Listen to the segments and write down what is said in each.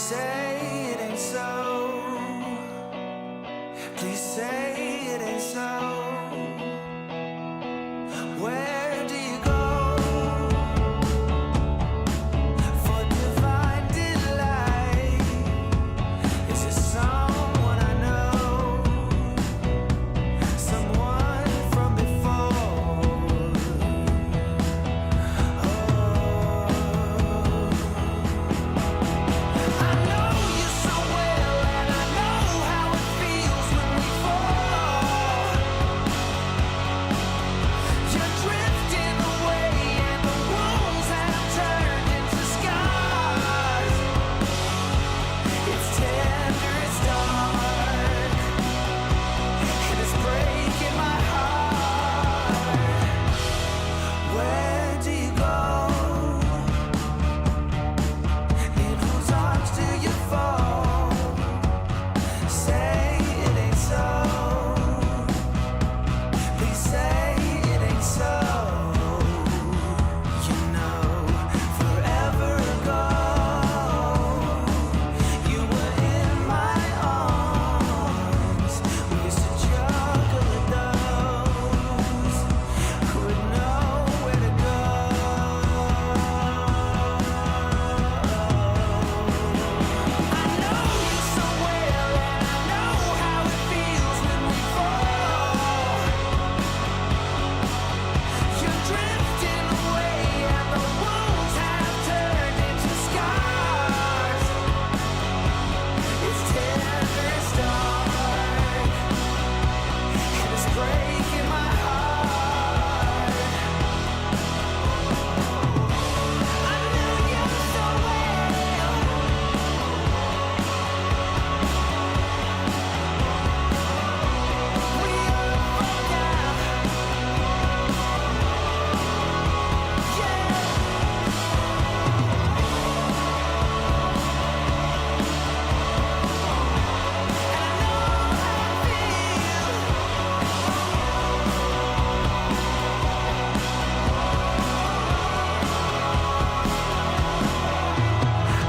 say it ain't so. Please say it ain't so. Where do you go for divine delight? Is it someone I know? Someone from before? I know you so well, and I know how it feels when we fall. You're drifting away, and the wounds have turned into scars. It's tender, it's dark, and it's breaking my heart. Where do you go? In whose arms do you fall? Say it ain't so. Please say it ain't so. You know, forever ago, you were in my arms. We used to juggle with those who would know where to go. I know you so well, and I know how it feels when we fall. You're drifting away, and the wounds have turned into scars. It's tender, it's dark, and it's breaking my heart. I knew you so well. We all forgot. Yeah.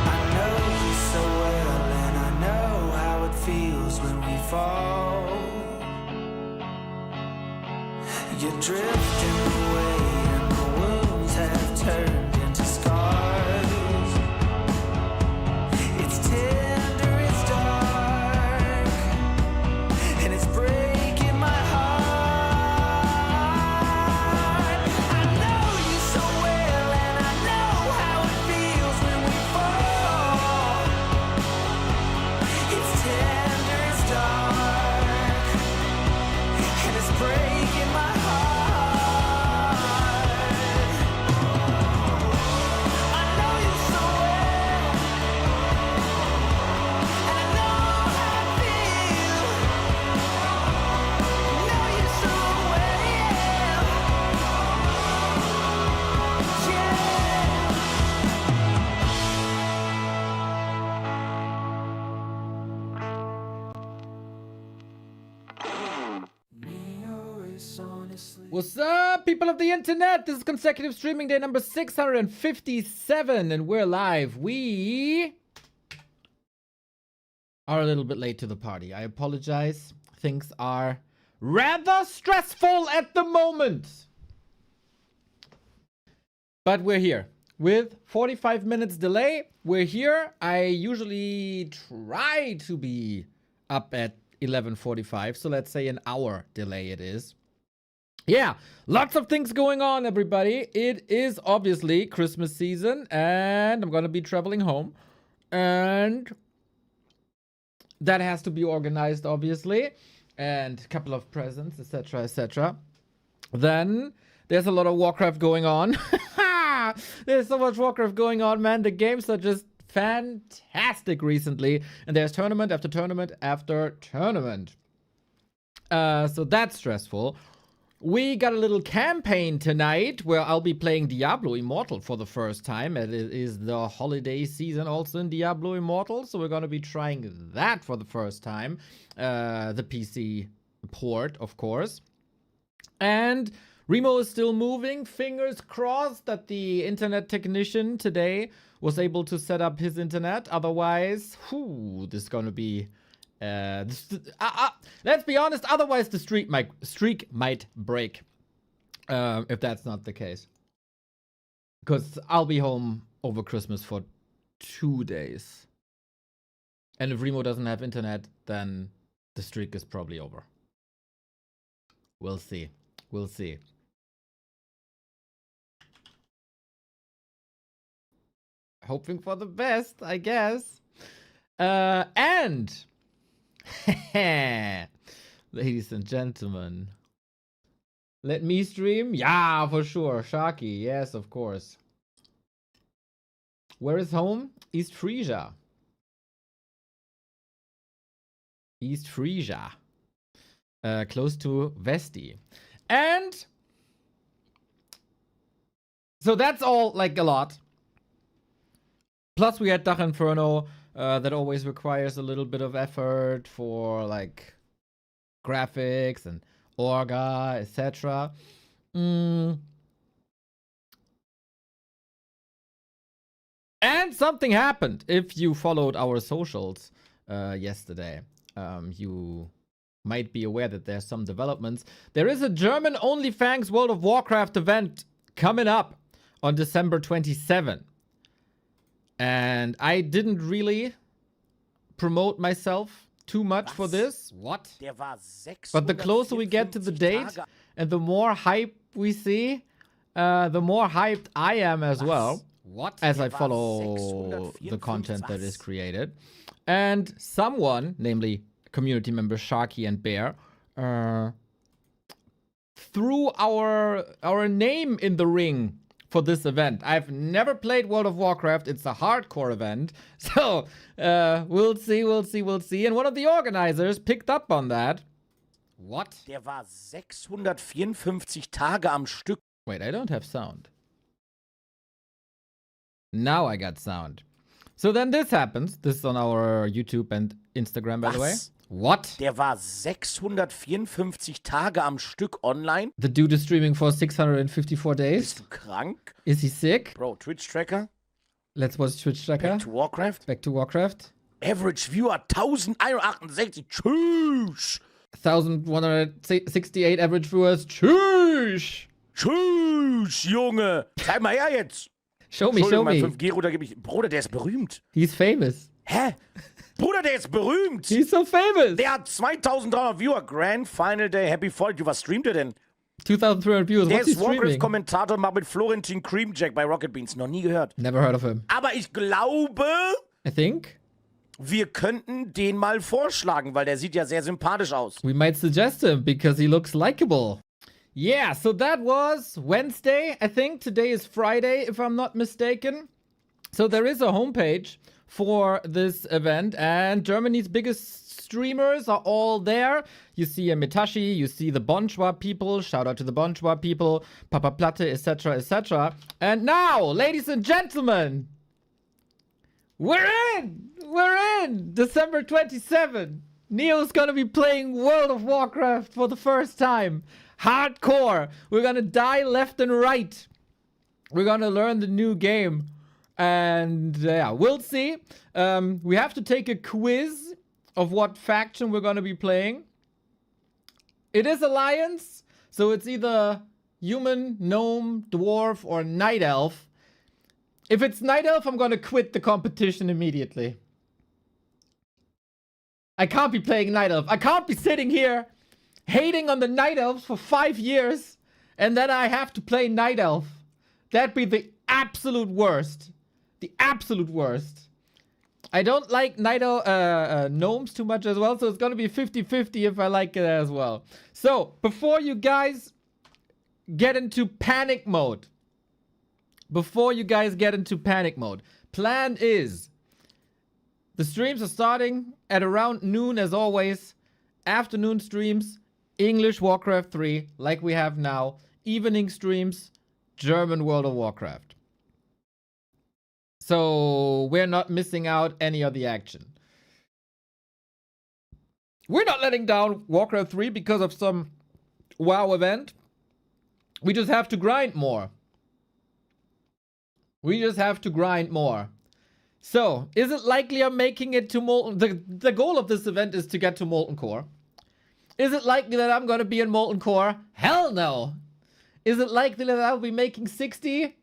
I know you so well, and I know how it feels when we fall. You're drifting away, and the wounds have turned into scars. It's tender, it's dark, and it's breaking my heart. I know you so well, and I know how it feels when we fall. It's tender, it's dark, and it's breaking my heart. I know you so well, and I know how it feels. Know you so well, yeah. What's up, people of the internet? This is consecutive streaming day number 657, and we're live. We are a little bit late to the party. I apologize. Things are rather stressful at the moment. But we're here. With 45 minutes delay, we're here. I usually try to be up at 11:45, so let's say an hour delay it is. Yeah, lots of things going on, everybody. It is obviously Christmas season, and I'm going to be traveling home. And that has to be organized, obviously. And a couple of presents, etc., etc. Then there's a lot of Warcraft going on. There's so much Warcraft going on, man. The games are just fantastic recently. And there's tournament after tournament after tournament. So that's stressful. We got a little campaign tonight where I'll be playing Diablo Immortal for the first time. It is the holiday season also in Diablo Immortal, so we're going to be trying that for the first time. The PC port, of course. And Remo is still moving. Fingers crossed that the internet technician today was able to set up his internet. Otherwise, this is gonna be. Let's be honest. Otherwise, the streak might break. If that's not the case, because I'll be home over Christmas for 2 days, and if Remo doesn't have internet, then the streak is probably over. We'll see. We'll see. Hoping for the best, I guess. And ladies and gentlemen, let me stream. Yeah, for sure. Sharky, yes, of course. Where is home? East Frisia. East Frisia. Close to Vesti. And so that's all like a lot. Plus we had Dach Inferno that always requires a little bit of effort for like graphics and Orga, etc. And something happened. If you followed our socials yesterday, you might be aware that there's some developments. There is a German OnlyFans World of Warcraft event coming up on December 27. And I didn't really promote myself too much for this. What? But the closer we get to the date and the more hype we see, the more hyped I am as well. What? As I follow the content that is created. And someone, namely community members Sharky and Bear, threw our name in the ring for this event. I've never played World of Warcraft. It's a hardcore event. So, we'll see. And one of the organizers picked up on that. What? Der war 654 Tage am Stück. Wait, I don't have sound. Now I got sound. So then this happens. This is on our YouTube and Instagram, by the way. What? Der war 654 Tage am Stück online. The dude is streaming for 654 days. Bist du krank? Is he sick? Bro, Twitch-Tracker. Let's watch Twitch Tracker. Back to Warcraft. Back to Warcraft. Average Viewer 1068. Tschüss. 1168 average viewers. Tschüss. Tschüss, Junge. Zeig mal her jetzt. Show me. Mein 5G-Router gebe ich. Bruder, der ist berühmt. He's famous. Hä? Bruder, der ist berühmt. He's so famous. Der hat 2300 Viewer. Grand Final Day, Happy Fortitude. Was streamt er denn? 2300 viewers. Der What's he ist streaming? Warcraft-Kommentator, macht mit Florentin Creamjack bei Rocket Beans. Noch nie gehört. Never heard of him. Aber ich glaube, I think wir könnten den mal vorschlagen, weil der sieht ja sehr sympathisch aus. we might suggest him because he looks likable. Yeah, so that was Wednesday. I think today is Friday, if I'm not mistaken. So there is a homepage for this event, and Germany's biggest streamers are all there. You see a Mitashi, you see the Bonchwa people. Shout out to the Bonchwa people, Papa Platte, etc., etc. And now, ladies and gentlemen, we're in December 27. Neo's gonna be playing World of Warcraft for the first time. Hardcore. We're gonna die left and right. We're gonna learn the new game. And yeah, we'll see. We have to take a quiz of what faction we're gonna be playing. It is Alliance, so it's either human, gnome, dwarf, or night elf. If it's night elf, I'm gonna quit the competition immediately. I can't be playing night elf. I can't be sitting here hating on the night elves for 5 years and then I have to play night elf. That'd be the absolute worst. The absolute worst. I don't like night elf, gnomes too much as well, so it's gonna be 50-50 if I like it as well. So, before you guys get into panic mode, plan is the streams are starting at around noon as always. Afternoon streams, English Warcraft 3, like we have now. Evening streams, German World of Warcraft. So we're not missing out any of the action. We're not letting down Warcraft 3 because of some WoW event. We just have to grind more. We just have to grind more. So, is it likely I'm making it to Molten? The goal of this event is to get to Molten Core. Is it likely that I'm going to be in Molten Core? Hell no. Is it likely that I'll be making 60?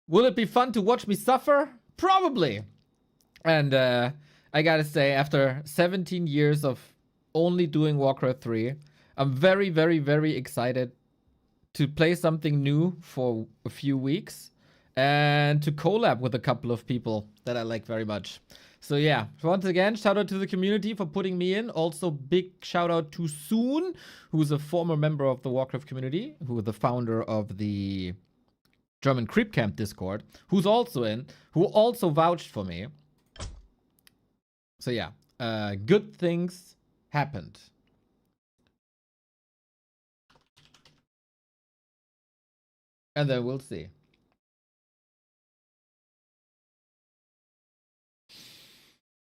Will it be fun to watch me suffer? Probably. And I gotta say, after 17 years of only doing Warcraft 3, I'm very, very, very excited to play something new for a few weeks and to collab with a couple of people that I like very much. So yeah, once again, shout out to the community for putting me in. Also, big shout out to Soon, who's a former member of the Warcraft community, who is the founder of the German Creep Camp Discord, who's also in, who also vouched for me. So yeah, good things happened. And then we'll see.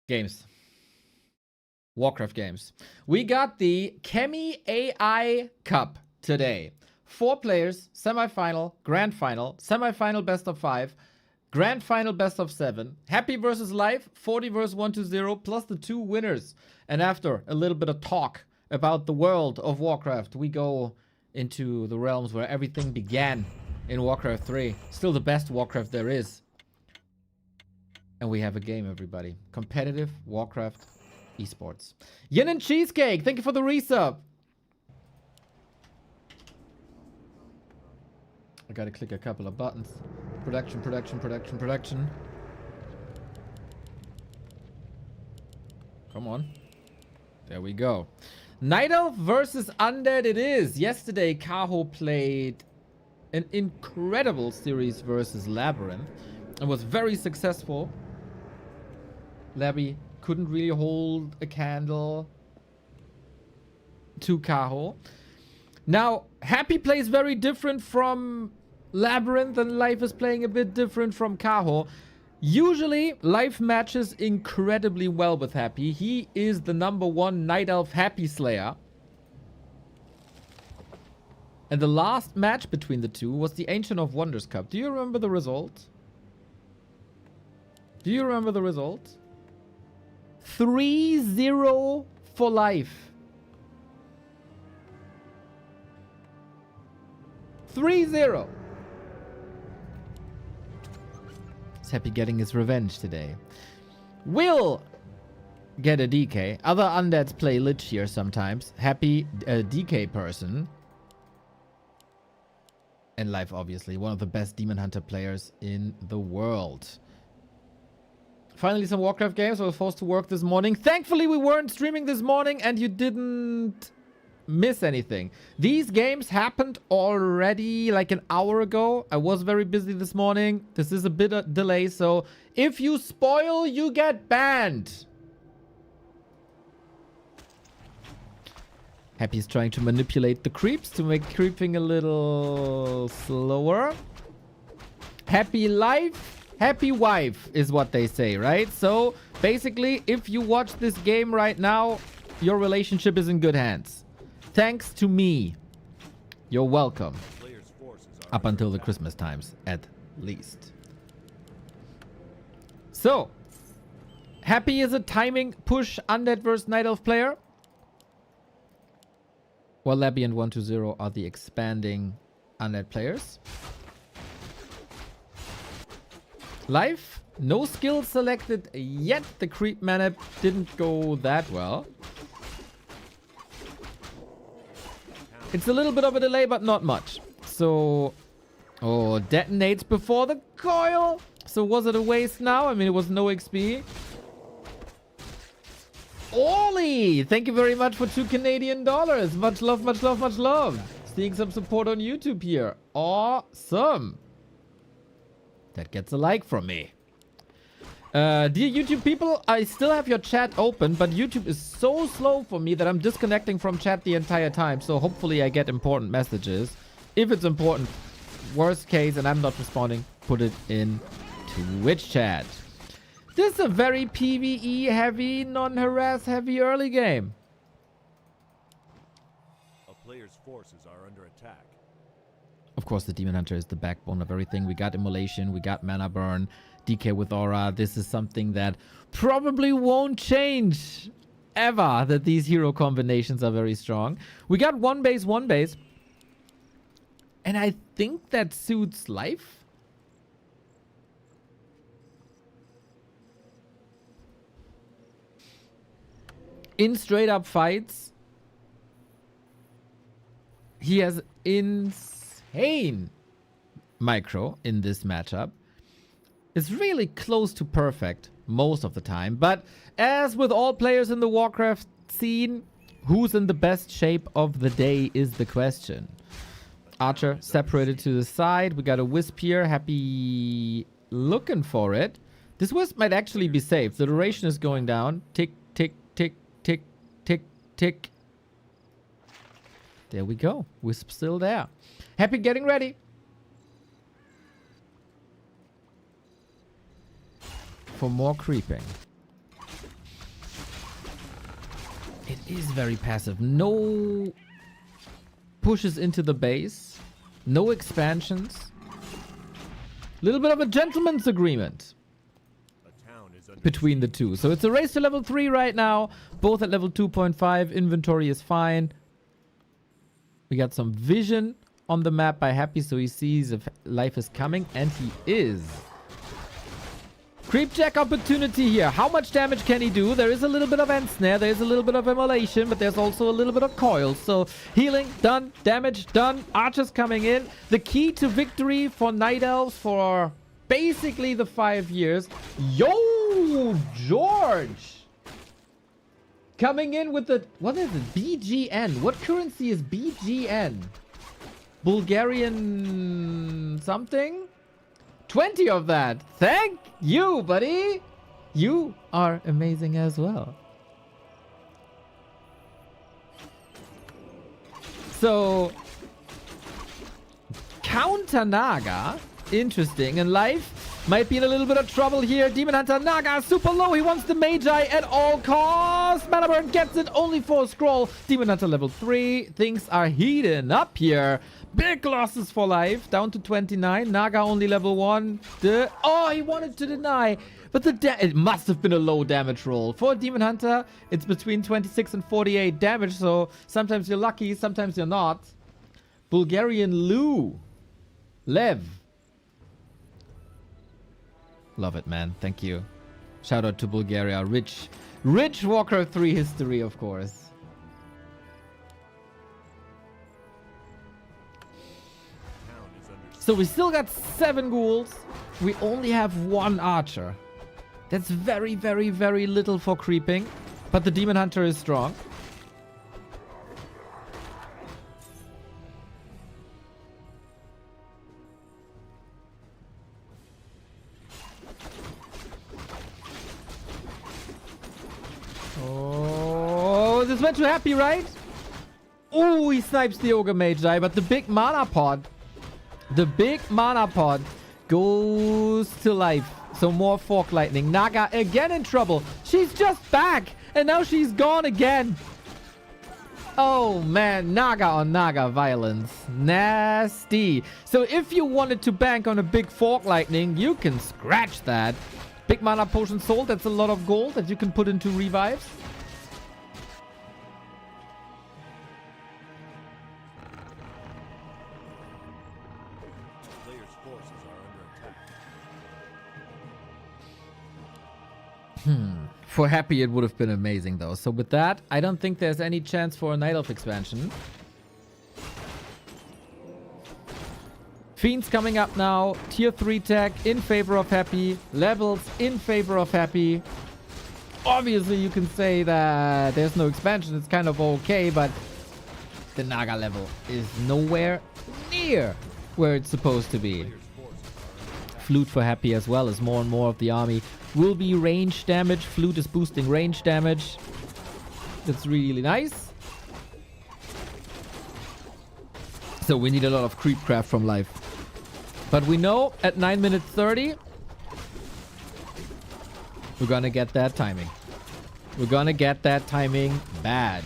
Games. Warcraft games. We got the Chemi AI Cup today. 4 players, semifinal, grand final, semifinal best of 5, grand final best of 7, Happy versus Life, 40 versus 120, plus the 2 winners. And after a little bit of talk about the world of Warcraft, we go into the realms where everything began in Warcraft 3. Still the best Warcraft there is. And we have a game, everybody. Competitive Warcraft Esports. Yin and Cheesecake, thank you for the resub. I gotta click a couple of buttons. Production, production, production, production. Come on. There we go. Night Elf versus Undead it is. Yesterday, Kaho played an incredible series versus Labyrinth and was very successful. Labby couldn't really hold a candle to Kaho. Now, Happy plays very different from Labyrinth, and Life is playing a bit different from Kaho. Usually, Life matches incredibly well with Happy. He is the #1 Night Elf Happy Slayer. And the last match between the two was the Ancient of Wonders Cup. Do you remember the result? Do you remember the result? 3-0 for Life. 3-0. Is Happy getting his revenge today? Will get a DK. Other undeads play Lich here sometimes. Happy, a DK person. And Life, obviously, one of the best Demon Hunter players in the world. Finally, some Warcraft games. I was forced to work this morning. Thankfully, we weren't streaming this morning and you didn't miss anything. These games happened already like an hour ago. I was very busy this morning. This is a bit of delay, so if you spoil, you get banned. Happy's trying to manipulate the creeps to make creeping a little slower. Happy life. Happy wife is what they say, right? So basically, if you watch this game right now, your relationship is in good hands. Thanks to me. You're welcome. Up until the Christmas times, at least. So, Happy is a timing push Undead vs Night Elf player. While Labby and 120 are the expanding Undead players. Life, no skill selected yet. The creep mana didn't go that well. It's a little bit of a delay, but not much. So, oh, detonates before the coil. So was it a waste now? I mean, it was no XP. Ollie, thank you very much for $2 Canadian. Much love, much love, much love. Seeing some support on YouTube here. Awesome. That gets a like from me. Dear YouTube people, I still have your chat open, but YouTube is so slow for me that I'm disconnecting from chat the entire time. So hopefully I get important messages. If it's important, worst case, and I'm not responding, put it in Twitch chat. This is a very PvE heavy, non-harass heavy early game. A player's forces are under attack. Of course, the Demon Hunter is the backbone of everything. We got Immolation, we got Mana Burn, DK with Aura. This is something that probably won't change ever, that these hero combinations are very strong. We got one base. And I think that suits life. In straight up fights, he has insane micro in this matchup. It's really close to perfect most of the time. But as with all players in the Warcraft scene, who's in the best shape of the day is the question. Archer separated to the side. We got a Wisp here. Happy looking for it. This Wisp might actually be safe. The duration is going down. Tick, tick, tick, tick, tick, tick. There we go. Wisp still there. Happy getting ready. For more creeping. It is very passive. No pushes into the base. No expansions. Little bit of a gentleman's agreement between the two. So it's a race to level 3 right now. Both at level 2.5. Inventory is fine. We got some vision on the map by Happy, so he sees if life is coming, and he is. Creep check opportunity here. How much damage can he do? There is a little bit of Ensnare. There's a little bit of Immolation, but there's also a little bit of Coil. So healing done. Damage done. Archers coming in. The key to victory for Night Elves for basically the 5 years. Yo, George! Coming in with the... What is it? BGN. What currency is BGN? Bulgarian something? 20 of that. Thank you, buddy. You are amazing as well. So, counter Naga. Interesting. And life might be in a little bit of trouble here. Demon Hunter Naga super low. He wants the Magi at all costs. Mana Burn gets it only for a scroll. Demon Hunter level 3. Things are heating up here. Big losses for life. Down to 29. Naga only level 1. Oh, he wanted to deny. But it must have been a low damage roll. For a Demon Hunter, it's between 26 and 48 damage. So sometimes you're lucky, sometimes you're not. Bulgarian Lev. Love it, man. Thank you. Shout out to Bulgaria. Rich Warcraft 3 history, of course. So we still got 7 ghouls. We only have 1 archer. That's very, very, very little for creeping. But the Demon Hunter is strong. Oh, this went too happy, right? Oh, he snipes the Ogre Magi, but the big mana pod. The big mana pod goes to life. So more Fork Lightning. Naga again in trouble. She's just back. And now she's gone again. Oh man, Naga on Naga violence. Nasty. So if you wanted to bank on a big Fork Lightning, you can scratch that. Big mana potion sold. That's a lot of gold that you can put into revives. For Happy, it would have been amazing, though. So with that, I don't think there's any chance for a Night Elf expansion. Fiends coming up now. Tier 3 tech in favor of Happy. Levels in favor of Happy. Obviously, you can say that there's no expansion. It's kind of okay, but the Naga level is nowhere near where it's supposed to be. Flute for Happy as well, as more and more of the army will be range damage. Flute is boosting range damage. That's really nice. So we need a lot of creep craft from life. But we know at 9 minutes 30, we're gonna get that timing. We're gonna get that timing bad.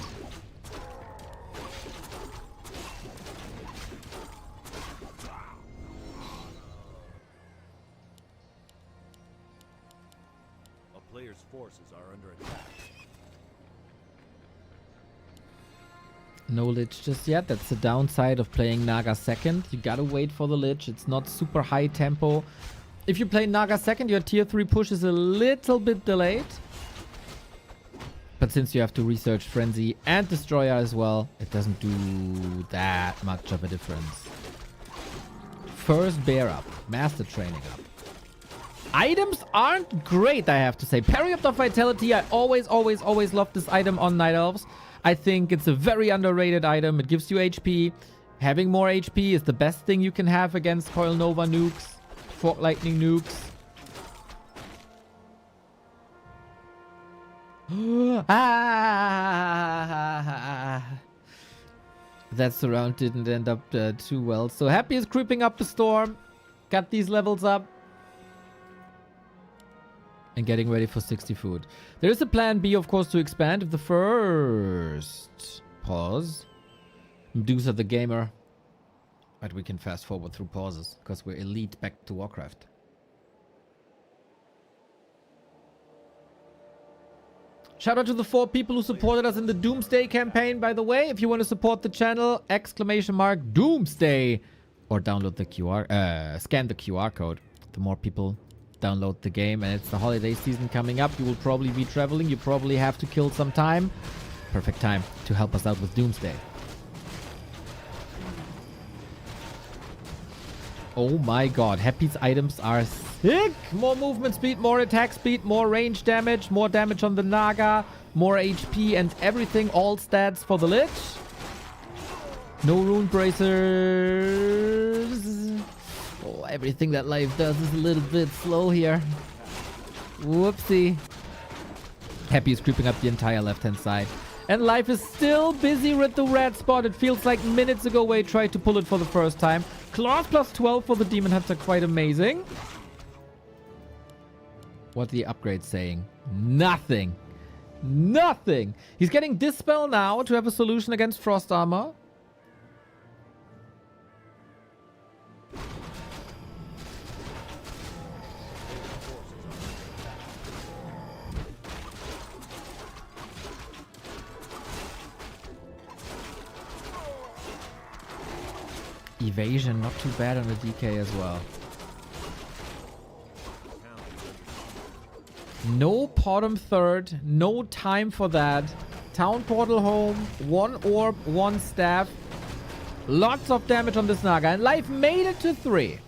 player's forces are under attack. No Lich just yet. That's the downside of playing Naga second. You gotta wait for the Lich. It's not super high tempo. If you play Naga second, your tier 3 push is a little bit delayed. But since you have to research Frenzy and Destroyer as well, it doesn't do that much of a difference. First bear up. Master training up. Items aren't great, I have to say. Period of Vitality, I always love this item on Night Elves. I think it's a very underrated item. It gives you HP. Having more HP is the best thing you can have against Coil Nova nukes, Fork Lightning nukes. That round didn't end up too well. So Happy is creeping up the storm. Got these levels up. And getting ready for 60 food. There is a plan B, of course, to expand if the first pause. Medusa the gamer. But we can fast forward through pauses because we're elite back to Warcraft. Shout out to the 4 people who supported us in the Doomsday campaign, by the way. If you want to support the channel, !Doomsday. Or download the scan the QR code. The more people download the game, and it's the holiday season coming up. You will probably be traveling. You probably have to kill some time. Perfect time to help us out with Doomsday. Oh my god, Happy's items are sick! More movement speed, more attack speed, more range damage, more damage on the Naga, more HP and everything, all stats for the Lich. No rune bracers. Oh, everything that life does is a little bit slow here. Whoopsie. Happy is creeping up the entire left-hand side. And life is still busy with the red spot. It feels like minutes ago where he tried to pull it for the first time. Claws plus 12 for the Demon Hunter, quite amazing. What are the upgrades saying? Nothing. Nothing. He's getting Dispel now to have a solution against Frost Armor. Evasion, not too bad on the DK as well. No bottom third, no time for that. Town portal home, 1 orb, 1 staff. Lots of damage on this Naga, and life made it to 3.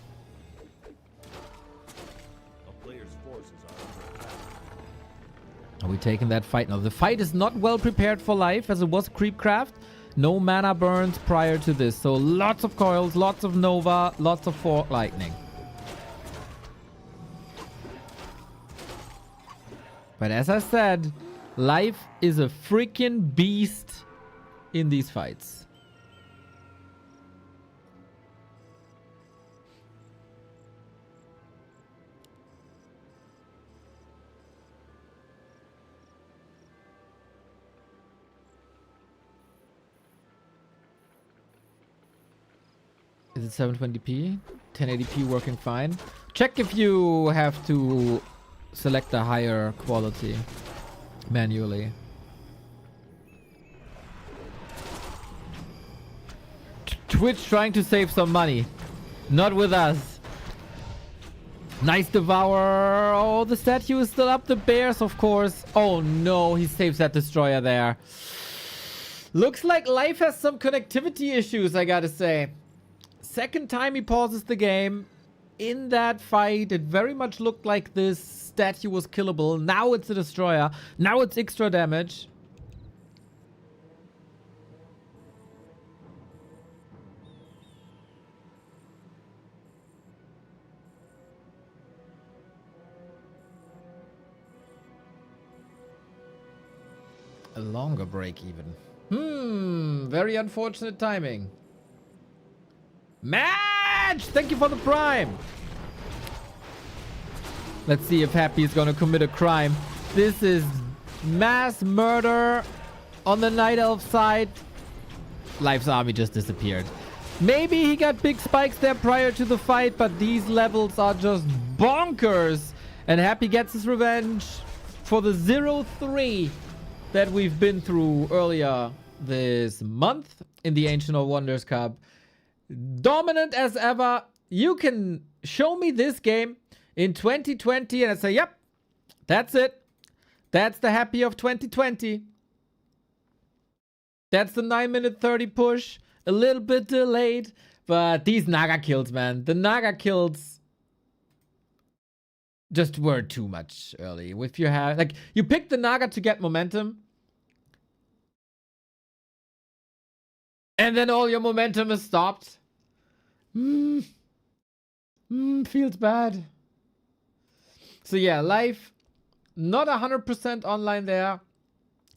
Are we taking that fight now? The fight is not well prepared for life as it was Creepcraft. No mana burns prior to this. So lots of coils, lots of Nova, lots of Fork Lightning. But as I said, life is a freaking beast in these fights. Is it 720p? 1080p working fine? Check if you have to select a higher quality manually. Twitch trying to save some money. Not with us. Nice Devourer. Oh, the statue is still up. The bears, of course. Oh no, he saves that destroyer there. Looks like life has some connectivity issues, I gotta say. Second time he pauses the game. In that fight, it very much looked like this statue was killable. Now it's a destroyer. Now it's extra damage. A longer break even. Very unfortunate timing. Match! Thank you for the prime. Let's see if Happy is gonna commit a crime. This is mass murder on the Night Elf side. Life's army just disappeared. Maybe he got big spikes there prior to the fight, but these levels are just bonkers. And Happy gets his revenge. for the 0-3 that we've been through earlier this month in the Ancient of Wonders Cup. Dominant as ever. You can show me this game in 2020 and I say, yep, that's it. That's the happy of 2020. That's the 9-minute 30 push. A little bit delayed. But these Naga kills, man. The Naga kills just were too much early. If you have, like, you pick the Naga to get momentum. And then all your momentum is stopped. Feels bad. So yeah, life not 100% online there.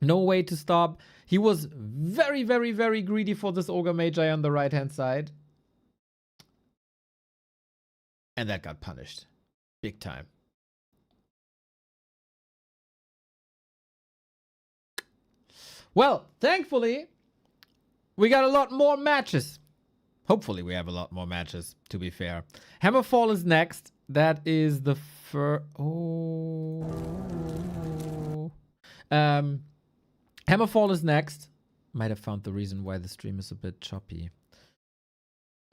No way to stop. He was very, very, very greedy for this Ogre Magi on the right-hand side. And that got punished. Big time. Well, thankfully, we got a lot more matches. Hopefully we have a lot more matches, to be fair. Hammerfall is next. That is the first... Oh. Hammerfall is next. Might have found the reason why the stream is a bit choppy.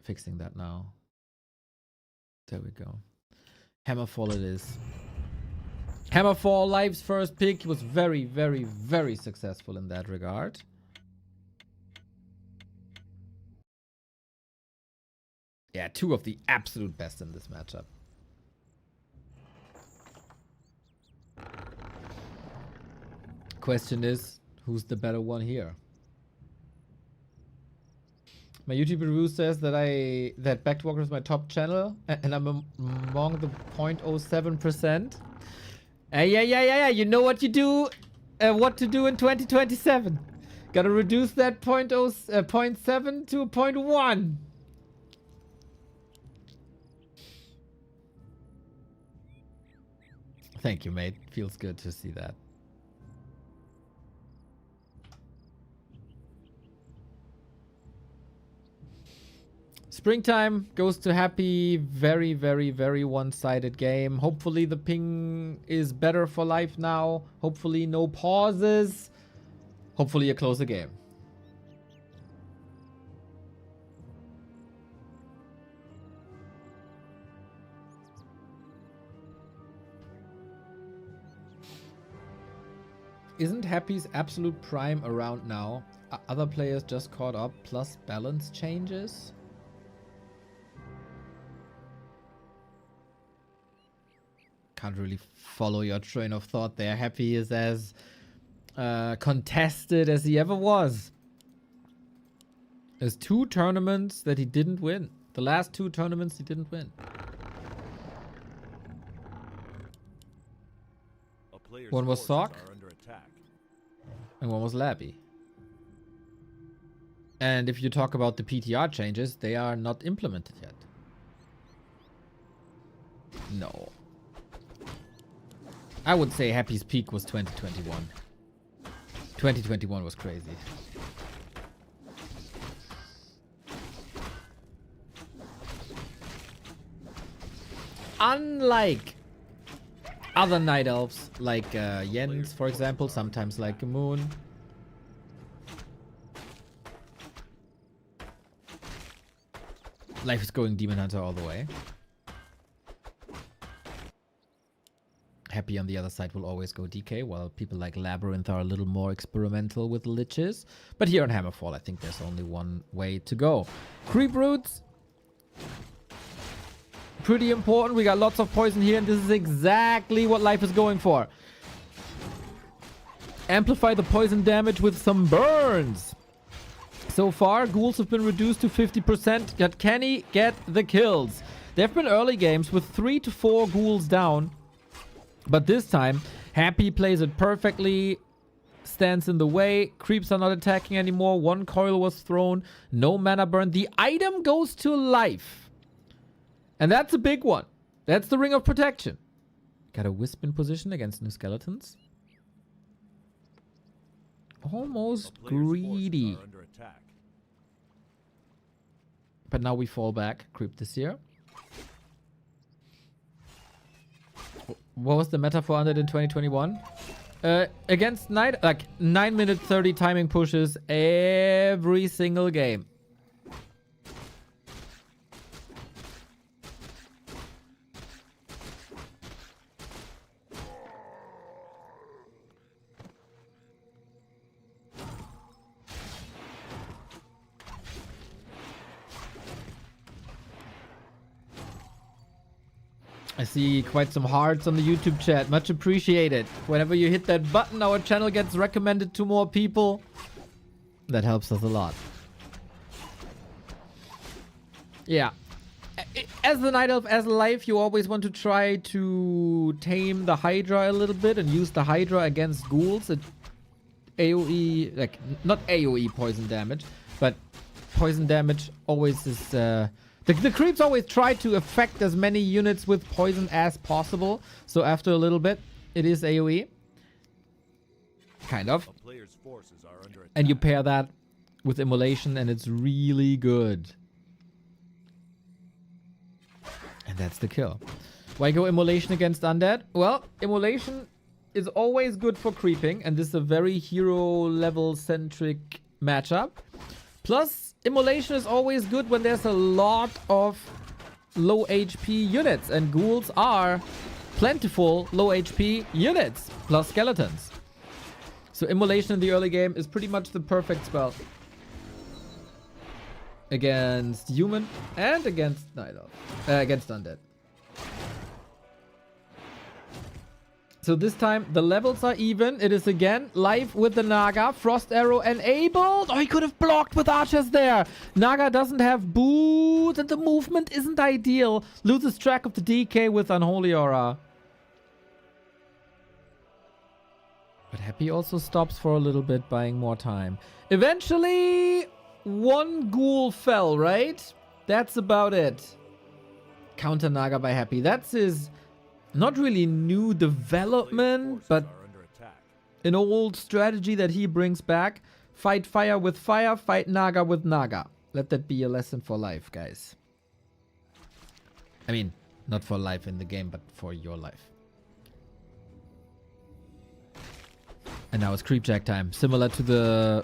Fixing that now. There we go. Hammerfall it is. Hammerfall, Live's first pick. He was very, very, very successful in that regard. Yeah, two of the absolute best in this matchup. Question is, who's the better one here? My YouTube review says that that Backwalker is my top channel, and I'm among the 0.07%. Yeah. You know what you do, what to do in 2027. Gotta reduce that 0.7 to 0.1. Thank you, mate. Feels good to see that. Springtime goes to Happy. Very, very, very one-sided game. Hopefully the ping is better for life now. Hopefully no pauses. Hopefully a closer game. Isn't Happy's absolute prime around now? Are other players just caught up plus balance changes? Can't really follow your train of thought there. Happy is as contested as he ever was. There's 2 tournaments that he didn't win. The last 2 tournaments he didn't win. One was Sock, and one was Labby. And if you talk about the PTR changes, they are not implemented yet. No. I would say Happy's peak was 2021. 2021 was crazy. Unlike other night elves, like Jens, for example, sometimes like Moon. Life is going Demon Hunter all the way. Happy on the other side will always go DK, while people like Labyrinth are a little more experimental with liches. But here on Hammerfall, I think there's only one way to go. Creep Roots. Pretty important. We got lots of poison here, and this is exactly what Life is going for. Amplify the poison damage with some burns. So far, ghouls have been reduced to 50%, but can he get the kills? There have been early games with 3 to 4 ghouls down. But this time, Happy plays it perfectly, stands in the way, creeps are not attacking anymore, 1 coil was thrown, no mana burn. The item goes to Life. And that's a big one. That's the Ring of Protection. Got a Wisp in position against new skeletons. Almost greedy. But now we fall back. Creep this here. What was the meta for Undead in 2021? Against Knight, like 9-minute 30 timing pushes every single game. I see quite some hearts on the YouTube chat. Much appreciated. Whenever you hit that button, our channel gets recommended to more people. That helps us a lot. Yeah. As the Night Elf, as life, you always want to try to tame the Hydra a little bit and use the Hydra against ghouls. AoE, like, not AoE poison damage, but poison damage always is... The creeps always try to affect as many units with poison as possible. So after a little bit, it is AoE. Kind of. A player's forces are under attack. And you pair that with Immolation and it's really good. And that's the kill. Why go Immolation against Undead? Well, Immolation is always good for creeping. And this is a very hero level centric matchup. Plus, Immolation is always good when there's a lot of low HP units. And ghouls are plentiful low HP units. Plus skeletons. So Immolation in the early game is pretty much the perfect spell. Against human and against Night Elf. Against Undead. So this time the levels are even. It is again live with the Naga. Frost Arrow enabled. Oh, he could have blocked with archers there. Naga doesn't have boots and the movement isn't ideal. Loses track of the DK with Unholy Aura. But Happy also stops for a little bit, buying more time. Eventually, one ghoul fell, right? That's about it. Counter Naga by Happy. That's his... not really new development, but an old strategy that he brings back. Fight fire with fire, fight Naga with Naga. Let that be a lesson for life, guys. I mean, not for life in the game, but for your life. And now it's Creepjack time. Similar to the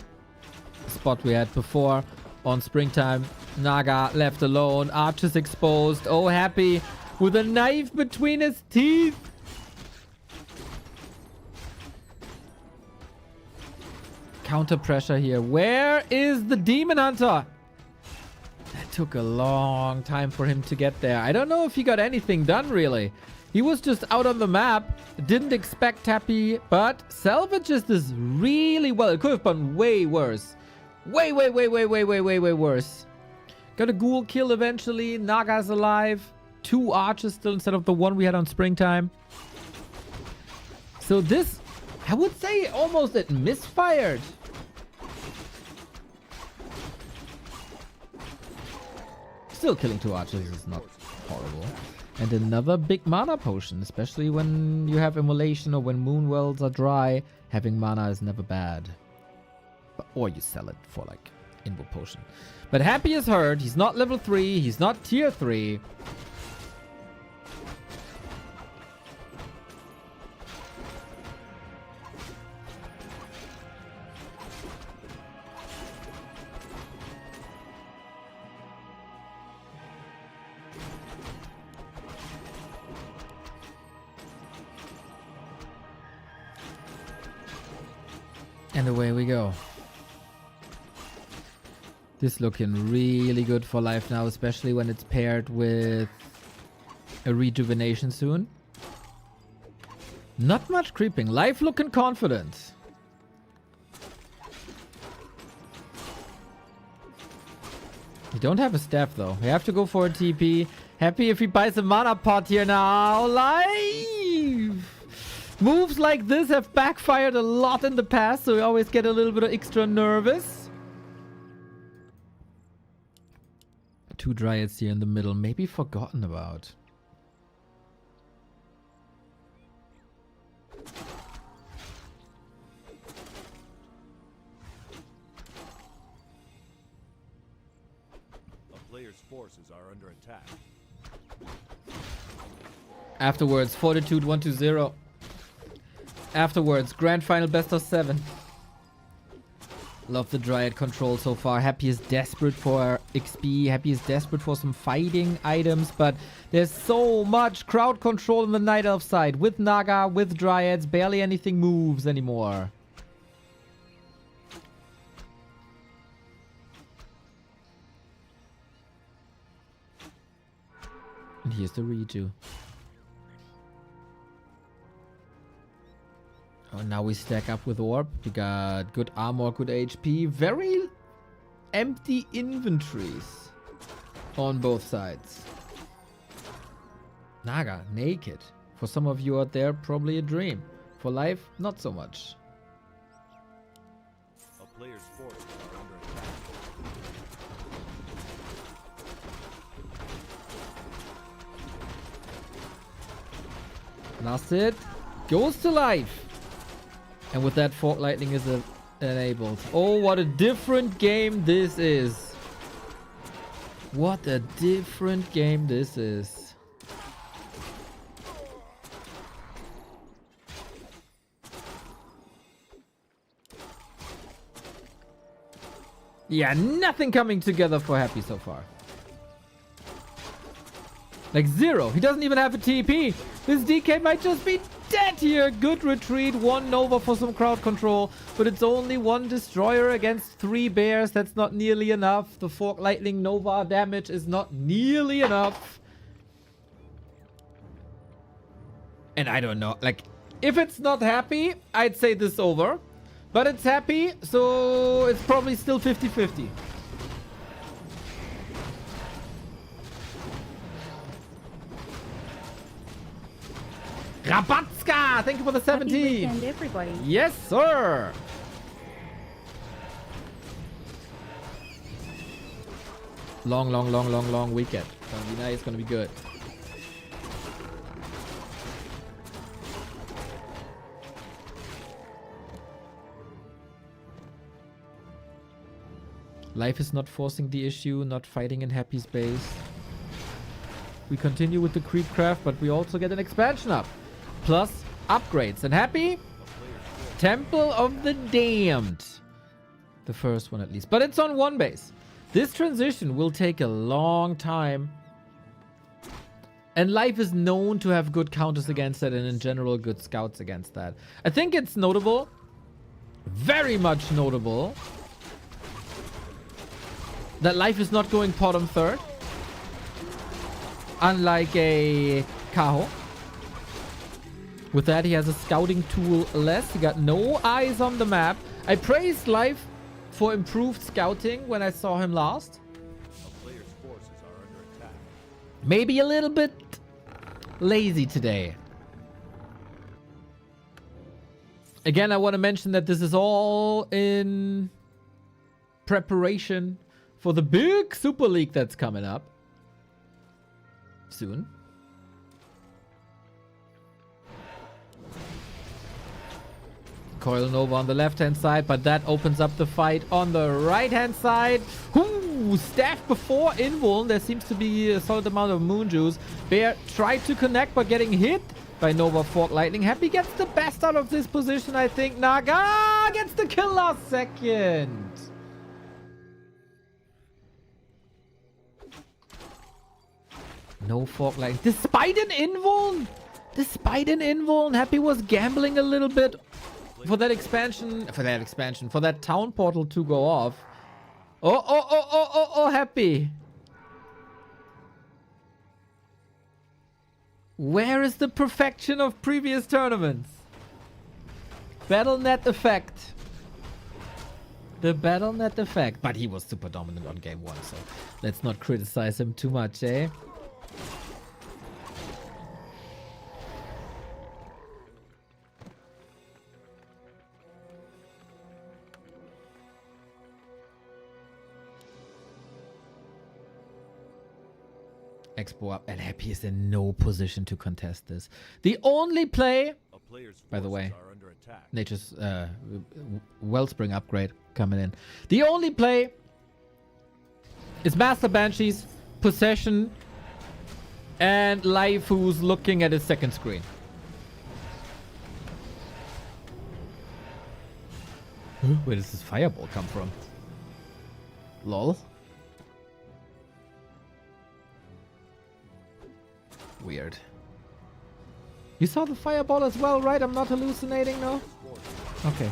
spot we had before on Springtime. Naga left alone. Archers exposed. Oh, Happy. With a knife between his teeth. Counter pressure here. Where is the Demon Hunter? That took a long time for him to get there. I don't know if he got anything done, really. He was just out on the map. Didn't expect Happy, but salvages this really well. It could have been way worse. Way worse. Got a ghoul kill eventually. Naga's alive. 2 archers still instead of the one we had on Springtime. So this, I would say almost it misfired. Still killing 2 archers is not horrible. And another big mana potion, especially when you have Immolation or when moon wells are dry. Having mana is never bad. Or you sell it for like Invo potion. But Happy is hurt. He's not level 3. He's not tier 3. And away we go. This looking really good for life now, especially when it's paired with a rejuvenation soon. Not much creeping. Life looking confident. You don't have a staff though. You have to go for a TP. Happy if he buys a mana pot here now. Life! Moves like this have backfired a lot in the past, so we always get a little bit of extra nervous. 2 Dryads here in the middle, maybe forgotten about. A player's forces are under attack. Afterwards, Fortitude 1-0. Afterwards, Grand Final best of 7. Love the Dryad control so far. Happy is desperate for XP. Happy is desperate for some fighting items. But there's so much crowd control on the Night Elf side. With Naga, with Dryads, barely anything moves anymore. And here's the redo. Oh, now we stack up with Orb. We got good armor, good HP. Very empty inventories on both sides. Naga, naked. For some of you out there, probably a dream. For life, not so much. A player's forces are under attack. Last hit. Goes to life. And with that, Fork Lightning is enabled. Oh, what a different game this is. What a different game this is. Yeah, nothing coming together for Happy so far. Like zero. He doesn't even have a TP. This DK might just be dead here. Good retreat. 1 Nova for some crowd control. But it's only 1 Destroyer against 3 Bears. That's not nearly enough. The Fork Lightning Nova damage is not nearly enough. And I don't know. Like, if it's not Happy, I'd say this over. But it's Happy, so it's probably still 50-50. Rabatska! Thank you for the 17. Happy weekend, everybody. Yes, sir. Long weekend. Gonna be nice, gonna be good. Life is not forcing the issue, not fighting in Happy space. We continue with the Creepcraft, but we also get an expansion up. Plus upgrades. And Happy? Temple of the Damned. The first one at least. But it's on 1 base. This transition will take a long time. And Life is known to have good counters against that and in general good scouts against that. I think it's notable. Very much notable. That Life is not going bottom 3rd. Unlike a Kaho. With that, he has a scouting tool less. He got no eyes on the map. I praised Life for improved scouting when I saw him last. A player's forces are under attack. Maybe a little bit lazy today. Again, I want to mention that this is all in preparation for the big Super League that's coming up soon. Coil Nova on the left-hand side, but that opens up the fight on the right-hand side. Ooh, staff before Invuln. There seems to be a solid amount of Moon Juice. Bear tried to connect, but getting hit by Nova Fork Lightning. Happy gets the best out of this position, I think. Naga gets the kill last second. No Fork Lightning. Despite an Invuln! Happy was gambling a little bit for that expansion, for that town portal to go off. Oh, Happy. Where is the perfection of previous tournaments? Battle.net effect. The Battle.net effect. But he was super dominant on game 1, so let's not criticize him too much, eh? Expo up, and Happy is in no position to contest this. The only play, A player's by the forces way, are under attack. Nature's Wellspring upgrade coming in. The only play is Master Banshees, Possession, And Life, who's looking at his second screen. Where does this fireball come from? Lol. Weird. You saw the fireball as well, right? I'm not hallucinating, no? Okay.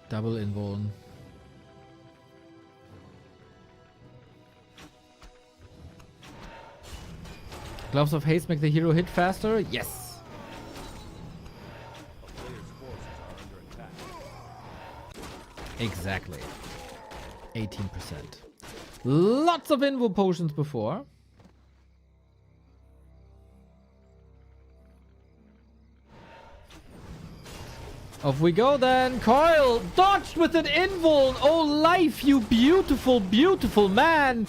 Double invuln. Gloves of Haste make the hero hit faster? Yes! A player's forces are under attack. Exactly. 18%. Lots of invul potions before. Off we go then. Coil dodged with an invuln. Oh, Life, you beautiful, beautiful man.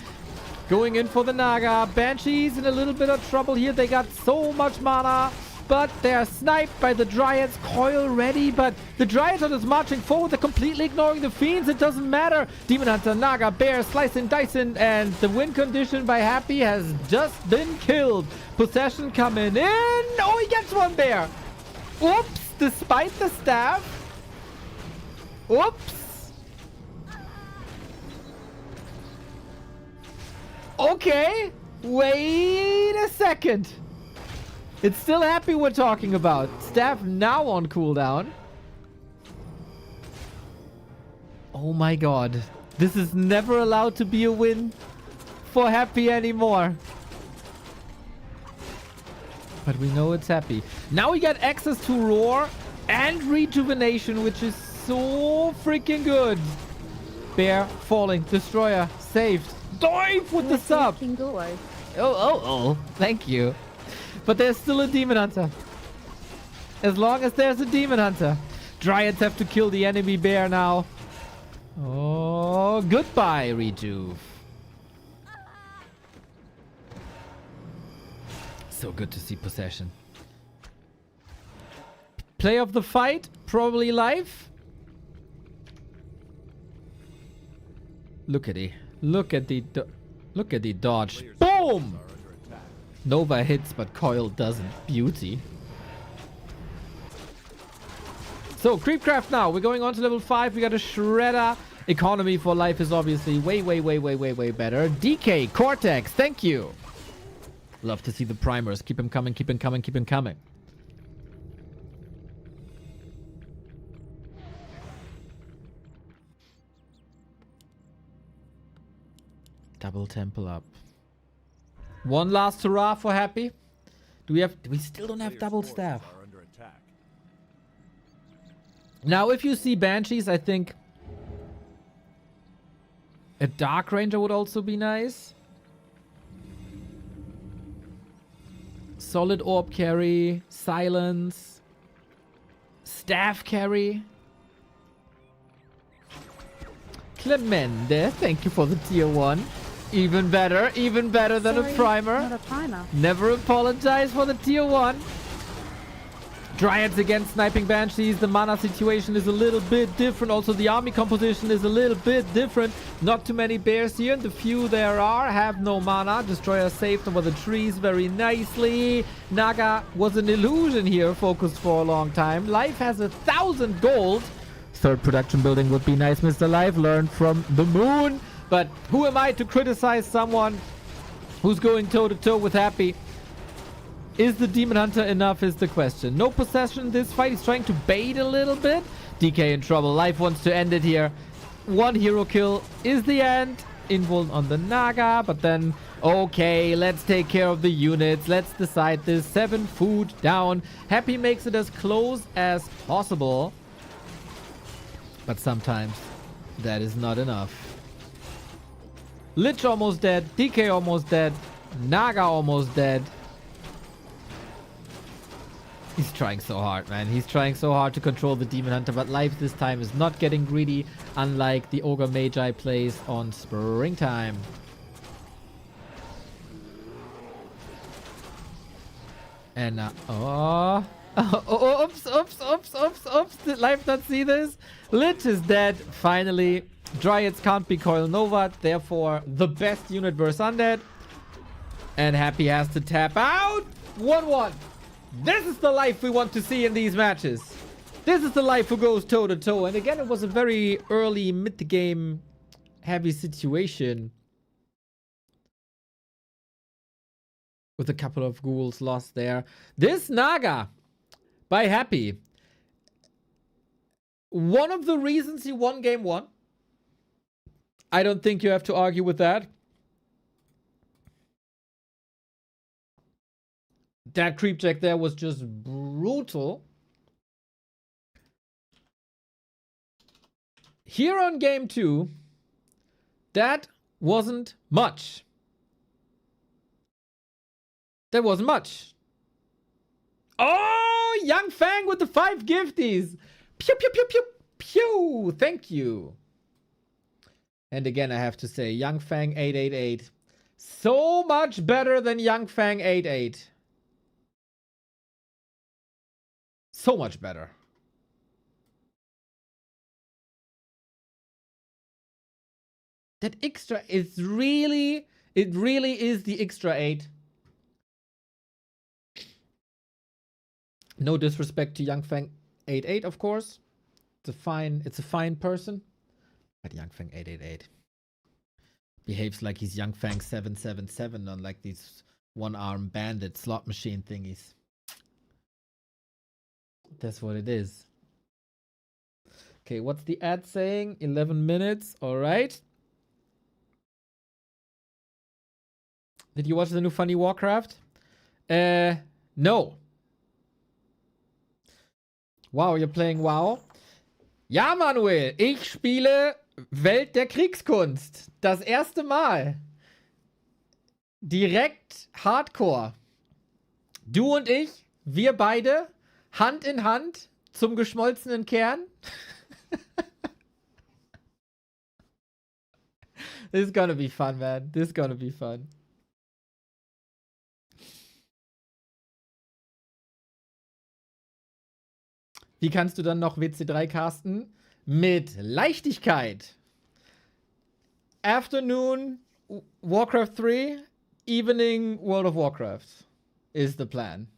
Going in for the Naga. Banshees in a little bit of trouble here. They got so much mana, but they're sniped by the Dryads. Coil ready, but the Dryads are just marching forward. They're completely ignoring the Fiends. It doesn't matter. Demon Hunter, Naga, Bear, slicing, dicing, and the win condition by Happy has just been killed. Possession coming in. Oh, he gets one there. Oops. Despite the staff. Oops. Okay. Wait a second. It's still Happy we're talking about. Staff now on cooldown. Oh my god. This is never allowed to be a win for Happy anymore. But we know it's Happy. Now we got access to Roar and Rejuvenation, which is so freaking good. Bear falling. Destroyer saved. Dive with the sub. Oh. Thank you. But there's still a Demon Hunter. As long as there's a Demon Hunter. Dryads have to kill the enemy bear now. Oh, goodbye, Rejuve. So good to see possession. Play of the fight, probably Life. Look at the dodge. Boom! Nova hits, but Coil doesn't. Beauty. So Creepcraft now. We're going on to level 5. We got a Shredder. Economy for Life is obviously way better. DK, Cortex, thank you. Love to see the primers. Keep them coming, keep them coming, keep them coming. Double temple up. One last hurrah for Happy. Do we still don't have double staff? Are under attack. Now, if you see Banshees, I think a Dark Ranger would also be nice. Solid Orb carry, Silence, Staff carry. Clemente, thank you for the tier 1. Even better than a primer. Not a primer. Never apologize for the tier 1. Dryads against sniping Banshees. The mana situation is a little bit different. Also, the army composition is a little bit different. Not too many bears here, and the few there are have no mana. Destroyer saved over the trees very nicely. Naga was an illusion here, focused for a long time. Life has 1,000 gold. Third production building would be nice, Mr. Life. Learn from the moon. But who am I to criticize someone who's going toe-to-toe with Happy? Is the Demon Hunter enough is the question. No possession in this fight. He's trying to bait a little bit. DK in trouble. Life wants to end it here. One hero kill is the end. Invuln on the Naga. But then, okay, let's take care of the units. Let's decide this. 7 food down. Happy makes it as close as possible. But sometimes that is not enough. Lich almost dead. DK almost dead. Naga almost dead. He's trying so hard, man. He's trying so hard to control the Demon Hunter, but Life this time is not getting greedy, unlike the Ogre Magi plays on Springtime. And oh. Oh, oops. Did life not see this? Lich is dead. Finally. Dryads can't be Coil Nova. Therefore, the best unit versus Undead. And Happy has to tap out. 1-1. This is the life we want to see in these matches. This is the life who goes toe to toe. And again, it was a very early mid-game heavy situation. With a couple of ghouls lost there. This Naga by Happy. One of the reasons he won game 1. I don't think you have to argue with that. That creep check there was just brutal. Here on game 2, that wasn't much. That wasn't much. Oh, Young Fang with the 5 gifties. Pew, pew, pew, pew, pew. Thank you. And again, I have to say, Young Fang 888. So much better than Young Fang 88. So much better. That extra is really, it really is the extra 8. No disrespect to Young Fang 88, of course. It's a fine person. But Young Fang 888 behaves like he's Young Fang 777 on like these one-arm bandit slot machine thingies. That's what it is. Okay, what's the ad saying? 11 minutes. All right. Did you watch the new funny Warcraft? No. Wow, you're playing WoW? Ja, Manuel, ich spiele Welt der Kriegskunst. Das erste Mal. Direkt Hardcore. Du und ich, wir beide, Hand in Hand zum geschmolzenen Kern. This is gonna be fun, man. This is gonna be fun. Wie kannst du dann noch WC3 casten? Mit Leichtigkeit. Afternoon Warcraft 3, evening World of Warcraft is the plan.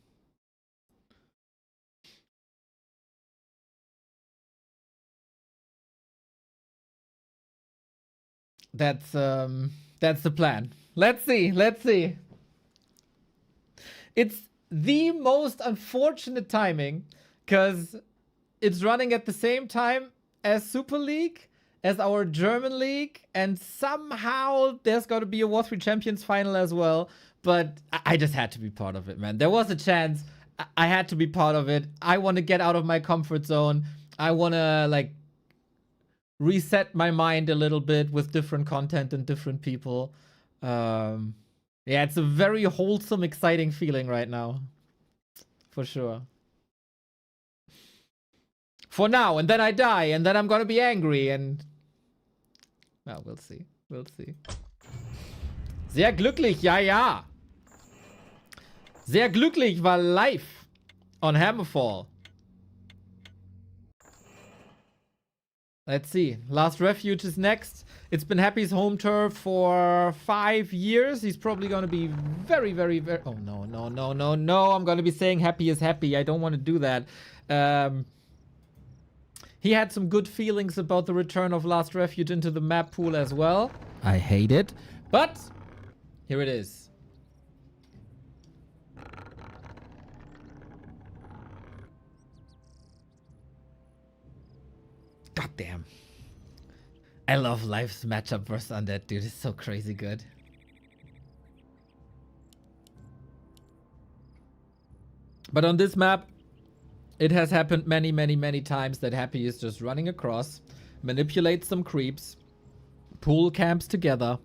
That's the plan. Let's see. It's the most unfortunate timing because it's running at the same time as Super League, as our German league, and somehow there's got to be a W3Champions final as well. But I just had to be part of it, man. There was a chance. I had to be part of it. I want to get out of my comfort zone. I want to like reset my mind a little bit with different content and different people. Yeah, it's a very wholesome, exciting feeling right now. For sure. For now, and then I die, and then I'm gonna be angry, and... Well, we'll see. We'll see. Sehr glücklich, ja. Sehr glücklich war live on Hammerfall. Let's see. Last Refuge is next. It's been Happy's home turf for 5 years. He's probably gonna be very... Oh, no. I'm gonna be saying Happy is happy. I don't want to do that. He had some good feelings about the return of Last Refuge into the map pool as well. I hate it. But here it is. God damn. I love Life's matchup versus Undead, dude. It's so crazy good. But on this map, it has happened many times that Happy is just running across, manipulates some creeps, pool camps together,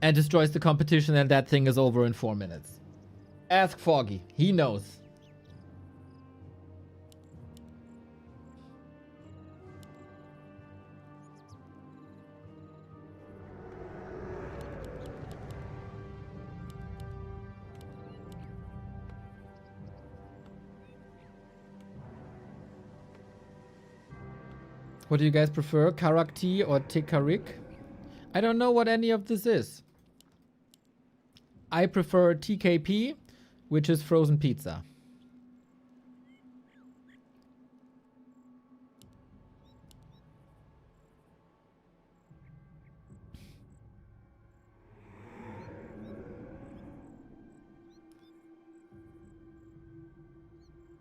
and destroys the competition, and that thing is over in 4 minutes. Ask Foggy. He knows. What do you guys prefer, Karakti or Tekarik? I don't know what any of this is. I prefer TKP, which is frozen pizza.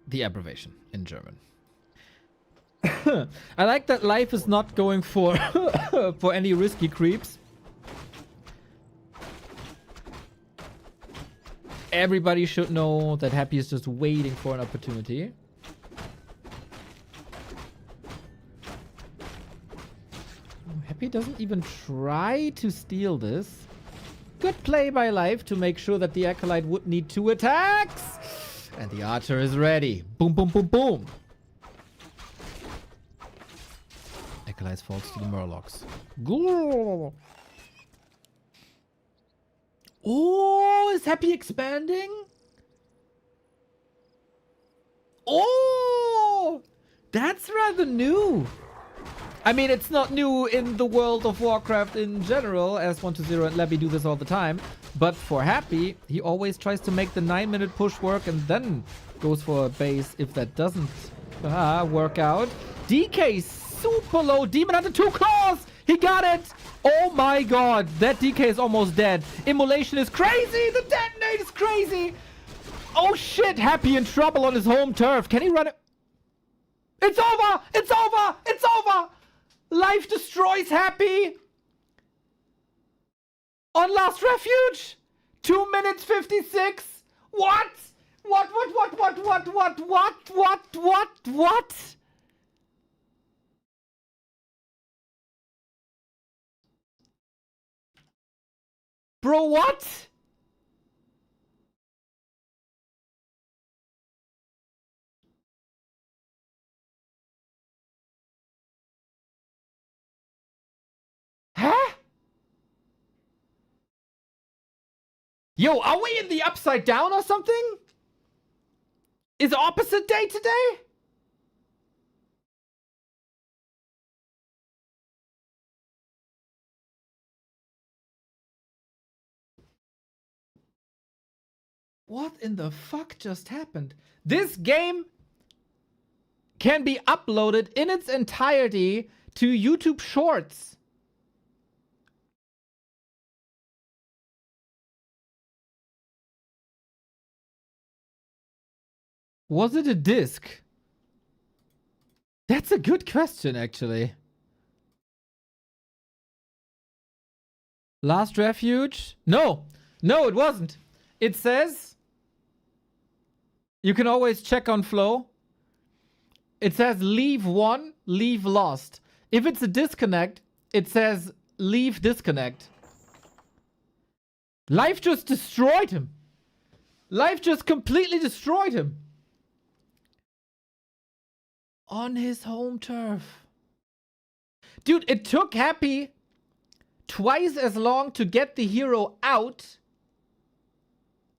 The abbreviation in German. I like that life is not going for for any risky creeps. Everybody should know that Happy is just waiting for an opportunity. Happy doesn't even try to steal this. Good play by Life to make sure that the Acolyte would need 2 attacks. And the Archer is ready. Boom, boom, boom, boom. Acolyte falls to the Murlocs. Oh, is Happy expanding? Oh, that's rather new. I mean, it's not new in the world of Warcraft in general, as 120 and Levy do this all the time. But for Happy, he always tries to make the 9-minute push work and then goes for a base if that doesn't work out. DK super low. Demon Hunter 2 claws. He got it. Oh my god. That DK is almost dead. Immolation is crazy. The detonate is crazy. Oh shit. Happy in trouble on his home turf. Can he run it? It's over. It's over. It's over. Life destroys Happy. On Last Refuge. 2 minutes 56. What? What? Bro, what? Huh? Yo, are we in the upside down or something? Is opposite day today? What in the fuck just happened? This game can be uploaded in its entirety to YouTube Shorts. Was it a disc? That's a good question, actually. Last Refuge? No, it wasn't. It says you can always check on flow. It says leave 1, leave lost. If it's a disconnect, it says leave disconnect. Life just destroyed him. Life just completely destroyed him. On his home turf. Dude, it took Happy twice as long to get the hero out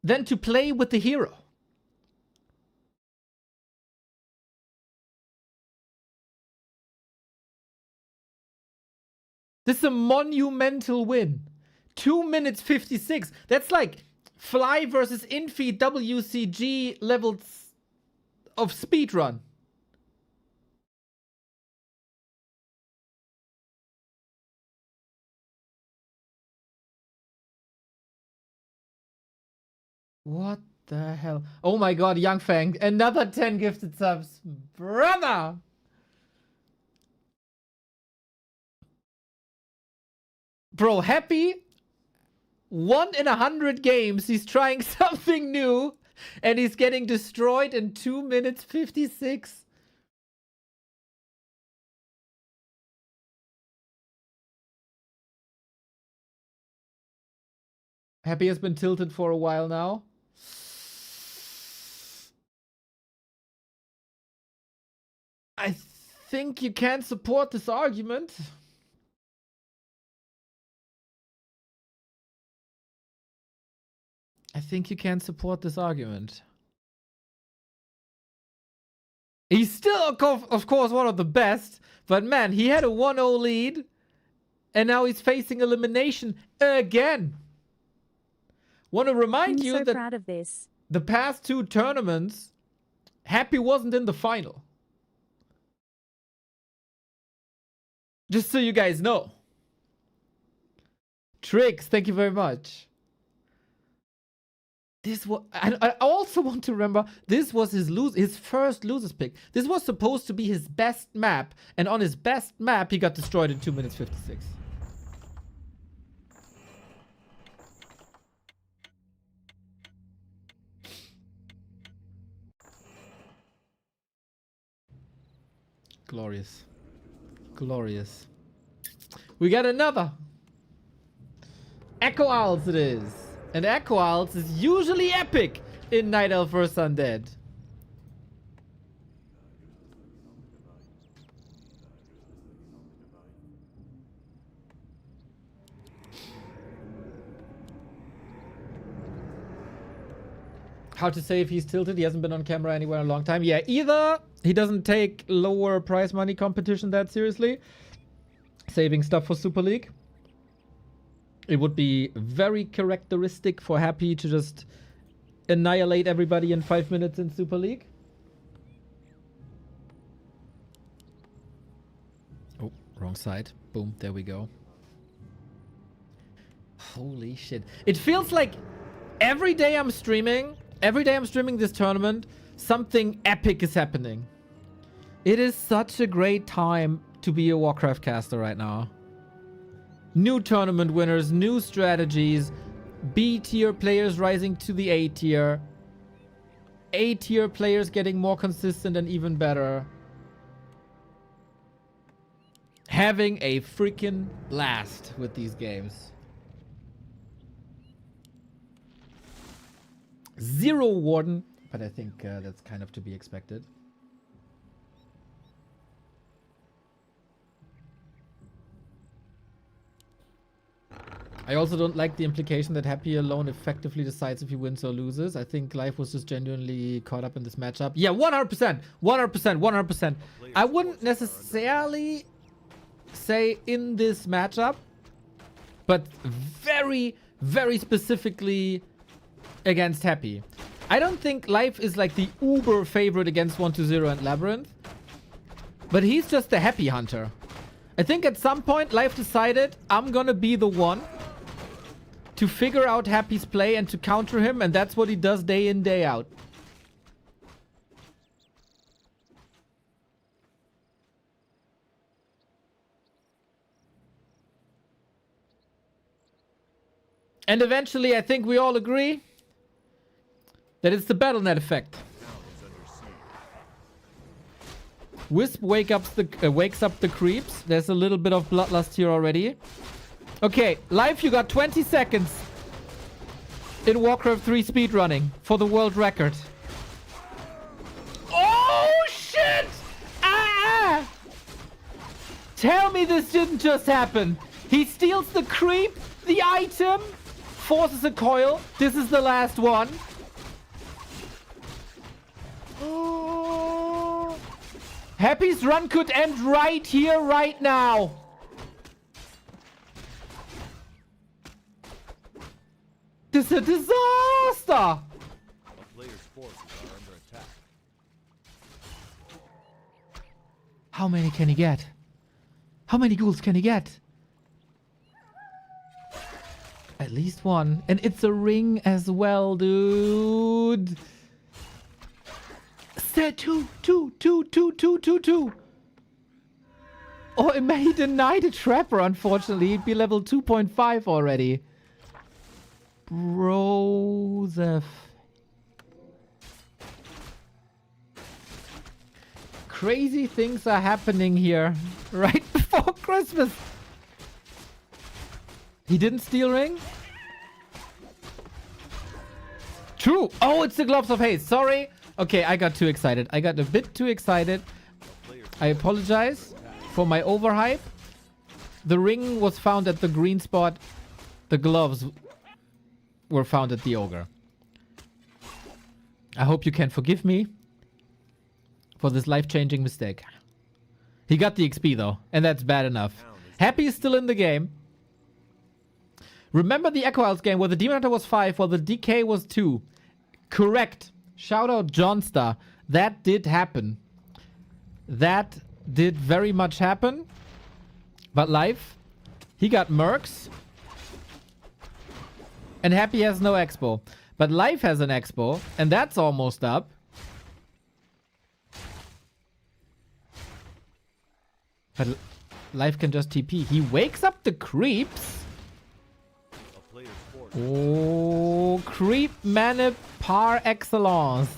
than to play with the hero. This is a monumental win. 2 minutes 56. That's like Fly versus Infi WCG levels of speedrun. What the hell? Oh my god, Young Fang. Another 10 gifted subs. Brother! Bro, Happy. 1 in 100 games. He's trying something new. And he's getting destroyed in 2 minutes 56. Happy has been tilted for a while now. I think you can support this argument. I think you can support this argument. He's still, of course, one of the best, But man, he had a 1-0 lead. And now he's facing elimination again. Want to remind I'm you so that proud of this. the past 2 tournaments, Happy wasn't in the final. Just so you guys know. Tricks, thank you very much. This was, I also want to remember, this was his first losers pick. This was supposed to be his best map, and on his best map, he got destroyed in 2 minutes 56. Glorious. Glorious. We got another. Echo Owls it is. And Echo Owls is usually epic in Night Elf vs. Undead. How to say if he's tilted? He hasn't been on camera anywhere in a long time. Yeah, either he doesn't take lower prize money competition that seriously, saving stuff for Super League. It would be very characteristic for Happy to just annihilate everybody in 5 minutes in Super League. Oh, wrong side. Boom, there we go. Holy shit. It feels like every day I'm streaming this tournament, something epic is happening. It is such a great time to be a Warcraft caster right now. New tournament winners, new strategies, B tier players rising to the A tier, A tier players getting more consistent and even better. Having a freaking blast with these games. 0 Warden, but I think that's kind of to be expected. I also don't like the implication that Happy alone effectively decides if he wins or loses. I think Life was just genuinely caught up in this matchup. Yeah, 100%. 100%. 100%. I wouldn't necessarily say in this matchup, but very, very specifically against Happy. I don't think Life is like the uber favorite against 1-0 and Labyrinth, but he's just the Happy hunter. I think at some point Life decided, I'm gonna be the one to figure out Happy's play and to counter him, and that's what he does day in, day out. And eventually, I think we all agree that it's the BattleNet effect. Wisp wakes up the creeps. There's a little bit of bloodlust here already. Okay, Life, you got 20 seconds in Warcraft 3 speedrunning for the world record. Oh, shit! Ah! Tell me this didn't just happen. He steals the creep, the item, forces a coil. This is the last one. Oh. Happy's run could end right here, right now. This is a disaster! A player's forces are under attack. How many can he get? How many ghouls can he get? At least one. And it's a ring as well, dude. Set two. Oh, it may deny the trapper, unfortunately. He'd be level 2.5 already. Broseph. Crazy things are happening here right before Christmas. He didn't steal ring? True. Oh, it's the Gloves of Haste. Sorry. Okay, I got too excited. I got a bit too excited. I apologize for my overhype. The ring was found at the green spot. The gloves were found at the ogre. I hope you can forgive me for this life-changing mistake. He got the XP though, and that's bad enough. Happy is still in the game. Remember the Echo Isles game where the Demon Hunter was 5 while the DK was 2? Correct. Shout out Johnstar. That did happen. That did very much happen. But Life, he got Mercs. And Happy has no Expo. But Life has an Expo, and that's almost up. But Life can just TP. He wakes up the creeps. A player's force. Oh, creep mana par excellence.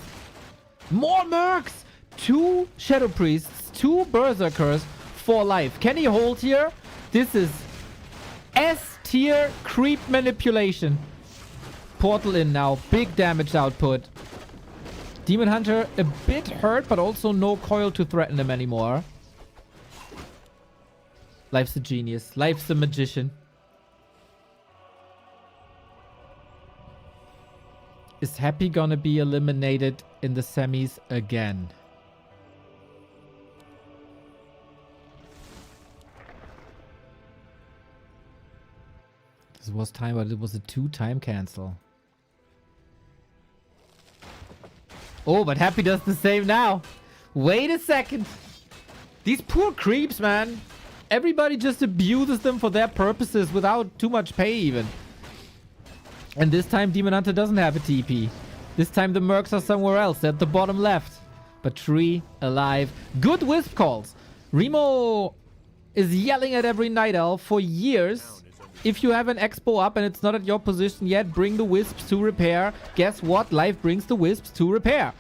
More Mercs. 2 Shadow Priests, 2 Berserkers, 4 life. Can he hold here? This is S tier creep manipulation. Portal in now. Big damage output. Demon Hunter a bit hurt, but also no coil to threaten him anymore. Life's a genius. Life's a magician. Is Happy gonna be eliminated in the semis again? This was time, but it was a 2-time cancel. Oh, but Happy does the same now. Wait a second. These poor creeps, man. Everybody just abuses them for their purposes without too much pay even. And this time Demon Hunter doesn't have a TP. This time the Mercs are somewhere else at the bottom left. But Tree alive. Good Wisp calls. Remo is yelling at every Night Elf for years. If you have an Expo up and it's not at your position yet, bring the Wisps to repair. Guess what? Life brings the Wisps to repair.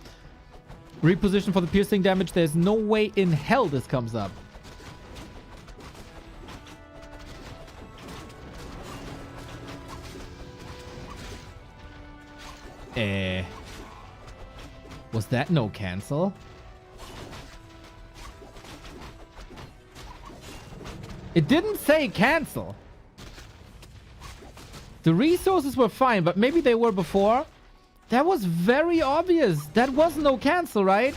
Reposition for the piercing damage. There's no way in hell this comes up. Was that no cancel? It didn't say cancel. The resources were fine, but maybe they were before. That was very obvious. That was no cancel, right?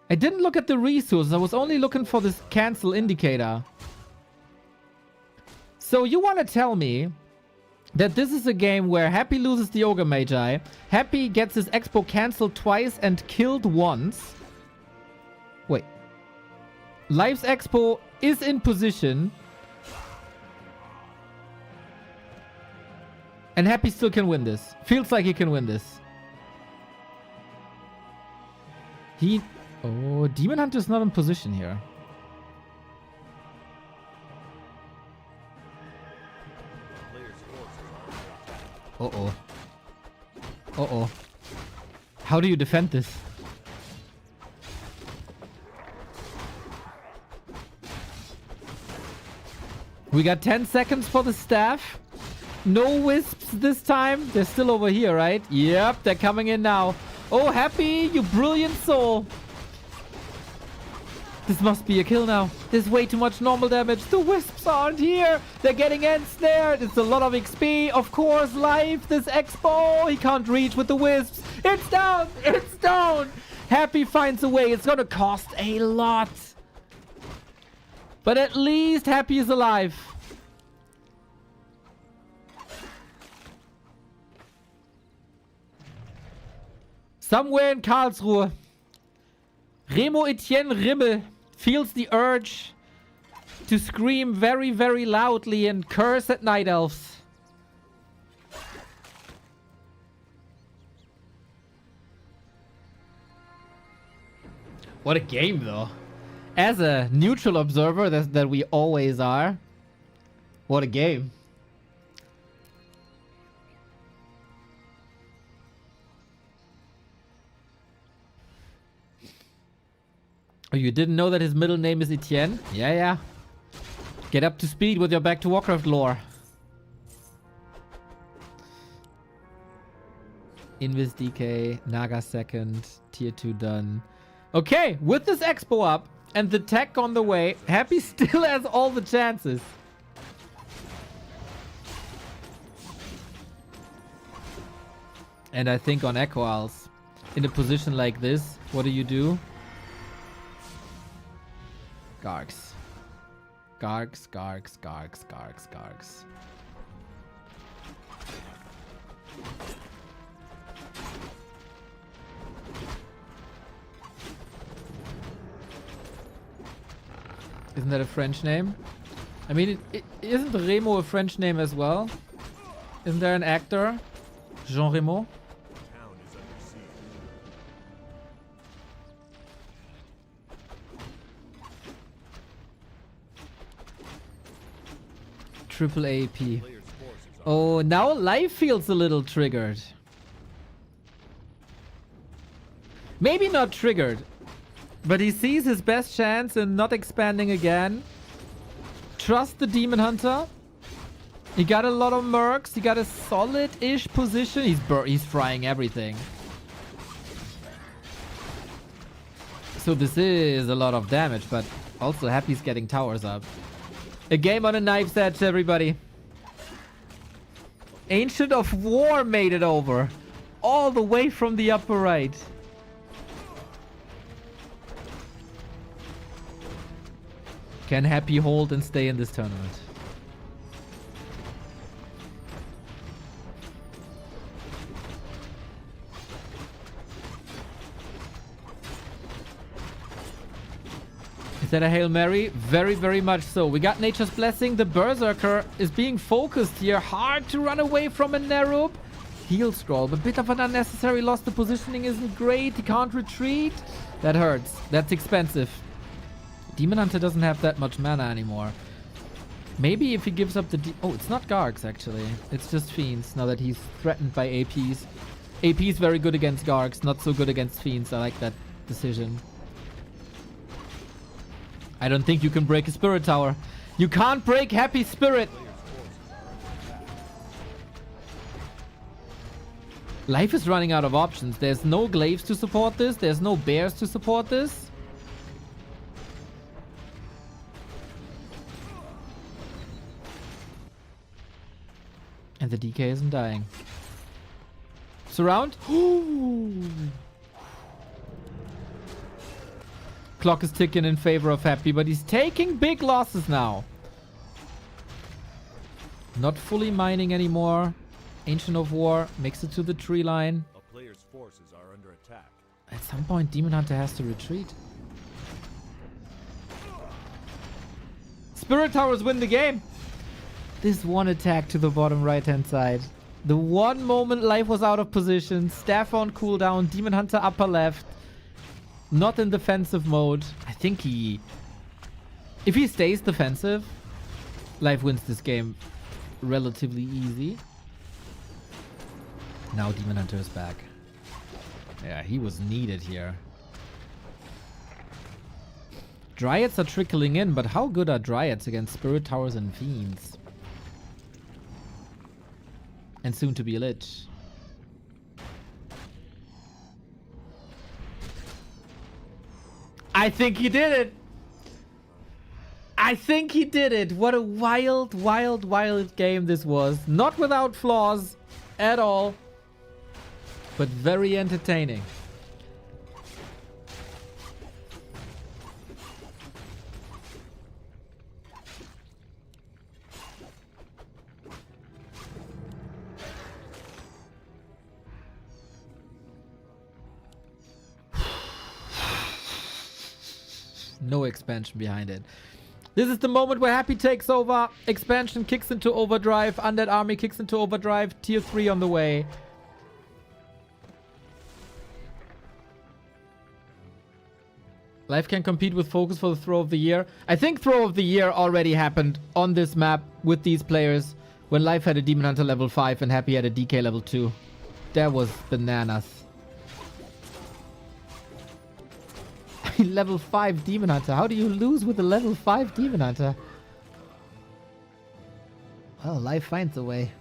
I didn't look at the resources. I was only looking for this cancel indicator. So you want to tell me that this is a game where Happy loses the Ogre Magi, Happy gets his Expo cancelled twice and killed once. Wait. Life's Expo is in position. And Happy still can win this. Feels like he can win this. Oh, Demon Hunter's not in position here. Uh-oh. Uh-oh. How do you defend this? We got 10 seconds for the staff. No wisps this time. They're still over here, right? Yep, they're coming in now. Oh, Happy, you brilliant soul. This must be a kill now. There's way too much normal damage. The wisps aren't here. They're getting ensnared. It's a lot of XP. Of course, Life, this Expo. He can't reach with the wisps. It's down. It's down. Happy finds a way. It's going to cost a lot. But at least Happy is alive. Somewhere in Karlsruhe, Remo Etienne Rimmel feels the urge to scream very, very loudly and curse at Night Elves. What a game, though. As a neutral observer that we always are, what a game. Oh, you didn't know that his middle name is Etienne? Yeah, yeah. Get up to speed with your Back to Warcraft lore. Invis DK, Naga second, tier 2 done. Okay, with this Expo up and the tech on the way, Happy still has all the chances. And I think on Echo Isles, in a position like this, what do? Gargs. Gargs, Gargs, Gargs, Gargs, Gargs. Isn't that a French name? I mean, isn't Remo a French name as well? Isn't there an actor? Jean Remo? Town is under siege. Triple AP. Player's forces are Oh, now life feels a little triggered. Maybe not triggered, but he sees his best chance in not expanding again. Trust the Demon Hunter. He got a lot of mercs. He got a solid-ish position. He's frying everything. So this is a lot of damage, but also Happy's getting towers up. A game on a knife's edge, everybody. Ancient of War made it over. All the way from the upper right. Can Happy hold and stay in this tournament? Is that a Hail Mary? Very, very much so. We got Nature's Blessing. The Berserker is being focused here. Hard to run away from a Nerub. Heal scroll, but bit of an unnecessary loss. The positioning isn't great. He can't retreat. That hurts. That's expensive. Demon Hunter doesn't have that much mana anymore. Maybe if he gives up the... Oh, it's not Gargs, actually. It's just Fiends, now that he's threatened by APs. AP is very good against Gargs, not so good against Fiends. I like that decision. I don't think you can break a Spirit Tower. You can't break Happy Spirit. Life is running out of options. There's no Glaives to support this. There's no Bears to support this. And the DK isn't dying. Surround. Clock is ticking in favor of Happy, but he's taking big losses now. Not fully mining anymore. Ancient of War makes it to the tree line. a player's forces are under attack. At some point, Demon Hunter has to retreat. Spirit Towers win the game. This one attack to the bottom right-hand side. The one moment life was out of position. Staff on cooldown. Demon Hunter upper left. Not in defensive mode. I think he... If he stays defensive, life wins this game relatively easy. Now Demon Hunter is back. Yeah, he was needed here. Dryads are trickling in, but how good are Dryads against Spirit Towers and Fiends? And soon to be a Lich. I think he did it! I think he did it! What a wild, wild, wild game this was. Not without flaws at all, but very entertaining. No expansion behind it. This is the moment where Happy takes over. Expansion kicks into overdrive. Undead Army kicks into overdrive. Tier 3 on the way. Life can compete with Focus for the Throw of the Year. I think Throw of the Year already happened on this map with these players when Life had a Demon Hunter level 5 and Happy had a DK level 2. That was bananas. Level 5 Demon Hunter. How do you lose with a level 5 Demon Hunter? Well, life finds a way.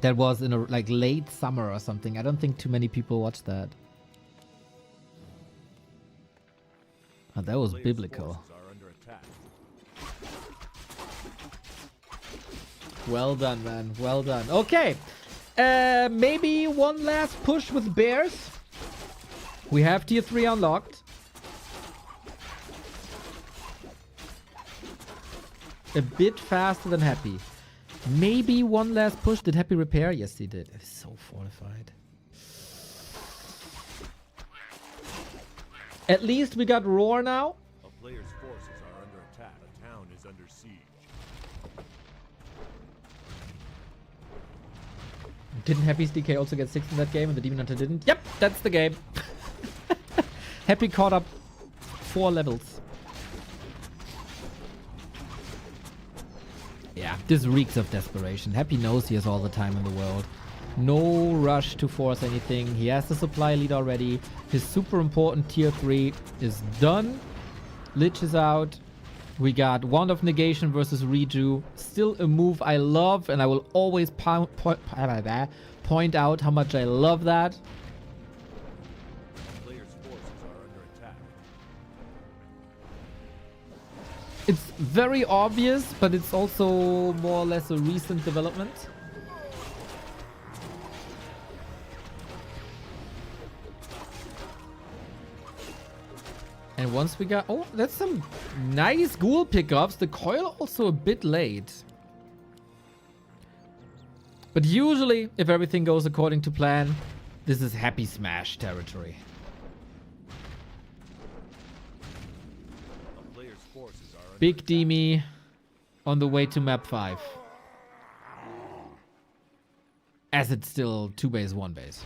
That was in a like late summer or something. I don't think too many people watched that. Oh, that was biblical. Well done, man. Well done. Okay. Maybe one last push with Bears. We have tier 3 unlocked. a bit faster than Happy. Maybe one last push. Did Happy repair? Yes, he did. It's so fortified. At least we got Roar now. A player's forces are under attack. A town is under siege. Didn't Happy's DK also get 6 in that game and the Demon Hunter didn't? Yep, that's the game. Happy caught up 4 levels. Yeah, this reeks of desperation. Happy knows he has all the time in the world. No rush to force anything. He has the supply lead already. His super important tier 3 is done. Lich is out. We got Wand of Negation versus Reju. Still a move I love, and I will always point out how much I love that. A player's forces are under attack. It's very obvious, but it's also more or less a recent development. And once we got... Oh, that's some nice ghoul pickups. The coil also a bit late. But usually, if everything goes according to plan, this is Happy Smash territory. A player's forces are under Big attack. Demi on the way to map 5. As it's still 2 base, 1 base.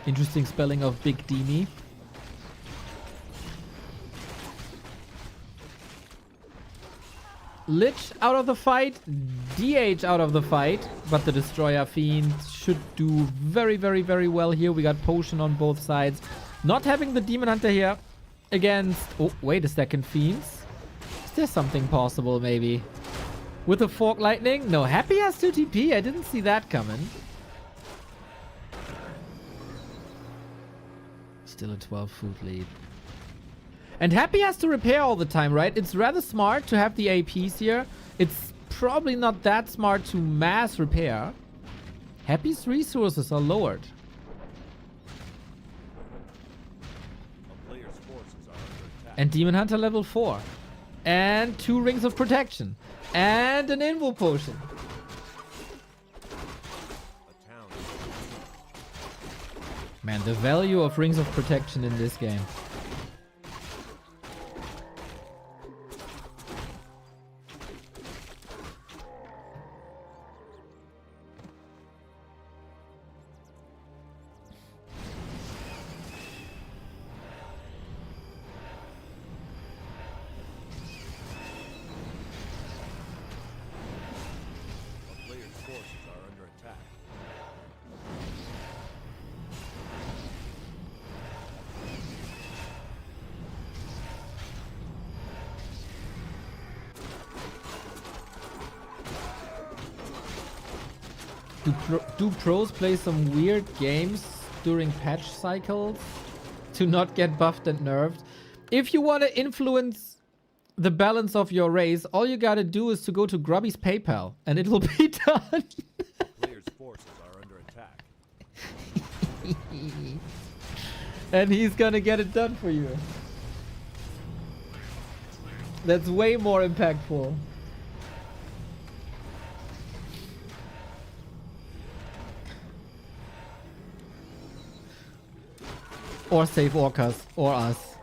Interesting spelling of Big Demi. Lich out of the fight, DH out of the fight, but the Destroyer Fiend should do very, very, very well here. We got Potion on both sides. Not having the Demon Hunter here against... Oh, wait a second, Fiends. Is there something possible, maybe? With a Fork Lightning? No, Happy has 2 TP. I didn't see that coming. Still a 12-foot lead. And Happy has to repair all the time, right? It's rather smart to have the APs here. It's probably not that smart to mass repair. Happy's resources are lowered. A player's forces are under attack. And Demon Hunter level 4. And 2 Rings of Protection. And an Invo Potion. A town is under siege. Man, the value of Rings of Protection in this game. A player's forces are under attack. Do pros play some weird games during patch cycles to not get buffed and nerfed? If you want to influence the balance of your race, all you gotta do is to go to Grubby's PayPal and it will be done. A player's forces are under attack. And he's gonna get it done for you. That's way more impactful. Or save Orcas, or us.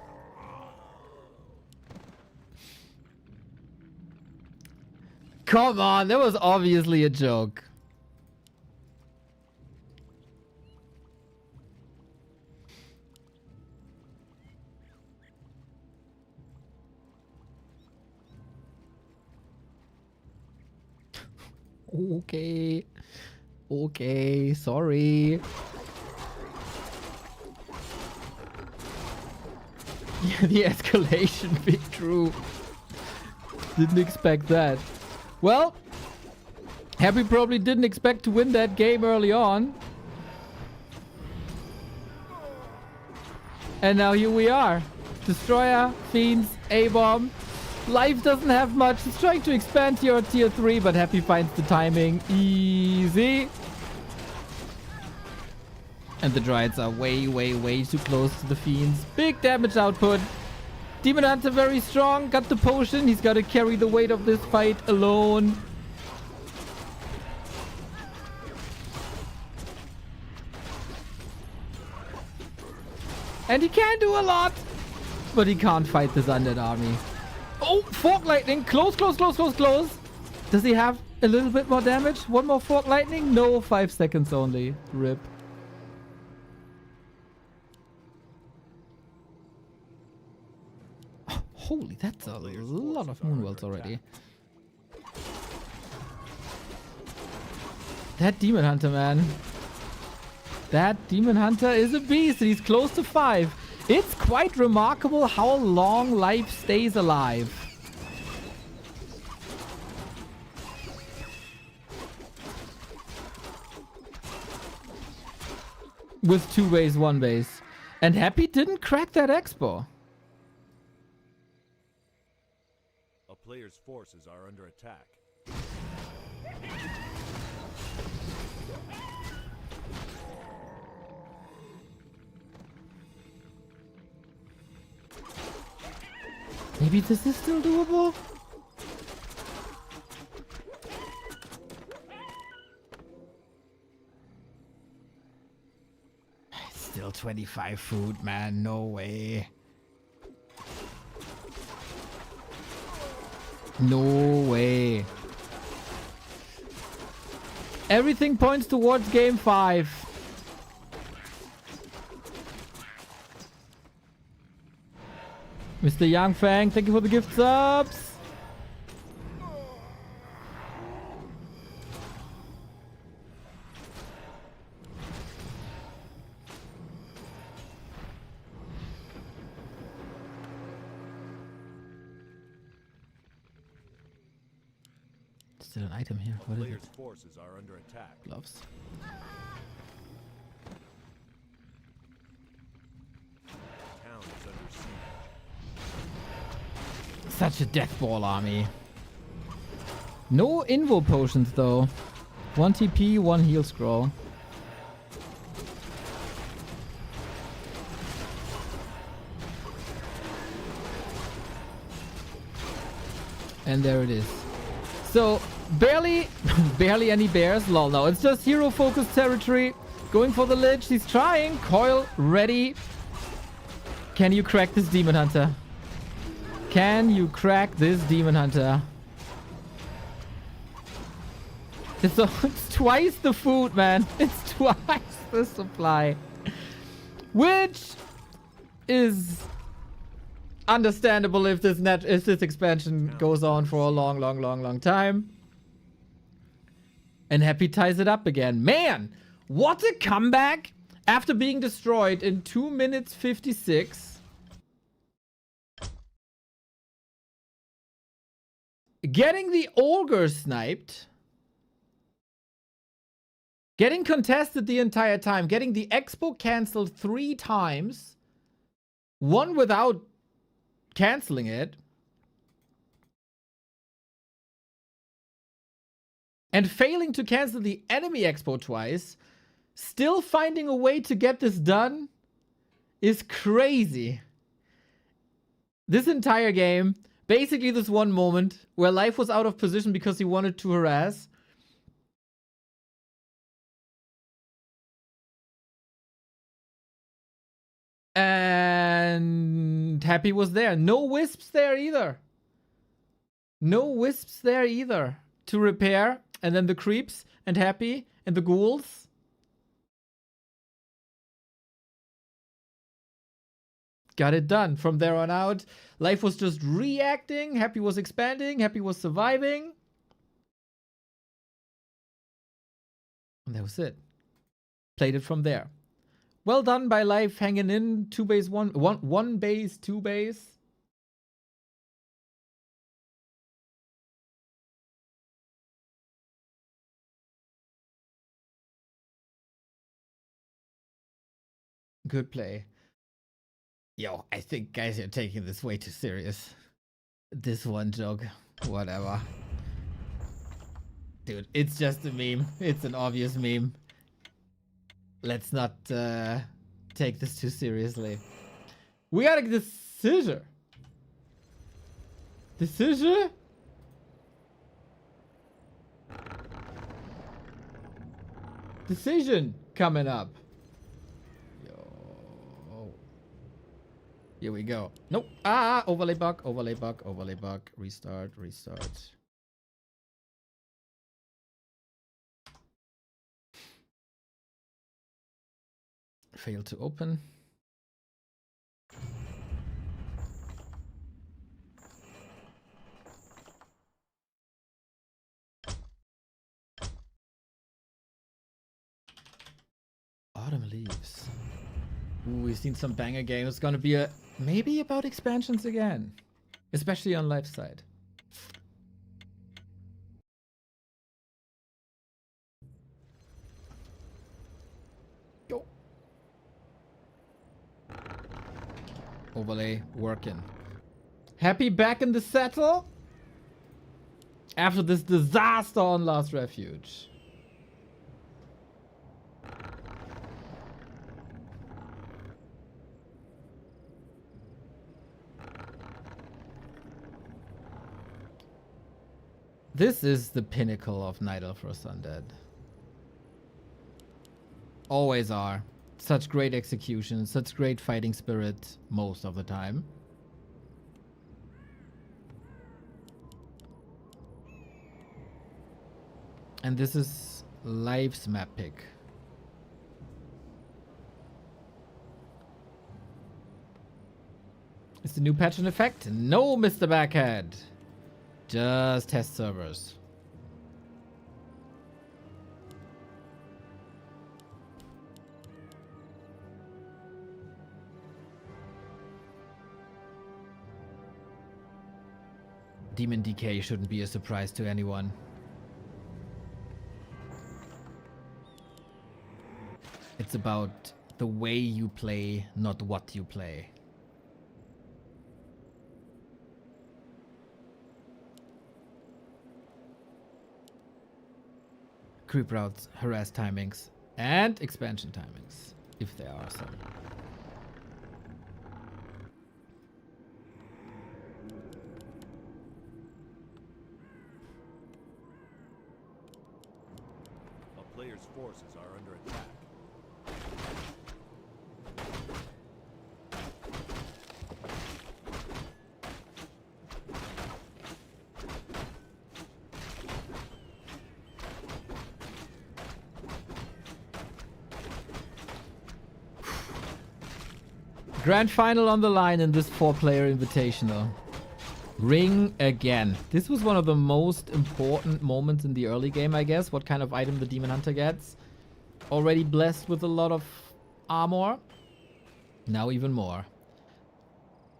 Come on, that was obviously a joke. Okay. Okay, sorry. Yeah, the escalation, big true. Didn't expect that. Well, Happy probably didn't expect to win that game early on. And now here we are. Destroyer, Fiends, A-Bomb. Life doesn't have much. He's trying to expand here at tier 3, but Happy finds the timing. Easy. And the Dryads are way, way, way too close to the Fiends. Big damage output. Demon Hunter very strong. Got the potion. He's got to carry the weight of this fight alone. And he can do a lot. But he can't fight this undead army. Oh, Fork Lightning. Close, close, close, close, close. Does he have a little bit more damage? One more Fork Lightning? No, 5 seconds only. RIP. Holy, that's a lot of Moonwells already. That Demon Hunter, man. That Demon Hunter is a beast. He's close to 5. It's quite remarkable how long life stays alive. With 2 base, 1 base. And Happy didn't crack that expo. A player's forces are under attack. Maybe this is still doable? It's still 25 food, man. No way. No way. Everything points towards game 5. Mr. Yang Fang, thank you for the gift subs. Still an item here. What is Player's it? forces are under attack. Gloves. Town is under siege. Such a death ball army. No invo potions though. 1 TP, 1 heal scroll. And there it is. So barely any bears. Lol, no, it's just hero focused territory. Going for the lich. He's trying. Coil ready. Can you crack this Demon Hunter? Can you crack this Demon Hunter? It's twice the food, man. It's twice the supply. Which is understandable if this expansion goes on for a long time. And Happy ties it up again. Man, what a comeback after being destroyed in 2 minutes 56. Getting the Ogre sniped. Getting contested the entire time. Getting the Expo cancelled 3 times. 1 without canceling it. And failing to cancel the enemy Expo twice. Still finding a way to get this done is crazy. This entire game, basically this one moment where Life was out of position because he wanted to harass. And Happy was there. No wisps there either. No wisps there either to repair. And then the creeps and Happy and the ghouls. Got it done. From there on out, Life was just reacting. Happy was expanding. Happy was surviving. And that was it. Played it from there. Well done by Life, hanging in. 2 base, 1 base, 2 base. Good play. Yo, I think guys are taking this way too serious. This one joke. Whatever. Dude, it's just a meme. It's an obvious meme. Let's not take this too seriously. We got a decision. Decision? Decision coming up. Yo. Here we go. Nope. Ah, overlay bug, overlay bug, overlay bug. Restart, restart. Failed to open. Autumn leaves. Ooh, we've seen some banger games. It's gonna be a maybe about expansions again, especially on life side. Go. Overlay working. Happy back in the saddle after this disaster on Last Refuge. This is the pinnacle of Night Elf's Undead. Always are. Such great execution, such great fighting spirit most of the time. And this is Life's map pick. It's the new patch in effect? No, Mr. Backhead. Just test servers. Demon Decay shouldn't be a surprise to anyone. It's about the way you play, not what you play. Creep routes, harass timings, and expansion timings, if there are some. A player's forces are under attack. Grand final on the line in this 4-player invitational. Ring again. This was one of the most important moments in the early game, I guess. What kind of item the Demon Hunter gets. Already blessed with a lot of armor. Now even more.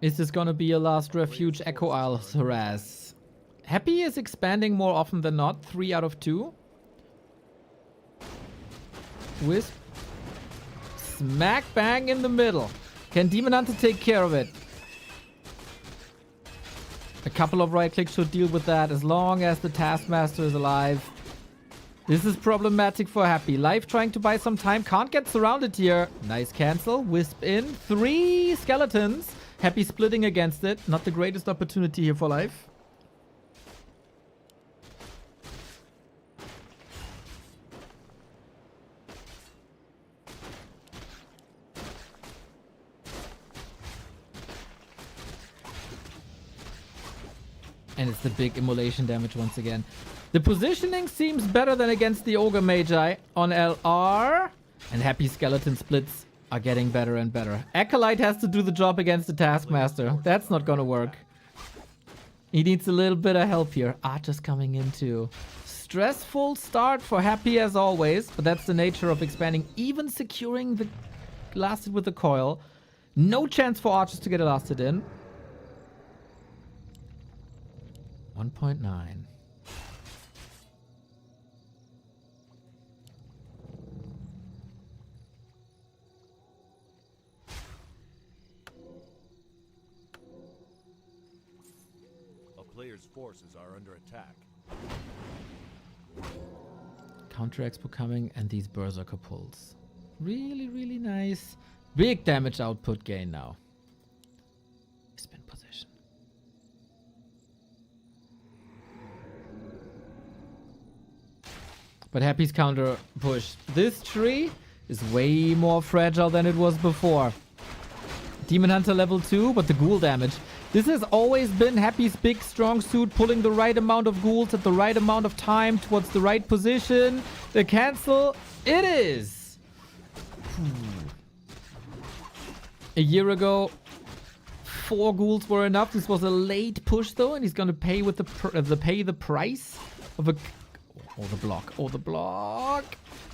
Is this gonna be a Last Refuge Echo Isles harass? Happy is expanding more often than not. 3 out of 2. Wisp. Smack bang in the middle. Can Demon Hunter take care of it? A couple of right clicks should deal with that as long as the Taskmaster is alive. This is problematic for Happy. Life trying to buy some time. Can't get surrounded here. Nice cancel. Wisp in. 3 skeletons. Happy splitting against it. Not the greatest opportunity here for Life. And it's the big immolation damage once again. The positioning seems better than against the Ogre Magi on LR. And Happy skeleton splits are getting better and better. Acolyte has to do the job against the Taskmaster. That's not gonna work. He needs a little bit of help here. Archer's coming in too. Stressful start for Happy as always. But that's the nature of expanding. Even securing the lasted with the coil. No chance for Archers to get a lasted in. 1.9. player's forces are under attack. Counter expo coming and these berserker pulls. Really, really nice. Big damage output gain now. Spin position. But Happy's counter push. This tree is way more fragile than it was before. Demon Hunter level 2, but the ghoul damage. This has always been Happy's big strong suit, pulling the right amount of ghouls at the right amount of time towards the right position. The cancel, it is. A year ago, 4 ghouls were enough. This was a late push though, and he's gonna pay with the price of a. Oh, the block! Oh, the block!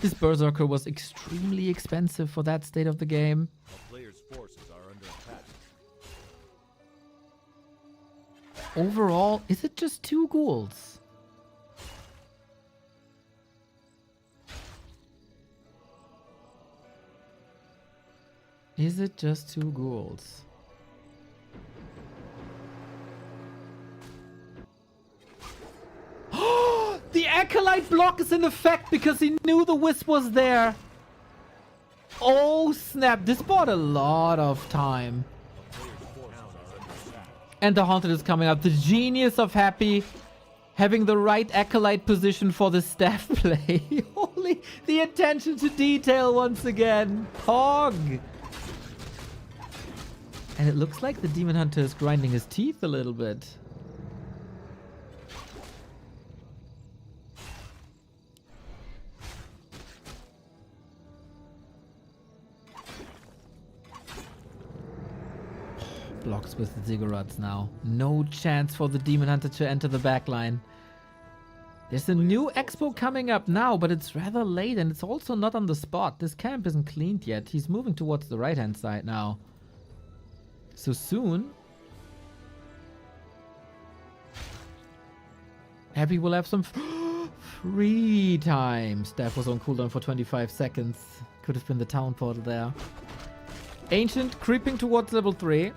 This berserker was extremely expensive for that state of the game. A player's forces are under attack. Overall, is it just 2 ghouls? Is it just 2 ghouls? The Acolyte block is in effect because he knew the Wisp was there. Oh snap, this bought a lot of time. And the Haunted is coming up. The genius of Happy having the right Acolyte position for the staff play. Holy, the attention to detail once again. Pog. And it looks like the Demon Hunter is grinding his teeth a little bit. Blocks with the ziggurats now. No chance for the Demon Hunter to enter the backline. There's a new expo coming up now, but it's rather late and it's also not on the spot. This camp isn't cleaned yet. He's moving towards the right-hand side now. So soon, Happy will have some free time. Staff was on cooldown for 25 seconds. Could have been the town portal there. Ancient creeping towards level 3.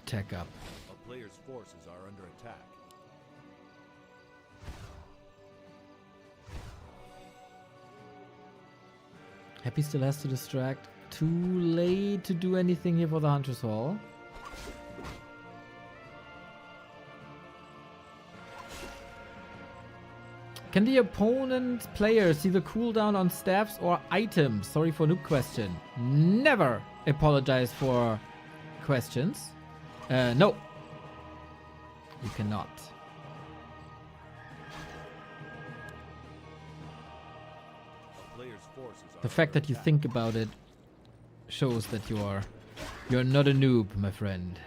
Tech up. A player's forces are under attack. Happy still has to distract. Too late to do anything here for the Hunter's Hall. Can the opponent player see the cooldown on staffs or items? Sorry for noob question. Never apologize for questions. No. You cannot. A player's forces are The fact that you think about it shows that you're not a noob, my friend.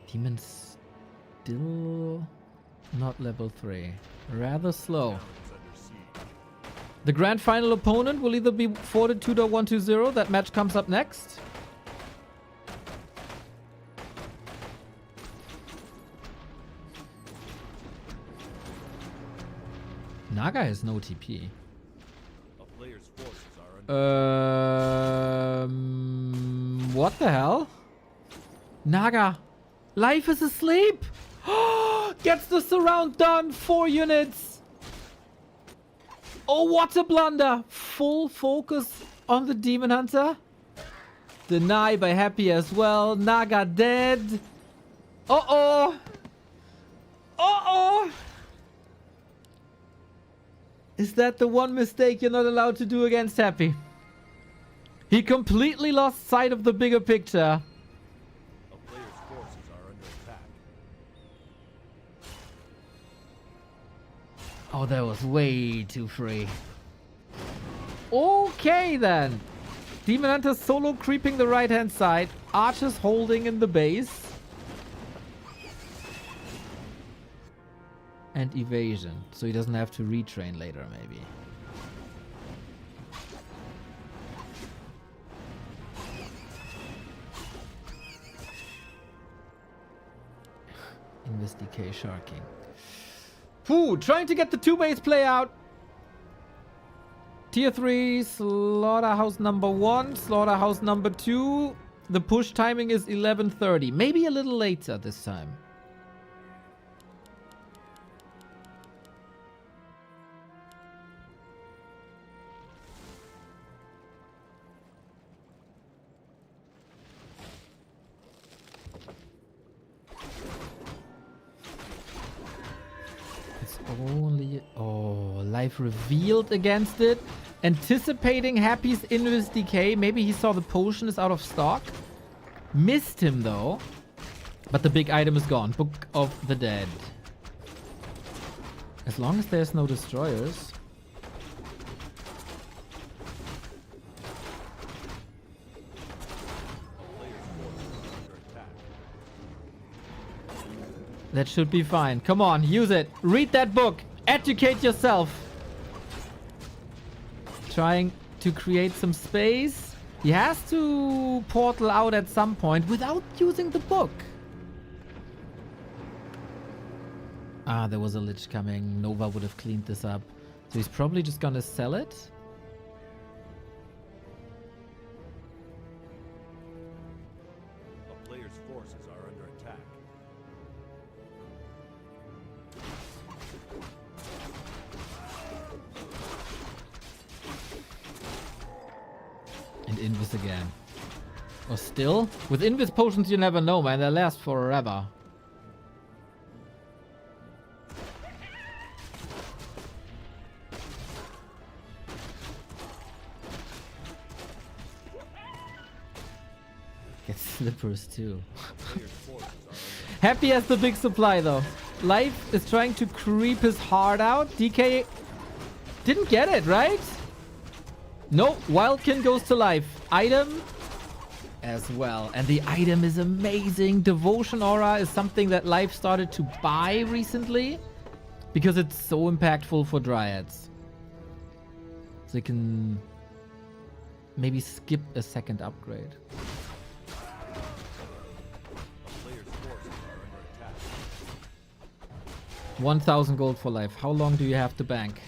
Demon's still not level 3. Rather slow. The grand final opponent will either be Fortitude or 120. That match comes up next. Naga has no TP. A player's forces are under What the hell? Naga, life is asleep. Gets the surround done. 4 units. Oh, what a blunder. Full focus on the Demon Hunter. Deny by Happy as well. Naga dead. Uh-oh. Uh-oh. Is that the one mistake you're not allowed to do against Happy? He completely lost sight of the bigger picture. A player's forces are under attack. Oh, that was way too free. Okay, then. Demon Hunter solo creeping the right-hand side. Archers holding in the base. and evasion. So he doesn't have to retrain later, maybe. Investigate sharking. Whew, trying to get the 2-base play out. Tier 3, slaughterhouse number 1, slaughterhouse number 2. The push timing is 11:30. Maybe a little later this time. It's only... Oh, life revealed against it. Anticipating Happy's Invis Decay. Maybe he saw the potion is out of stock. Missed him though. But the big item is gone. Book of the Dead. As long as there's no destroyers. That should be fine. Come on, use it. Read that book. Educate yourself. Trying to create some space. He has to portal out at some point without using the book. Ah, there was a lich coming. Nova would have cleaned this up. So he's probably just gonna sell it. A player's forces are under attack. And Invis again. Or still? With Invis potions you never know, man. They last forever. Get slippers too. Player's forces are under Happy has the big supply though. Life is trying to creep his heart out. DK didn't get it, right? No, Wildkin goes to life. Item as well. And the item is amazing. Devotion Aura is something that Life started to buy recently because it's so impactful for Dryads. So they can maybe skip a second upgrade. A player's forces are under attack. 1,000 gold for Life. How long do you have to bank?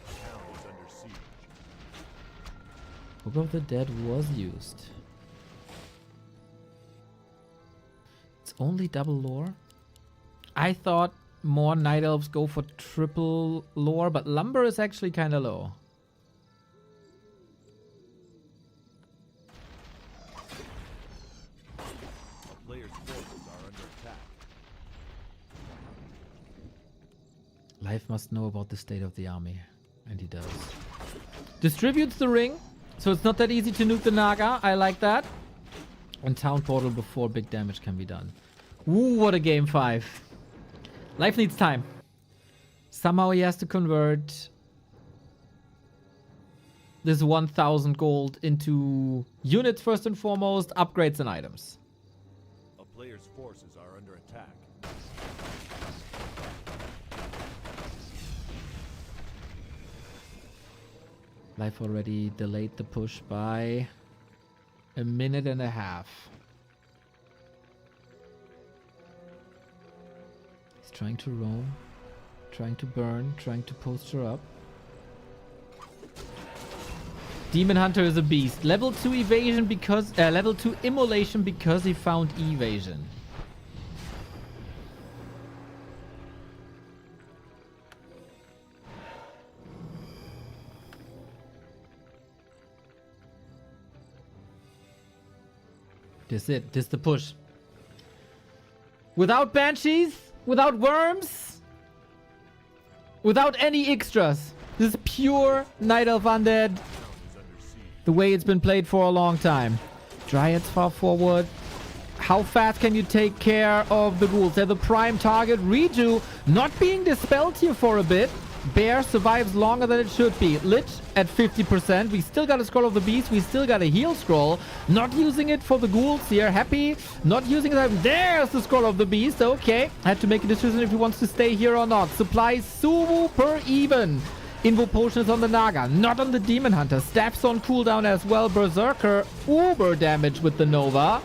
Town is under siege. Book of the Dead was used. It's only double lore. I thought more Night Elves go for triple lore, but lumber is actually kind of low. A player's forces are under attack. Life must know about the state of the army. And he does. Distributes the ring. So it's not that easy to nuke the Naga. I like that. And town portal before big damage can be done. Ooh, what a game 5. Life needs time. Somehow he has to convert this 1,000 gold into units first and foremost, upgrades and items. A player's forces are under attack. Life already delayed the push by a minute and a half. He's trying to roam, trying to burn, trying to poster up. Demon Hunter is a beast. Level 2 evasion because level 2 immolation because he found evasion. This is it. This is the push. Without banshees, without worms, without any extras. This is pure Night Elf Undead. The way it's been played for a long time. Dryads far forward. How fast can you take care of the ghouls? They're the prime target. Reju not being dispelled here for a bit. Bear survives longer than it should be. Lich at 50%. We still got a Scroll of the Beast. We still got a heal scroll. Not using it for the ghouls here. Happy. Not using it. There's the Scroll of the Beast. Okay. Had to make a decision if he wants to stay here or not. Supplies super even. Invo Potion is on the Naga. Not on the Demon Hunter. Staff's on cooldown as well. Berserker. Uber damage with the Nova.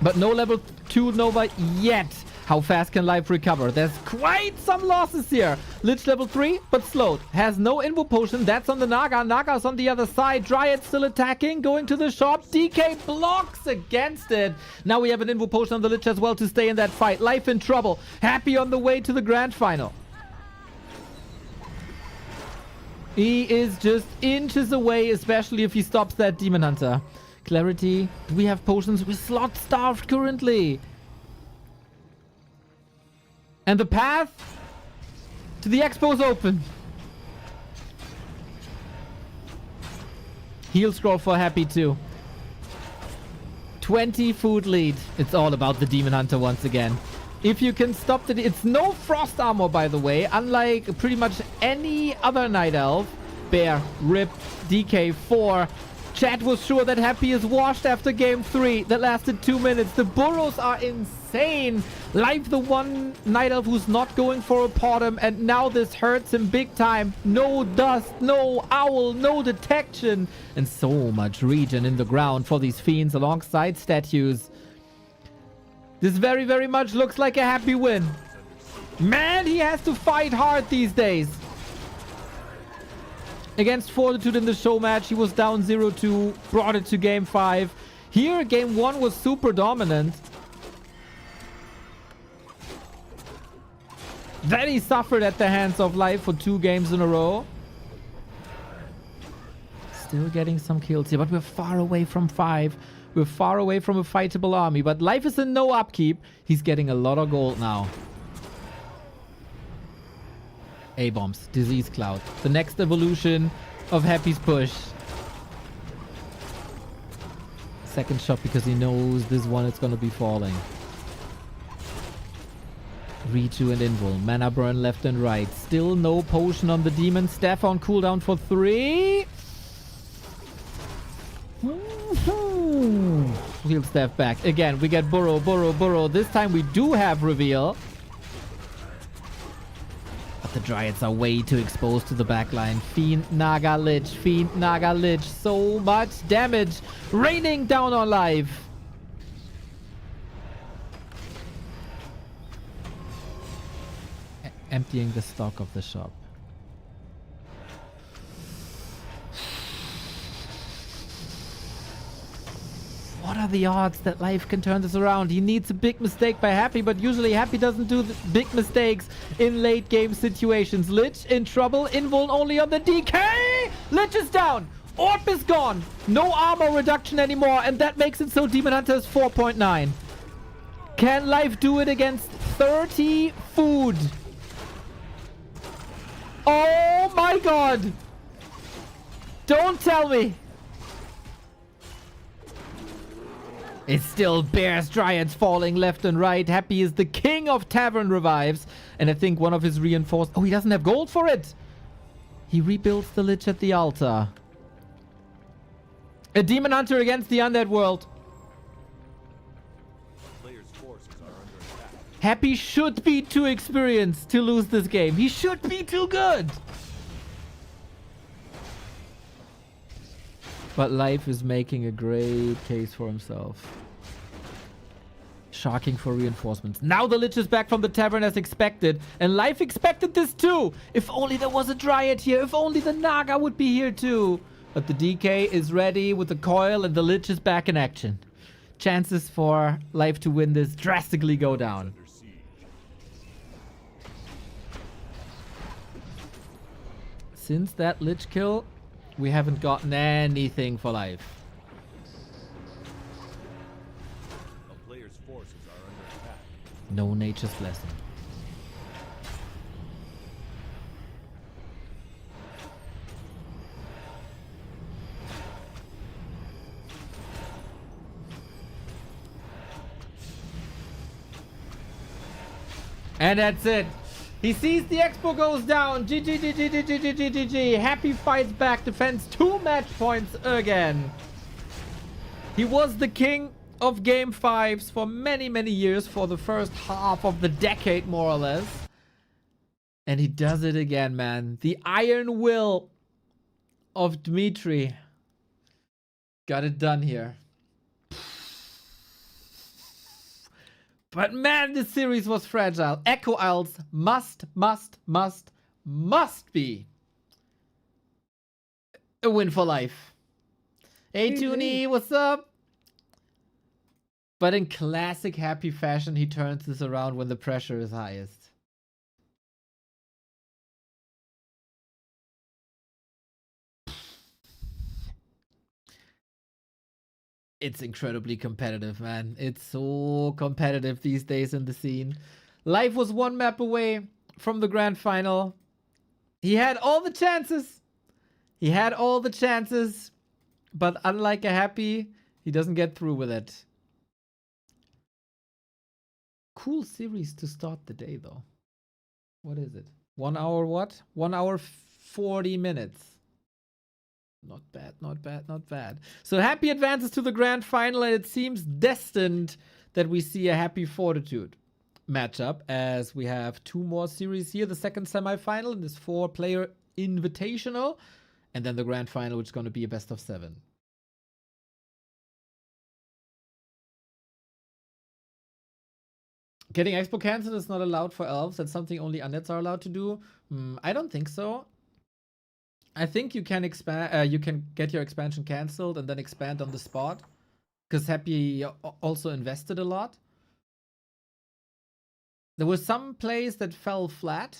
But no level 2 Nova yet. How fast can life recover? There's quite some losses here. Lich level 3, but slowed. Has no Invo Potion. That's on the Naga. Naga's on the other side. Dryad still attacking. Going to the shop. DK blocks against it. Now we have an Invo Potion on the Lich as well to stay in that fight. Life in trouble. Happy on the way to the grand final. He is just inches away, especially if he stops that Demon Hunter. Clarity. Do we have potions? We're slot starved currently. And the path to the expo is open. Heal scroll for Happy too. 20 food lead. It's all about the Demon Hunter once again. If you can stop the... It's no frost armor, by the way. Unlike pretty much any other Night Elf. Bear, Rip, DK, 4. Chat was sure that Happy is washed after game 3. That lasted 2 minutes. The burrows are insane. Life the one Night Elf who's not going for a bottom. And now this hurts him big time. No dust, no owl, no detection. And so much regen in the ground for these fiends alongside statues. This very, very much looks like a Happy win. Man, he has to fight hard these days. Against Fortitude in the show match, he was down 0-2, brought it to game 5. Here, game 1 was super dominant. Then he suffered at the hands of Life for 2 games in a row. Still getting some kills here, but we're far away from 5. We're far away from a fightable army, but Life is in no upkeep. He's getting a lot of gold now. A-bombs, Disease Cloud. The next evolution of Happy's push. Second shot because he knows this one is going to be falling. Reju and Invul. Mana burn left and right. Still no potion on the demon. Staff on cooldown for 3. Heal staff back. Again, we get burrow. This time we do have reveal. The Dryads are way too exposed to the backline. Fiend, Naga, Lich. Fiend, Naga, Lich. So much damage raining down on Life. Emptying the stock of the shop. What are the odds that Life can turn this around? He needs a big mistake by Happy, but usually Happy doesn't do the big mistakes in late game situations. Lich in trouble. Invul only on the DK. Lich is down. Orb is gone. No armor reduction anymore, and that makes it so Demon Hunter is 4.9. Can Life do it against 30 food? Oh my god. Don't tell me. It's still Bears, Dryads falling left and right. Happy is the king of tavern revives. And I think one of his reinforced... Oh, he doesn't have gold for it. He rebuilds the Lich at the altar. A Demon Hunter against the Undead World. Player's forces are under attack. Happy should be too experienced to lose this game. He should be too good. But Life is making a great case for himself. Sharking for reinforcements. Now the Lich is back from the tavern as expected. And Life expected this too. If only there was a Dryad here. If only the Naga would be here too. But the DK is ready with the coil and the Lich is back in action. Chances for Life to win this drastically go down. Under siege. Since that Lich kill, we haven't gotten anything for Life. A player's forces are under attack. No Nature's Blessing. And that's it. He sees the Expo goes down. GG, GG, GG, GG, GG. Happy fights back, defends 2 match points again. He was the king of game 5s for many, many years, for the first half of the decade, more or less. And he does it again, man. The iron will of Dmitry got it done here. But man, this series was fragile. Echo Isles must be a win for life. Hey, Toonie, what's up? But in classic Happy fashion, he turns this around when the pressure is highest. It's incredibly competitive, man. It's so competitive these days in the scene. Life was 1 map away from the grand final. He had all the chances. He had all the chances. But unlike a Happy, he doesn't get through with it. Cool series to start the day, though. What is it? 1 hour what? 1 hour 40 minutes. Not bad, not bad, not bad. So Happy advances to the grand final, and it seems destined that we see a Happy Fortitude matchup, as we have 2 more series here. The second semifinal in this 4-player invitational, and then the grand final, which is going to be a best of 7. Getting Expo cancelled is not allowed for elves. That's something only undeads are allowed to do. I don't think so. I think you can expand. You can get your expansion cancelled and then expand on the spot, because Happy also invested a lot. There were some plays that fell flat,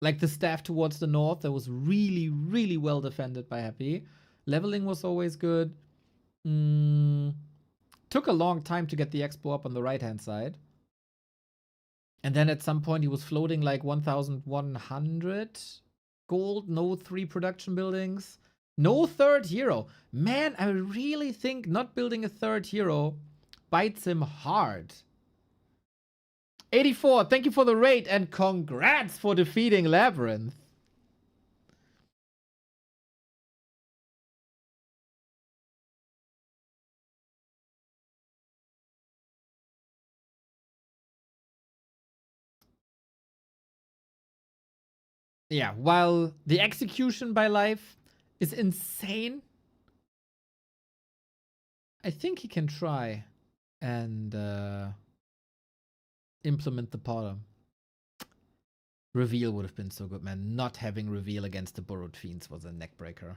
like the staff towards the north. That was really, really well defended by Happy. Leveling was always good. Took a long time to get the Expo up on the right hand side. And then at some point he was floating like 1,100 gold, no 3 production buildings, no 3rd hero. Man, I really think not building a 3rd hero bites him hard. 84, thank you for the raid, and congrats for defeating Labyrinth. Yeah, while the execution by Life is insane, I think he can try and implement the Potter. Reveal would have been so good, man. Not having Reveal against the Borrowed Fiends was a neckbreaker.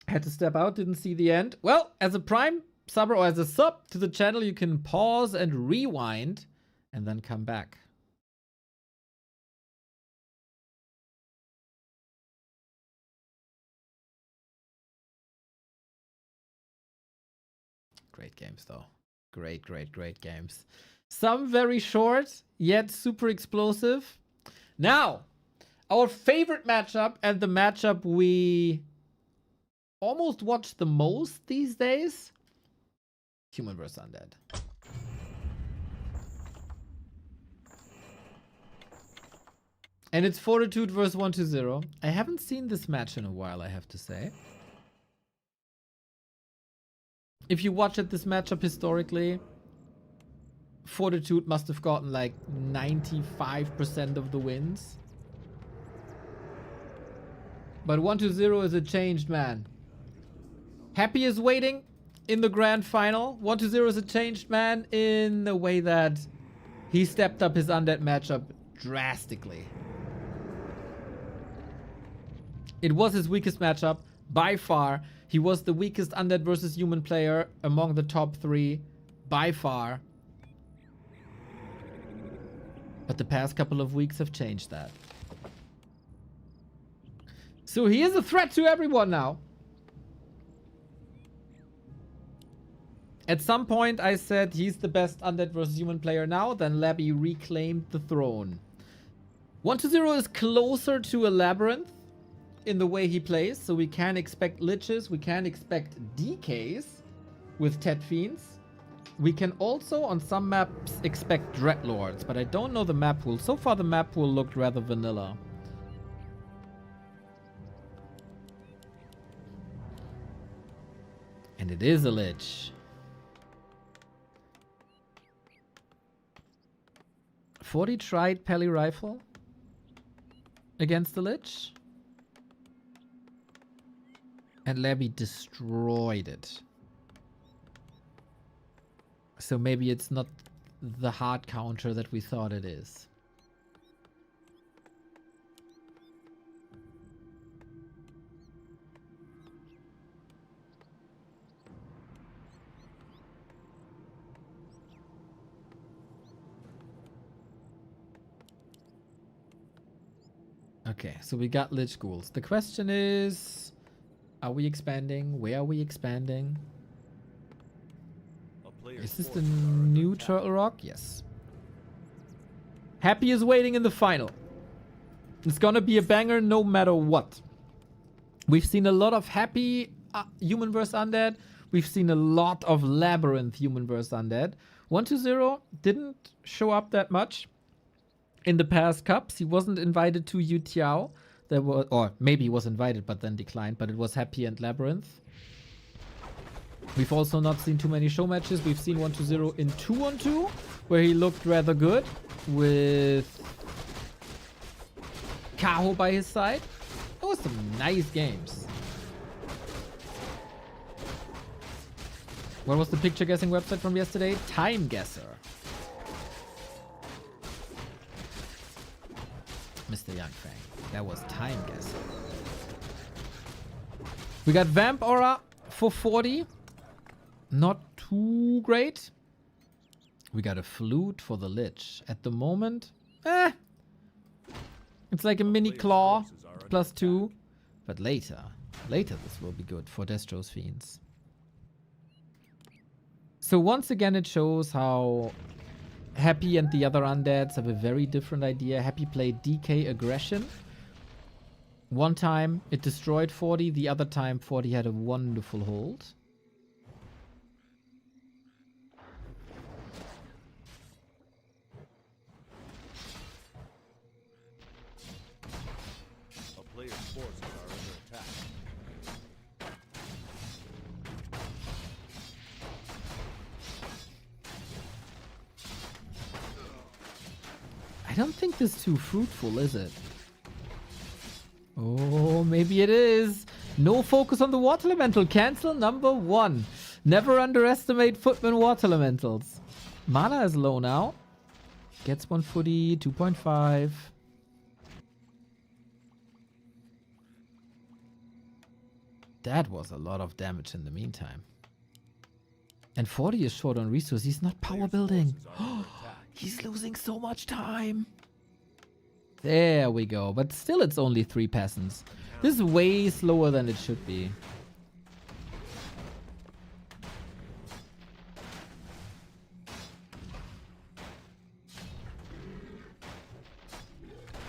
Had to step out, didn't see the end. Well, as a Prime subber or as a sub to the channel, you can pause and rewind and then come back. Great games, though. Great, great, great games. Some very short, yet super explosive. Now, our favorite matchup, and the matchup we almost watch the most these days. Human vs. Undead. And it's Fortitude versus 120. I haven't seen this match in a while, I have to say. If you watch at this matchup historically, Fortitude must have gotten like 95% of the wins. But 120 is a changed man. Happy is waiting in the grand final. 120 is a changed man in the way that he stepped up his undead matchup drastically. It was his weakest matchup by far. He was the weakest undead versus human player among the top 3 by far. But the past couple of weeks have changed that. So he is a threat to everyone now. At some point I said he's the best undead versus human player now. Then Labby reclaimed the throne. 120 is closer to a Labyrinth in the way he plays, so we can expect liches, we can expect DKs with Tet Fiends. We can also on some maps expect Dreadlords, but I don't know the map pool. So far the map pool looked rather vanilla. And it is a Lich. 40 tried Pally Rifle against the Lich. And Labby destroyed it. So maybe it's not the hard counter that we thought it is. Okay, so we got Lich Ghouls. The question is, are we expanding? Where are we expanding? Is this the new Turtle Rock? Yes. Happy is waiting in the final. It's gonna be a banger no matter what. We've seen a lot of Happy Human vs. Undead. We've seen a lot of Labyrinth Human vs. Undead. 120 didn't show up that much in the past cups. He wasn't invited to Yutiao. There was, or maybe he was invited but then declined, but it was Happy and Labyrinth. We've also not seen too many show matches. We've seen 120 in 2-on-2, where he looked rather good with Kaho by his side. It was some nice games. What was the picture guessing website from yesterday? Time Guesser. Mr. Youngfang. That was Time Guesser. We got Vamp Aura for 40. Not too great. We got a Flute for the Lich. At the moment, it's like a mini claw, +2. But later this will be good for Destro's Fiends. So once again it shows how Happy and the other undeads have a very different idea. Happy played DK Aggression. One time it destroyed 40, the other time 40 had a wonderful hold. A player's forces are under attack. I don't think this is too fruitful, is it? Oh, maybe it is. No focus on the water elemental. Cancel number 1. Never underestimate footman water elementals. Mana is low now. Gets 1 footy, 2.5. That was a lot of damage in the meantime. And 40 is short on resources. He's not power building. He's losing so much time. There we go. But still, it's only 3 peasants. This is way slower than it should be.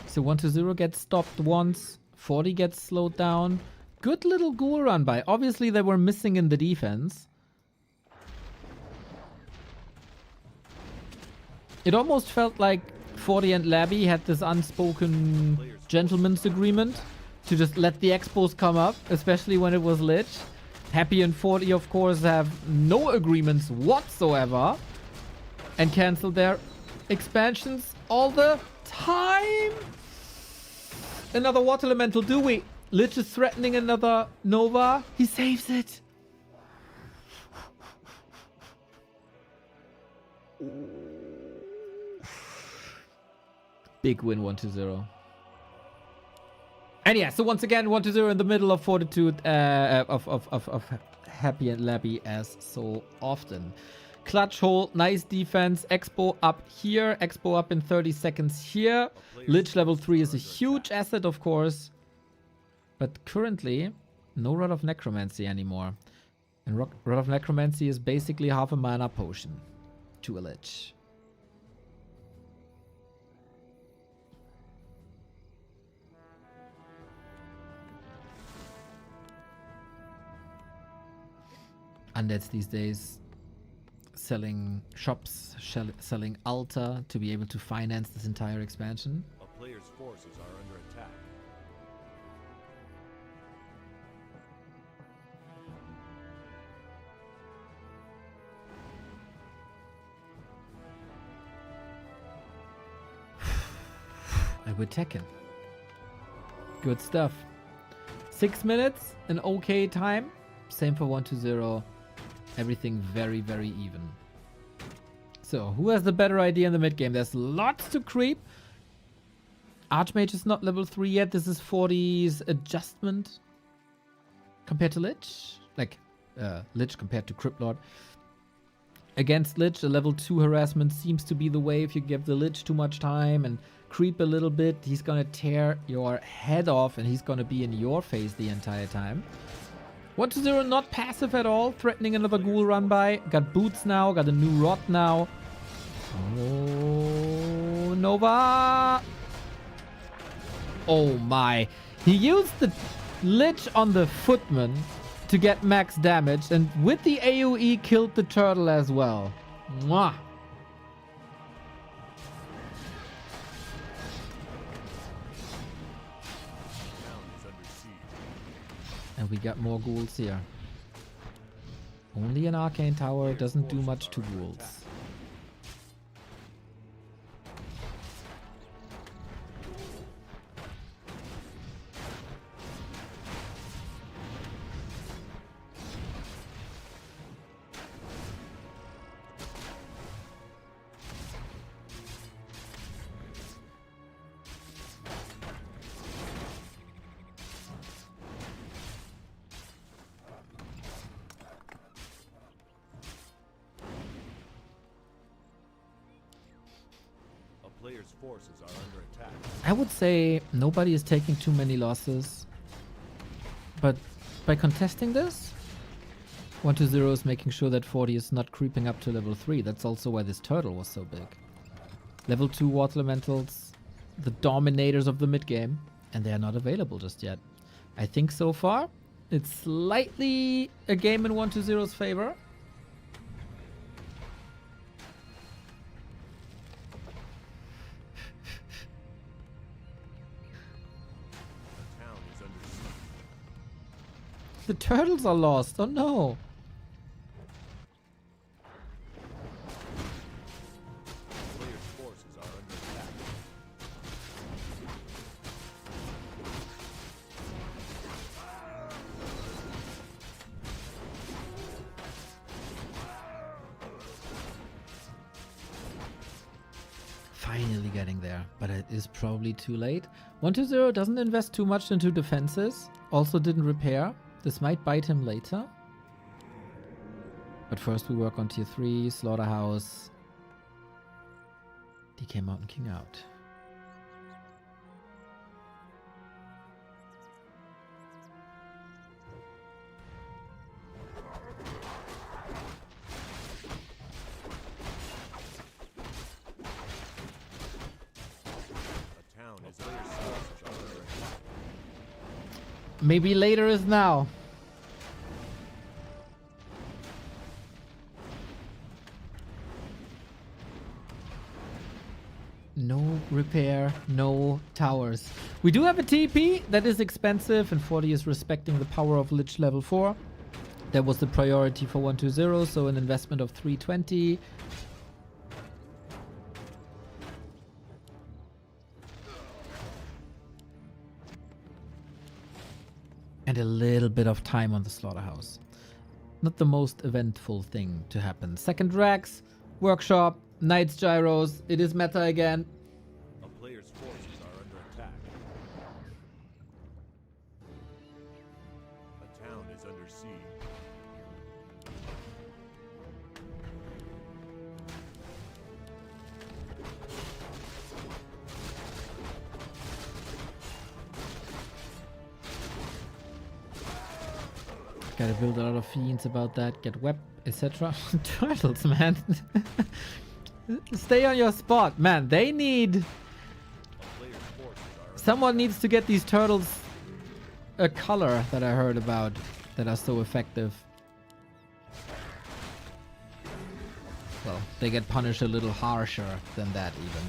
So 120 gets stopped once. 40 gets slowed down. Good little ghoul run by. Obviously, they were missing in the defense. It almost felt like 40 and Labby had this unspoken gentleman's agreement to just let the expos come up, especially when it was Lich. Happy and 40, of course, have no agreements whatsoever and cancel their expansions all the time. Another water elemental, do we? Lich is threatening another Nova. He saves it. Big win, 120. And yeah, so once again, 120 in the middle of Fortitude, of Happy and Labby as so often. Clutch hole, nice defense. Expo up here, Expo up in 30 seconds here. Lich level 3 is a huge asset, of course. But currently, no Rod of Necromancy anymore. And Rod of Necromancy is basically half a mana potion to a Lich. Undeads these days selling shops, selling altar to be able to finance this entire expansion. A player's forces are under attack. And we're Tekken. Good stuff. 6 minutes, an okay time. Same for 1-0. Everything very, very even. So, who has the better idea in the mid game? There's lots to creep. Archmage is not level 3 yet. This is 40's adjustment compared to Lich. Like, Lich compared to Crypt Lord. Against Lich, a level 2 harassment seems to be the way. If you give the Lich too much time and creep a little bit, he's gonna tear your head off and he's gonna be in your face the entire time. 1-0, not passive at all. Threatening another ghoul run by. Got boots now, got a new rod now. Oh, Nova! Oh my. He used the Lich on the footman to get max damage, and with the AoE killed the turtle as well. Mwah! Town is under siege. And we got more ghouls here. Only an arcane tower doesn't do much to ghouls. A player's forces are under attack. I would say nobody is taking too many losses. But by contesting this, 1-0 is making sure that 40 is not creeping up to level 3. That's also why this turtle was so big. Level 2 water elementals, the dominators of the mid game, and they are not available just yet. I think so far it's slightly a game in 1-0's favor. The town is under siege. The turtles are lost. Oh no. A player's forces are under attack. Finally getting there, but it is probably too late. 1-0 doesn't invest too much into defenses. Also didn't repair. This might bite him later. But first we work on tier 3, Slaughterhouse. DK Mountain King out. A town is under siege. Are under attack. Maybe later is now. No repair, no towers. We do have a TP that is expensive, and 40 is respecting the power of Lich level 4. That was the priority for 1-0, so an investment of 320. And a little bit of time on the Slaughterhouse. Not the most eventful thing to happen. Second Drax, Workshop, Knight's Gyros. It is meta again. A player's forces are under attack. A town is under siege. Gotta build a lot of fiends about that. Get web, etc. Turtles, man. Stay on your spot, man. They need... A player's forces are under Someone needs to get these turtles a color that I heard about that are so effective. Well, they get punished a little harsher than that even.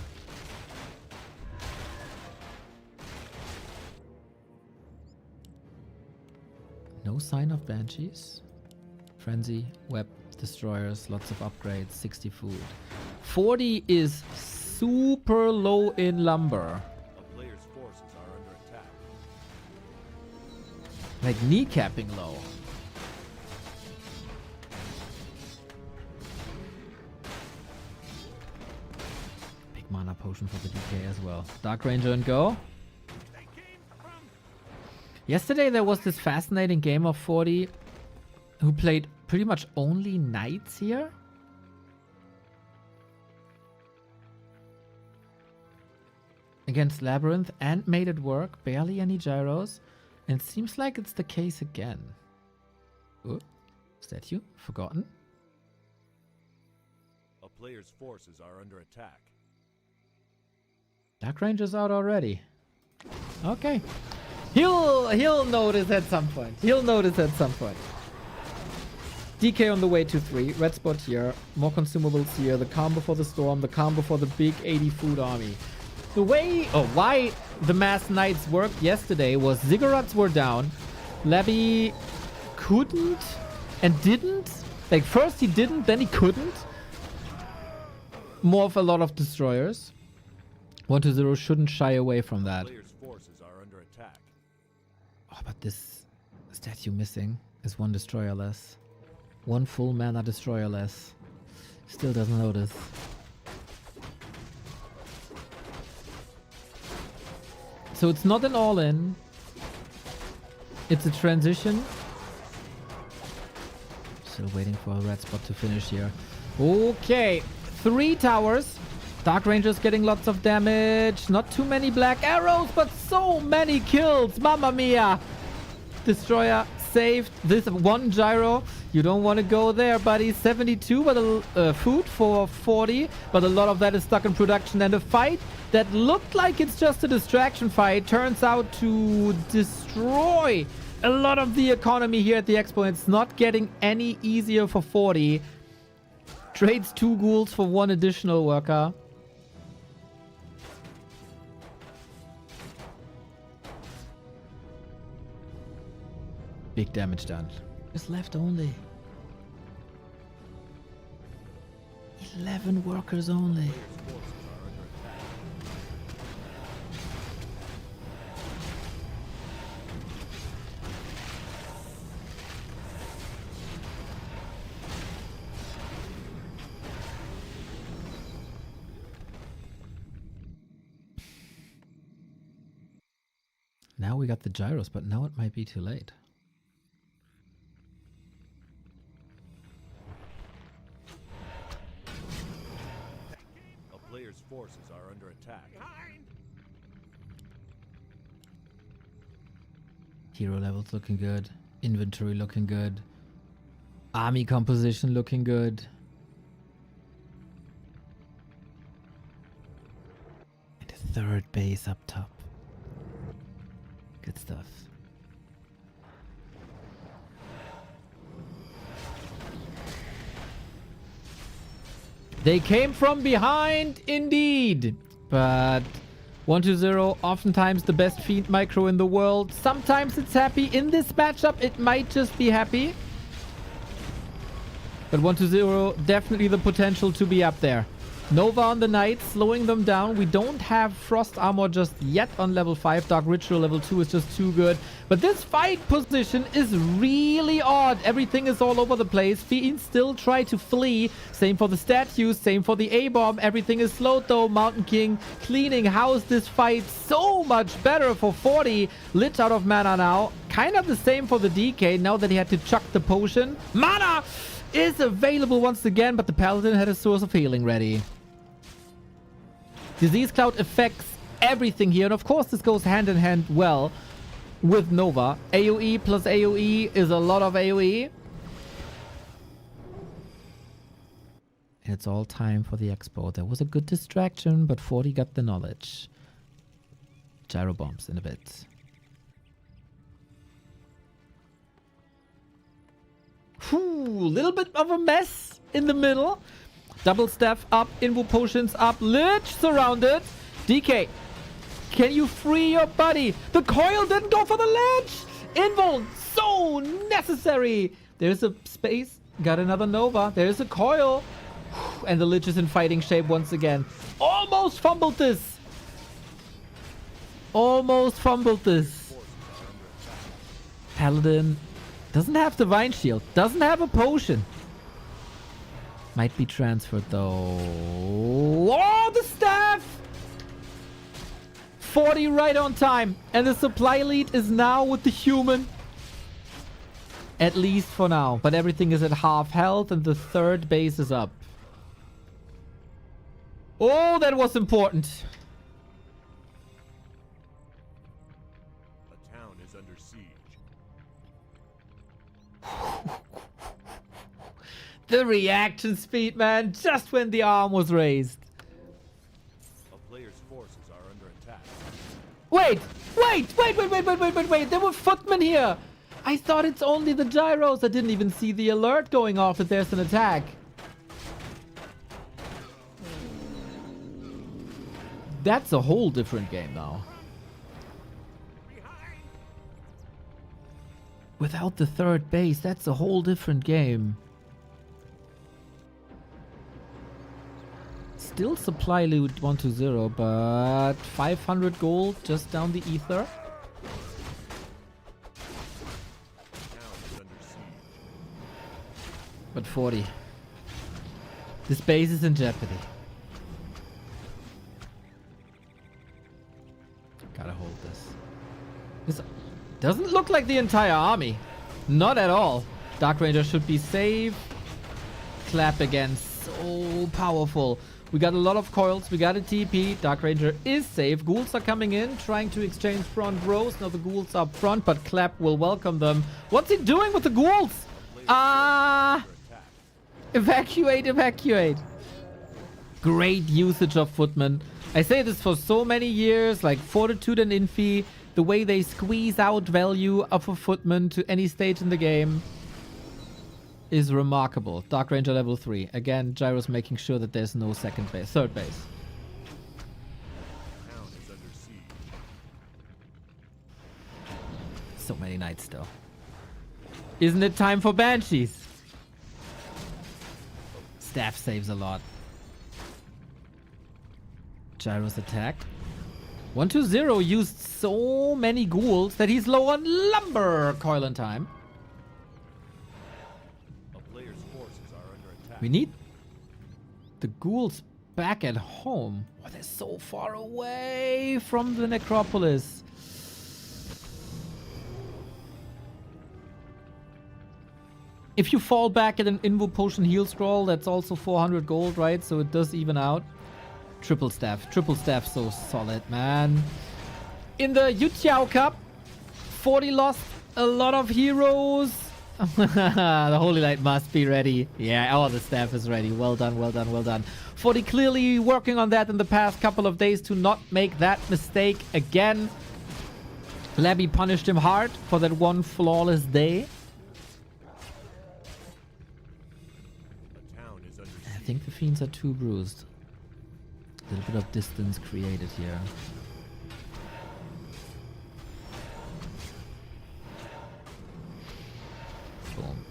No sign of banshees. Frenzy, web, destroyers, lots of upgrades, 60 food. 40 is super low in lumber. A player's forces are under attack. Like kneecapping low. Big mana potion for the DK as well. Dark Ranger and go. Yesterday there was this fascinating game of 40 who played pretty much only knights here. Against Labyrinth and made it work. Barely any gyros. And it seems like it's the case again. Oh, statue. Forgotten. A player's forces are under attack. Dark Ranger's out already. Okay. He'll notice at some point. He'll notice at some point. DK on the way to 3. Red spot here. More consumables here. The calm before the storm. The calm before the big 80 food army. The way... Oh, why the mass knights worked yesterday was ziggurats were down. Labby couldn't and didn't. Like, first he didn't, then he couldn't. More of a lot of destroyers. 1-0 shouldn't shy away from that. Player's forces are under attack. Oh, but this statue missing is 1 destroyer less. 1 full mana destroyer less. Still doesn't notice. So it's not an all-in. It's a transition. Still waiting for a red spot to finish here. Okay, 3 towers. Dark Ranger's getting lots of damage. Not too many black arrows, but so many kills. Mamma mia. Destroyer saved. This 1 gyro. You don't want to go there, buddy. 72 but food for 40. But a lot of that is stuck in production. And a fight that looked like it's just a distraction fight turns out to destroy a lot of the economy here at the Expo. It's not getting any easier for 40. Trades 2 ghouls for 1 additional worker. Big damage done. Just left only. 11 workers only. Now we got the gyros, but now it might be too late. Player's forces are under attack. Hero levels looking good. Inventory looking good. Army composition looking good. And a 3rd base up top. Good stuff. They came from behind, indeed. But 1-0, oftentimes the best fiend micro in the world. Sometimes it's happy. In this matchup, it might just be happy. But 1-0, definitely the potential to be up there. Nova on the Knight, slowing them down. We don't have Frost Armor just yet on level 5. Dark Ritual level 2 is just too good. But this fight position is really odd. Everything is all over the place. Fiends still try to flee. Same for the statues, same for the A-bomb. Everything is slowed though. Mountain King cleaning. How is this fight so much better for 40? Lit out of mana now. Kind of the same for the DK now that he had to chuck the potion. Mana is available once again, but the Paladin had a source of healing ready. Disease Cloud affects everything here, and of course this goes hand in hand well with Nova. AoE plus AoE is a lot of AoE. And it's all time for the Expo. There was a good distraction, but 40 got the knowledge. Gyro bombs in a bit. Whew, little bit of a mess in the middle. Double staff up. Invo potions up. Lich surrounded. DK. Can you free your buddy? The coil didn't go for the Lich. Invo. So necessary. There's a space. Got another Nova. There's a coil. And the Lich is in fighting shape once again. Almost fumbled this. Almost fumbled this. Paladin doesn't have Divine Shield. Doesn't have a potion. Might be transferred though. Oh, the staff! 40 right on time. And the supply lead is now with the human. At least for now. But everything is at half health and the third base is up. Oh, that was important. A town is under siege. The reaction speed, man, just when the arm was raised. A player's forces are under attack. Wait. There were footmen here. I thought it's only the gyros. I didn't even see the alert going off that there's an attack. That's a whole different game now. Without the third base, that's a whole different game. Still supply loot 120, but 500 gold just down the ether. But 40. This base is in jeopardy. Gotta hold this. This doesn't look like the entire army. Not at all. Dark Ranger should be safe. Clap again. So powerful. We got a lot of coils. We got a TP. Dark Ranger is safe. Ghouls are coming in, trying to exchange front rows. Now the ghouls up front, but Clap will welcome them. What's he doing with the ghouls? Evacuate. Great usage of footmen. I say this for so many years, like Fortitude and Infi, the way they squeeze out value of a footman to any stage in the game is remarkable. Dark Ranger level 3. Again, Gyro's making sure that there's no third base. Town is under siege. So many knights still. Isn't it time for Banshees? Staff saves a lot. Gyro's attacked. 120 used so many ghouls that he's low on lumber coil in time. A player's forces are under attack. We need the ghouls back at home. Oh, they're so far away from the necropolis. If you fall back at an Invo Potion heal scroll, that's also 400 gold, right? So it does even out. Triple staff, so solid, man. In the Yutiao Cup, 40 lost a lot of heroes. The Holy Light must be ready. Yeah, oh, the staff is ready. Well done. 40 clearly working on that in the past couple of days to not make that mistake again. Labby punished him hard for that one flawless day. A town is under I siege. think the Fiends are too bruised. A little bit of distance created here. Boom.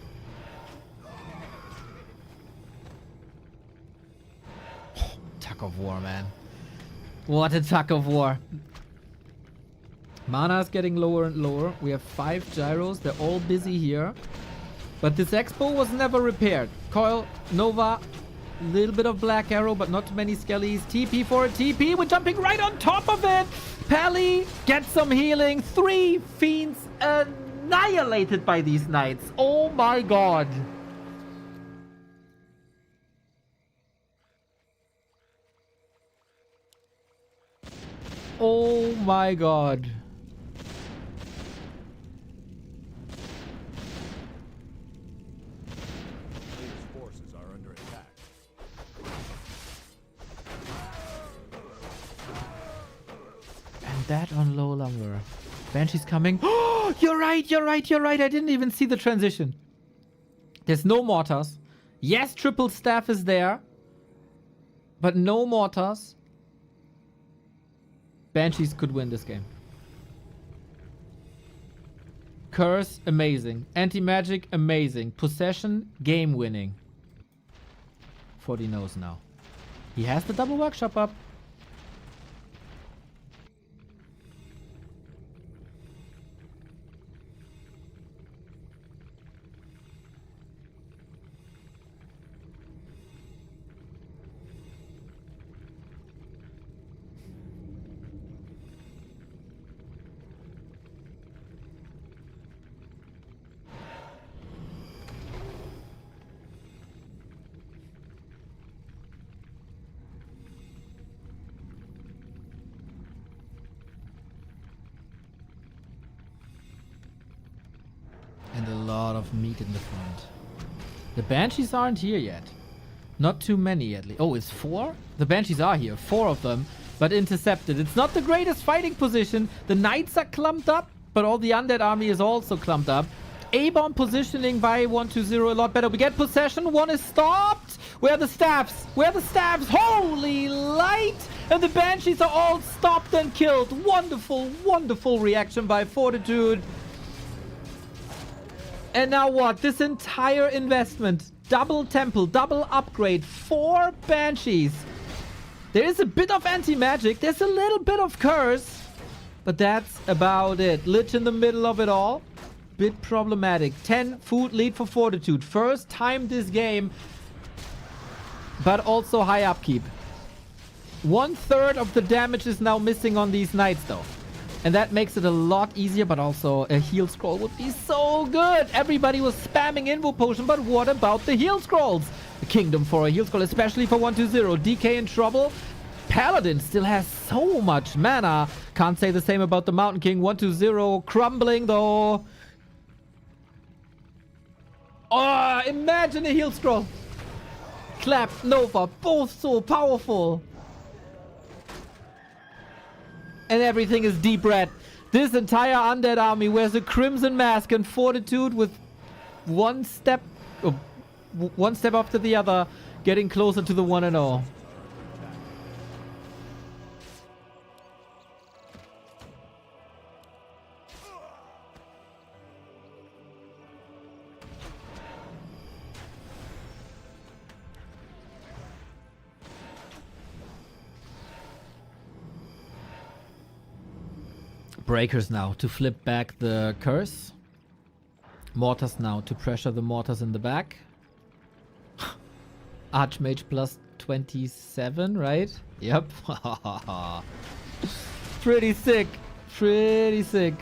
Oh, tug of war, man. What a tug of war. Mana is getting lower and lower. We have 5 gyros. They're all busy here. But this expo was never repaired. Coil, Nova, little bit of Black Arrow, but not too many skellies. TP for a TP. We're jumping right on top of it. Pally, get some healing. 3 Fiends annihilated by these knights. Oh my god. Oh my god. Player's forces are under attack. And that on low lumber. Banshee's coming. Oh, you're right. I didn't even see the transition. There's no mortars. Yes, triple staff is there. But no mortars. Banshees could win this game. Curse, amazing. Anti-magic, amazing. Possession, game winning. 40 knows now. He has the double workshop up. And a lot of meat in the front. The Banshees aren't here yet. Not too many at least. Oh, it's 4? The Banshees are here. 4 of them. But intercepted. It's not the greatest fighting position. The Knights are clumped up. But all the Undead army is also clumped up. A-bomb positioning by 120 a lot better. We get possession. 1 is stopped. Where are the staffs? Where are the staffs? Holy light! And the Banshees are all stopped and killed. Wonderful, wonderful reaction by Fortitude. And now what? This entire investment. Double temple, double upgrade, 4 Banshees. There is a bit of anti-magic. There's a little bit of curse. But that's about it. Lich in the middle of it all. Bit problematic. 10 food lead for Fortitude. First time this game. But also high upkeep. 1/3 of the damage is now missing on these knights though. And that makes it a lot easier, but also a heal scroll would be so good. Everybody was spamming Invo Potion, but what about the heal scrolls? The kingdom for a heal scroll, especially for 120. DK in trouble. Paladin still has so much mana. Can't say the same about the Mountain King. 120 crumbling though. Oh, imagine a heal scroll. Clap, Nova, both so powerful. And everything is deep red. This entire Undead army wears a Crimson Mask, and Fortitude with one step after the other, getting closer to the 1-0. Breakers now to flip back the curse. Mortars now to pressure the mortars in the back. Archmage plus 27, right? Yep. Pretty sick. Pretty sick.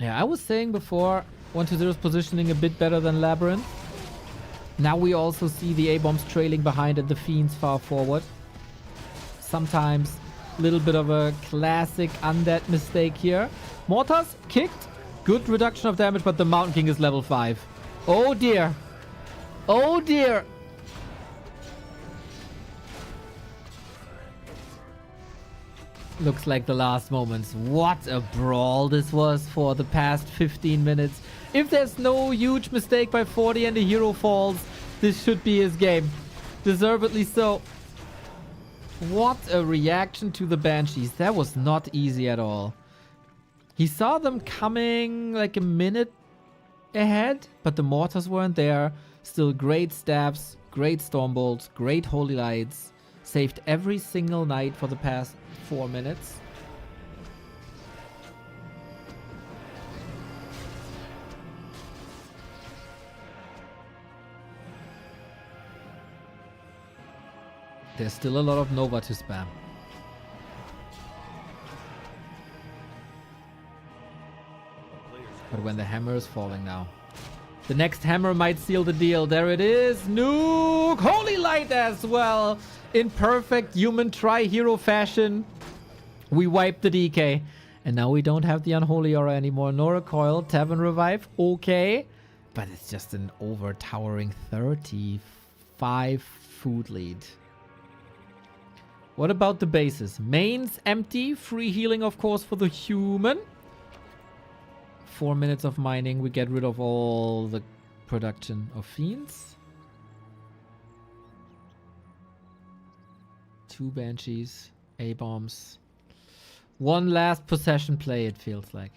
Yeah, I was saying before 120's positioning a bit better than Labyrinth. Now we also see the A-bombs trailing behind and the Fiends far forward. Sometimes a little bit of a classic Undead mistake here. Mortars kicked. Good reduction of damage, but the Mountain King is level 5. Oh dear. Oh dear. Looks like the last moments. What a brawl this was for the past 15 minutes. If there's no huge mistake by 40 and the hero falls, this should be his game. Deservedly so. What a reaction to the Banshees. That was not easy at all. He saw them coming like a minute ahead, but the mortars weren't there. Still great staffs, great storm bolts, great holy lights. Saved every single knight for the past 4 minutes. There's still a lot of Nova to spam. But when the hammer is falling now. The next hammer might seal the deal. There it is. Nuke! Holy Light as well. In perfect human tri-hero fashion. We wiped the DK. And now we don't have the Unholy Aura anymore. Nor a Coil. Tavern Revive. Okay. But it's just an over-towering 35 food lead. What about the bases? Main's empty. Free healing, of course, for the human. 4 minutes of mining. We get rid of all the production of Fiends. 2 Banshees, A-bombs. 1 last possession play, it feels like.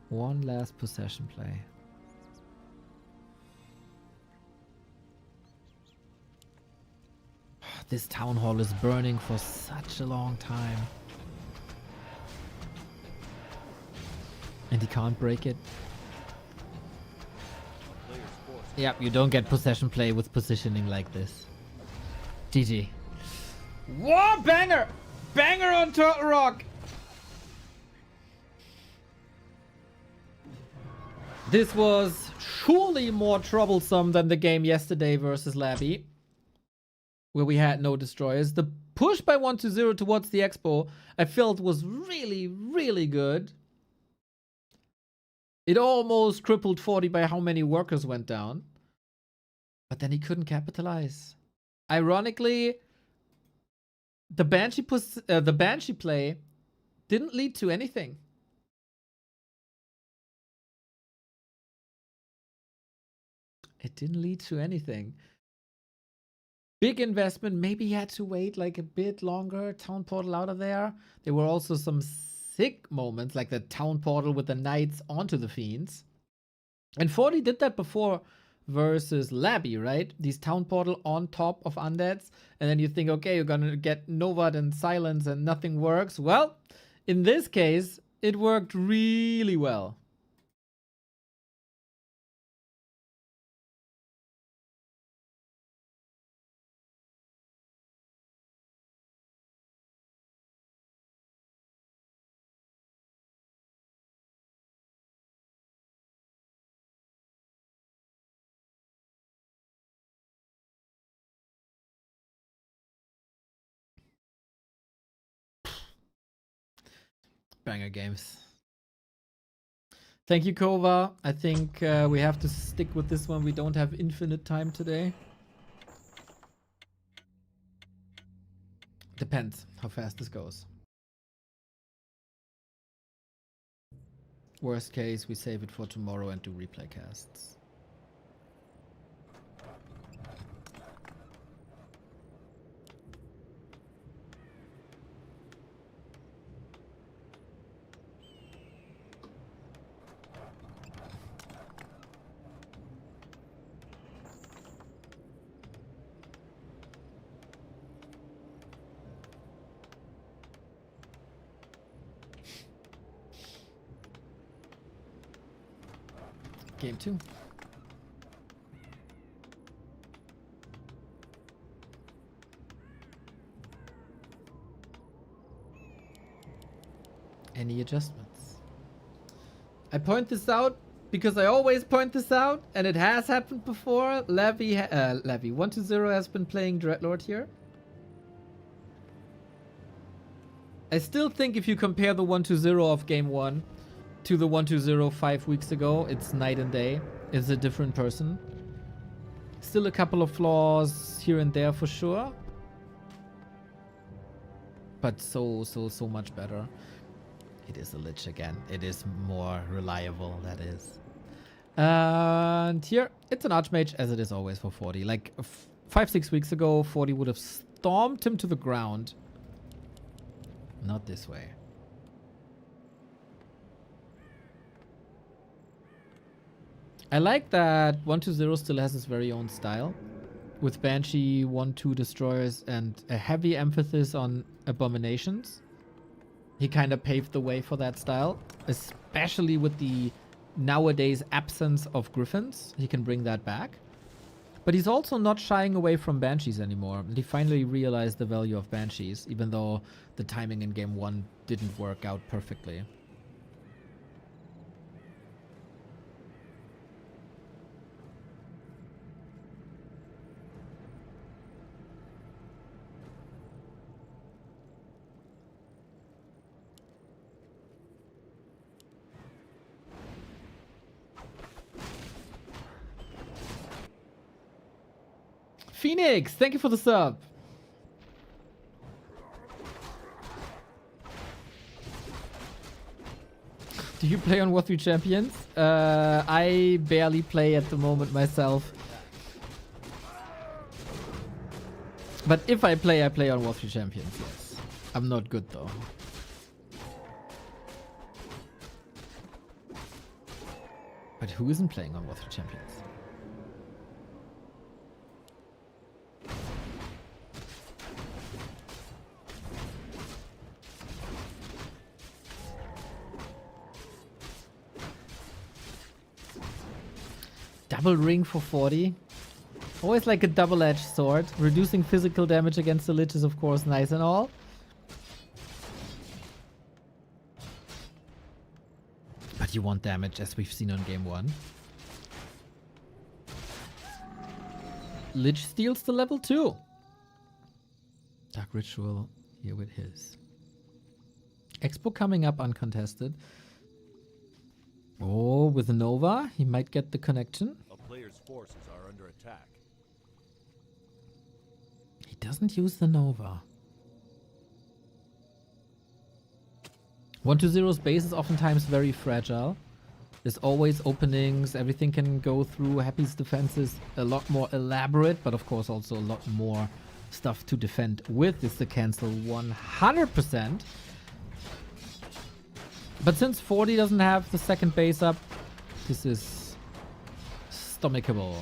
1 last possession play. This town hall is burning for such a long time. And he can't break it. Players forced. Yep, you don't get possession play with positioning like this. GG. Whoa, banger! Banger on Turtle Rock! This was surely more troublesome than the game yesterday versus Labby, where we had no destroyers. The push by 1-0 towards the Expo, I felt was really, really good. It almost crippled 40 by how many workers went down. But then he couldn't capitalize. Ironically, the Banshee play didn't lead to anything. It didn't lead to anything. Big investment. Maybe he had to wait like a bit longer. Town portal out of there. There were also some sick moments, like the town portal with the knights onto the fiends. And 40 did that before versus Labby, right? These town portal on top of undeads. And then you think, okay, you're gonna get Novad and silence and nothing works. Well, in this case, it worked really well. Banger games. Thank you, Kova. I think we have to stick with this one. We don't have infinite time today. Depends how fast this goes. Worst case, we save it for tomorrow and do replay casts. Game 2. Any adjustments? I point this out because I always point this out, and it has happened before. Levy 1-0 has been playing Dreadlord here. I still think if you compare the 1-0 of game 1 to the 1-0 5 weeks ago, it's night and day. It's a different person. Still a couple of flaws here and there for sure. But so much better. It is a Lich again. It is more reliable, that is. And here, it's an Archmage, as it is always for 40. Like 5-6 weeks ago, 40 would have stomped him to the ground. Not this way. I like that 1-0 still has his very own style, with Banshee 1-2 destroyers and a heavy emphasis on abominations. He kind of paved the way for that style, especially with the nowadays absence of Griffins. He can bring that back. But he's also not shying away from Banshees anymore. He finally realized the value of Banshees, even though the timing in game 1 didn't work out perfectly. Phoenix, thank you for the sub. Do you play on W3Champions? I barely play at the moment myself. But if I play on W3Champions, yes. I'm not good though. But who isn't playing on W3Champions? Double ring for 40. Always like a double-edged sword. Reducing physical damage against the Lich is of course nice and all. But you want damage as we've seen on game 1. Lich steals the level 2. Dark Ritual here with his. Expo coming up uncontested. Oh, with a Nova, he might get the connection. A player's forces are under attack. He doesn't use the Nova. 1-0's base is oftentimes very fragile. There's always openings, everything can go through. Happy's defense is a lot more elaborate, but of course also a lot more stuff to defend with. Is the cancel 100%. But since 40 doesn't have the second base up, this is stomachable.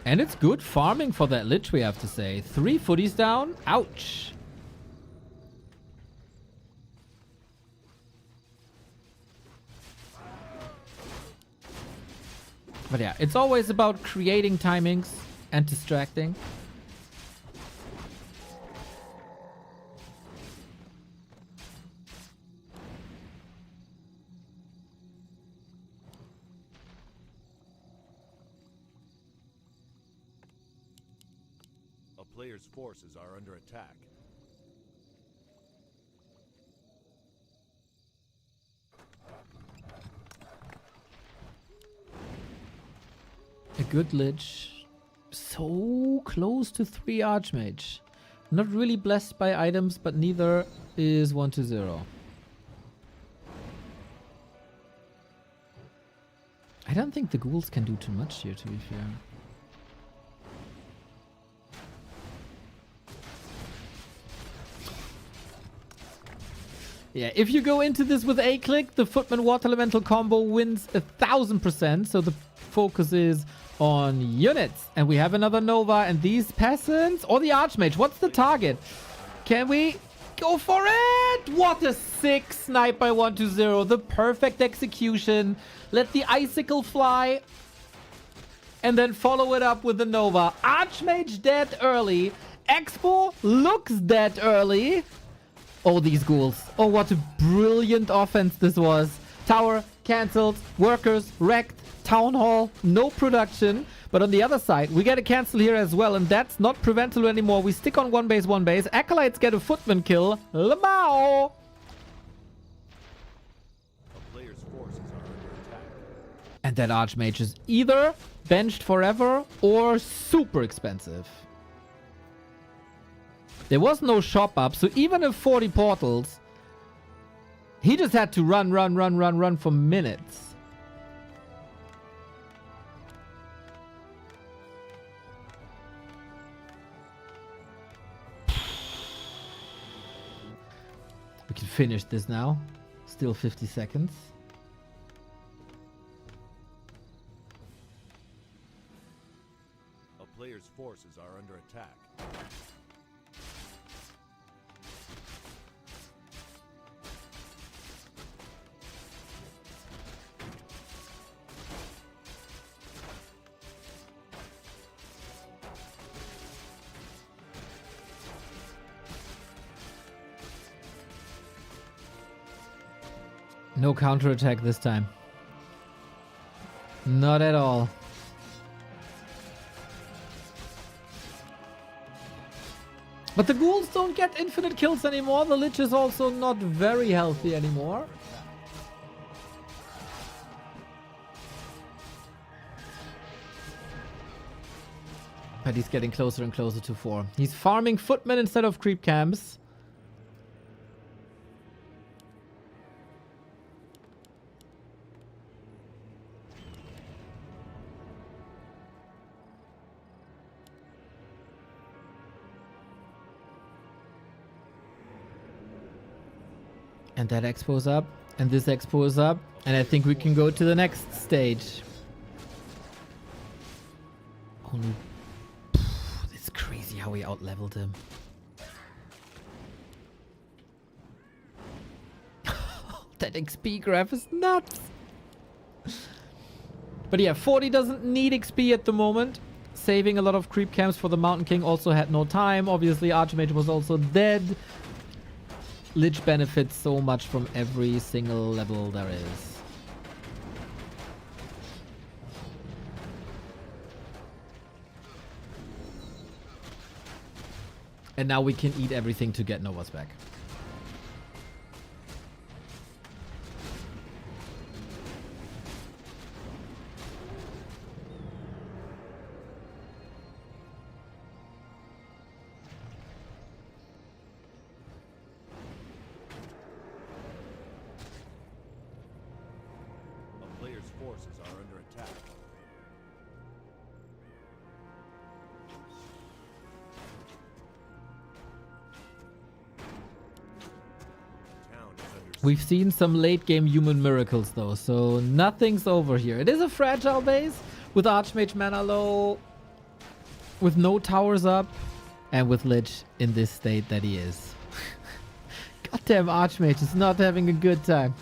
And it's good farming for that Lich, we have to say. 3 footies down. Ouch. But yeah, it's always about creating timings and distracting. A player's forces are under attack. A good Lich. So close to 3 Archmage. Not really blessed by items, but neither is 1-0. I don't think the ghouls can do too much here, to be fair. Yeah, if you go into this with A-click, the Footman Water Elemental combo wins 1000%. So the focus is on units. And we have another Nova, and these peasants, or the Archmage, what's the target? Can we go for it? What a sick snipe by 1-0. The perfect execution. Let the Icicle fly. And then follow it up with the Nova. Archmage dead early. Expo looks dead early. Oh, these ghouls. Oh, what a brilliant offense this was. Tower cancelled. Workers wrecked. Town Hall, no production. But on the other side, we get a cancel here as well. And that's not preventable anymore. We stick on one base. Acolytes get a footman kill. Lamau! A player's forces are under attack. And that Archmage is either benched forever or super expensive. There was no shop up, so even if 40 portals, he just had to run for minutes. We can finish this now. Still 50 seconds. A player's forces are under attack. No counterattack this time. Not at all. But the ghouls don't get infinite kills anymore. The Lich is also not very healthy anymore. But he's getting closer and closer to 4. He's farming footmen instead of creep camps. And that expo's up. And this expo's up. And I think we can go to the next stage. Only... It's crazy how we out-leveled him. That XP graph is nuts. But yeah, 40 doesn't need XP at the moment. Saving a lot of creep camps for the Mountain King. Also had no time. Obviously, Archmage was also dead. Lich benefits so much from every single level there is. And now we can eat everything to get Novas back. A player's forces are under attack. Town is under We've seen some late game human miracles though, so nothing's over here. It is a fragile base with Archmage mana low, with no towers up, and with Lich in this state that he is. Goddamn Archmage is not having a good time.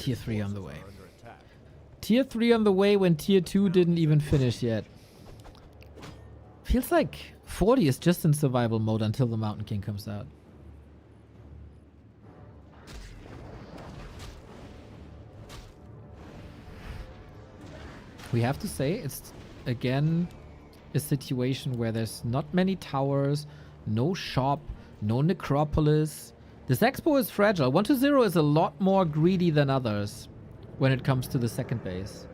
Tier 3 on the way. are under attack. Tier 3 on the way when Tier 2 didn't even finish yet. Feels like 40 is just in survival mode until the Mountain King comes out. We have to say it's again a situation where there's not many towers, no shop, no necropolis. This expo is fragile. 1-0 is a lot more greedy than others when it comes to the second base.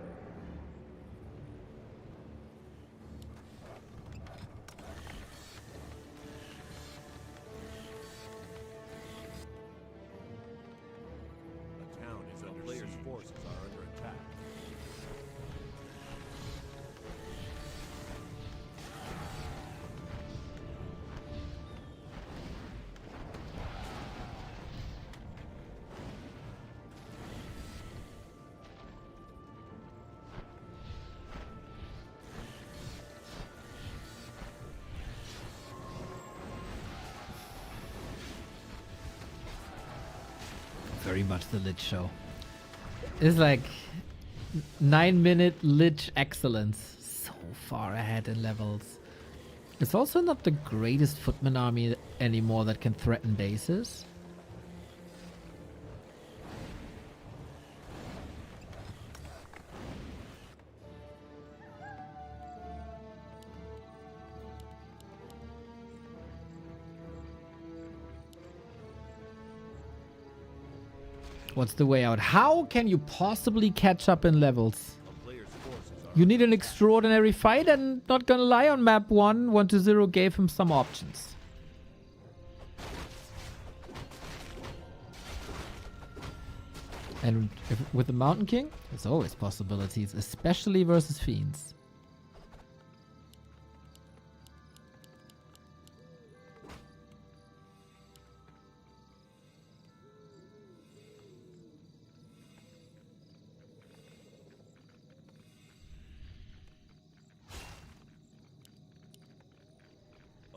A town is under player's forces are under attack. Very much the Lich show. It's like 9-minute Lich excellence. So far ahead in levels. It's also not the greatest footman army anymore that can threaten bases. What's the way out? How can you possibly catch up in levels? A player's forces are You need an extraordinary fight, and not gonna lie, on map 1-0 gave him some options. And with the Mountain King, there's always possibilities, especially versus Fiends.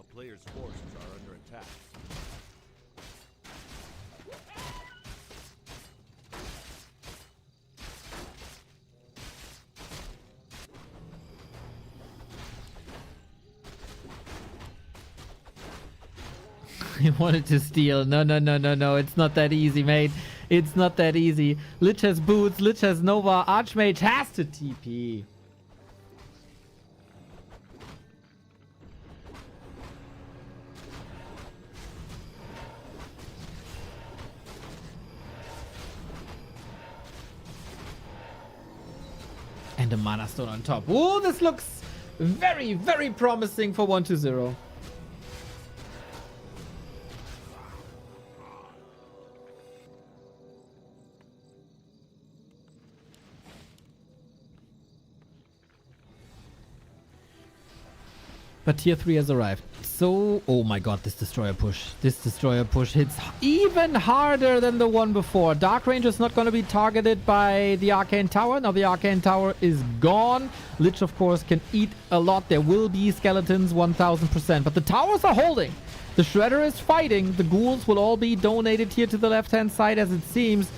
a player's forces are under attack. He wanted to steal. No, no, no, no, no. It's not that easy, mate. It's not that easy. Lich has boots. Lich has Nova. Archmage has to TP. And the Mana Stone on top. Ooh, this looks very, very promising for 1-0. But tier 3 has arrived. So, oh my god, this destroyer push. This destroyer push hits even harder than the one before. Dark Ranger is not going to be targeted by the Arcane Tower. Now the Arcane Tower is gone. Lich, of course, can eat a lot. There will be skeletons, 1000%. But the towers are holding. The Shredder is fighting. The ghouls will all be donated here to the left-hand side, as it seems.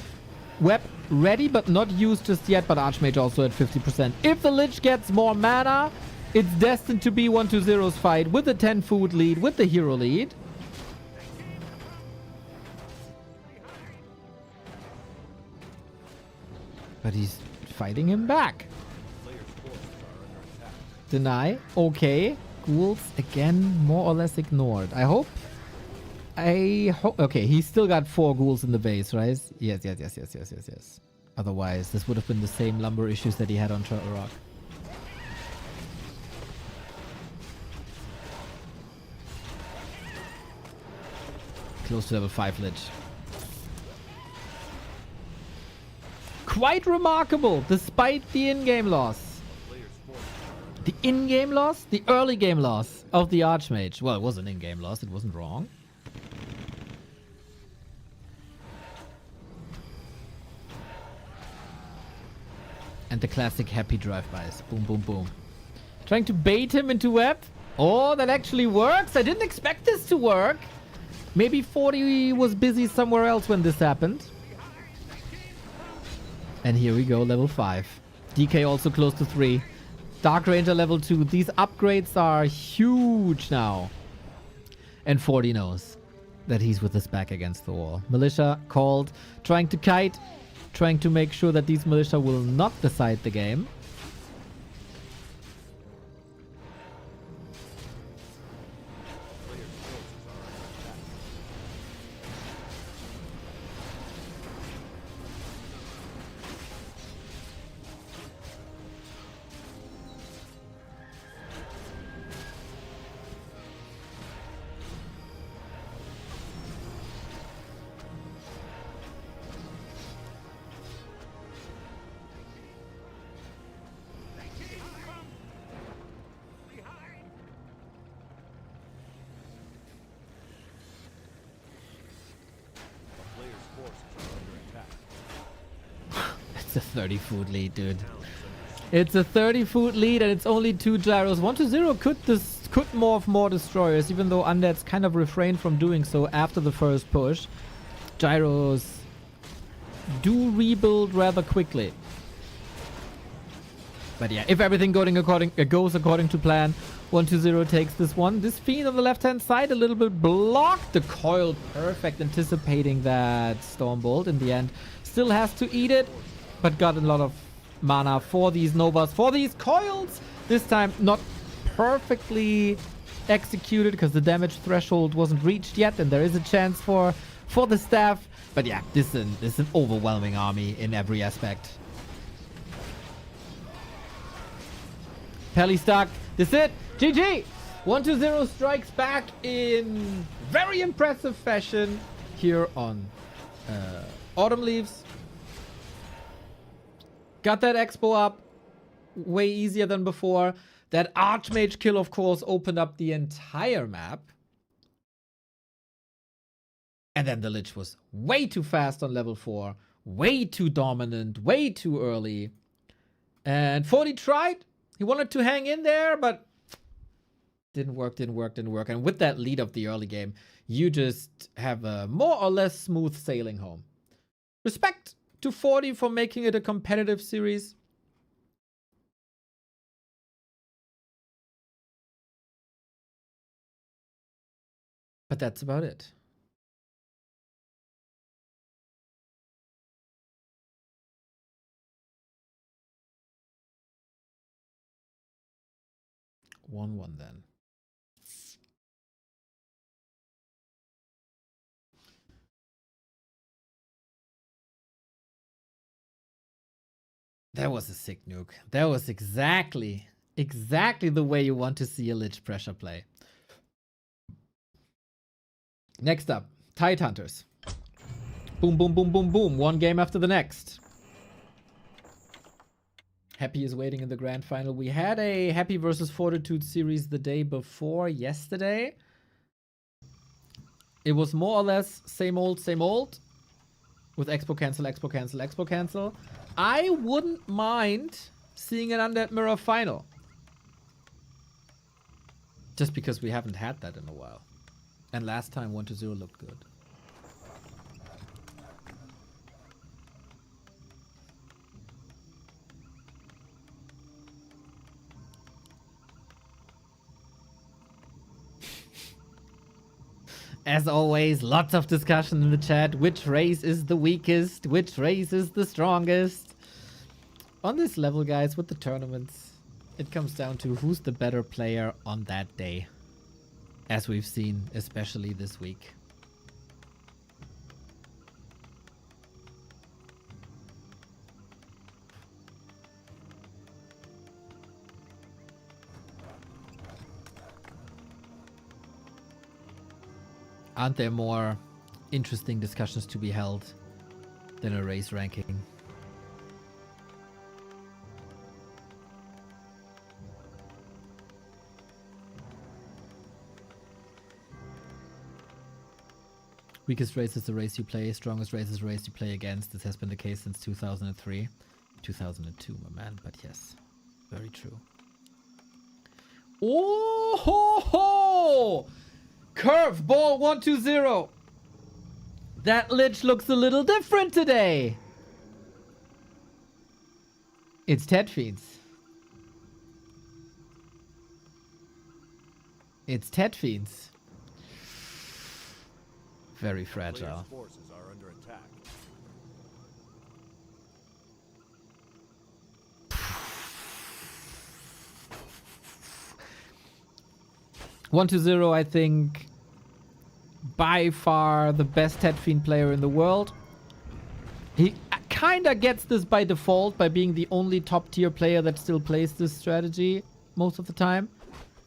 Web ready, but not used just yet. But Archmage also at 50%. If the Lich gets more mana, it's destined to be 1-0's fight with the 10 food lead, with the hero lead. But he's fighting him back. Deny. Okay. Ghouls again, more or less ignored. I hope. Okay, he's still got 4 ghouls in the base, right? Yes. Otherwise, this would have been the same lumber issues that he had on Turtle Rock. Close to level 5 Lich. Quite remarkable, despite the in-game loss. The in-game loss? The early game loss of the Archmage. Well, it was an in-game loss, it wasn't wrong. And the classic happy drive-bys. Boom, boom, boom. Trying to bait him into web. Oh, that actually works. I didn't expect this to work. Maybe 40 was busy somewhere else when this happened. And here we go, level 5. DK also close to 3. Dark Ranger level 2. These upgrades are huge now. And 40 knows that he's with his back against the wall. Militia called, trying to kite, trying to make sure that these militia will not decide the game. It's a 30 food lead, dude. It's a 30 food lead and it's only 2 gyros. 1-0 could morph more destroyers, even though Undead's kind of refrained from doing so after the first push. Gyros do rebuild rather quickly. But yeah, if everything goes according to plan, 1-0 takes this one. This Fiend on the left-hand side a little bit blocked. The coil perfect, anticipating that Stormbolt in the end. Still has to eat it, but got a lot of mana for these Novas, for these coils. This time not perfectly executed because the damage threshold wasn't reached yet, and there is a chance for the staff. But yeah, this is an overwhelming army in every aspect. Pelly stuck. This it. GG. 1-0 strikes back in very impressive fashion here on Autumn Leaves. Got that expo up way easier than before. That Archmage kill, of course, opened up the entire map. And then the Lich was way too fast on level 4. Way too dominant. Way too early. And 40 tried. He wanted to hang in there, but didn't work. And with that lead of the early game, you just have a more or less smooth sailing home. Respect to 40 for making it a competitive series. But that's about it. One then. That was a sick nuke. That was exactly the way you want to see a Lich pressure play. Next up, Tide Hunters. Boom, boom, boom, boom, boom. One game after the next. Happy is waiting in the grand final. We had a Happy versus Fortitude series the day before yesterday. It was more or less same old, with expo cancel, expo cancel, expo cancel. I wouldn't mind seeing an Undead Mirror final. Just because we haven't had that in a while. And last time 1-0 looked good. As always, lots of discussion in the chat. Which race is the weakest? Which race is the strongest? On this level, guys, with the tournaments, it comes down to who's the better player on that day. As we've seen, especially this week. Aren't there more interesting discussions to be held than a race ranking? Weakest race is the race you play, strongest race is the race you play against. This has been the case since 2003. 2002, my man, but yes, very true. Oh ho ho! Curveball 1-2-0. That Lich looks a little different today. It's Ted Fiends. It's Ted Fiends. Very fragile. Player's forces are under attack. 1-0, I think, by far the best Ted Fiend player in the world. He kinda gets this by default by being the only top tier player that still plays this strategy most of the time.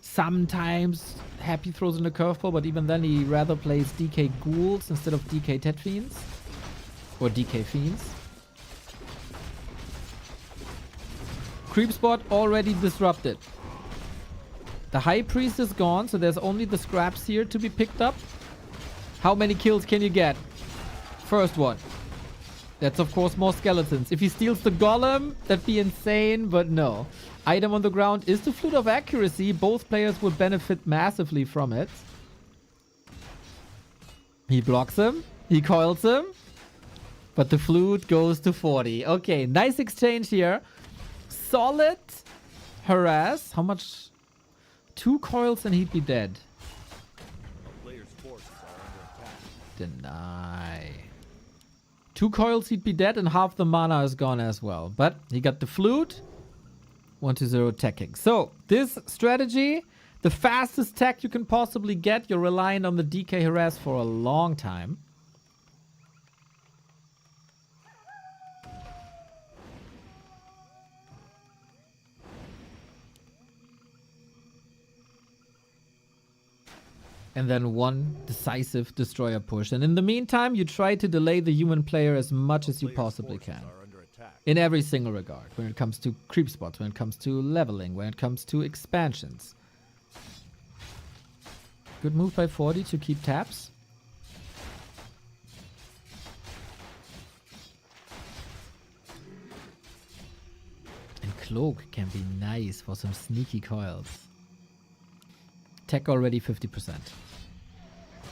Sometimes Happy throws in a curveball, but even then he rather plays DK Ghouls instead of DK Ted Fiends. Or DK Fiends. Creep spot already disrupted. The High Priest is gone, so there's only the scraps here to be picked up. How many kills can you get? First one. That's of course more skeletons. If he steals the Golem, that'd be insane, but no. Item on the ground is the Flute of Accuracy. Both players would benefit massively from it. He blocks him. He coils him. But the Flute goes to 40. Okay, nice exchange here. Solid harass. How much? 2 coils and he'd be dead. A player's forces are under attack. Deny. 2 coils, he'd be dead, and half the mana is gone as well. But he got the Flute. 1-0 teching. So, this strategy, the fastest tech you can possibly get. You're relying on the DK harass for a long time. And then one decisive destroyer push. And in the meantime, you try to delay the human player as much as you possibly can. Are under attack. In every single regard. When it comes to creep spots, when it comes to leveling, when it comes to expansions. Good move by 40 to keep tabs. And Cloak can be nice for some sneaky coils. Tech already 50%.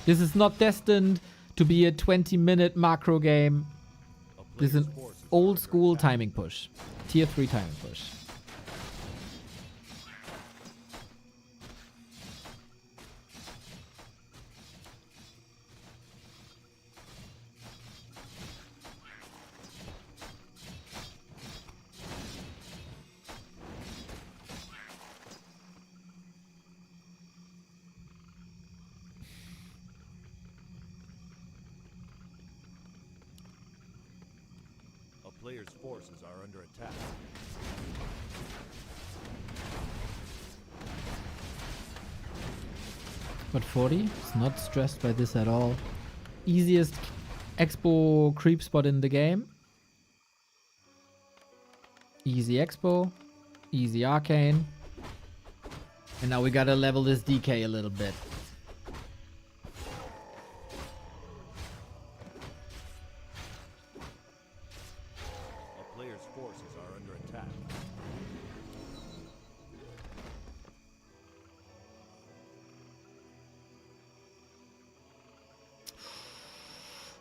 This is not destined to be a 20-minute macro game. A This is player's an forces are old under school attack. timing push. Tier 3 timing push. A Player's forces are under attack. But 40 is not stressed by this at all. Easiest expo creep spot in the game. Easy expo. Easy arcane. And now we gotta level this DK a little bit. A player's forces are under attack.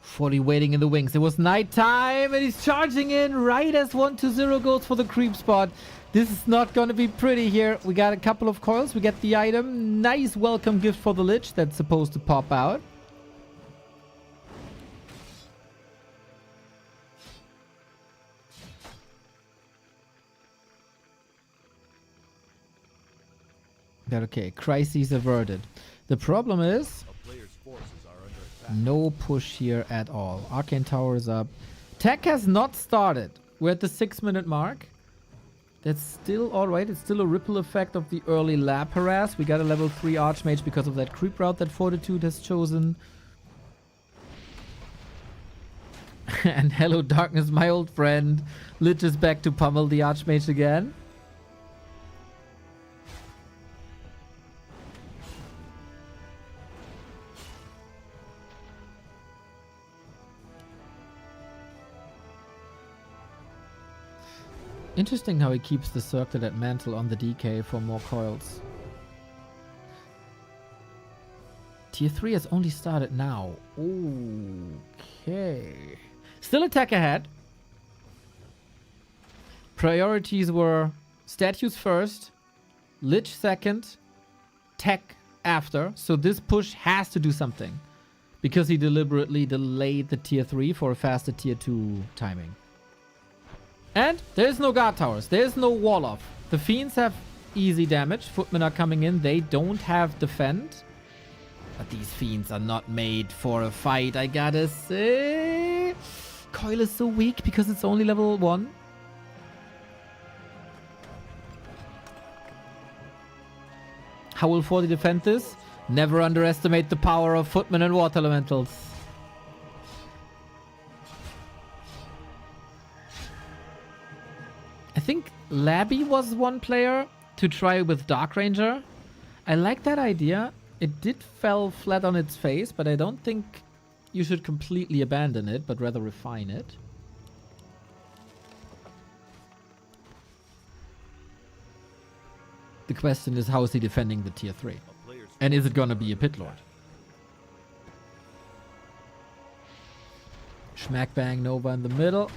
40 waiting in the wings. It was nighttime and he's charging in right as 1-0 goes for the creep spot. This is not going to be pretty here. We got a couple of coils. We get the item. Nice welcome gift for the Lich that's supposed to pop out. But okay, crises averted. The problem is A player's forces are under attack. no push here at all. Arcane Tower is up. Tech has not started. We're at the 6-minute mark. That's still alright. It's still a ripple effect of the early lab harass. We got a level 3 Archmage because of that creep route that Fortitude has chosen. And hello darkness, my old friend. Lich is back to pummel the Archmage again. Interesting how he keeps the circlet mantle on the DK for more coils. Tier 3 has only started now. Okay. Still attack ahead. Priorities were statues first, Lich second, tech after. So this push has to do something. Because he deliberately delayed the tier 3 for a faster tier 2 timing. And there's no guard towers. There's no wall off. The fiends have easy damage. Footmen are coming in. They don't have defend. But these fiends are not made for a fight, I gotta say. Coil is so weak because it's only level 1. How will 40 defend this? Never underestimate the power of footmen and water elementals. I think Labby was one player to try with Dark Ranger. I like that idea. It did fell flat on its face, but I don't think you should completely abandon it, but rather refine it. The question is, how is he defending the tier 3? And is it gonna be a pit lord? Schmack bang Nova in the middle.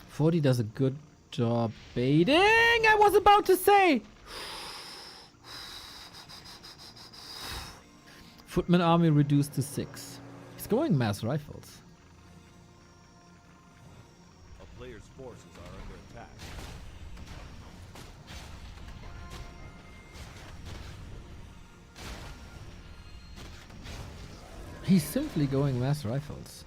Forty does a good job baiting. I was about to say. Footman army reduced to 6. He's going mass rifles. A player's forces are under attack. He's simply going mass rifles.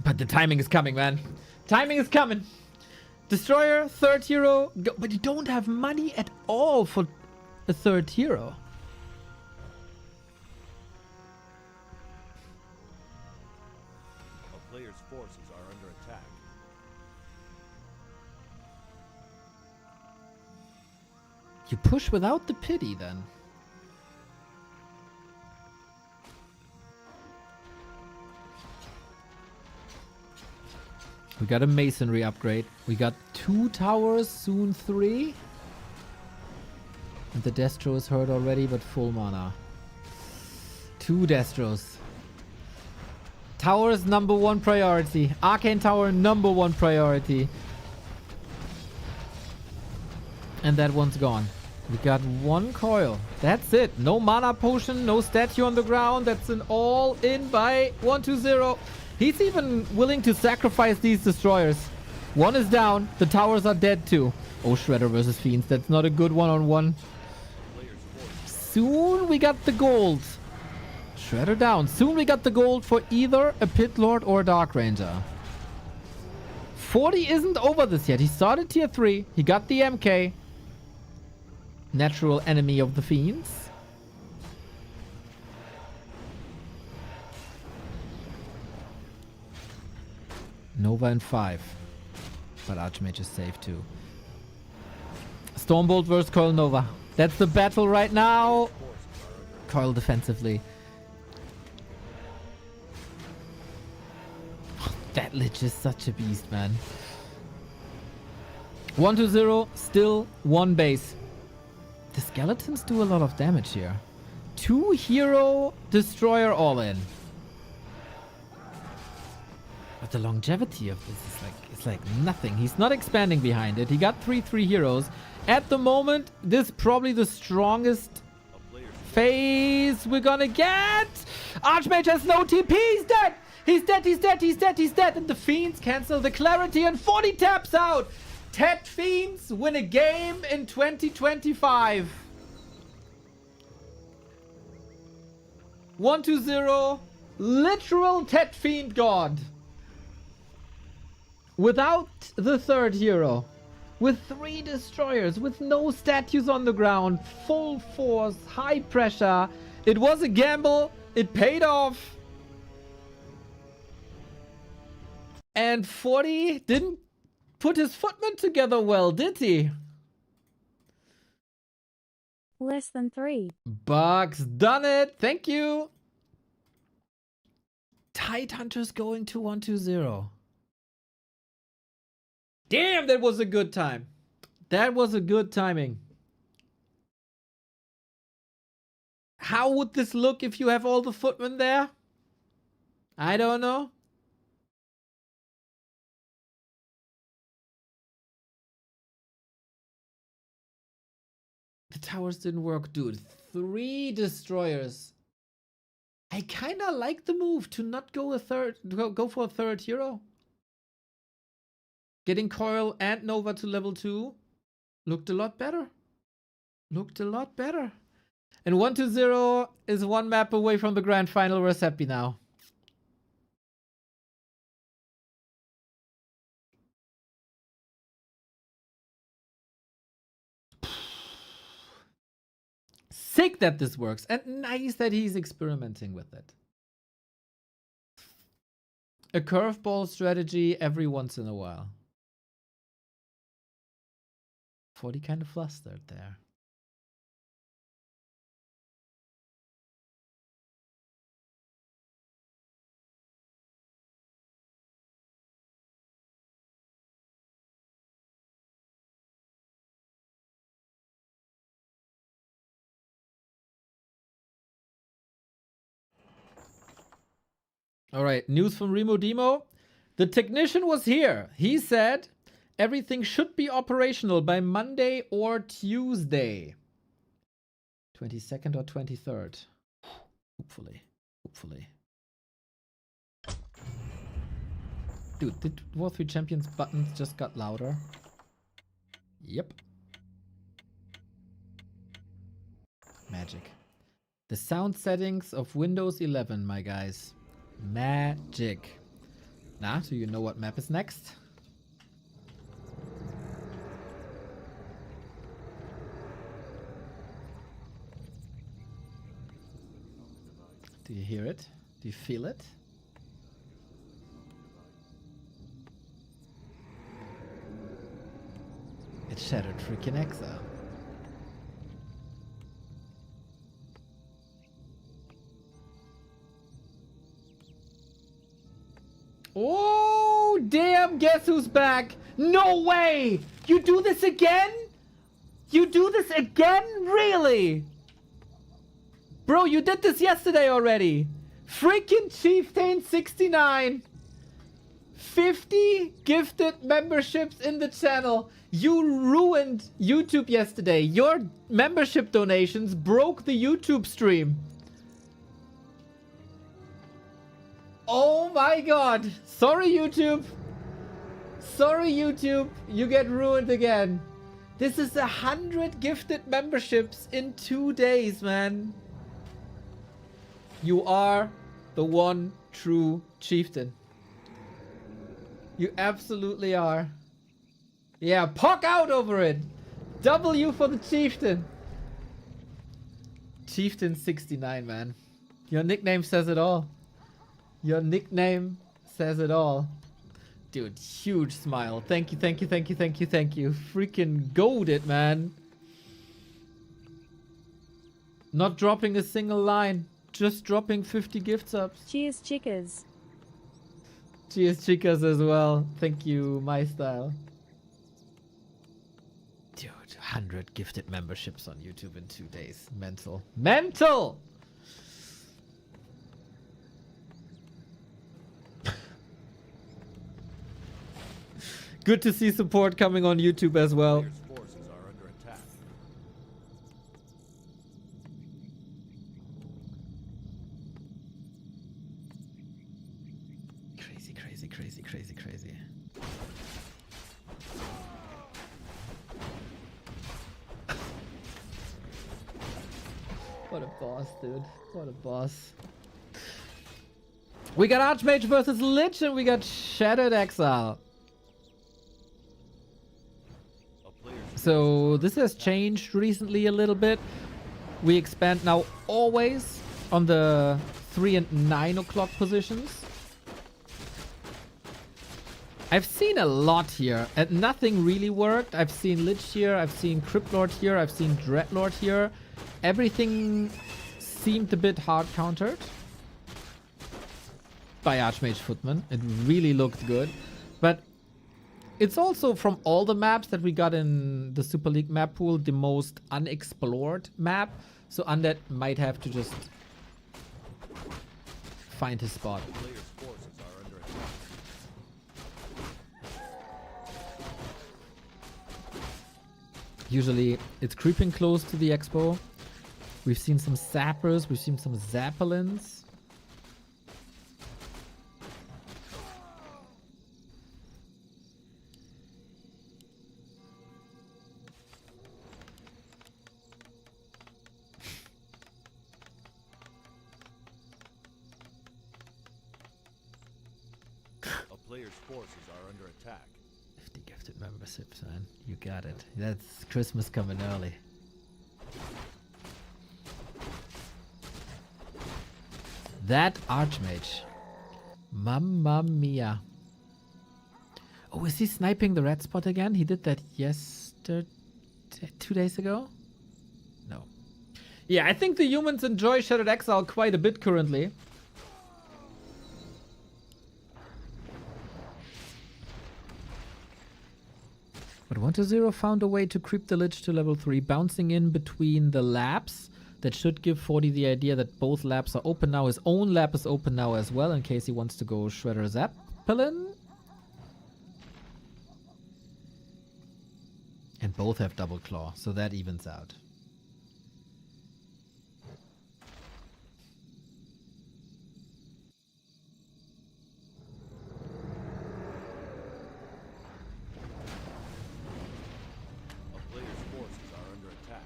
But the timing is coming, man. Timing is coming. Destroyer, third hero. Go, but you don't have money at all for a third hero. A player's forces are under attack. You push without the pity then. We got a masonry upgrade. We got 2 towers, soon 3. And the Destro is hurt already, but full mana. 2 Destros. Towers number 1 priority. Arcane Tower number 1 priority. And that one's gone. We got one coil. That's it. No mana potion, no statue on the ground. That's an all-in by 120. He's even willing to sacrifice these destroyers. One is down. The towers are dead too. Oh, Shredder versus Fiends. That's not a good one-on-one. Soon we got the gold. Shredder down. Soon we got the gold for either a Pit Lord or a Dark Ranger. 40 isn't over this yet. He started tier 3. He got the MK. Natural enemy of the Fiends. Nova in 5. But Archmage is safe too. Stormbolt versus Coil Nova. That's the battle right now. Coil defensively. That Lich is such a beast, man. 120, still one base. The skeletons do a lot of damage here. 2 hero destroyer all in. But the longevity of this is it's like nothing. He's not expanding behind it. He got 3 heroes. At the moment, this is probably the strongest phase we're gonna get. Archmage has no TP. He's dead. He's dead. He's dead. He's dead. He's dead. And the Fiends cancel the clarity and 40 taps out. Tet Fiends win a game in 2025. 120. Literal Tet Fiend God. Without the 3rd hero. With 3 destroyers. With no statues on the ground. Full force. High pressure. It was a gamble. It paid off. And 40 didn't put his footman together well, did he? Less than 3. Bugs done it. Thank you. Tide Hunters going to 120. Damn, that was a good time. That was a good timing. How would this look if you have all the footmen there? I don't know. The towers didn't work, dude. 3 destroyers. I kind of like the move to not go go for a 3rd hero. Getting Coil and Nova to level 2 looked a lot better. Looked a lot better. And 120 is 1 map away from the grand final. We're happy now. Sick that this works, and nice that he's experimenting with it. A curveball strategy every once in a while. 40 kind of flustered there. All right, news from Remo Demo. The technician was here. He said everything should be operational by Monday or Tuesday. 22nd or 23rd. Hopefully. Hopefully. Dude, did War3Champions buttons just got louder? Yep. Magic. The sound settings of Windows 11, my guys. Magic. Now, do you know what map is next? Do you hear it? Do you feel it? It's Shattered freaking Exile. Oh, damn, guess who's back? No way! You do this again? You do this again? Really? Bro, you did this yesterday already. Freaking Chieftain 69. 50 gifted memberships in the channel. You ruined YouTube yesterday. Your membership donations broke the YouTube stream. Oh my god. Sorry, YouTube. Sorry, YouTube. You get ruined again. This is 100 gifted memberships in 2 days, man. You are the one true chieftain. You absolutely are. Yeah, puck out over it. W for the chieftain. Chieftain 69, man. Your nickname says it all. Your nickname says it all. Dude, huge smile. Thank you, thank you, thank you, thank you, thank you. Freaking goated, man. Not dropping a single line. Just dropping 50 gift subs. Cheers, chickas. Cheers, chicas, as well. Thank you, my style. Dude, 100 gifted memberships on YouTube in 2 days. Mental. Mental! Good to see support coming on YouTube as well. Players' forces are under attack. Crazy, crazy, crazy, crazy, crazy. What a boss, dude. What a boss. We got Archmage versus Lich and we got Shattered Exile. A player's So this has changed recently a little bit. We expand now always on the 3 and 9 o'clock positions. I've seen a lot here and nothing really worked. I've seen Lich here, I've seen Cryptlord here, I've seen Dreadlord here. Everything seemed a bit hard countered by Archmage Footman. It really looked good. But it's also, from all the maps that we got in the Super League map pool, the most unexplored map. So Undead might have to just find his spot. players' forces are under attack. Usually it's creeping close to the expo. We've seen some sappers, we've seen some zappelins. A player's forces are under attack. 50 gifted memberships, man. You got it. That's Christmas coming early. That Archmage. Mamma mia. Oh, is he sniping the red spot again? He did that yesterday, 2 days ago? No. Yeah, I think the humans enjoy Shattered Exile quite a bit currently. But 1-0 found a way to creep the Lich to level 3, bouncing in between the labs. That should give 40 the idea that both labs are open now. His own lab is open now as well, in case he wants to go Shredder Zeppelin. And both have double claw, so that evens out. A player's forces are under attack.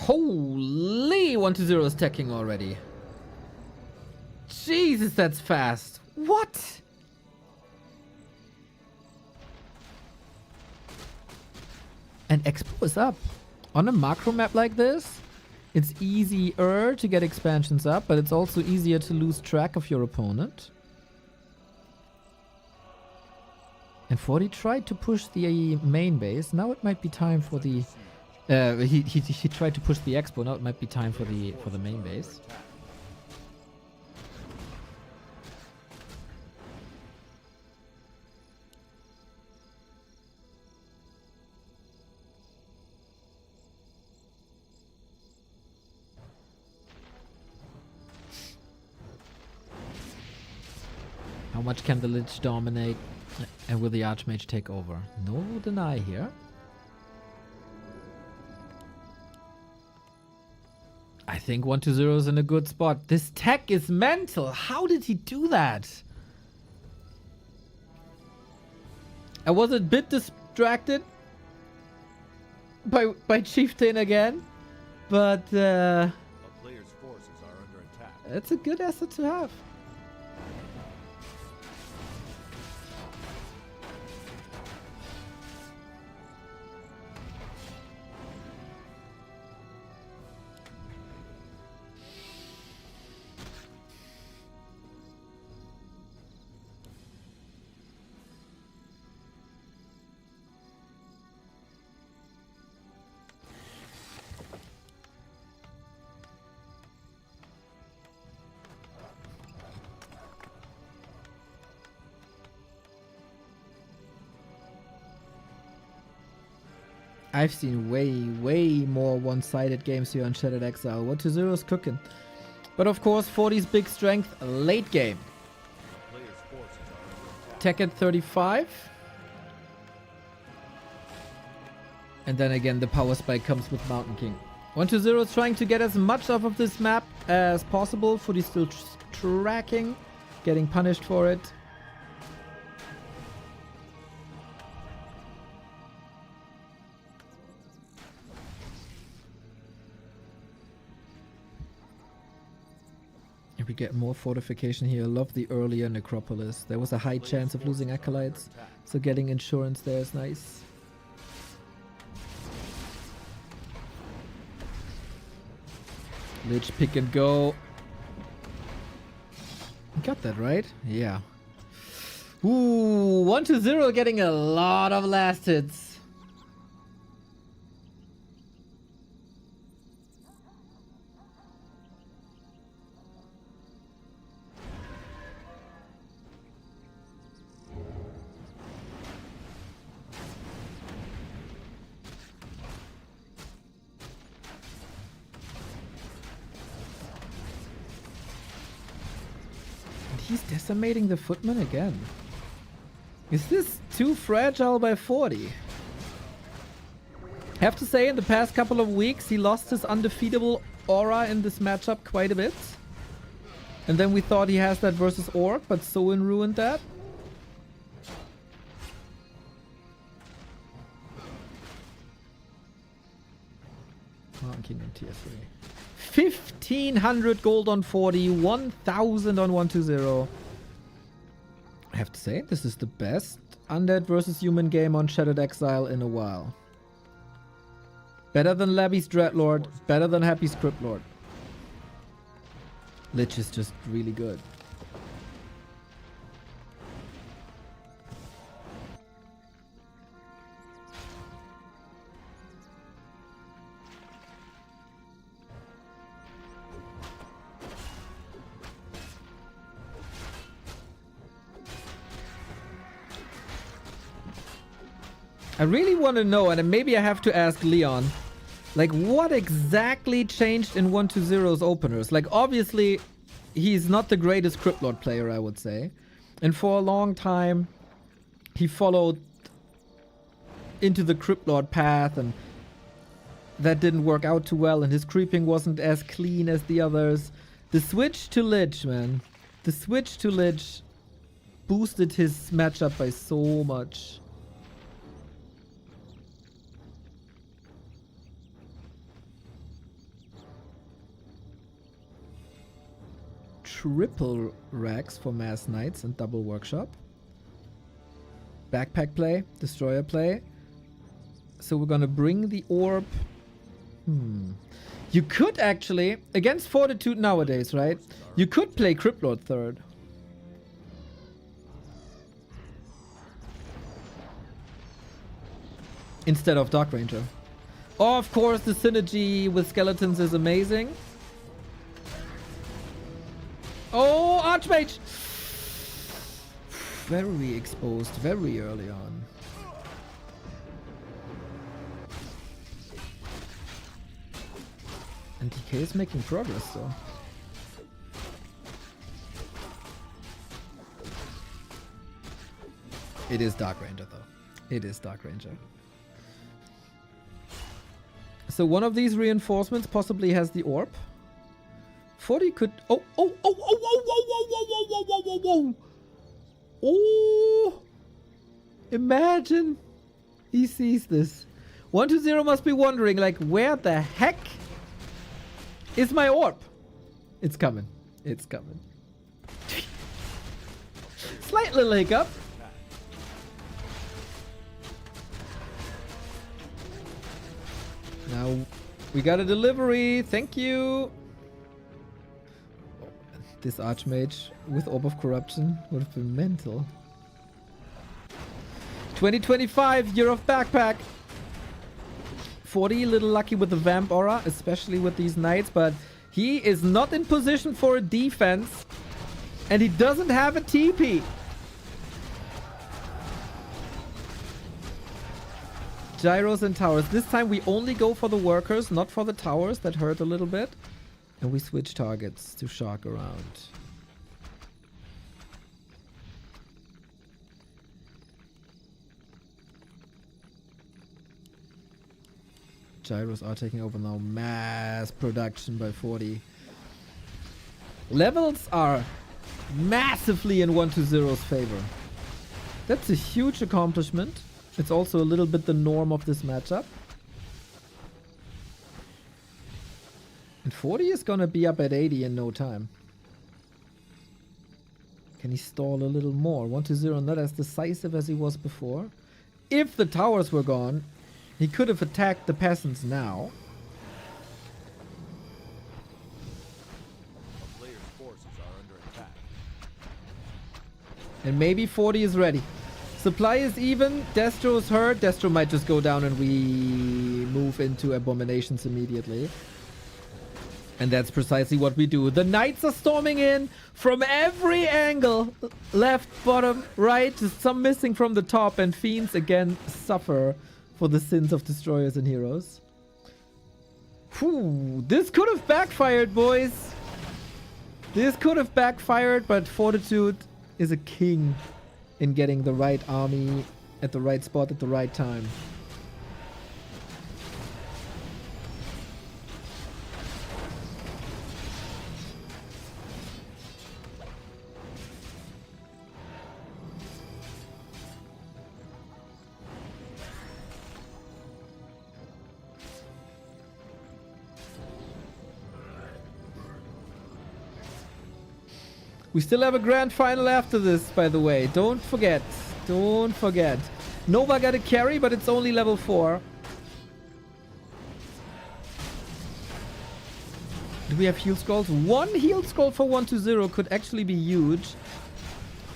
Holy, 1-0 is attacking already. Jesus, that's fast. What? And Expo is up. On a macro map like this, it's easier to get expansions up, but it's also easier to lose track of your opponent. And 40 tried to push the main base. Now it might be time for the... he tried to push the expo. Now it might be time for the main base. How much can the Lich dominate? And will the Archmage take over? No deny here. I think 1-0 is in a good spot. This tech is mental. How did he do that? I was a bit distracted by Chieftain again, but A player's forces are under attack. it's a good asset to have. I've seen way more one-sided games here on Shattered Exile. 1-0 is cooking. But of course, 40's big strength late game. A player's forces are under attack. Tech at 35. And then again, the power spike comes with Mountain King. 1-0 is trying to get as much off of this map as possible. 40's still tracking, getting punished for it. We get more fortification here. Love the earlier necropolis. There was a high chance of losing acolytes, so getting insurance there is nice. Lich pick and go. Got that right? Yeah. Ooh, 1-0 getting a lot of last hits. He's decimating the footman again. Is this too fragile by 40? Have to say, in the past couple of weeks, he lost his undefeatable aura in this matchup quite a bit. And then we thought he has that versus Orc, but Soin ruined that. Mountain King on tier 3. 1500 gold on 40, 1000 on 1-0. I have to say, this is the best undead versus human game on Shattered Exile in a while. Better than Labby's Dreadlord, better than Happy's Cryptlord. Lich is just really good. I really want to know, and maybe I have to ask Leon, like, what exactly changed in 1-0's openers? Like, obviously, he's not the greatest Cryptlord player, I would say. And for a long time, he followed into the Cryptlord path, and that didn't work out too well, and his creeping wasn't as clean as the others. The switch to Lich, man. The switch to Lich boosted his matchup by so much. Triple racks for Mass Knights and double workshop. Backpack play, destroyer play. So we're gonna bring the orb. You could actually, against Fortitude nowadays, right? You could play Cryptlord third. Instead of Dark Ranger. Oh, of course, the synergy with skeletons is amazing. Oh, Archmage! Very exposed, very early on. And DK is making progress, though. It is Dark Ranger, though. It is Dark Ranger. So one of these reinforcements possibly has the orb. 40 could... Oh, oh, oh, oh, oh, oh, oh, oh, oh, oh, oh, oh. Oh! Imagine he sees this. 120 must be wondering, like, where the heck is my orb? It's coming. It's coming. Slight little hiccup. Now we got a delivery. Thank you. This Archmage with Orb of Corruption would have been mental. 2025, year of backpack. 40, a little lucky with the Vamp Aura, especially with these Knights, but he is not in position for a defense. And he doesn't have a TP. Gyros and towers. This time we only go for the workers, not for the towers. That hurt a little bit. And we switch targets to shark around. Gyros are taking over now. Mass production by 40. Levels are massively in 120's favor. That's a huge accomplishment. It's also a little bit the norm of this matchup. And 40 is gonna be up at 80 in no time. Can he stall a little more? 120 not as decisive as he was before. If the towers were gone, he could have attacked the peasants now. A player's forces are under attack. And maybe 40 is ready. Supply is even. Destro is hurt. Destro might just go down and we move into Abominations immediately. And that's precisely what we do. The Knights are storming in from every angle. Left, bottom, right. Just some missing from the top. And Fiends again suffer for the sins of Destroyers and Heroes. Whew, this could have backfired, boys. This could have backfired, but Fortitude is a king in getting the right army at the right spot at the right time. We still have a grand final after this, by the way. Don't forget. Don't forget. Nova got a carry, but it's only level 4. Do we have heal scrolls? One heal scroll for 120 could actually be huge.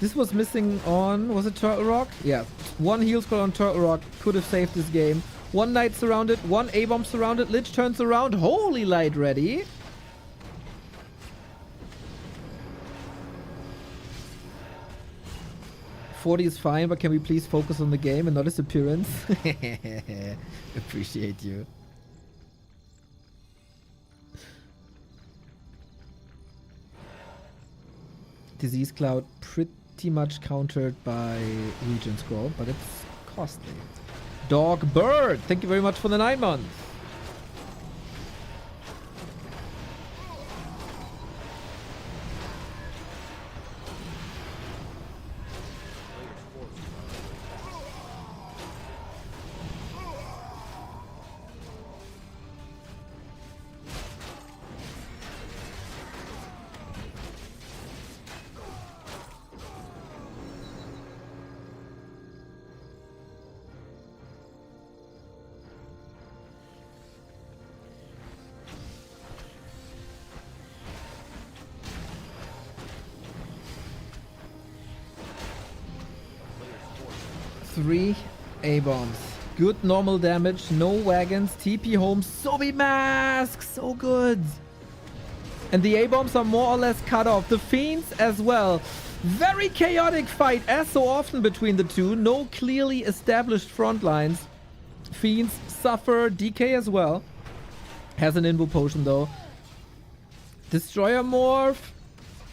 This was missing on... Was it Turtle Rock? Yeah. One heal scroll on Turtle Rock could have saved this game. One Knight surrounded. One A-bomb surrounded. Lich turns around. Holy Light ready. Is fine, but can we please focus on the game and not his appearance? Appreciate you. Disease Cloud pretty much countered by Region Scroll, but it's costly. Dog Bird, thank you very much for the 9 months. Three A-bombs. Good normal damage. No wagons. TP home. Sobi mask. So good. And the A-bombs are more or less cut off. The Fiends as well. Very chaotic fight as so often between the two. No clearly established front lines. Fiends suffer. DK as well. Has an invo potion though. Destroyer morph.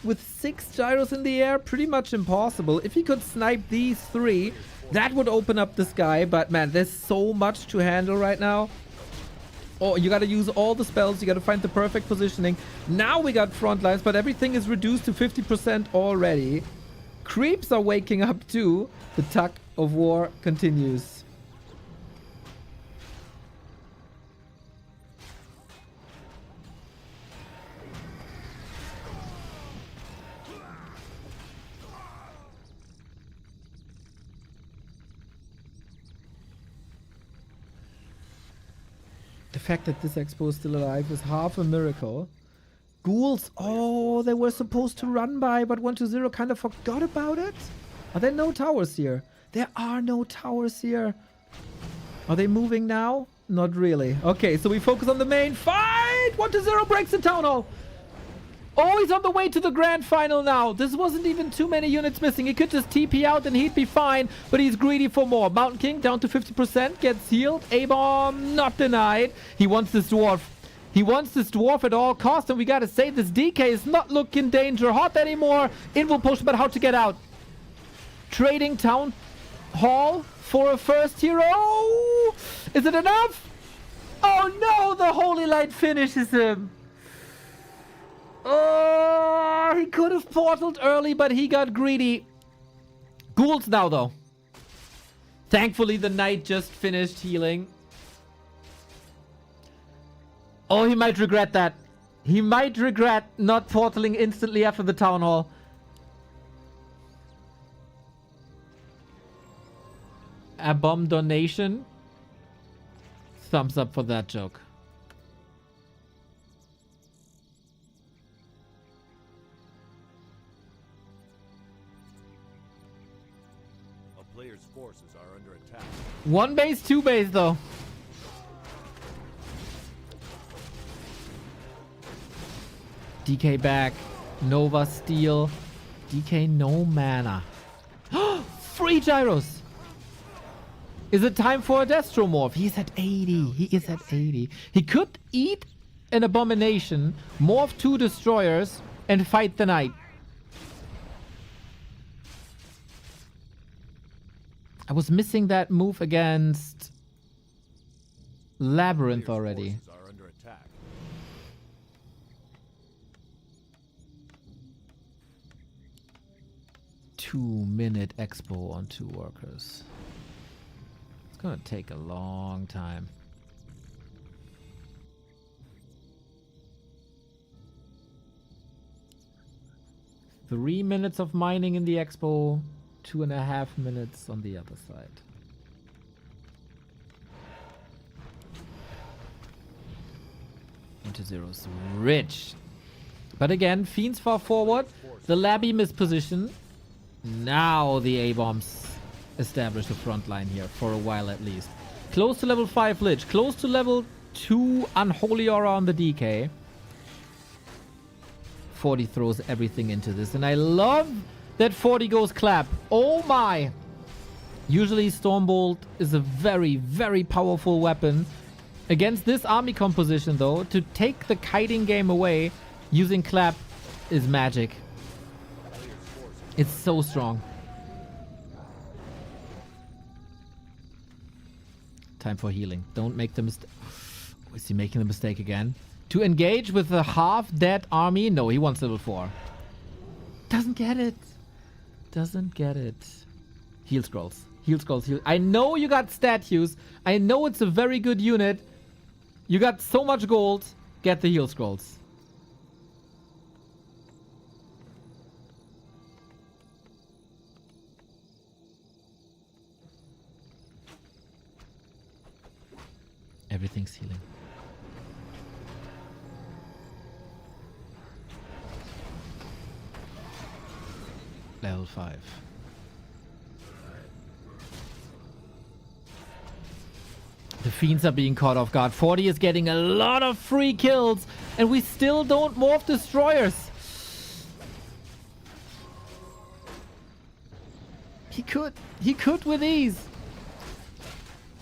With 6 gyros in the air, pretty much impossible. If he could snipe these 3, That would open up the sky, but man, there's so much to handle right now. Oh, you gotta use all the spells. You gotta find the perfect positioning. Now we got front lines, but everything is reduced to 50% already. Creeps are waking up too. The tug of war continues. The fact that this expo is still alive is half a miracle. Ghouls, oh, they were supposed to run by, but 1-0 kind of forgot about it. Are there no towers here? There are no towers here. Are they moving now? Not really. Okay, so we focus on the main fight. 1-0 breaks the town hall. Oh, he's on the way to the grand final now. This wasn't even too many units missing. He could just TP out and he'd be fine, but he's greedy for more. Mountain King down to 50%, gets healed. A-bomb not denied. He wants this dwarf. He wants this dwarf at all costs, and we gotta say this DK is not looking danger hot anymore. Invo potion, but how to get out? Trading town hall for a first hero. Is it enough? Oh no, the Holy Light finishes him. Oh, he could have portaled early, but he got greedy. Ghouls now, though. Thankfully, the knight just finished healing. Oh, he might regret that. He might regret not portaling instantly after the town hall. A bomb donation. Thumbs up for that joke. A player's forces are under attack. One base, two base, though. DK back. Nova steal. DK no mana. Free gyros. Is it time for a Destromorph? He's at 80. He is at 80. He could eat an abomination, morph 2 destroyers, and fight the knight. I was missing that move against Labyrinth already. Forces are under attack. Two-minute expo on 2 workers. It's gonna take a long time. Three minutes of mining in the expo, 2.5 minutes on the other side. Into zeros, rich. But again, Fiends far forward. The Labby misposition. Now the A-bombs establish the front line here for a while at least. Close to level 5 Lich. Close to level 2 Unholy Aura on the DK. 40 throws everything into this. And I love that 40 goes clap. Oh my! Usually Stormbolt is a very, very powerful weapon. Against this army composition though, to take the kiting game away using clap is magic. It's so strong. Time for healing. Don't make the mistake. Is he making the mistake again? To engage with a half-dead army? No, he wants level 4. Doesn't get it. Doesn't get it. Heal scrolls. Heal scrolls. Heal. I know you got statues. I know it's a very good unit. You got so much gold. Get the heal scrolls. Everything's healing. Level 5. The Fiends are being caught off guard. 40 is getting a lot of free kills, and we still don't morph destroyers. He could with ease.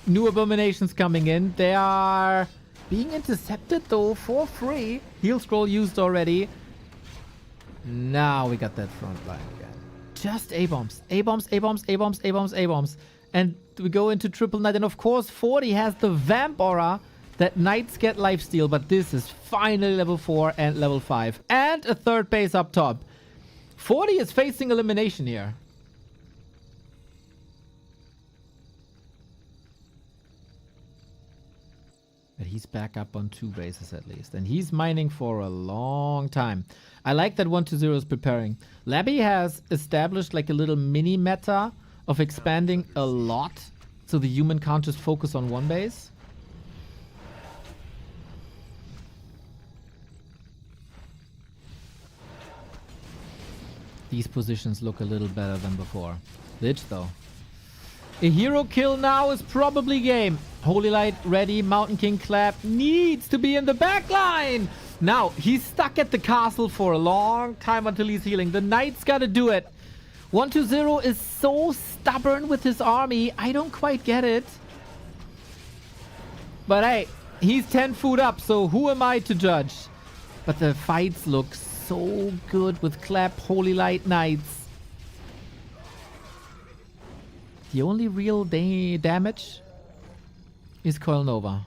New abominations coming in. They are being intercepted though for free. Heal scroll used already. Now we got that front line again. Just A-bombs. A-bombs, A-bombs, A-bombs, A-bombs, A-bombs. And we go into triple knight. And of course, 40 has the vamp aura that knights get lifesteal. But this is finally level 4 and level 5. And a third base up top. 40 is facing elimination here. But he's back up on 2 bases at least. And he's mining for a long time. I like that 120 is preparing. Labby has established like a little mini meta of expanding a lot. So the human can't just focus on 1 base. These positions look a little better than before. Lich though. A hero kill now is probably game. Holy Light ready. Mountain King Clap needs to be in the back line. Now, he's stuck at the castle for a long time until he's healing. The Knight's gotta do it. 120 is so stubborn with his army. I don't quite get it. But hey, he's 10 food up, so who am I to judge? But the fights look so good with Clap, Holy Light, Knights. The only real damage is Coil Nova.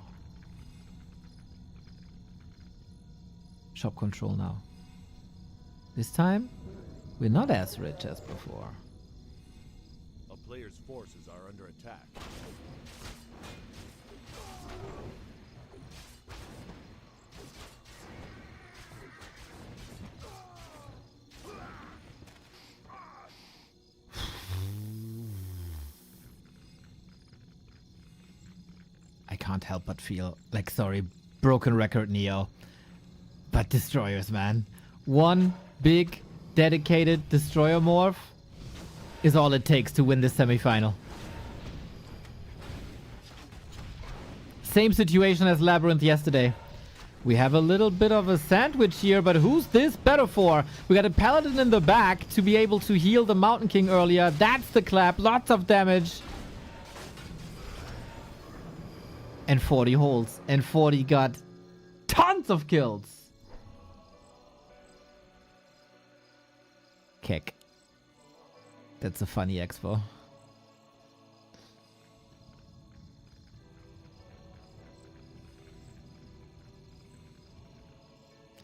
Shop control now. This time, we're not as rich as before. A player's forces are under attack. I can't help but feel like, sorry, broken record Neo. But destroyers, man. One big, dedicated destroyer morph is all it takes to win this semifinal. Same situation as Labyrinth yesterday. We have a little bit of a sandwich here, but who's this better for? We got a Paladin in the back to be able to heal the Mountain King earlier. That's the Clap. Lots of damage. And 40 holds. And 40 got tons of kills. Kick. That's a funny expo.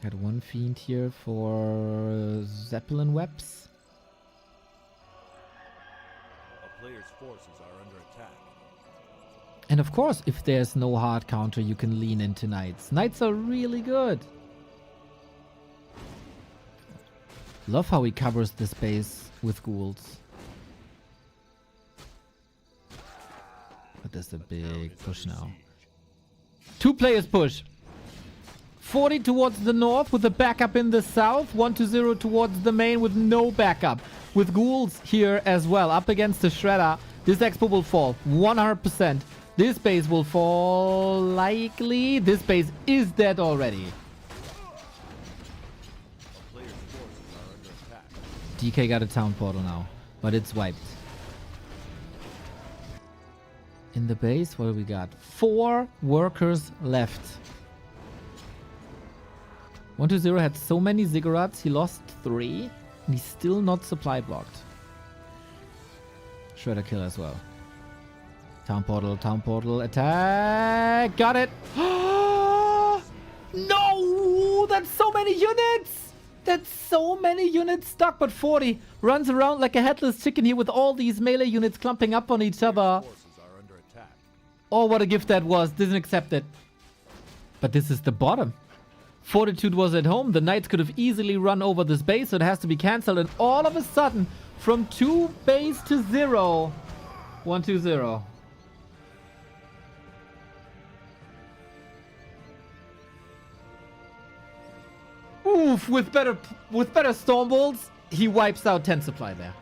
Had one fiend here for Zeppelin webs. A player's forces are under attack. And of course, if there's no hard counter, you can lean into Knights. Knights are really good. Love how he covers the space with ghouls. But there's a big push now. 2 players push. 40 towards the north with a backup in the south. 120 towards the main with no backup. With ghouls here as well. Up against the Shredder. This expo will fall. 100%. This base will fall likely. This base is dead already. A player's forces are under attack. DK got a town portal now, but it's wiped. In the base, what do we got? 4 workers left. 120 had so many ziggurats, he lost 3, and he's still not supply blocked. Shredder kill as well. Town portal, attack! Got it! No! That's so many units! That's so many units stuck, but 40 runs around like a headless chicken here with all these melee units clumping up on each other. Forces are under attack. Oh, what a gift that was. Didn't accept it. But this is the bottom. Fortitude was at home. The Knights could have easily run over this base, so it has to be cancelled. And all of a sudden, from 2 base to 0, 120. Oof, with better storm bolts, he wipes out 10 supply there.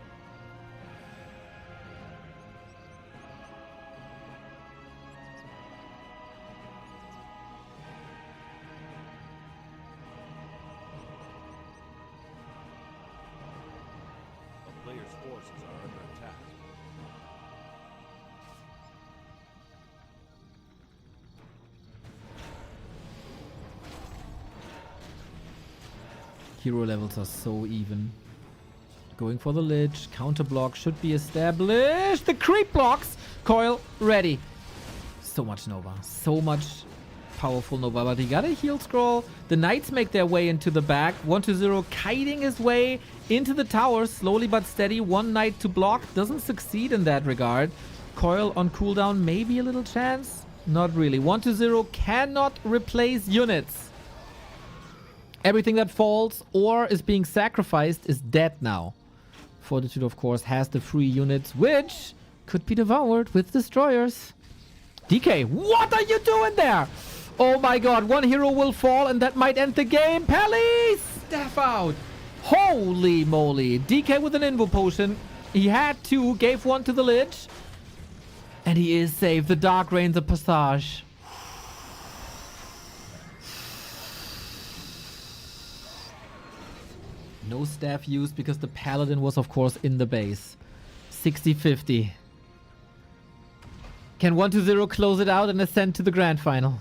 A player's forces are under attack. Hero levels are so even. Going for the Lich. Counter block should be established. The creep blocks Coil, ready. So much Nova. So much powerful Nova. But he got a heal scroll. The Knights make their way into the back. 1-0 kiting his way into the tower. Slowly but steady. One Knight to block. Doesn't succeed in that regard. Coil on cooldown. Maybe a little chance. Not really. 1-0 cannot replace units. Everything that falls or is being sacrificed is dead now. Fortitude, of course, has the free units, which could be devoured with destroyers. DK, what are you doing there? Oh my god, one hero will fall and that might end the game. Pally, staff out. Holy moly. DK with an invo potion. He had two, gave one to the Lich. And he is safe. The Dark Reigns of Passage. No staff used because the Paladin was, of course, in the base. 60-50. Can 1-0 close it out and ascend to the grand final?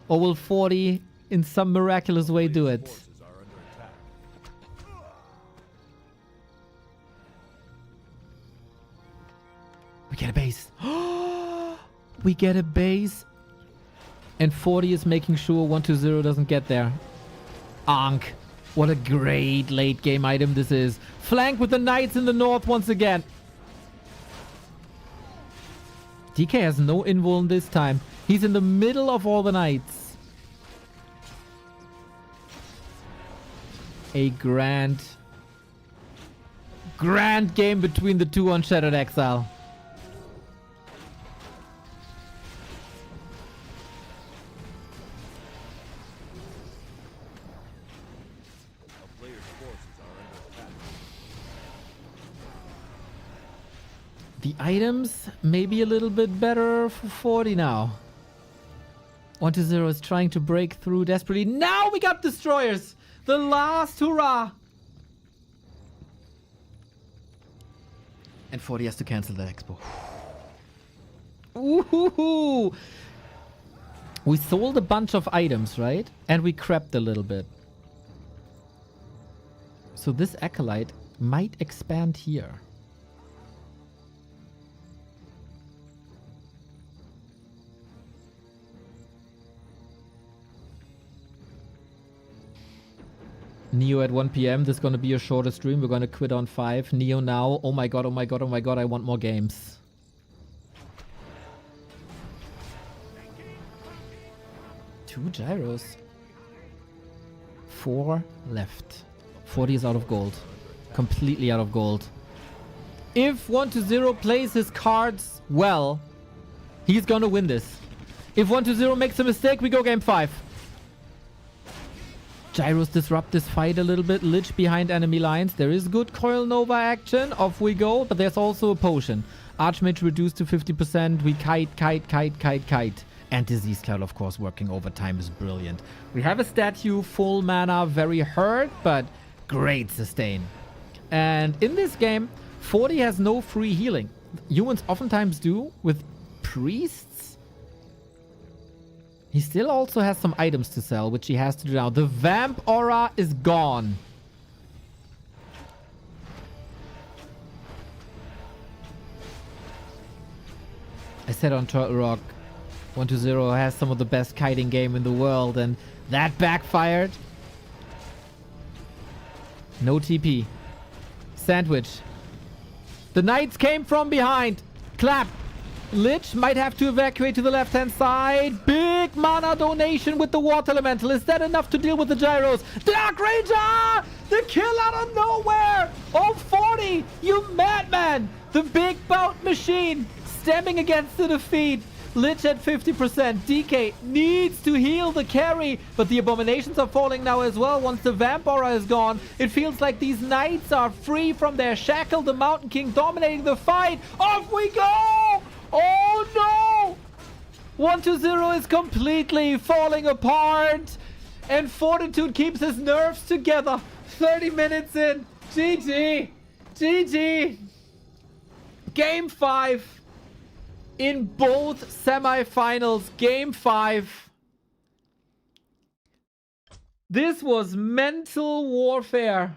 Or will 40 in some miraculous way do it? Forces are under attack. We get a base. We get a base. And 40 is making sure 1-0 doesn't get there. Ankh. What a great late game item this is. Flank with the Knights in the north once again. DK has no invuln this time. He's in the middle of all the Knights. A grand game between the two on Shattered Exile. A player's forces are under attack. The items may be a little bit better for 40 now. 1-0 is trying to break through desperately. Now we got destroyers! The last hurrah! And 40 has to cancel that expo. Ooh! We sold a bunch of items, right? And we crept a little bit. So this Acolyte might expand here. Neo at 1 PM. This is going to be a shorter stream. We're going to quit on 5. Neo now. Oh my god, oh my god, oh my god. I want more games. Two gyros. 4 left. 40 is out of gold. Completely out of gold. If 1-0 plays his cards well, he's going to win this. If 1-0 makes a mistake, we go game 5. Gyros disrupt this fight a little bit. Lich behind enemy lines. There is good Coil Nova action. Off we go. But there's also a potion. Archmage reduced to 50%. We kite. And Disease Cloud, of course, working overtime is brilliant. We have a statue, full mana, very hurt, but great sustain. And in this game, 40 has no free healing. Humans oftentimes do with priests. He still also has some items to sell, which he has to do now. The Vamp Aura is gone. I said on Turtle Rock, 1-0 has some of the best kiting game in the world, and that backfired. No TP. Sandwich. The Knights came from behind. Clap. Lich might have to evacuate to the left-hand side. Big mana donation with the Water Elemental. Is that enough to deal with the gyros? Dark Ranger! The kill out of nowhere! Oh, 40! You madman! The big bout machine stemming against the defeat. Lich at 50%. DK needs to heal the carry, but the abominations are falling now as well once the Vamp Aura is gone. It feels like these Knights are free from their shackle. The Mountain King dominating the fight. Off we go! Oh no! 1-0 is completely falling apart. And Fortitude keeps his nerves together. 30 minutes in. GG. GG. Game 5. In both semifinals. Game 5. This was mental warfare.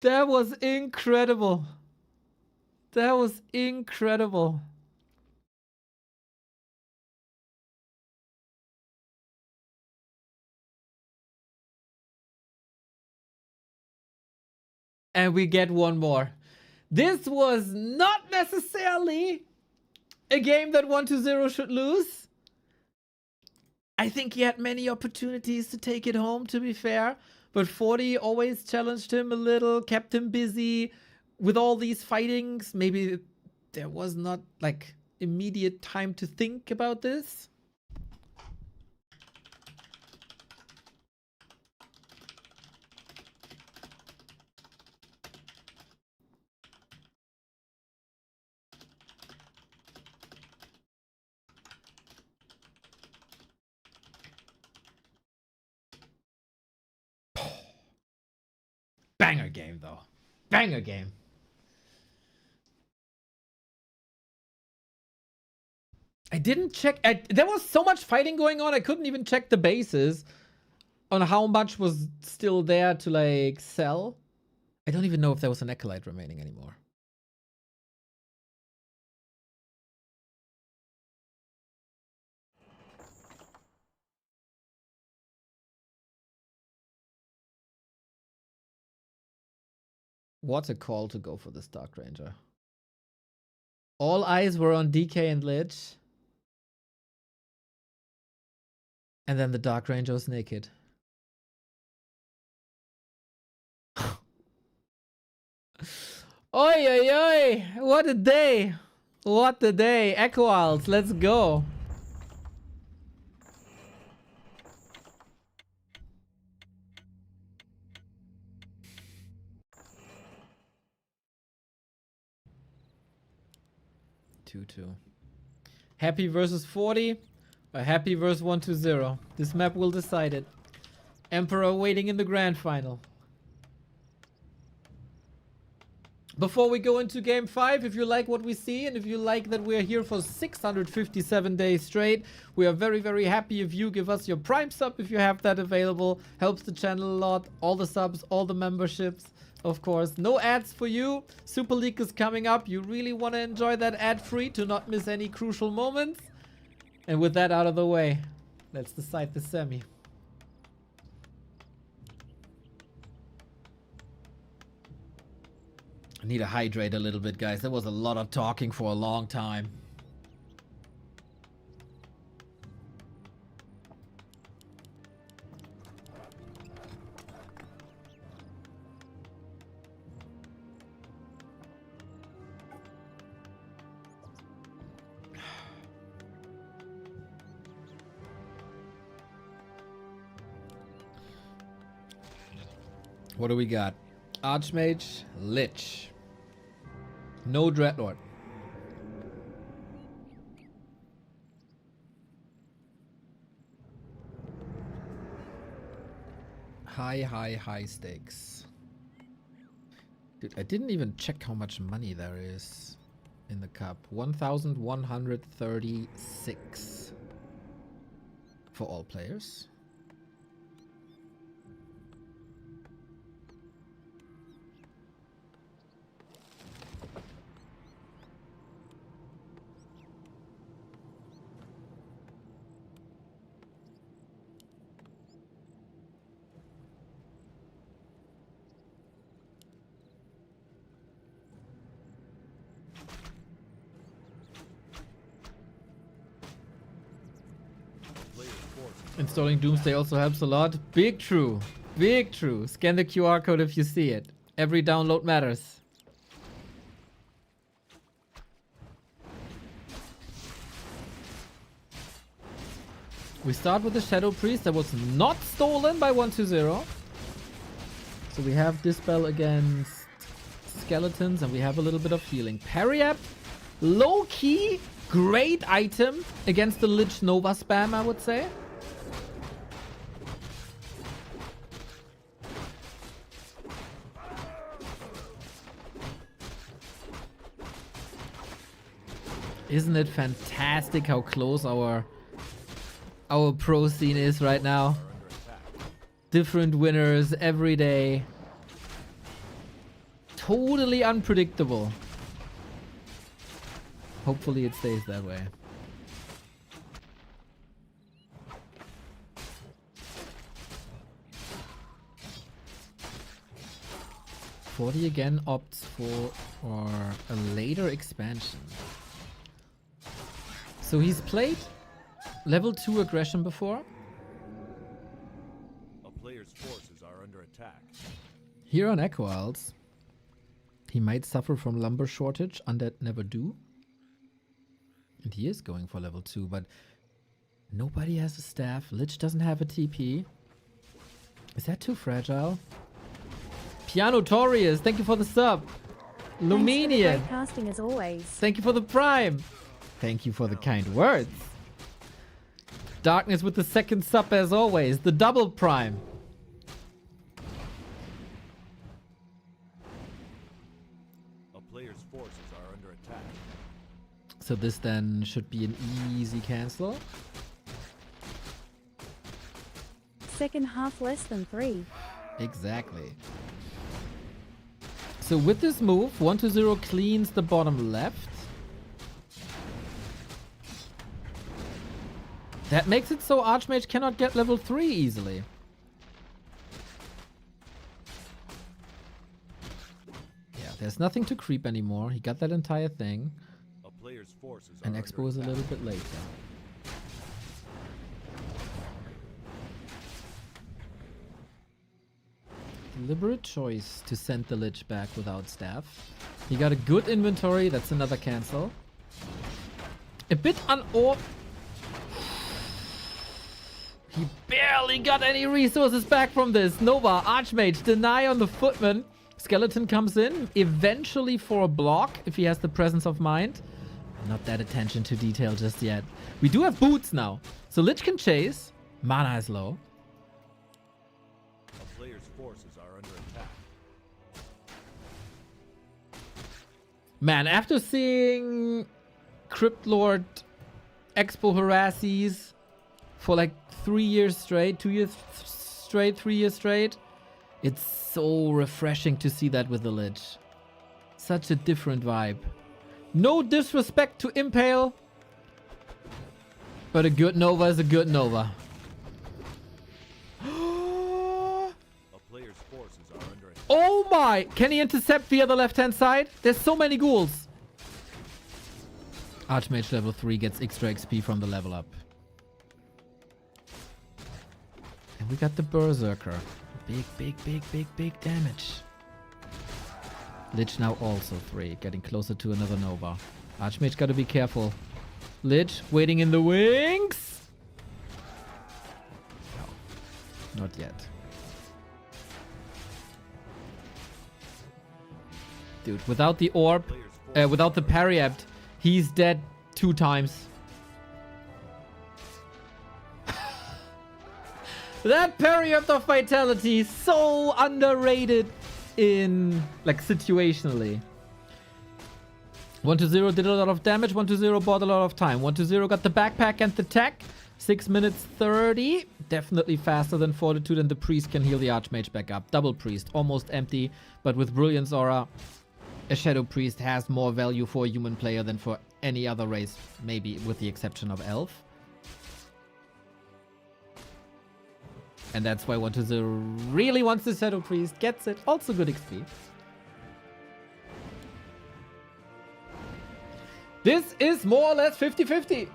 That was incredible. That was incredible. And we get one more. This was not necessarily a game that 1-0 should lose. I think he had many opportunities to take it home, to be fair. But 40 always challenged him a little, kept him busy with all these fightings. Maybe there was not like immediate time to think about this. Banger game, though. Banger game. I didn't check. There was so much fighting going on, I couldn't even check the bases on how much was still there to, like, sell. I don't even know if there was an Acolyte remaining anymore. What a call to go for this Dark Ranger. All eyes were on DK and Lich. And then the Dark Ranger was naked. Oi, oi, oi! What a day! What a day! Echo Owls, let's go! Two. Happy versus 40 or Happy versus 1-0. This map will decide it. Emperor waiting in the grand final. Before we go into game 5, if you like what we see and if you like that we're here for 657 days straight, we are very, very happy if you give us your Prime sub if you have that available. Helps the channel a lot. All the subs, all the memberships. Of course, no ads for you. Super League is coming up. You really want to enjoy that ad-free to not miss any crucial moments. And with that out of the way, let's decide the semi. I need to hydrate a little bit, guys. There was a lot of talking for a long time. What do we got? Archmage, Lich. No Dreadlord. High stakes. Dude, I didn't even check how much money there is in the cup. 1,136 for all players. Installing Doomsday also helps a lot. Big true. Big true. Scan the QR code if you see it. Every download matters. We start with the Shadow Priest that was not stolen by 1-0. So we have Dispel against Skeletons and we have a little bit of healing. Periap, low-key, great item against the Lich Nova spam, I would say. Isn't it fantastic how close our pro scene is right now? Different winners every day. totally unpredictable. Hopefully it stays that way. Forty again opts for a later expansion. So he's played level 2 aggression before. A player's forces are under attack. Here on Echo Isles, he might suffer from lumber shortage. Undead never do. And he is going for level 2, but nobody has a staff. Lich doesn't have a TP. Is that too fragile? Piano Torius, thank you for the sub. Luminian, Great casting as always. thank you for the prime. Thank you for the kind words. Darkness with the second sub as always. The double prime. A player's forces are under attack. So this then should be an easy cancel. Second half less than 3. Exactly. So with this move, 1-0 cleans the bottom left. That makes it so Archmage cannot get level 3 easily. Yeah, there's nothing to creep anymore. He got that entire thing. A player's forces And are Expo is a under little attack. bit later. Deliberate choice to send the Lich back without staff. He got a good inventory. That's another cancel. A bit He barely got any resources back from this. Nova, Archmage, deny on the footman. Skeleton comes in, eventually for a block, if he has the presence of mind. Not that attention to detail just yet. We do have boots now. So Lich can chase. Mana is low. A player's forces are under attack. Man, after seeing Crypt Lord Expo Harasses for like 3 years straight, 2 years straight, 3 years straight, it's so refreshing to see that with the Lich. Such a different vibe. No disrespect to Impale, but a good Nova is a good Nova. A player's forces are under attack. Oh my! Can he intercept via the left-hand side? There's so many ghouls. Archmage level 3 gets extra XP from the level up. And we got the Berserker. Big damage. Lich now also 3, getting closer to another Nova. Archmage gotta be careful. Lich waiting in the wings. No, not yet. Dude, without the orb, without the parry-apt, he's dead 2 times. That parry-apt of vitality is so underrated in, like, situationally. 1-0 did a lot of damage, 1-0 bought a lot of time. 1-0 got the backpack and the tech. 6 minutes 30. Definitely faster than Fortitude, and the Priest can heal the Archmage back up. Double Priest, almost empty, but with Brilliance Aura, a Shadow Priest has more value for a human player than for any other race, maybe with the exception of Elf. And that's why 1-0 really wants the Shadow Priest, gets it. Also good XP. This is more or less 50-50.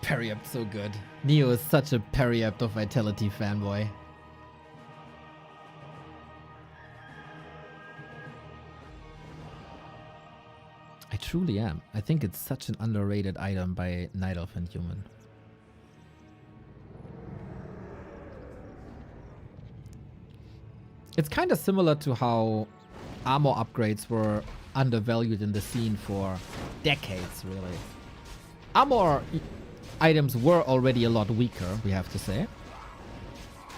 Parry-apt so good. Neo is such a parry-apt of Vitality fanboy. I truly am. I think it's such an underrated item by Night Elf and Human. It's kind of similar to how armor upgrades were undervalued in the scene for decades, really. Armor items were already a lot weaker, we have to say.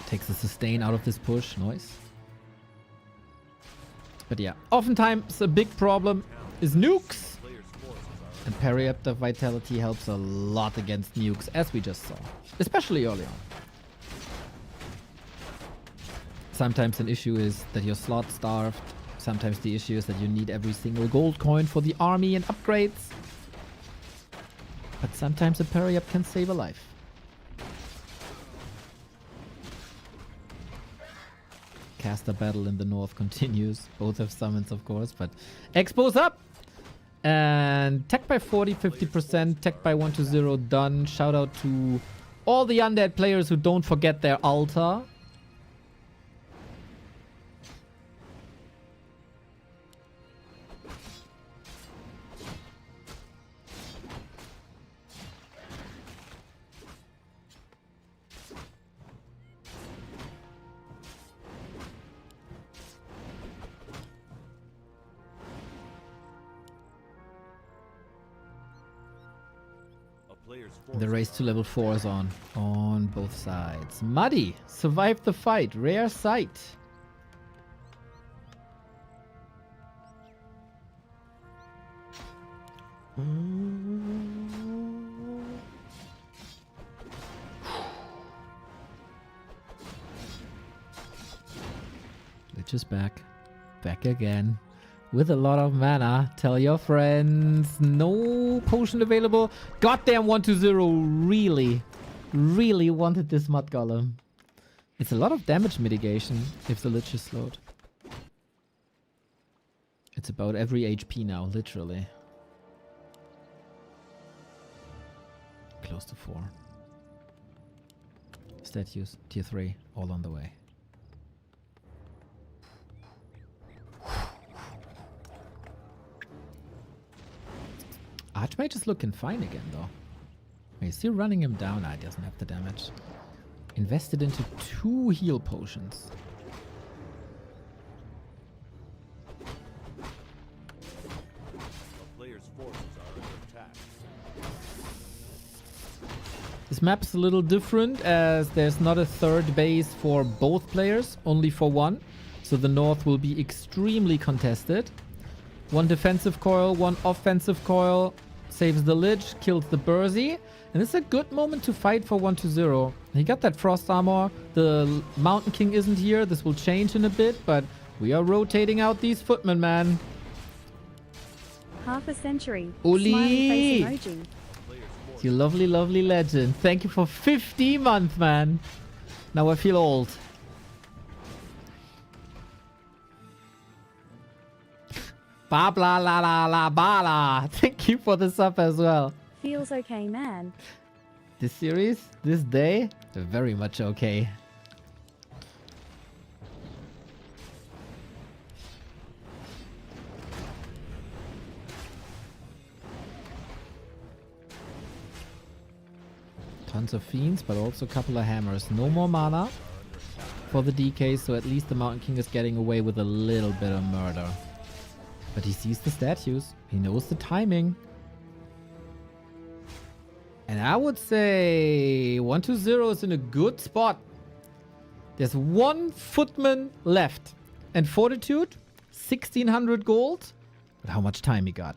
Takes the sustain out of this push, noise. But yeah, oftentimes a big problem is nukes. Player's forces are And Periaptor Vitality helps a lot against nukes, as we just saw. Especially early on. Sometimes an issue is that you're slot starved. Sometimes the issue is that you need every single gold coin for the army and upgrades. But sometimes a Periap can save a life. Caster battle in the north continues. Both have summons, of course, but Expo's up! And tech by 40, 50%, tech by 1-0 done. Shout out to all the undead players who don't forget their altar. The race to level 4 is on both sides. Muddy survived the fight. Rare sight. Lich is back. Back again. With a lot of mana. Tell your friends. No potion available. Goddamn 1-0 really wanted this Mud Golem. It's a lot of damage mitigation if the Lich is slowed. It's about every HP now, literally. Close to 4. Statues, tier 3, all on the way. Archmage is looking fine again, though. He's still running him down. He doesn't have the damage. Invested into 2 heal potions. A player's forces are under attack. This map is a little different as there's not a third base for both players, only for one. So the north will be extremely contested. 1 defensive coil, 1 offensive coil. Saves the Lich, kills the Bursey. And it's a good moment to fight for 1-0. He got that frost armor. The Mountain King isn't here. This will change in a bit, but we are rotating out these footmen, man. Half a century. Oli! Smiley face emoji. You lovely, lovely legend. Thank you for 50 months, man. Now I feel old. Ba bla la la la ba la. Thank you for the sub as well. Feels okay, man. This series, this day, very much okay. Tons of fiends, but also a couple of hammers. No more mana for the DK, so at least the Mountain King is getting away with a little bit of murder. But he sees the statues. He knows the timing. And I would say 1-0 is in a good spot. There's 1 footman left. And Fortitude, 1600 gold. But how much time he got?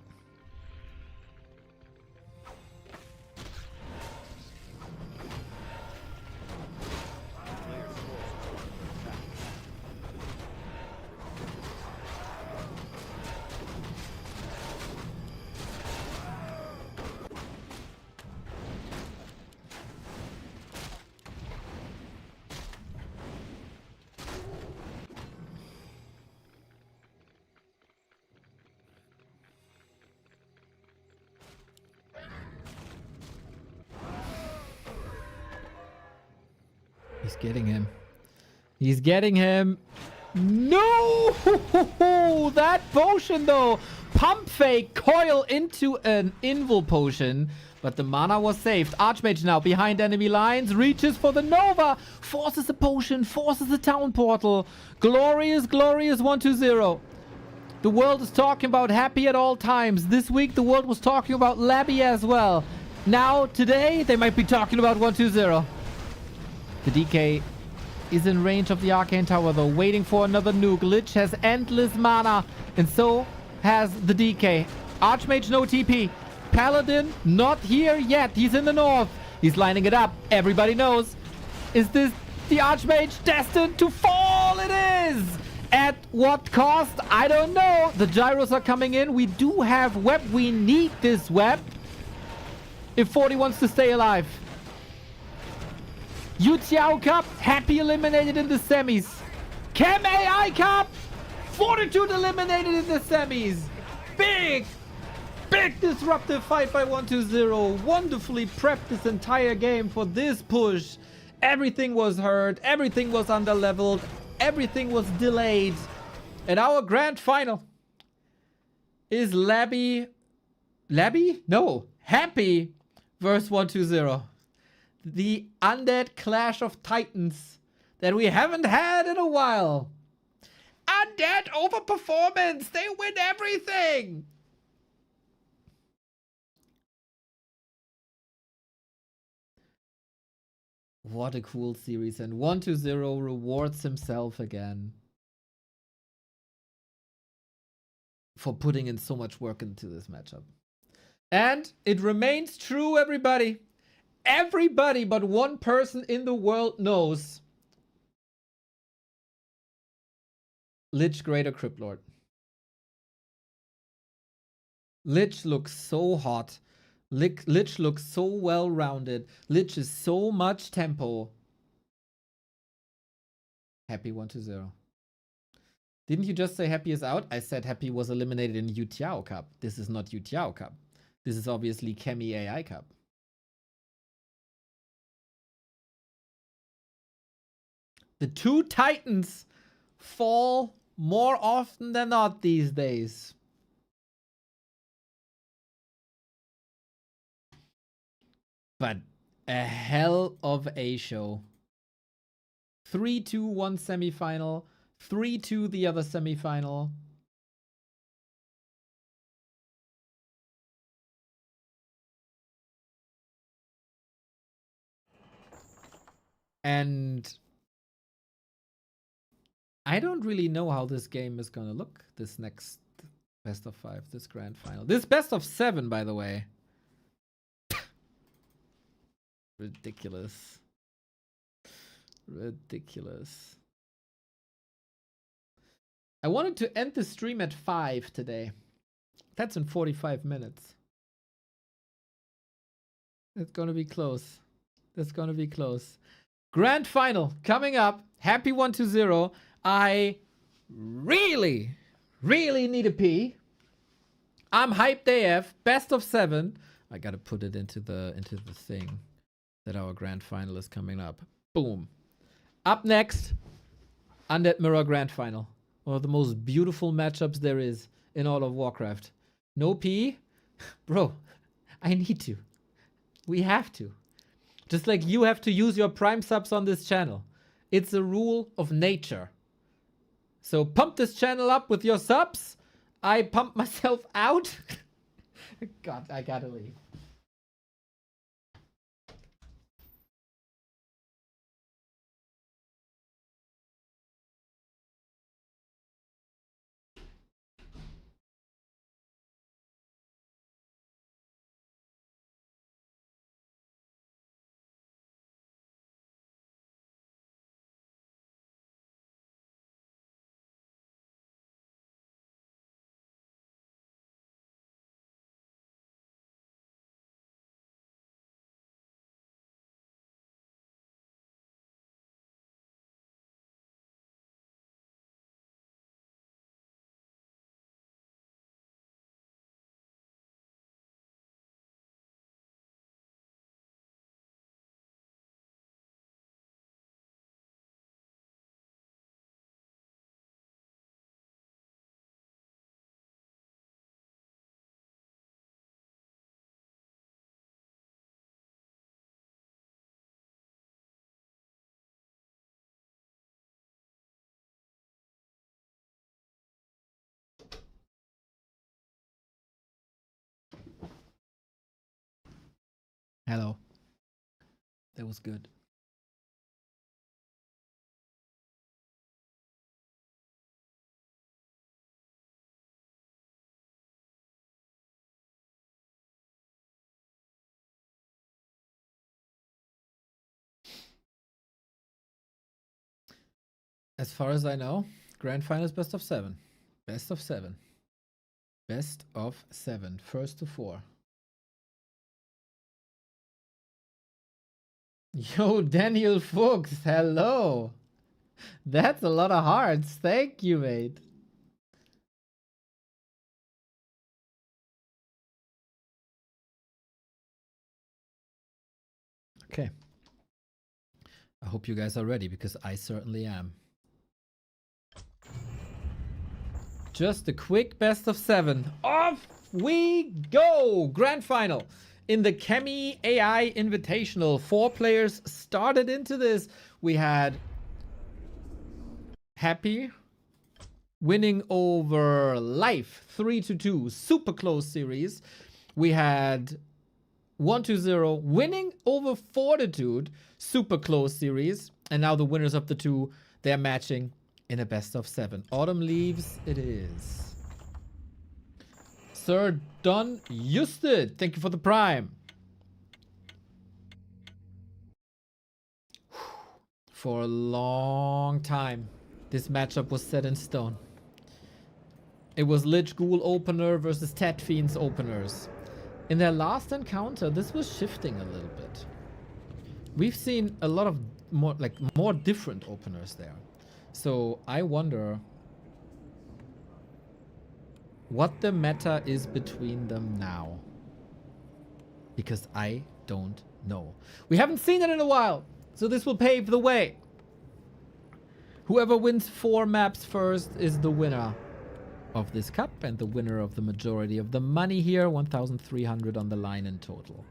He's getting him. He's getting him. No! That potion, though. Pump fake coil into an invul potion. But the mana was saved. Archmage now behind enemy lines. Reaches for the Nova. Forces the potion. Forces the town portal. Glorious, glorious 1-0. The world is talking about Happy at all times. This week, the world was talking about Labby as well. Now, today, they might be talking about 1-0. The DK is in range of the Arcane Tower, though, waiting for another nuke. Lich has endless mana, and so has the DK. Archmage, no TP. Paladin, not here yet. He's in the north. He's lining it up. Everybody knows. Is this the Archmage destined to fall? It is! At what cost? I don't know. The gyros are coming in. We do have web. We need this web if 40 wants to stay alive. Yu Xiao Cup, Happy eliminated in the semis. Chem AI Cup, Fortitude eliminated in the semis. Big disruptive fight by 120. Wonderfully prepped this entire game for this push. Everything was hurt. Everything was underleveled. Everything was delayed. And our grand final is Happy versus 120. The undead clash of titans that we haven't had in a while. Undead overperformance. They win everything. What a cool series. And 120 rewards himself again for putting in so much work into this matchup. And it remains true, everybody. Everybody but one person in the world knows Lich Greater Crypt Lord. Lich looks so hot. Lich looks so well-rounded. Lich is so much tempo. Happy 120. Didn't you just say Happy is out? I said Happy was eliminated in Yu Tiao Cup. This is not Yu Tiao Cup. This is obviously Chemi AI Cup. The two titans fall more often than not these days. But a hell of a show. 3-2 one semifinal, 3-2 the other semifinal. And I don't really know how this game is gonna look, this next best of 5, this grand final. This best of 7, by the way. Ridiculous. Ridiculous. I wanted to end the stream at 5 today. That's in 45 minutes. It's gonna be close. That's gonna be close. Grand final coming up. Happy 120. I really need a pee. I'm hyped AF. Best of 7. I gotta put it into the thing that our grand final is coming up. Boom. Up next, Undead Mirror Grand Final. One of the most beautiful matchups there is in all of Warcraft. No pee? Bro, I need to. We have to. Just like you have to use your Prime subs on this channel. It's a rule of nature. So pump this channel up with your subs. I pump myself out. God, I gotta leave. Hello. That was good. As far as I know, grand final is best of 7. Best of 7. Best of 7. First to 4. Yo, Daniel Fuchs, hello. That's a lot of hearts. Thank you, mate. Okay. I hope you guys are ready because I certainly am. Just a quick best of 7. Off we go! Grand final in the Chemi AI Invitational. 4 players started into this. We had Happy winning over Life 3-2. Super close series. We had 1-0 winning over Fortitude. Super close series. And now the winners of the 2, they're matching in a best of 7. Autumn Leaves it is. Sir Don Justed, thank you for the prime. For a long time, this matchup was set in stone. It was Lich Ghoul opener versus Tet Fiends openers. In their last encounter, this was shifting a little bit. We've seen a lot of more different openers there. So I wonder what the meta is between them now. Because I don't know. We haven't seen it in a while. So this will pave the way. Whoever wins 4 maps first is the winner of this cup and the winner of the majority of the money here. 1,300 on the line in total.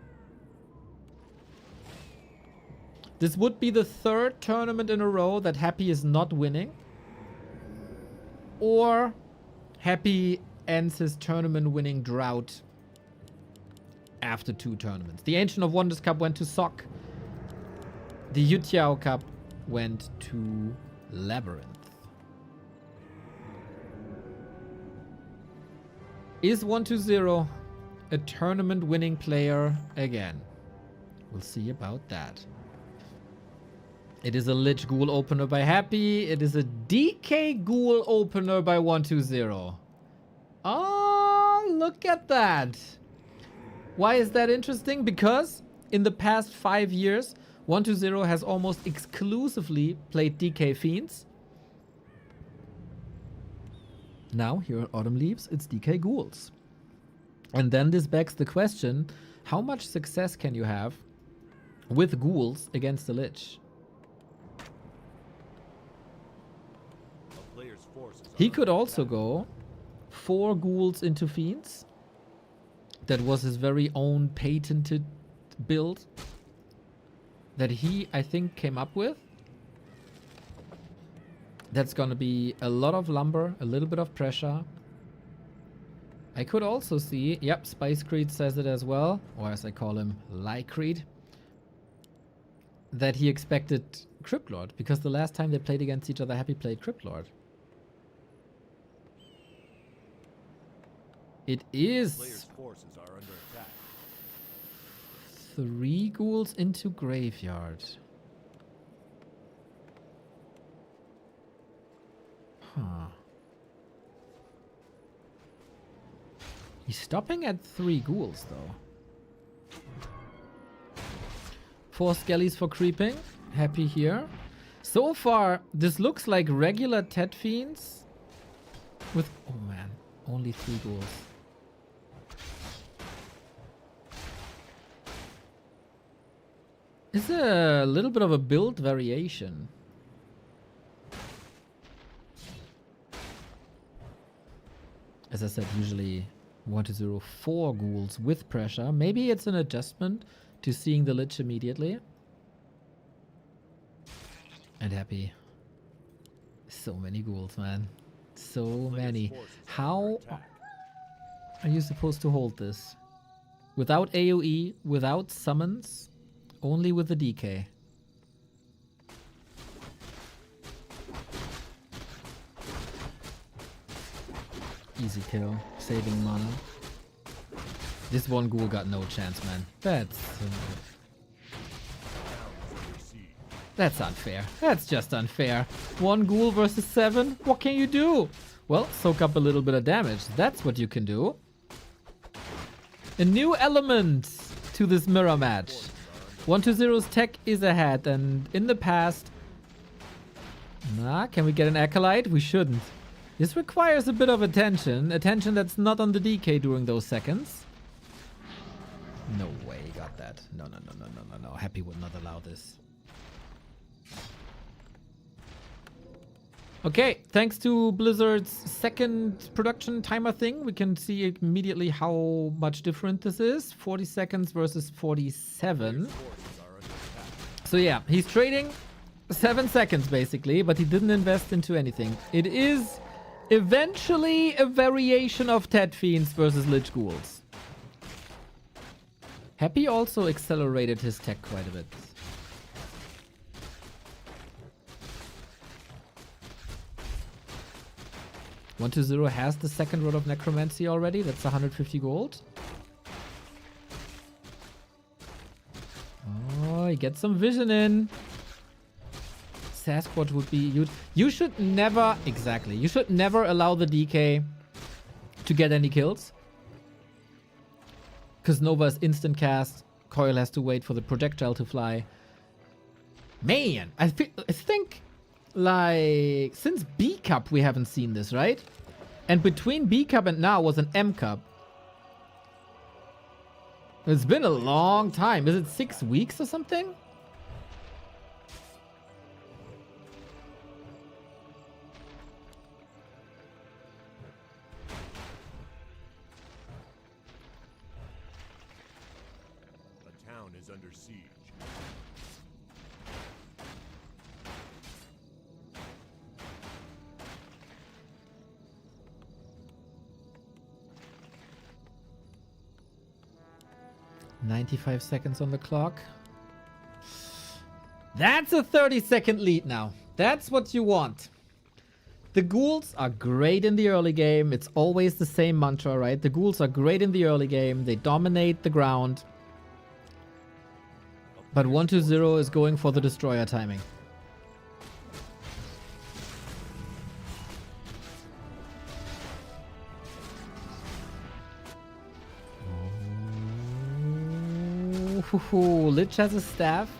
This would be the 3rd tournament in a row that Happy is not winning. Or Happy ends his tournament winning drought after 2 tournaments. The Ancient of Wonders Cup went to Sok. The Yutiao Cup went to Labyrinth. Is 1-0 a tournament winning player again? We'll see about that. It is a Lich Ghoul opener by Happy. It is a DK Ghoul opener by 1-0. Oh, look at that. Why is that interesting? Because in the past 5 years, 1-0 has almost exclusively played DK Fiends. Now, here at Autumn Leaves, it's DK Ghouls. And then this begs the question, how much success can you have with Ghouls against the Lich? He could also go 4 Ghouls into Fiends. That was his very own patented build that he, I think, came up with. That's gonna be a lot of lumber, a little bit of pressure. I could also see, yep, Spice Creed says it as well, or as I call him, Lycreed, that he expected Cryptlord, because the last time they played against each other, Happy played Cryptlord. It is 3 Ghouls into Graveyard. Huh. He's stopping at 3 Ghouls though. 4 Skellies for creeping. Happy here. So far, this looks like regular Tet Fiends with, oh man, only 3 Ghouls. It's a little bit of a build variation. As I said, usually 1-0 4 Ghouls with pressure. Maybe it's an adjustment to seeing the Lich immediately. And Happy. So many Ghouls, man. So many. How are you supposed to hold this? Without AoE, without summons? Only with the DK. Easy kill. Saving mana. This one Ghoul got no chance, man. That's... That's unfair. That's just unfair. 1 ghoul versus 7? What can you do? Well, soak up a little bit of damage. That's what you can do. A new element to this mirror match. 120's tech is ahead, and in the past... can we get an Acolyte? We shouldn't. This requires a bit of attention. Attention that's not on the DK during those seconds. No way he got that. No. Happy would not allow this. Okay, thanks to Blizzard's second production timer thing, we can see immediately how much different this is. 40 seconds versus 47. So yeah, he's trading 7 seconds basically, but he didn't invest into anything. It is eventually a variation of Ted Fiends versus Lich Ghouls. Happy also accelerated his tech quite a bit. One20 has the second rod of Necromancy already. That's 150 gold. Oh, he gets some vision in. Sasquatch would be... You should never... Exactly. You should never allow the DK to get any kills. Because Nova is instant cast. Coil has to wait for the projectile to fly. Man, I think... Like, since B Cup we haven't seen this, right? And between B Cup and now was an M Cup. It's been a long time. Is it 6 weeks or something? The town is under siege. 95 seconds on the clock. That's a 30-second lead now. That's what you want. The ghouls are great in the early game. It's always the same mantra, right? The ghouls are great in the early game. They dominate the ground. But 120 is going for the destroyer timing. Lich has a staff.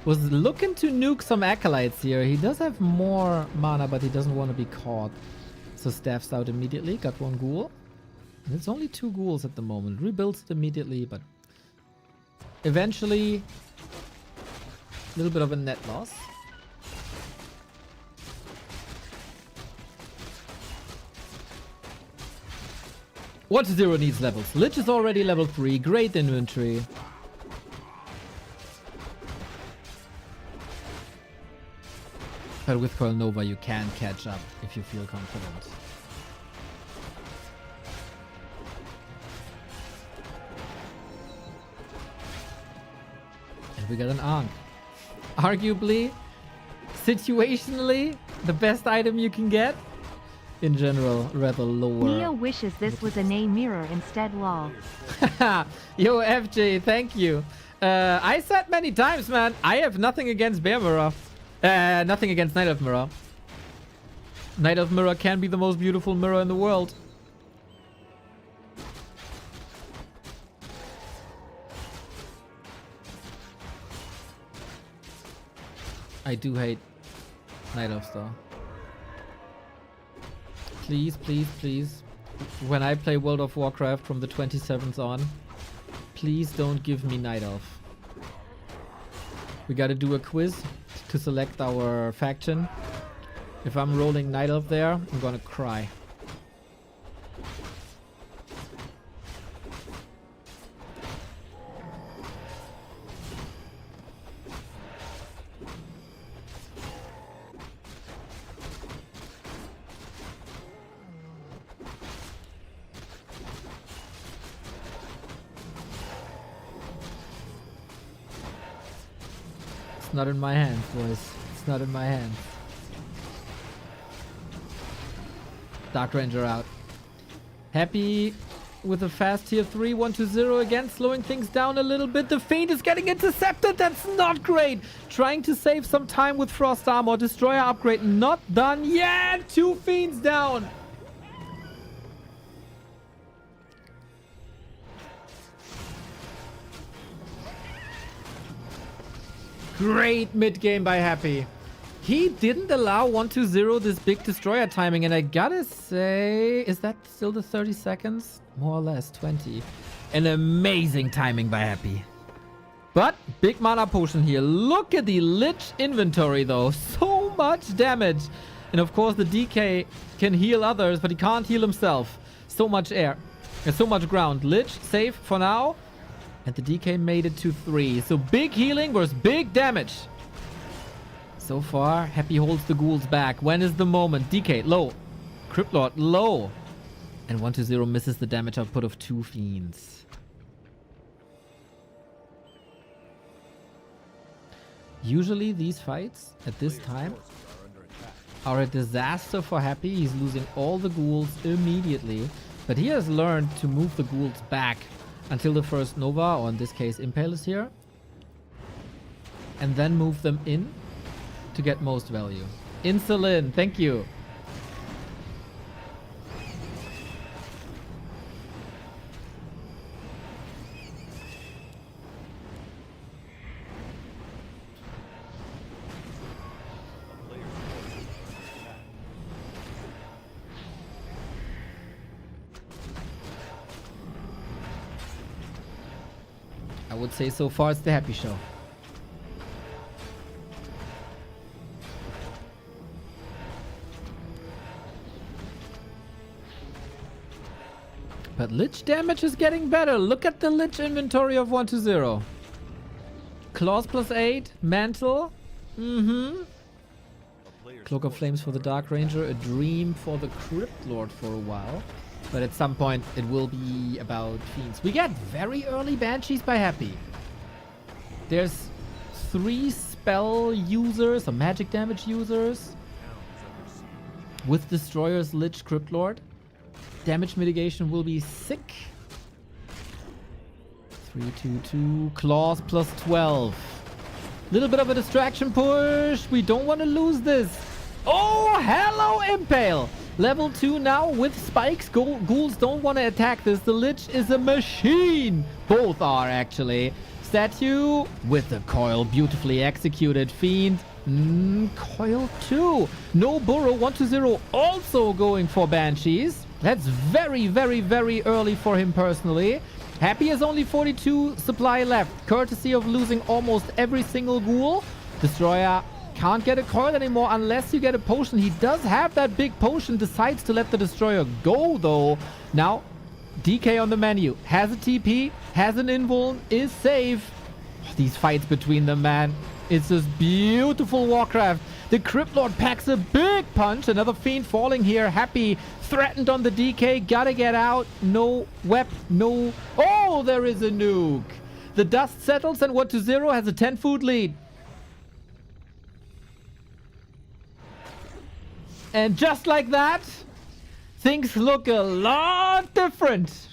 Was looking to nuke some acolytes here. He does have more mana, but he doesn't want to be caught. So staffs out immediately. Got 1 ghoul. And it's only 2 ghouls at the moment. Rebuilds it immediately, but eventually a little bit of a net loss. What0 needs levels. Lich is already level 3. Great inventory. But with Coil Nova, you can catch up if you feel confident. And we got an Ankh. Arguably, situationally, the best item you can get. In general, rather lower. Neo wishes this was a name mirror instead, lol. Yo, FJ, thank you. I said many times, man, I have nothing against Bear Mirror. Nothing against Night Elf Mirror. Night Elf Mirror can be the most beautiful mirror in the world. I do hate Night Elves though. Please, please, please. When I play World of Warcraft from the 27th on, please don't give me Night Elf. We gotta do a quiz to select our faction. If I'm rolling Night Elf there, I'm gonna cry. It's not in my hands, boys. It's not in my hands. Dark Ranger out. Happy with a fast tier 3, 1-0 again, slowing things down a little bit. The Fiend is getting intercepted. That's not great. Trying to save some time with Frost Armor. Destroyer upgrade not done yet. 2 Fiends down. Great mid game by Happy. He didn't allow 1-0 this big destroyer timing, and I gotta say, is that still the 30 seconds? More or less, 20. An amazing timing by Happy. But, big mana potion here. Look at the Lich inventory though. So much damage. And of course the DK can heal others, but he can't heal himself. So much air. And so much ground. Lich, safe for now. And the DK made it to 3. So big healing versus big damage. So far, Happy holds the ghouls back. When is the moment? DK, low. Cryptlord, low. And 1-0 misses the damage output of 2 Fiends. Usually these fights, at this time, are a disaster for Happy. He's losing all the ghouls immediately. But he has learned to move the ghouls back until the first Nova, or in this case Impale, is here. And then move them in to get most value. Insulin, thank you. I would say so far it's the Happy show. But Lich damage is getting better. Look at the Lich inventory of 1-0. Claws +8. Mantle. Cloak of Flames for the Dark Ranger. A Dream for the Crypt Lord for a while. But at some point it will be about Fiends. We get very early Banshees by Happy. There's 3 spell users or magic damage users. With Destroyers, Lich, Crypt Lord. Damage mitigation will be sick. 3-2-2. Claws +12. Little bit of a distraction push. We don't want to lose this. Oh, hello, Impale. Level 2 now with spikes. Ghouls don't want to attack this. The Lich is a machine. Both are, actually. Statue with the coil. Beautifully executed. Fiend. Coil 2. No burrow. 1-0 also going for Banshees. That's very, very, very early for him personally. Happy has only 42 supply left, courtesy of losing almost every single ghoul. Destroyer can't get a coil anymore unless you get a potion. He does have that big potion, decides to let the Destroyer go though. Now, DK on the menu. Has a TP, has an invuln, is safe. These fights between them, man. It's just beautiful Warcraft. The Crypt Lord packs a big punch. Another Fiend falling here. Happy threatened on the DK. Gotta get out. No web. No. Oh, there is a nuke. The dust settles and 1-0 has a 10-food lead. And just like that, things look a lot different.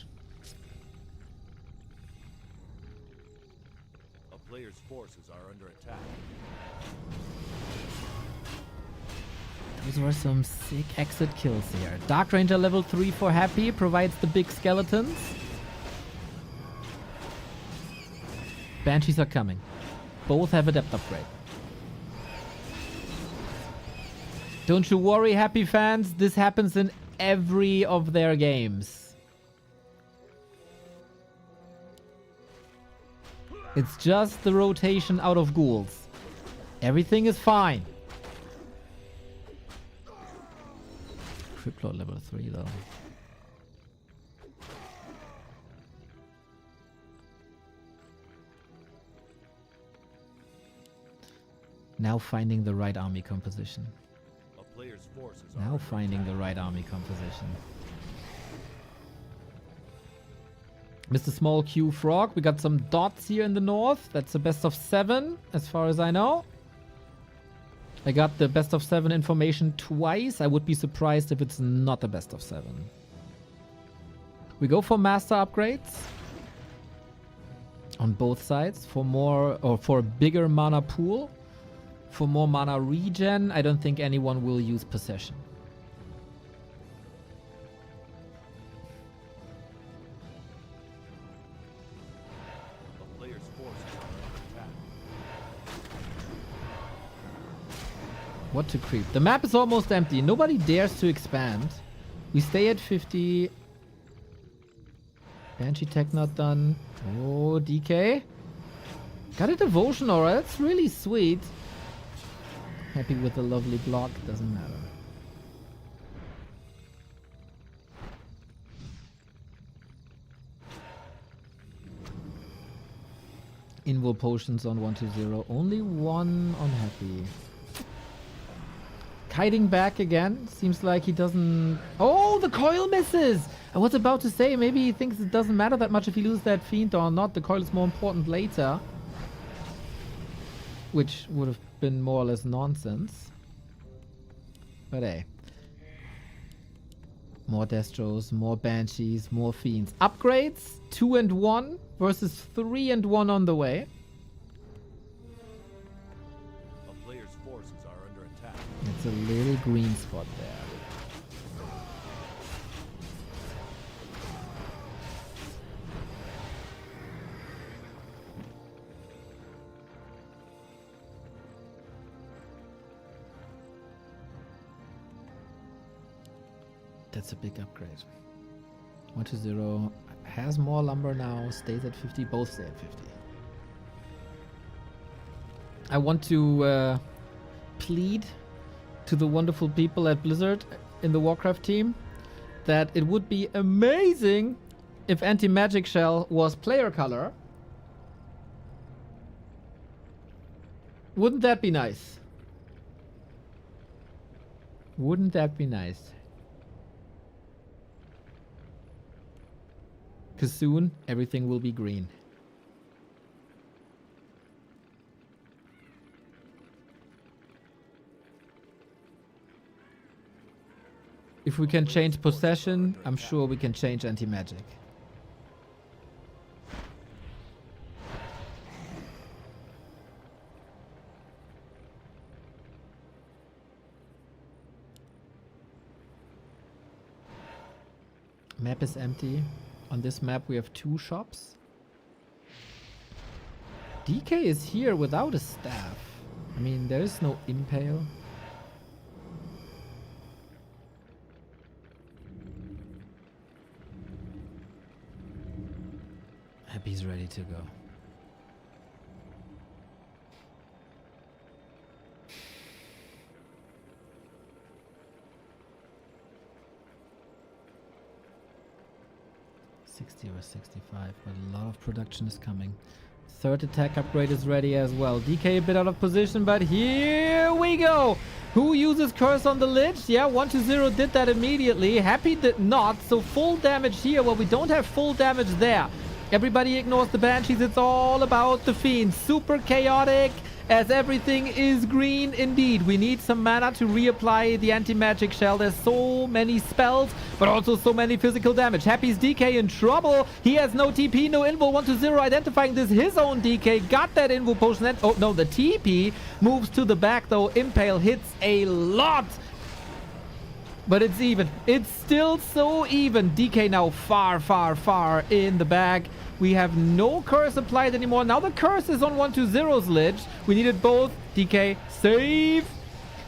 A player's forces are under attack. Those were some sick exit kills here. Dark Ranger level 3 for Happy provides the big skeletons. Banshees are coming. Both have a depth upgrade. Don't you worry, Happy fans. This happens in every of their games. It's just the rotation out of ghouls. Everything is fine. Crypt Lord level 3 though. Now finding the right army composition. A player's forces are Now under finding the right army composition. Mr. Small Q Frog, we got some dots here in the north. That's a best of 7 as far as I know. I got the best of 7 information twice. I would be surprised if it's not a best of 7. We go for master upgrades on both sides for more or for a bigger mana pool, for more mana regen. I don't think anyone will use possession. The player's forces are under attack. What to creep? The map is almost empty. Nobody dares to expand. We stay at 50. Banshee tech not done. Oh, DK. Got a devotion aura. That's really sweet. Happy with the lovely block. Doesn't matter. Invul potions on 120. Only one on Happy. Kiting back again. Seems like he doesn't... Oh, the coil misses! I was about to say, maybe he thinks it doesn't matter that much if he loses that Fiend or not. The coil is more important later. Which would have been more or less nonsense. But hey. More Destros, more Banshees, more Fiends. Upgrades, 2 and 1 versus 3 and 1 on the way. A player's forces are under attack. It's a little green spot there. That's a big upgrade. 120 has more lumber now, stays at 50, both stay at 50. I want to plead to the wonderful people at Blizzard in the Warcraft team that it would be amazing if Anti-Magic Shell was player color. Wouldn't that be nice? Wouldn't that be nice? Because soon, everything will be green. If we can change possession, I'm sure we can change anti-magic. Map is empty. On this map we have 2 shops. DK is here without a staff. I mean, there is no impale. Happy's ready to go. Or 65, but a lot of production is coming. Third attack upgrade is ready as well. DK a bit out of position, but here we go. Who uses Curse on the Lich? Yeah, 120 did that immediately. Happy did not, so full damage here. Well, we don't have full damage there. Everybody ignores the Banshees. It's all about the Fiends. Super chaotic as everything is green indeed. We need some mana to reapply the anti-magic shell. There's so many spells, but also so many physical damage. Happy's DK in trouble. He has no TP, no invul. 120 identifying this his own DK. Got that invul potion. And, oh no, the TP moves to the back though. Impale hits a lot. But it's even. It's still so even. DK now far, far, far in the bag. We have no curse applied anymore. Now the curse is on 120's Lich. We needed both. DK save.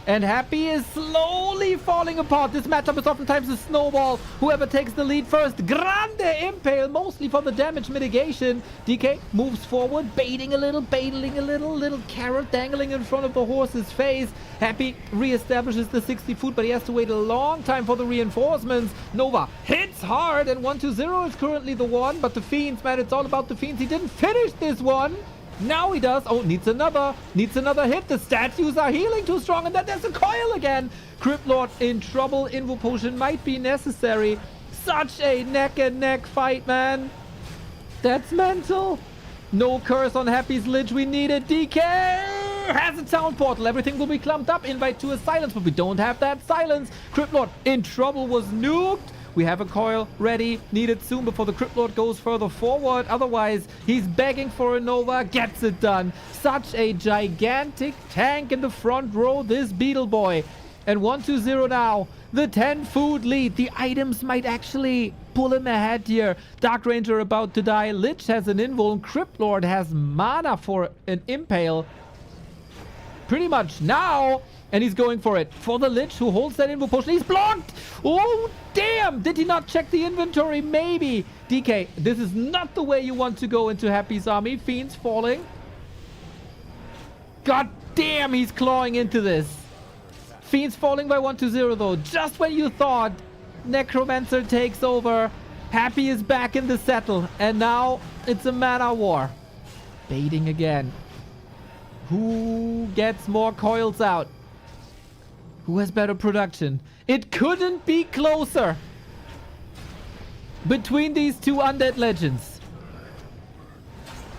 And Happy is slowly falling apart. This matchup is oftentimes a snowball. Whoever takes the lead first. Grande Impale, mostly for the damage mitigation. DK moves forward, baiting a little, little carrot dangling in front of the horse's face. Happy reestablishes the 60 foot, but he has to wait a long time for the reinforcements. Nova hits hard, and 120 is currently the one, but the Fiends, man, it's all about the Fiends. He didn't finish this one. Now he does. Oh, needs another hit. The statues are healing too strong, and then there's a coil again. Crypt Lord in trouble. Invul potion might be necessary. Such a neck and neck fight, man. That's mental. No curse on Happy's Lich. We need it. DK has a town portal. Everything will be clumped up. Invite to a silence, but we don't have that silence. Crypt Lord in trouble, was nuked. We have a coil ready, needed soon before the Crypt Lord goes further forward. Otherwise, he's begging for a Nova, gets it done. Such a gigantic tank in the front row, this Beetle Boy. And 1-2-0 now. The 10 food lead. The items might actually pull him ahead here. Dark Ranger about to die. Lich has an invul. Crypt Lord has mana for an impale. Pretty much now. And he's going for it. For the Lich who holds that invul potion. He's blocked. Oh, damn. Did he not check the inventory? Maybe. DK, this is not the way you want to go into Happy's army. Fiends falling. God damn, he's clawing into this. Fiends falling by 1-0 though. Just when you thought Necromancer takes over, Happy is back in the settle. And now it's a mana war. Baiting again. Who gets more coils out? Who has better production? It couldn't be closer between these two undead legends.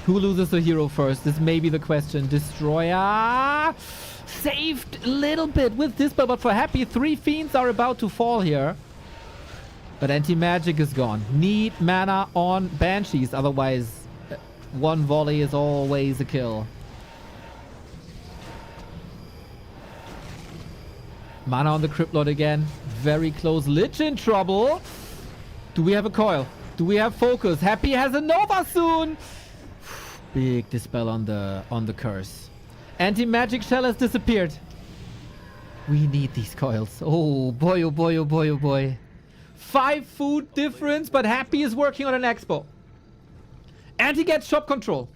Who loses a hero first? This may be the question. Destroyer saved a little bit with Dispel, but for Happy, 3 Fiends are about to fall here. But anti-magic is gone. Need mana on Banshees, otherwise one volley is always a kill. Mana on the Crypt Lord again. Very close. Lich in trouble. Do we have a coil? Do we have focus? Happy has a Nova soon. Big Dispel on the curse. Anti-magic shell has disappeared. We need these coils. Oh boy, oh boy, oh boy, oh boy. 5 food difference, but Happy is working on an expo. And he gets shop control.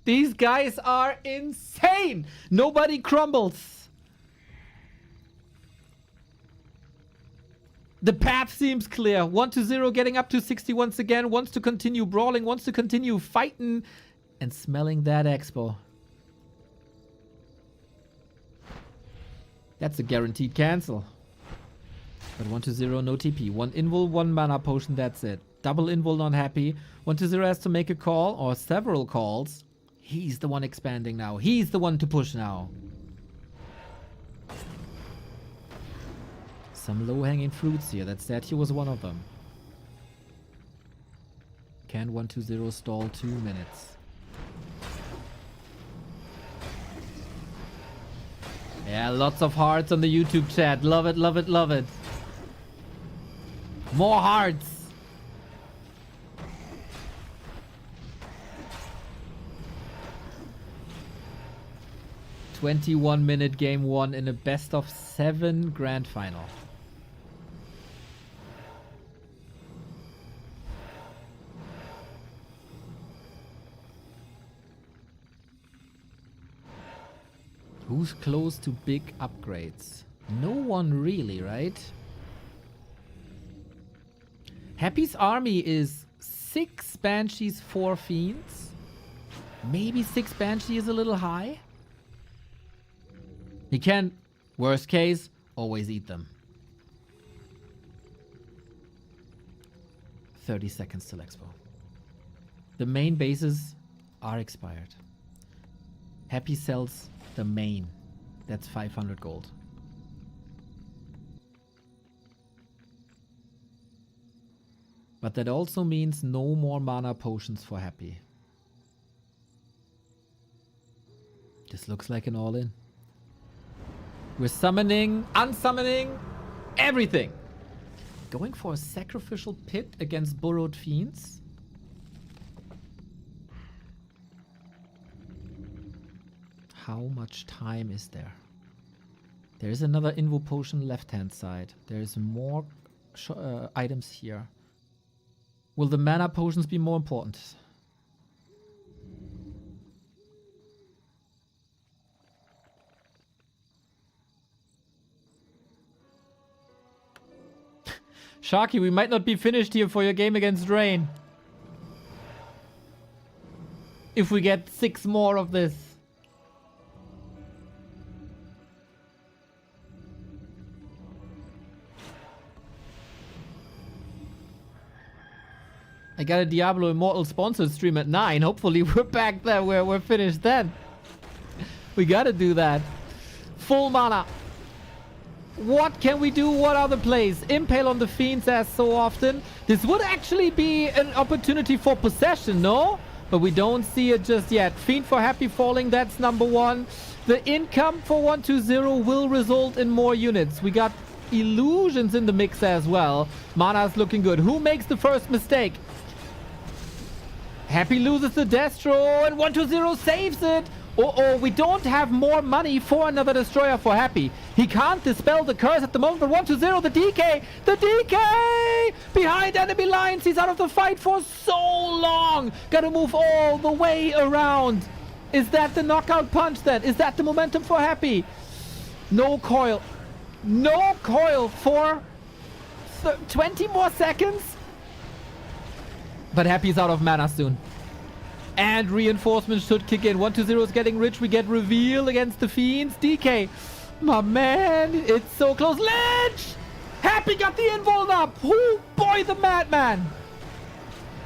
These guys are insane. Nobody crumbles. The path seems clear. 1-0 getting up to 60 once again. Wants to continue brawling. Wants to continue fighting. And smelling that expo. That's a guaranteed cancel. But 1-0 no TP. 1 invul, 1 mana potion. That's it. Double invul not happy. 1-0 has to make a call or several calls. He's the one expanding now. He's the one to push now. Some low-hanging fruits here. That statue was one of them. Can 1-2-0 stall 2 minutes? Yeah, lots of hearts on the YouTube chat. Love it, love it, love it. More hearts. "21-minute game 1 in a best of 7 grand final." Who's close to big upgrades? No one really, right? Happy's army is 6 Banshees, 4 Fiends. Maybe 6 Banshee is a little high. He can, worst case, always eat them. 30 seconds till expo. The main bases are expired. Happy sells the main. That's 500 gold. But that also means no more mana potions for Happy. This looks like an all-in. We're summoning, unsummoning, everything. Going for a sacrificial pit against burrowed fiends. How much time is there? There is another invul potion left-hand side. There is more items here. Will the mana potions be more important? Sharky, we might not be finished here for your game against Rain. If we get 6 more of this. I got a Diablo Immortal sponsored stream at 9. Hopefully we're back there where we're finished then. We gotta do that. Full mana. What can we do? What are the plays? Impale on the Fiends as so often. This would actually be an opportunity for possession, no? But we don't see it just yet. Fiend for Happy falling, that's number one. The income for 120 will result in more units. We got illusions in the mix as well. Mana's looking good. Who makes the first mistake? Happy loses the Destro and 120 saves it. Uh-oh, we don't have more money for another destroyer for Happy. He can't dispel the curse at the moment, but 120, the DK! The DK! Behind enemy lines, he's out of the fight for so long! Gotta move all the way around. Is that the knockout punch then? Is that the momentum for Happy? No coil. No coil for 20 more seconds? But Happy's out of mana soon. And reinforcements should kick in. 120 is getting rich. We get reveal against the Fiends. DK. My man. It's so close. Ledge! Happy got the invuln up. Oh boy, the madman.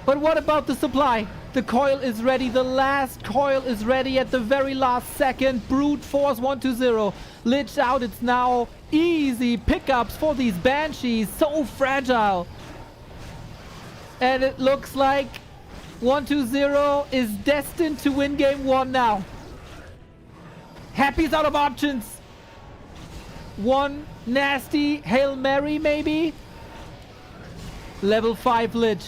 But what about the supply? The coil is ready. The last coil is ready at the very last second. Brute force 120. Lich out. It's now easy pickups for these Banshees. So fragile. And it looks like 120 is destined to win game 1 now. Happy's out of options. One nasty Hail Mary maybe. Level 5 Lich.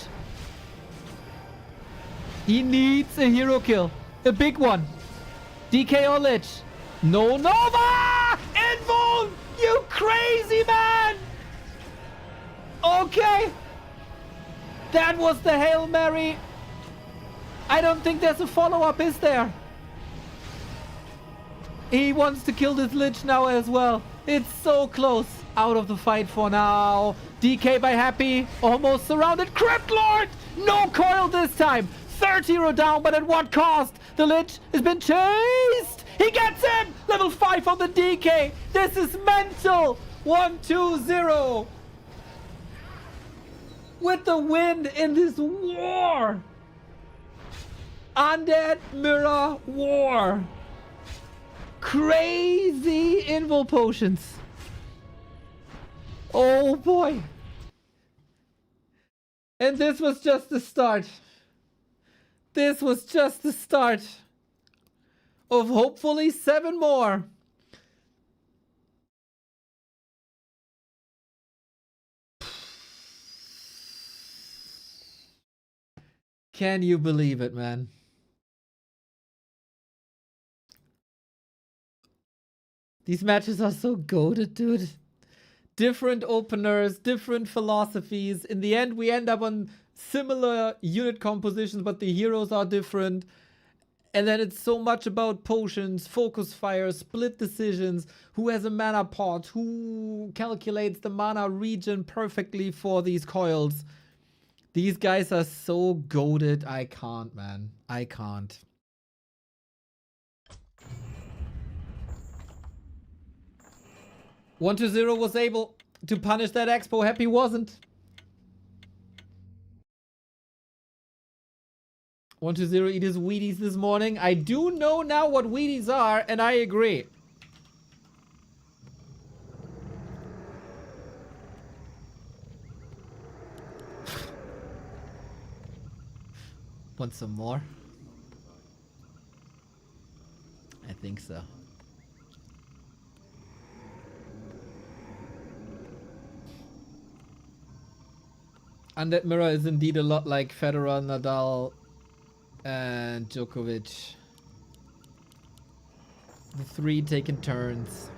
He needs a hero kill. A big one. DK or Lich. No Nova! Invuln! You crazy man! Okay. That was the Hail Mary. I don't think there's a follow-up, is there? He wants to kill this Lich now as well. It's so close. Out of the fight for now. DK by Happy. Almost surrounded. Crypt Lord! No coil this time. 30 down, but at what cost? The Lich has been chased. He gets him! Level 5 on the DK. This is mental. 120. With the win in this war. Undead Mirror War. Crazy invul potions. Oh boy. And this was just the start. This was just the start of hopefully 7 more. Can you believe it, man? These matches are so goated, dude. Different openers, different philosophies. In the end, we end up on similar unit compositions, but the heroes are different. And then it's so much about potions, focus fire, split decisions, who has a mana pot, who calculates the mana regen perfectly for these coils. These guys are so goated. I can't, man. I can't. One to 0 was able to punish that expo. Happy wasn't. 1 to 0 eat his Wheaties this morning. I do know now what Wheaties are, and I agree. Want some more? I think so. Undead Mirror is indeed a lot like Federer, Nadal, and Djokovic. The 3 taking turns.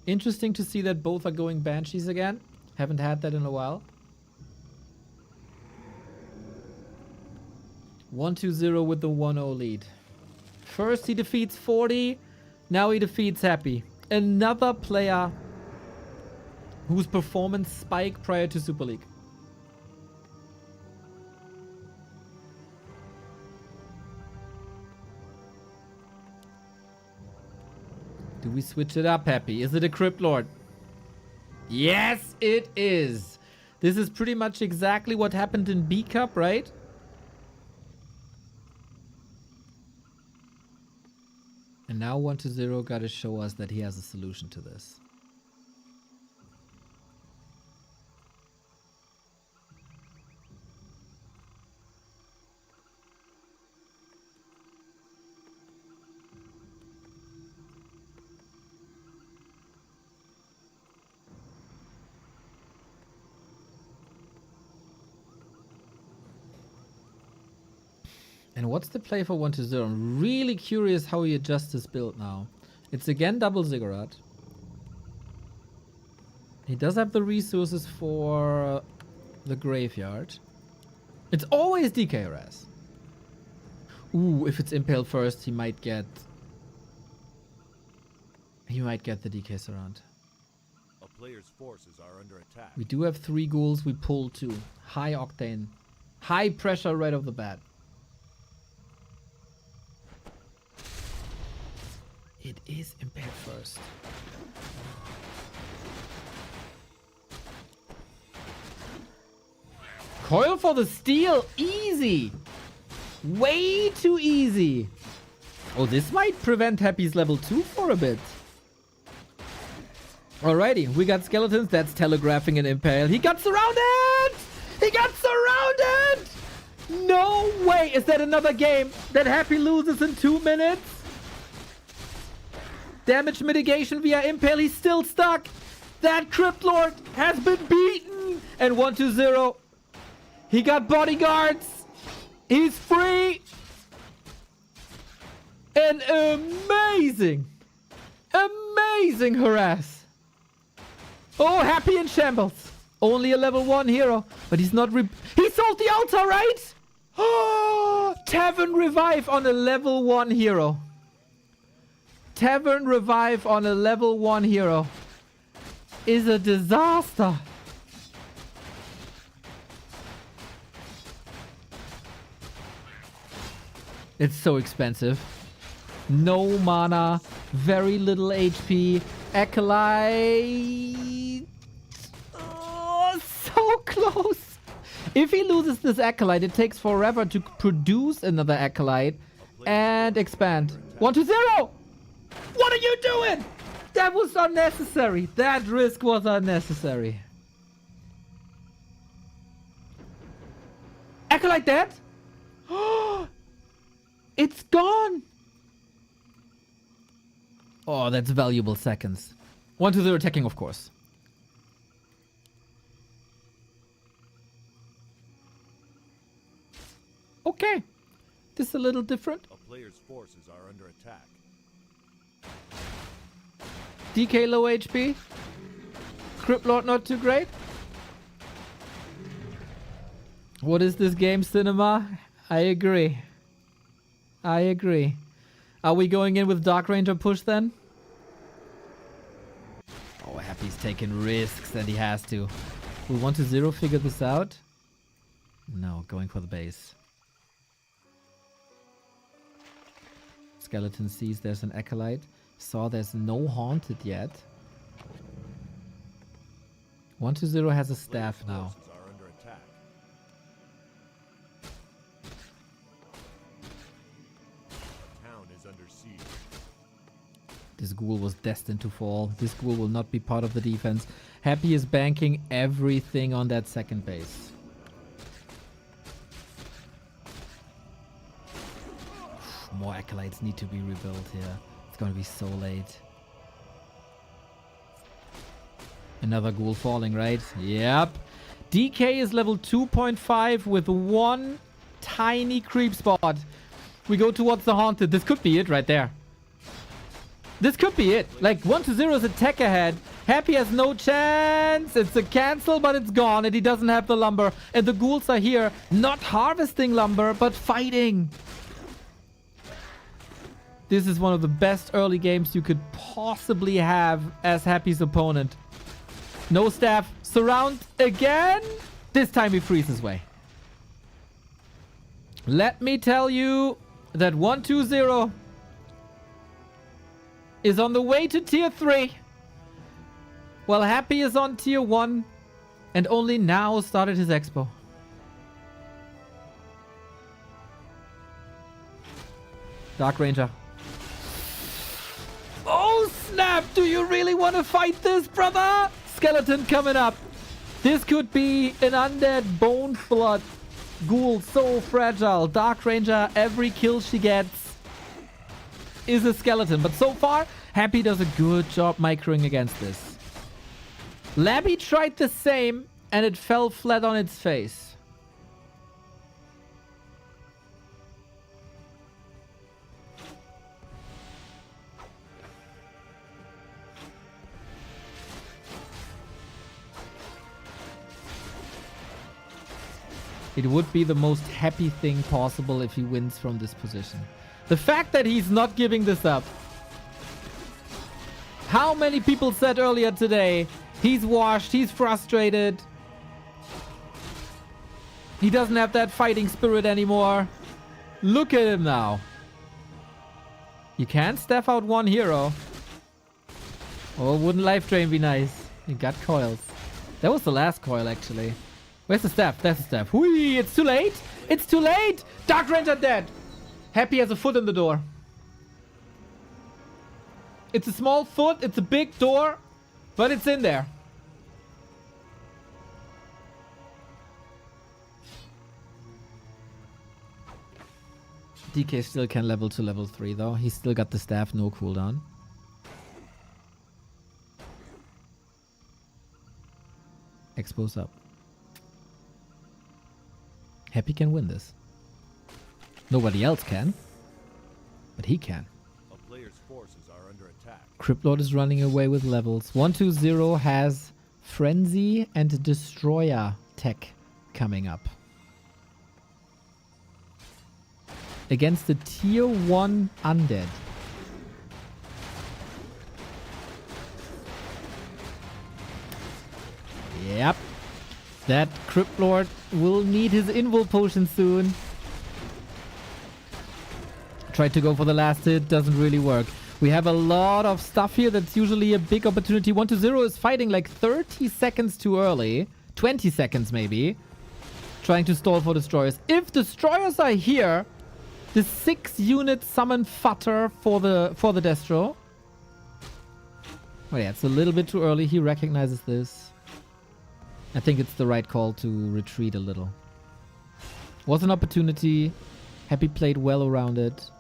Interesting to see that both are going Banshees again. Haven't had that in a while. 1-2-0 with the 1-0 lead. First he defeats 40. Now he defeats Happy. Another player whose performance spiked prior to Super League. Do we switch it up, Happy? Is it a Crypt Lord? Yes, it is. This is pretty much exactly what happened in B Cup, right? And now 1-0 gotta show us that he has a solution to this. And what's the play for 1-0? I'm really curious how he adjusts his build now. It's again double ziggurat. He does have the resources for the graveyard. It's always DKRS. Ooh, if it's Impale first, he might get the DK surround. A player's forces are under attack. We do have 3 ghouls, we pull 2. High octane. High pressure right off the bat. It is Impale first. Coil for the steal. Easy. Way too easy. Oh, this might prevent Happy's level 2 for a bit. Alrighty, we got skeletons. That's telegraphing an Impale. He got surrounded! He got surrounded! No way! Is that another game that Happy loses in 2 minutes? Damage mitigation via Impale. He's still stuck. That Crypt Lord has been beaten. And 1-0. He got bodyguards. He's free. An amazing harass. Oh, Happy in shambles. Only a level 1 hero. But he's not... He sold the altar, right? Oh, Tavern Revive on a level 1 hero. Tavern Revive on a level 1 hero is a disaster. It's so expensive. No mana, very little HP. Acolyte. Oh, so close. If he loses this Acolyte, it takes forever to produce another Acolyte and expand. 1-0. What are you doing? That was unnecessary. That risk was unnecessary. Acolyte dead? It's gone. Oh, that's valuable seconds. 1-0 attacking, of course. Okay. This is a little different. A player's forces are under attack. DK low HP. Crypt Lord not too great. What is this game, Cinema? I agree. I agree. Are we going in with Dark Ranger push then? Oh, Happy's taking risks and he has to. We 1-0 figure this out? No, going for the base. Skeleton sees there's an Acolyte. Saw there's no Haunted yet. 1-0 has a staff now. Forces are under attack. The town is under siege. This ghoul was destined to fall. This ghoul will not be part of the defense. Happy is banking everything on that second base. More Acolytes need to be rebuilt here. It's gonna be so late. Another ghoul falling, right? Yep. DK is level 2.5 with 1 tiny creep spot. We go towards the Haunted. This could be it right there. This could be it. Like 1-0 is a tech ahead. Happy has no chance. It's a cancel, but it's gone. And he doesn't have the lumber. And the ghouls are here. Not harvesting lumber, but fighting. This is one of the best early games you could possibly have as Happy's opponent. No staff. Surround again. This time he freezes way. Let me tell you that 1-2-0 is on the way to tier 3. While Happy is on tier 1 and only now started his expo. Dark Ranger. snap! Do you really want to fight this, brother? Skeleton coming up. This could be an undead bone blood ghoul, so fragile. Dark Ranger, every kill she gets is a skeleton. But so far, Happy does a good job microing against this. Labby tried the same, and it fell flat on its face. It would be the most happy thing possible if he wins from this position. The fact that he's not giving this up. How many people said earlier today, he's washed, he's frustrated. He doesn't have that fighting spirit anymore. Look at him now. You can't staff out one hero. Oh, wouldn't life drain be nice? You got coils. That was the last coil, actually. Where's the staff? There's the staff. Whee! It's too late! It's too late! Dark Ranger dead! Happy has a foot in the door. It's a small foot, it's a big door, but it's in there. DK still can level to level 3 though. He's still got the staff, no cooldown. Expose up. Happy can win this. Nobody else can. But he can. A player's forces are under attack. Cryptlord is running away with levels. 120 has Frenzy and Destroyer tech coming up. Against the tier 1 undead. Yep. That Cryptlord will need his invul potion soon. Tried to go for the last hit, doesn't really work. We have a lot of stuff here that's usually a big opportunity. 120 is fighting like 30 seconds too early. 20 seconds maybe. Trying to stall for destroyers. If destroyers are here, the 6-unit summon Futter for the Destro. Oh yeah, it's a little bit too early. He recognizes this. I think it's the right call to retreat a little. Was an opportunity. Happy played well around it.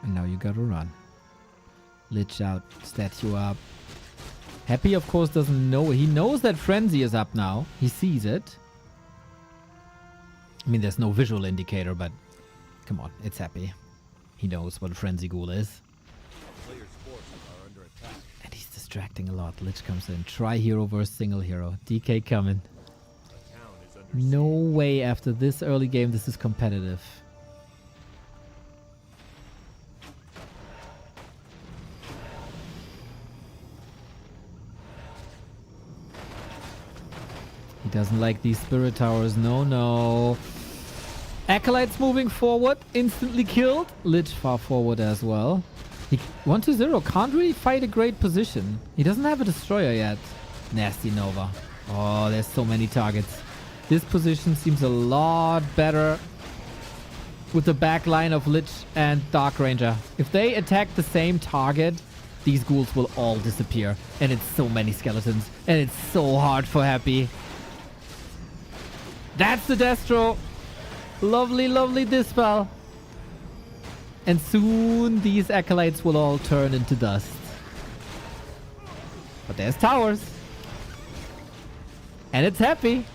And now you gotta run. Lich out, statue up. Happy, of course, doesn't know. He knows that Frenzy is up now. He sees it. I mean, there's no visual indicator, but come on, it's Happy. He knows what a Frenzy Ghoul is. Player's forces are under attack. And he's distracting a lot. Lich comes in. Try hero versus single hero. DK coming. A town is under No way after this early game this is competitive. He doesn't like these spirit towers. No, no. Acolytes moving forward. Instantly killed. Lich far forward as well. 120 can't really fight a great position. He doesn't have a destroyer yet. Nasty Nova. Oh, there's so many targets. This position seems a lot better with the back line of Lich and Dark Ranger. If they attack the same target, these ghouls will all disappear. And it's so many skeletons. And it's so hard for Happy. That's the Destro. Lovely, lovely dispel. And soon these acolytes will all turn into dust. But there's towers. And it's Happy.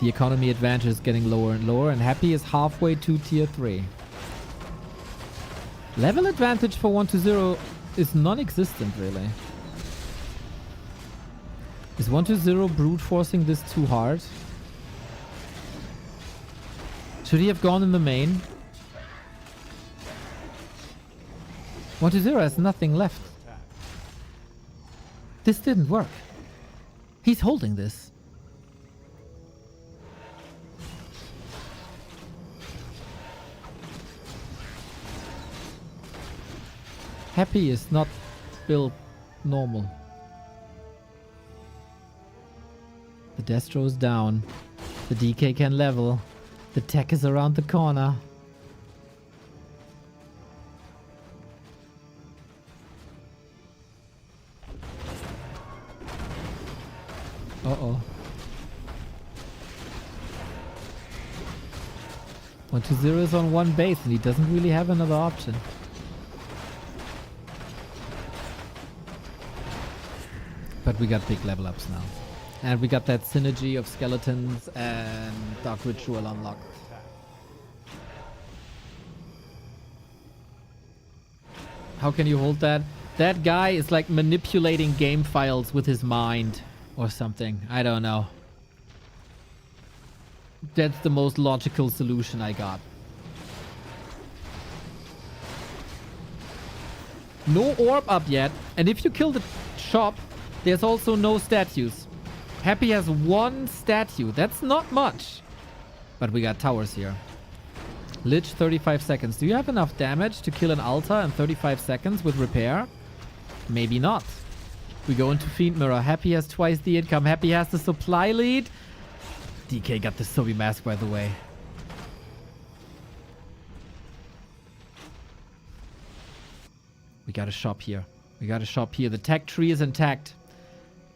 The economy advantage is getting lower and lower, and Happy is halfway to tier 3. Level advantage for 120 is non-existent, really. Is 120 brute forcing this too hard? Should he have gone in the main? 120 has nothing left. This didn't work. He's holding this. Happy is not built normal. The Destro's down. The DK can level. The tech is around the corner. Uh-oh. 120 is on one base and he doesn't really have another option. But we got big level ups now. And we got that synergy of skeletons and Dark Ritual unlocked. How can you hold that? That guy is like manipulating game files with his mind or something. I don't know. That's the most logical solution I got. No orb up yet. And if you kill the shop, there's also no statues. Happy has one statue. That's not much. But we got towers here. Lich, 35 seconds. Do you have enough damage to kill an altar in 35 seconds with repair? Maybe not. We go into Fiend Mirror. Happy has twice the income. Happy has the supply lead. DK got the Sobi mask, by the way. We got a shop here. We got a shop here. The tech tree is intact.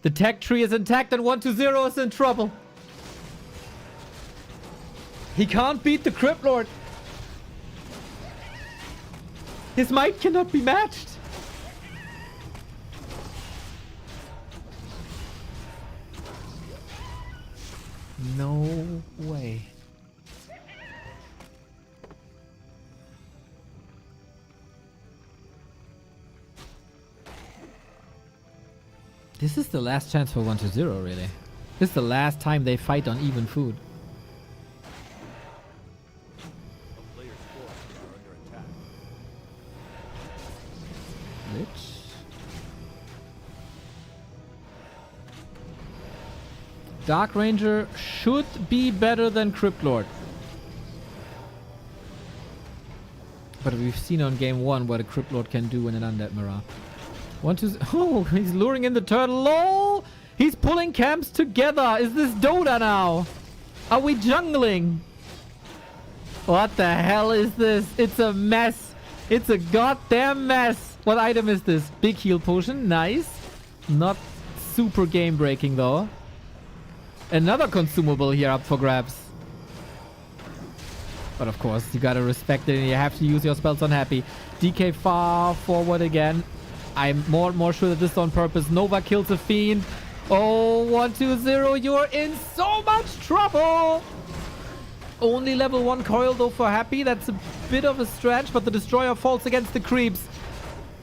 The tech tree is intact and 120 is in trouble. He can't beat the Crypt Lord. His might cannot be matched. No way. This is the last chance for 120, really. This is the last time they fight on even food. A player's forces are under attack. Lich. Dark Ranger should be better than Crypt Lord. But we've seen on game 1 what a Crypt Lord can do in an Undead Mirror. Oh, he's luring in the turtle. LOL! He's pulling camps together. Is this Dota now? Are we jungling? What the hell is this? It's a mess. It's a goddamn mess. What item is this? Big heal potion. Nice. Not super game breaking though. Another consumable here up for grabs. But of course, you gotta respect it and you have to use your spells on Happy. DK far forward again. I'm more and more sure that this is on purpose. Nova kills a Fiend. Oh, 120, you're in so much trouble. Only level 1 coil though for Happy. That's a bit of a stretch, but the Destroyer falls against the creeps.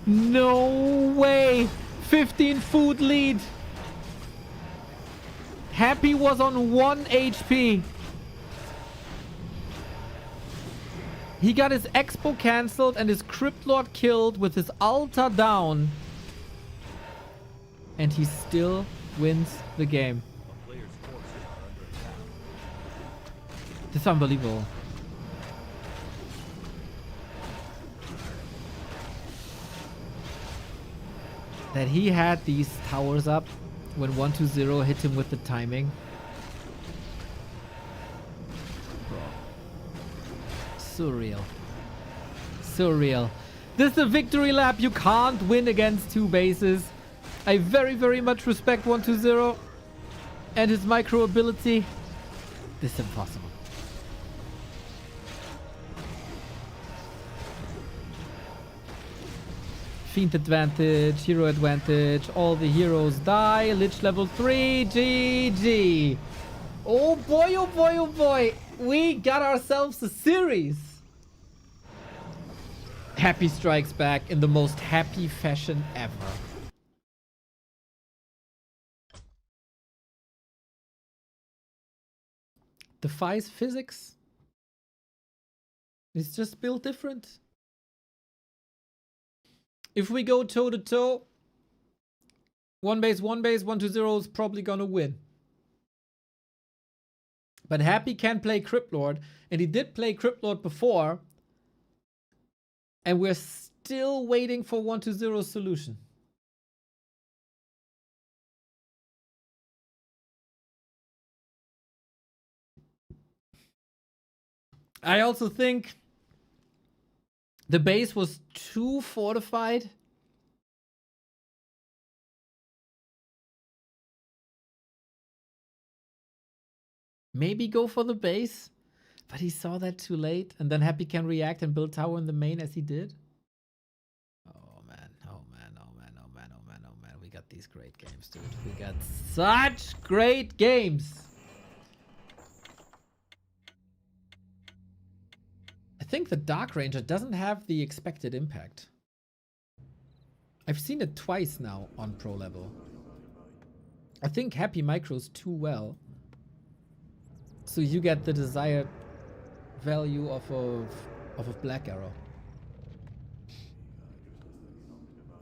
No way. 15 food lead. Happy was on 1 HP. He got his Expo cancelled and his Crypt Lord killed with his altar down. And he still wins the game. A player's forces are under attack. This is unbelievable. That he had these towers up when 120 hit him with the timing. Surreal. Surreal. This is a victory lap. You can't win against 2 bases. I very, very much respect 120 and his micro ability. This is impossible. Fiend advantage, hero advantage. All the heroes die. Lich level 3. GG. Oh boy, oh boy, oh boy. We got ourselves a series. Happy strikes back in the most happy fashion ever. Defies physics. It's just built different. If we go toe to toe, 120 is probably gonna win. But Happy can play Crypt Lord, and he did play Crypt Lord before. And we're still waiting for 120's solution. I also think the base was too fortified. Maybe go for the base, but he saw that too late, and then Happy can react and build tower in the main as he did. Oh man, oh man, oh man, oh man, oh man, oh man. We got these great games, dude. We got such great games. I think the Dark Ranger doesn't have the expected impact. I've seen it twice now on pro level. I think Happy micros too well. So you get the desired value of a black arrow.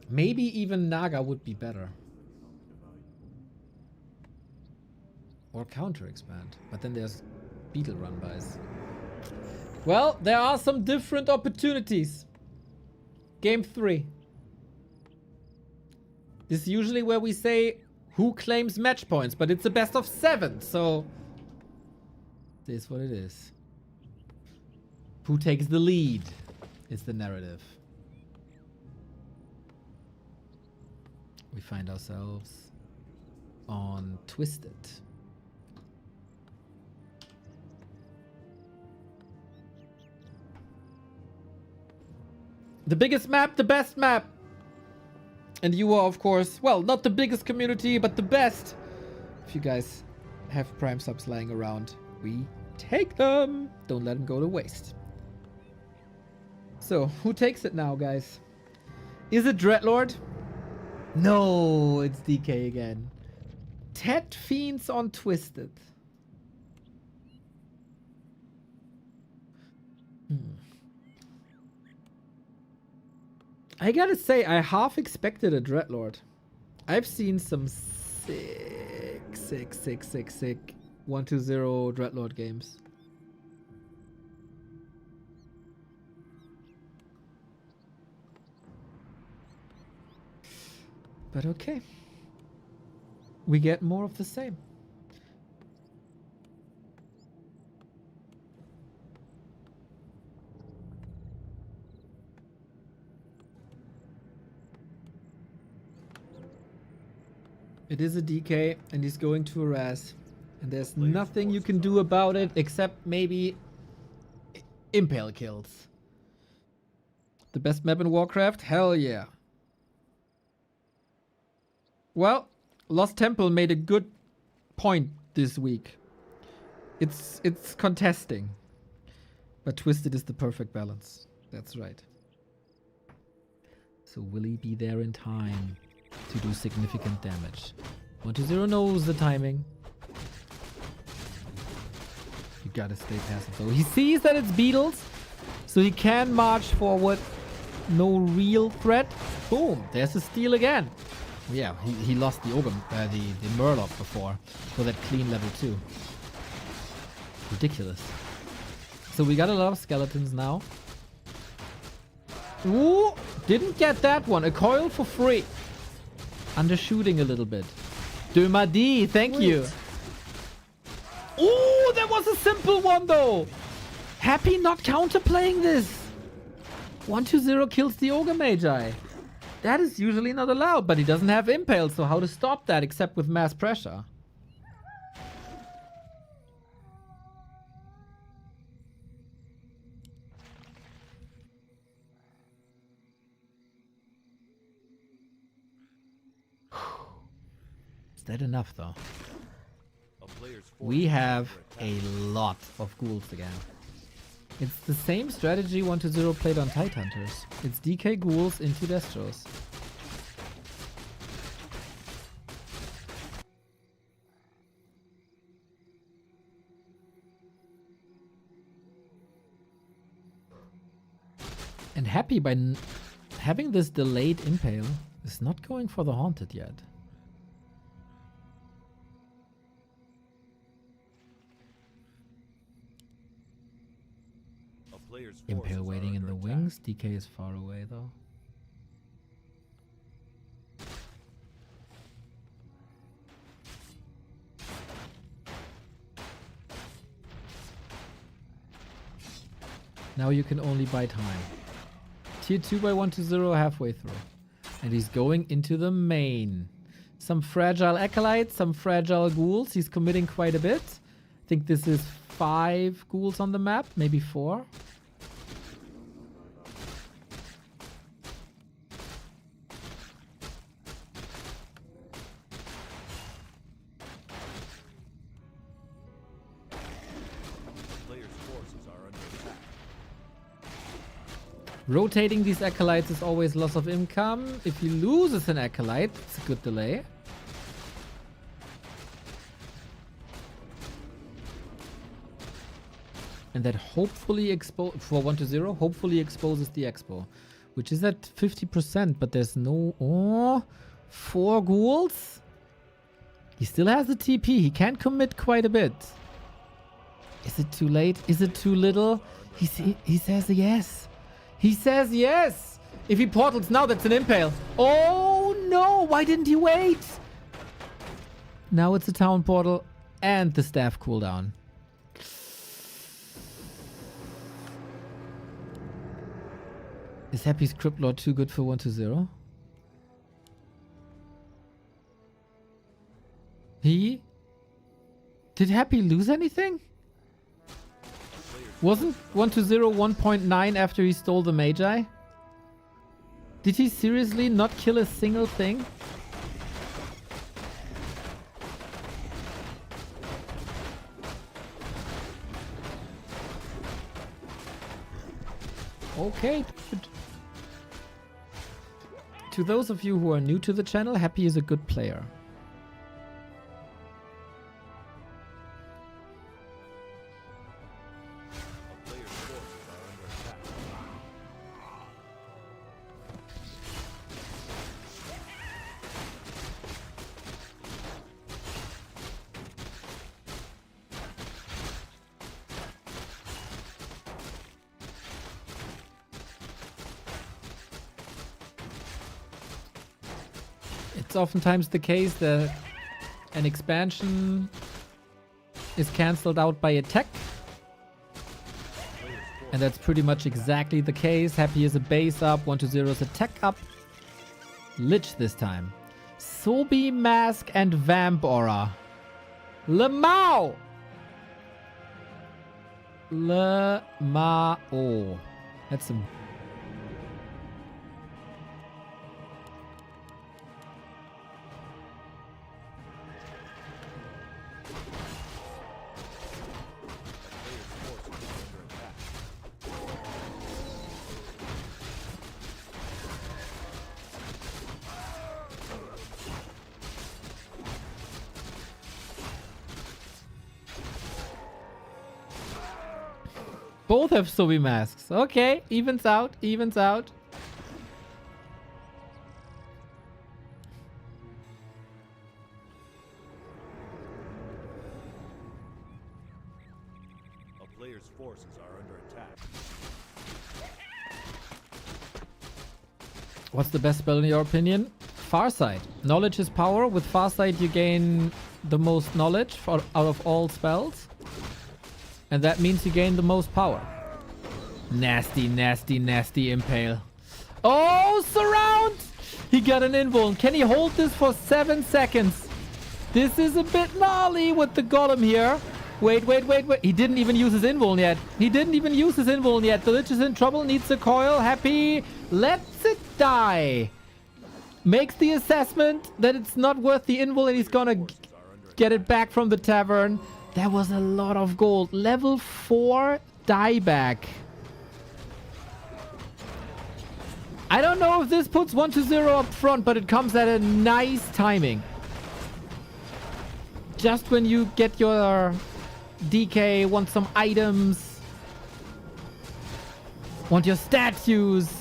Maybe even Naga would be better. Or counter expand. But then there's beetle run bys. Well, there are some different opportunities. Game 3. This is usually where we say who claims match points, but it's a best of 7, so it is what it is. Who takes the lead is the narrative. We find ourselves on Twisted. The biggest map, the best map. And you are, of course, well, not the biggest community, but the best. If you guys have Prime subs lying around, we take them. Don't let them go to waste. So, who takes it now, guys? Is it Dreadlord? No, it's DK again. Ted Fiends on Twisted. I gotta say, I half expected a Dreadlord. I've seen some sick 1-2-0 Dreadlord games. But okay. We get more of the same. It is a DK, and he's going to harass. And there's nothing you can do about it except maybe impale kills. The best map in Warcraft? Hell yeah. Well, Lost Temple made a good point this week. It's contesting. But Twisted is the perfect balance. That's right. So will he be there in time to do significant damage? 1-2-0 knows the timing. You gotta stay passive though. He sees that it's beetles, so he can march forward. No real threat. Boom, there's a steal again. Yeah, he lost the Ogre, the Murloc before for that clean level 2. Ridiculous. So we got a lot of skeletons now. Ooh, didn't get that one. A coil for free. Undershooting a little bit. Demadi, thank you. Ooh, that was a simple one though. Happy not counterplaying this. 1-2-0 kills the Ogre Magi. That is usually not allowed, but he doesn't have impale, so how to stop that except with mass pressure? Is that enough though? We have a lot of ghouls again. It's the same strategy 1-2-0 played on Tidehunters. It's DK ghouls into Destros. And Happy by having this delayed impale is not going for the Haunted yet. Impale waiting in the wings. DK is far away though. Now you can only buy time. Tier 2 by 1-0 halfway through. And he's going into the main. Some fragile acolytes, some fragile ghouls. He's committing quite a bit. I think this is 5 ghouls on the map, maybe 4. Player's forces are under attack. Rotating these acolytes is always loss of income. If he loses an acolyte, it's a good delay. And that hopefully for 1-0, hopefully exposes the expo, which is at 50%, but there's no 4 ghouls. He still has the TP. He can commit quite a bit. Is it too late? Is it too little? He says yes. He says yes. If he portals now, that's an impale. Oh no! Why didn't he wait? Now it's a town portal and the staff cooldown. Is Happy's Crypt Lord too good for 1-0? Did Happy lose anything? Wasn't 1-0 1.9 after he stole the Magi? Did he seriously not kill a single thing? Okay. To those of you who are new to the channel, Happy is a good player. A player's forces are under attack. It's oftentimes the case that an expansion is cancelled out by a tech. And that's pretty much exactly the case. Happy is a base up, 1-0 is a tech up. Lich this time. Sobi, Mask, and Vamp Aura. Lemao! Lemao. That's some... Both have Sobi masks. Okay, evens out, evens out. A player's forces are under attack. What's the best spell in your opinion? Farsight. Knowledge is power. With Farsight you gain the most knowledge out of all spells. And that means you gain the most power. Nasty, nasty, nasty impale. Oh, surround! He got an invuln. Can he hold this for 7 seconds? This is a bit gnarly with the golem here. Wait, wait, wait, wait. He didn't even use his invuln yet. He didn't even use his invuln yet. The Lich is in trouble, needs a coil. Happy. Lets it die. Makes the assessment that it's not worth the invuln and he's gonna get it back from the tavern. That was a lot of gold. Level 4 dieback. I don't know if this puts 1-0 up front, but it comes at a nice timing. Just when you get your DK, want some items, want your statues.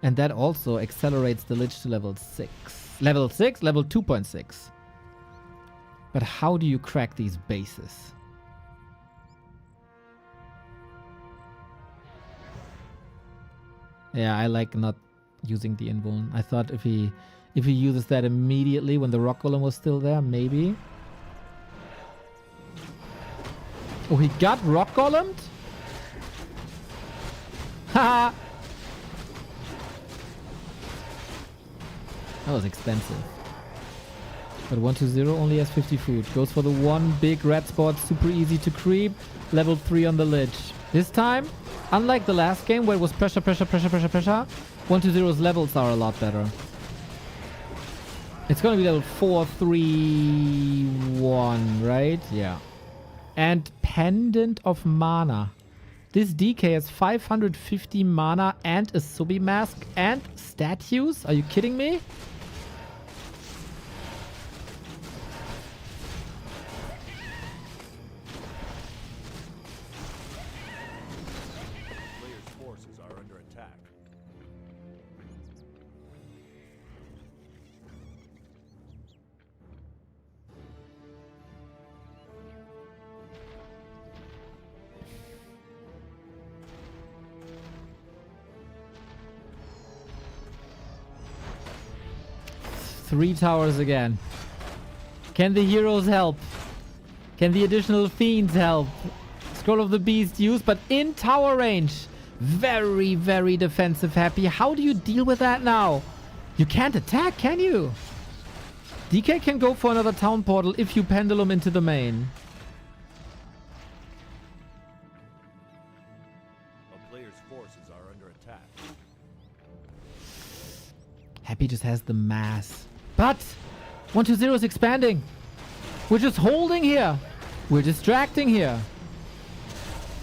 And that also accelerates the Lich to level 6. Level 6? Level 2.6. But how do you crack these bases? Yeah, I like not using the invuln. I thought if he uses that immediately when the rock golem was still there, maybe. Oh, he got rock golemed? Haha! That was expensive. But 120 only has 50 food. Goes for the one big red spot. Super easy to creep. Level 3 on the lich. This time, unlike the last game where it was pressure, 120's levels are a lot better. It's gonna be level 4, 3, 1, right? Yeah. And Pendant of Mana. This DK has 550 mana and a Subi Mask and statues? Are you kidding me? Player's forces are under attack. Three towers again. Can the heroes help? Can the additional fiends help? Scroll of the Beast used, but in tower range. Very, very defensive happy. How do you deal with that now? You can't attack, can you? DK can go for another town portal if you pendulum into the main. A player's forces are under attack. Happy just has the mass. But 120 is expanding. We're just holding here. We're distracting here.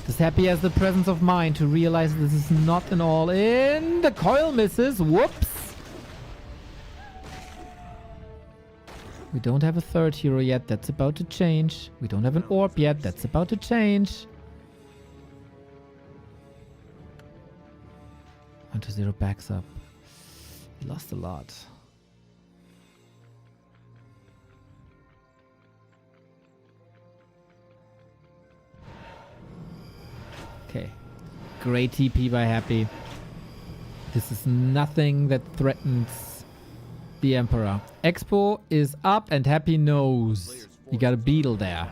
Does Happy has the presence of mind to realize this is not an all-in? The coil misses. Whoops. We don't have a third hero yet. That's about to change. We don't have an orb yet. That's about to change. 120 backs up. He lost a lot. Okay. Great TP by Happy. This is nothing that threatens the Emperor. Expo is up and Happy knows. You got a beetle there.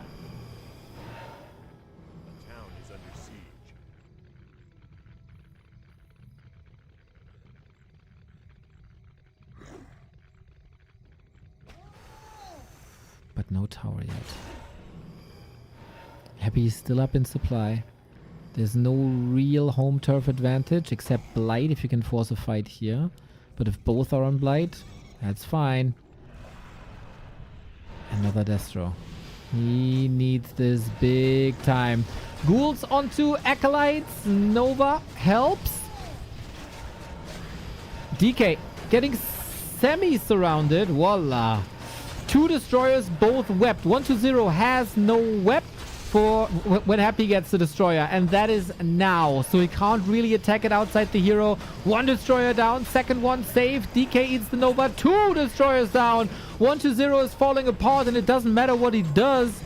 The town is under siege. But no tower yet. Happy is still up in supply. There's no real home turf advantage except Blight if you can force a fight here. But if both are on Blight, that's fine. Another Destro. He needs this big time. Ghouls onto Acolytes. Nova helps. DK getting semi-surrounded. Voila. Two destroyers, both wept. 120 has no wept for when Happy gets the destroyer, and that is now. So he can't really attack it outside the hero. One destroyer down, second one saved. DK eats the Nova. Two destroyers down. 120 is falling apart, and it doesn't matter what he does.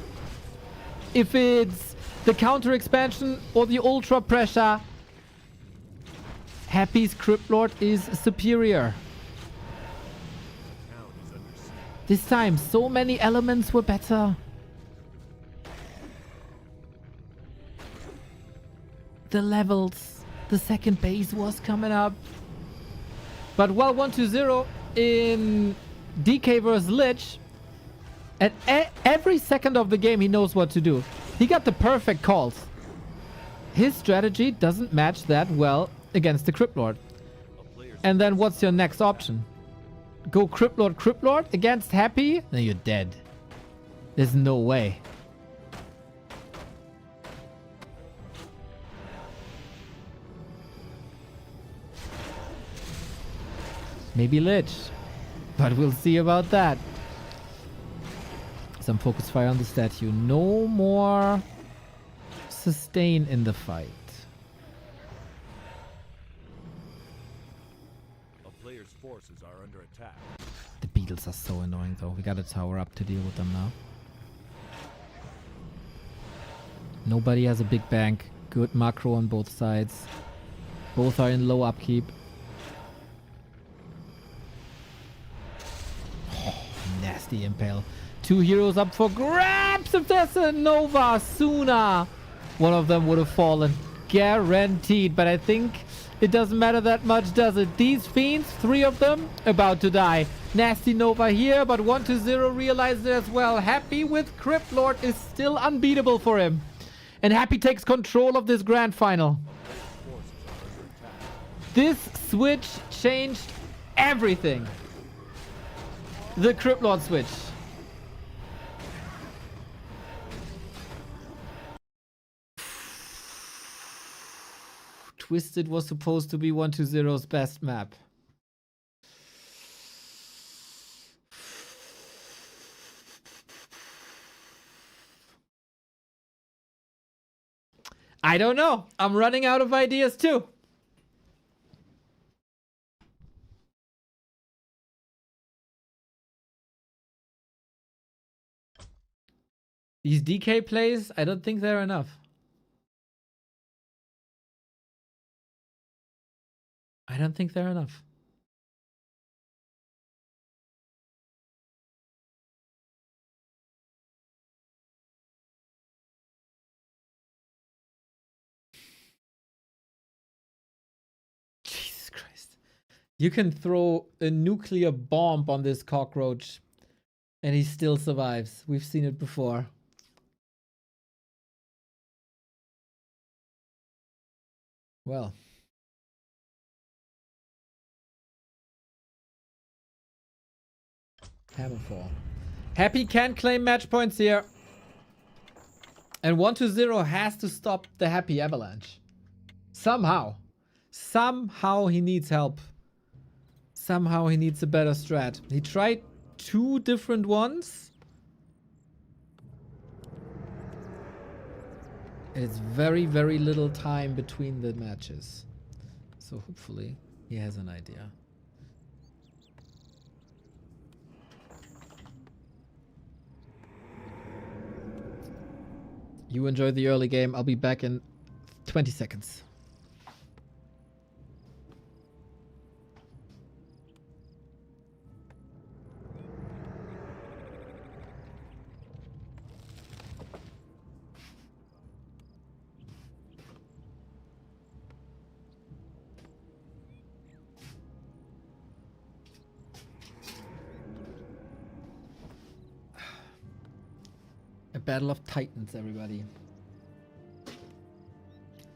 If it's the counter expansion or the ultra pressure, Happy's Crypt Lord is superior. The town is under siege. This time, so many elements were better. The levels, the second base was coming up. But while 120 in DK vs Lich, at every second of the game he knows what to do. He got the perfect calls. His strategy doesn't match that well against the Crypt Lord. A player's And then what's your next option? Go Crypt Lord against Happy? Then you're dead. There's no way. Maybe Lich. But we'll see about that. Some focus fire on the statue. No more sustain in the fight. a player's forces are under attack. The beetles are so annoying though. We gotta tower up to deal with them now. Nobody has a big bank. Good macro on both sides. Both are in low upkeep. Nasty impale. Two heroes up for grabs! if there's a Nova sooner, one of them would have fallen. Guaranteed. But I think it doesn't matter that much, does it? These fiends, 3 of them, about to die. Nasty Nova here, but 1-0 realized it as well. Happy with Crypt Lord is still unbeatable for him. And Happy takes control of this grand final. This switch changed everything. The Crypt Lord switch. Twisted was supposed to be 1-0's best map. I don't know. I'm running out of ideas too. These DK plays, I don't think they're enough. I don't think they're enough. Jesus Christ. You can throw a nuclear bomb on this cockroach and he still survives. We've seen it before. Well. Hammerfall. Happy can claim match points here. And 1-0 has to stop the Happy Avalanche. Somehow. Somehow he needs help. Somehow he needs a better strat. He tried 2 different ones. And it's very, very little time between the matches. So hopefully he has an idea. You enjoy the early game. I'll be back in 20 seconds. A battle of titans, everybody.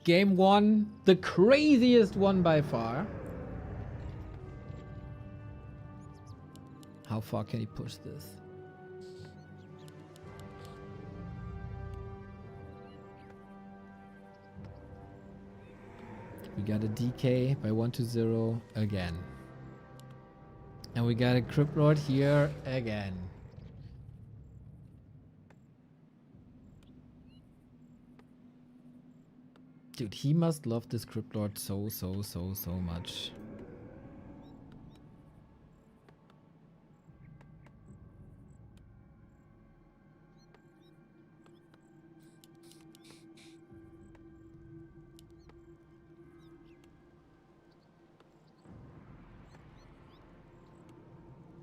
Game 1, the craziest one by far. How far can he push this? We got a DK by 1-0 again. And we got a Crypt Lord here again. Dude, he must love this Crypt Lord so much.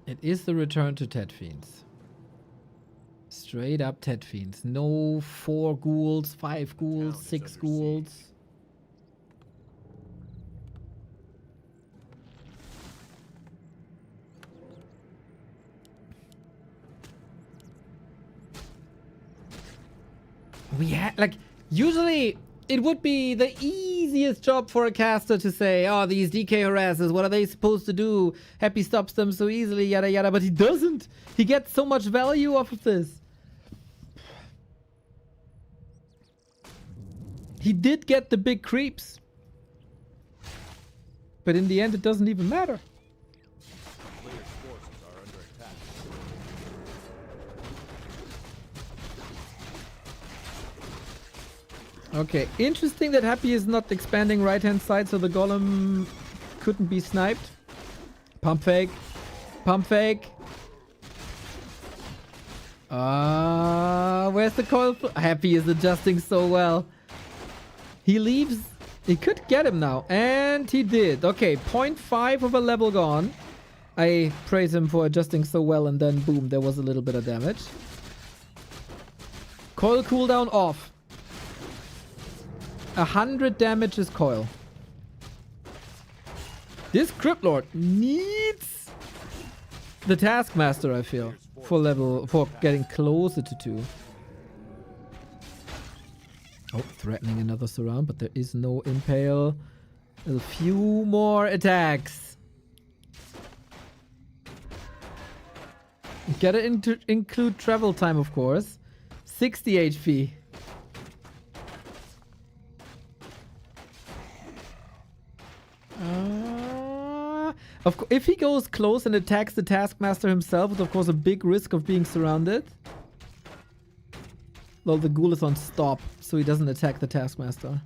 It is the return to Ted Fiends. Straight up Ted Fiends. No 4 ghouls, 5 ghouls, 6 ghouls. We had, like, usually it would be the easiest job for a caster to say, oh, these DK harassers, what are they supposed to do? Happy stops them so easily, yada yada, but he doesn't. He gets so much value off of this. He did get the big creeps. But in the end, it doesn't even matter. Player's forces are under attack. Okay, interesting that Happy is not expanding right-hand side, so the golem couldn't be sniped. Pump fake. Pump fake. Where's the coil? Happy is adjusting so well. He leaves. He could get him now. And he did. Okay, 0.5 of a level gone. I praise him for adjusting so well, and then boom, there was a little bit of damage. Coil cooldown off. 100 damage is coil. This Crypt Lord needs the Taskmaster, I feel, for getting closer to 2. Oh, threatening another surround, but there is no impale. A few more attacks. Gotta include travel time, of course. 60 HP. If he goes close and attacks the Taskmaster himself, it's of course a big risk of being surrounded. Well, the ghoul is on stop, so he doesn't attack the Taskmaster.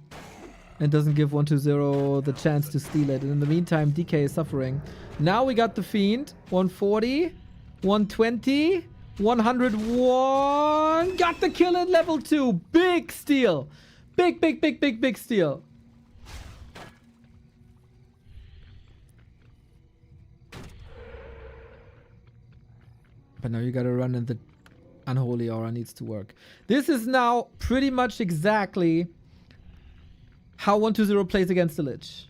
And doesn't give 120 the chance to steal it. And in the meantime, DK is suffering. Now we got the Fiend. 140, 120, 101. Got the kill at level 2. Big steal. Big steal. But now you gotta run and the Unholy Aura needs to work. This is now pretty much exactly how 120 plays against the Lich.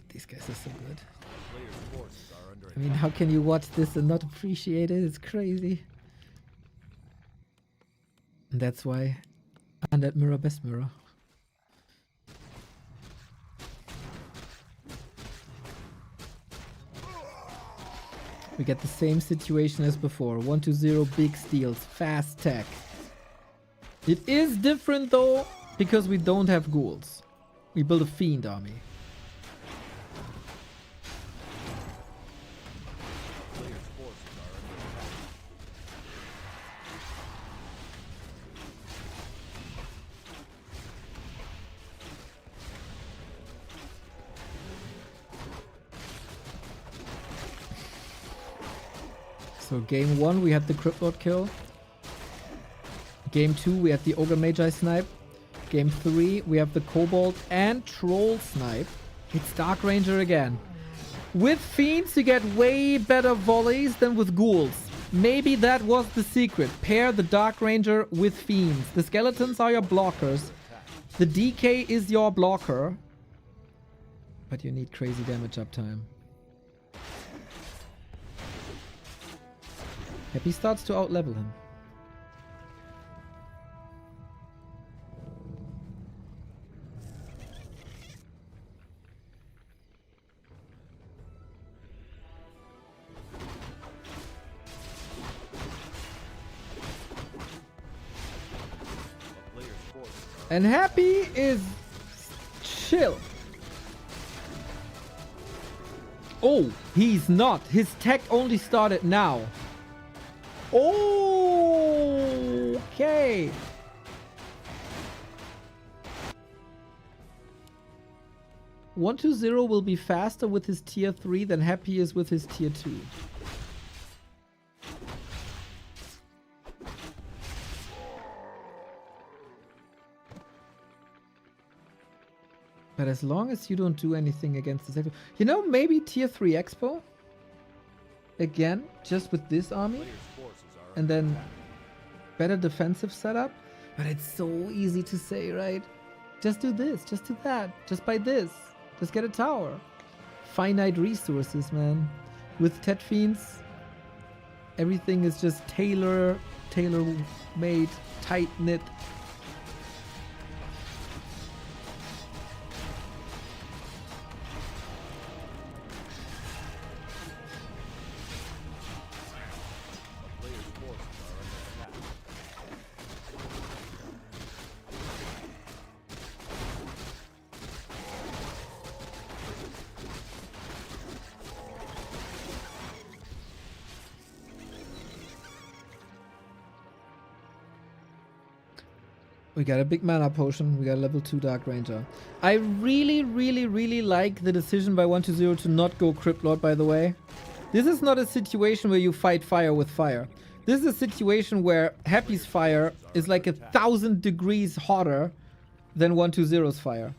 These guys are so good. I mean, how can you watch this and not appreciate it? It's crazy. And that's why Undead Mirror, best mirror. We get the same situation as before. 120 big steals, fast tech. It is different though, because we don't have ghouls. We build a Fiend army. So game 1 we had the Crypt Lord kill. Game 2 we had the Ogre Magi snipe. Game 3 we have the Kobold and Troll snipe. It's Dark Ranger again. With Fiends you get way better volleys than with Ghouls. Maybe that was the secret. Pair the Dark Ranger with Fiends. The Skeletons are your blockers. The DK is your blocker. But you need crazy damage uptime. Happy starts to outlevel him. And Happy is chill. Oh, he's not. His tech only started now. Okay. One to 0 will be faster with his tier 3 than Happy is with his tier 2. But as long as you don't do anything against the sector, you know, maybe tier 3 Expo again, just with this army. And then better defensive setup. But it's so easy to say, right? Just do this, just do that, just buy this, just get a tower. Finite resources, man. With Tet Fiends, everything is just tailor-made, tight-knit. We got a big mana potion. We got a level 2 Dark Ranger. I really like the decision by 120 to not go Crypt Lord, by the way. This is not a situation where you fight fire with fire. This is a situation where Happy's fire is like 1,000 degrees hotter than 120's fire.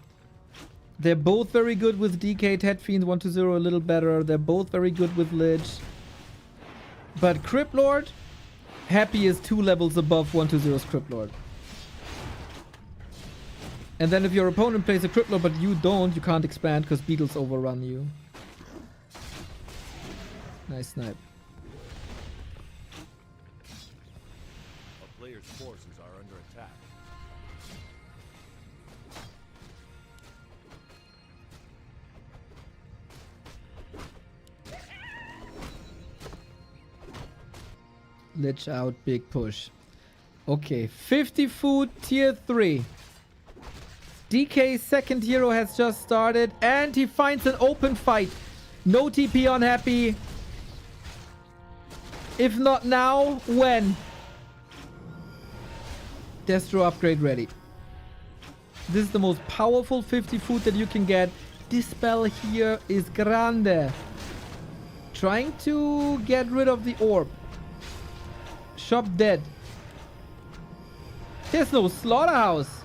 They're both very good with DK. Ted Fiend 1-0 a little better. They're both very good with Lich. But Crypt Lord, Happy is 2 levels above 1-0's Crypt Lord. And then if your opponent plays a Crypt Lord but you don't, you can't expand because Beetles overrun you. Nice snipe. A player's forces are under attack. Lich out, big push. Okay, 50 food, tier 3. DK's second hero has just started and he finds an open fight. No TP on Happy. If not now, when? Destro upgrade ready. This is the most powerful 50 food that you can get. This spell here is grande. Trying to get rid of the orb. Shop dead. There's no slaughterhouse.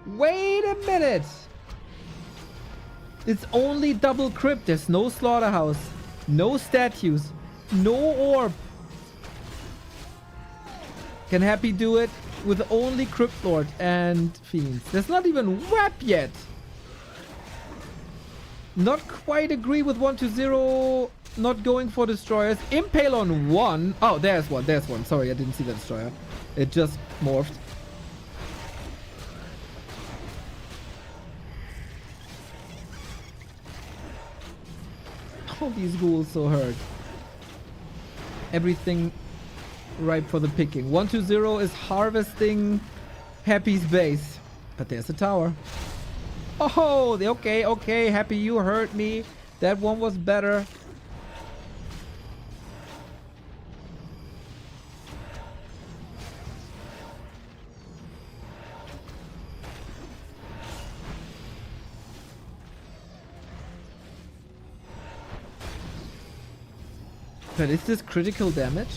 Wait a minute. It's only double crypt. There's no slaughterhouse. No statues. No orb. Can Happy do it with only Crypt Lord and Fiends? There's not even WAP yet. Not quite agree with 1-0 not going for destroyers. Impale on 1. Oh, there's one. There's one. Sorry, I didn't see the destroyer. It just morphed. All these ghouls so hurt. Everything ripe for the picking. 1-0 is harvesting Happy's base. But there's a tower. Oh, okay. Happy, you hurt me. That one was better. But is this critical damage?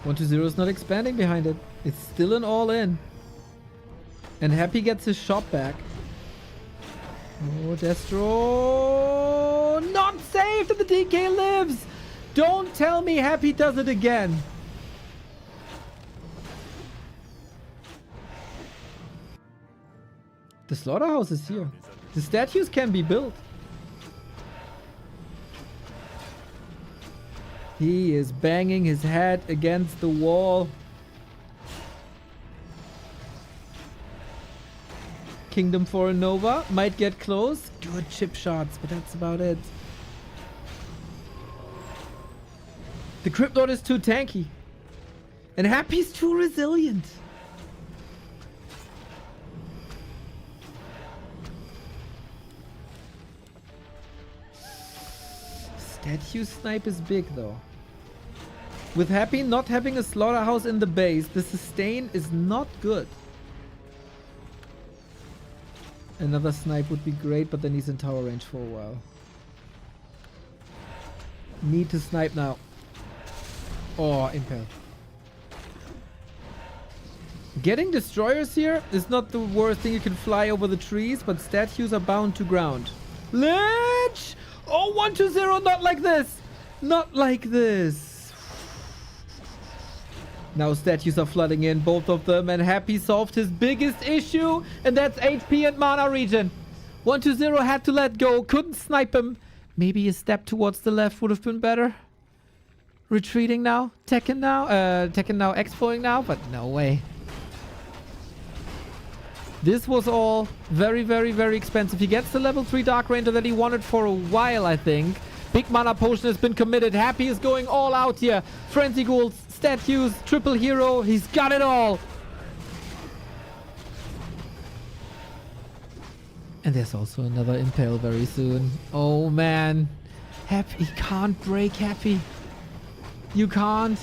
1-0 is not expanding behind it. It's still an all-in. And Happy gets his shop back. Oh, Destro! Not saved and the DK lives! Don't tell me Happy does it again. The slaughterhouse is here. The statues can be built. He is banging his head against the wall. Kingdom for a Nova. Might get close. Good chip shots, but that's about it. The Crypt Lord is too tanky. And Happy's too resilient. Statue snipe is big though. With Happy not having a slaughterhouse in the base, the sustain is not good. Another snipe would be great, but then he's in tower range for a while. Need to snipe now. Oh, impale. Getting destroyers here is not the worst thing. You can fly over the trees, but statues are bound to ground. Lich! Oh, 1-0, not like this! Not like this! Now statues are flooding in, both of them, and Happy solved his biggest issue, and that's HP and mana regen. 1-0 had to let go, couldn't snipe him. Maybe a step towards the left would have been better. Retreating now, Tekken now, expoing now, but no way. This was all very, very, very expensive. He gets the level 3 Dark Ranger that he wanted for a while, I think. Big mana potion has been committed. Happy is going all out here. Frenzy Ghouls, statues, triple hero. He's got it all. And there's also another Impale very soon. Oh, man. Happy, he can't break Happy. You can't.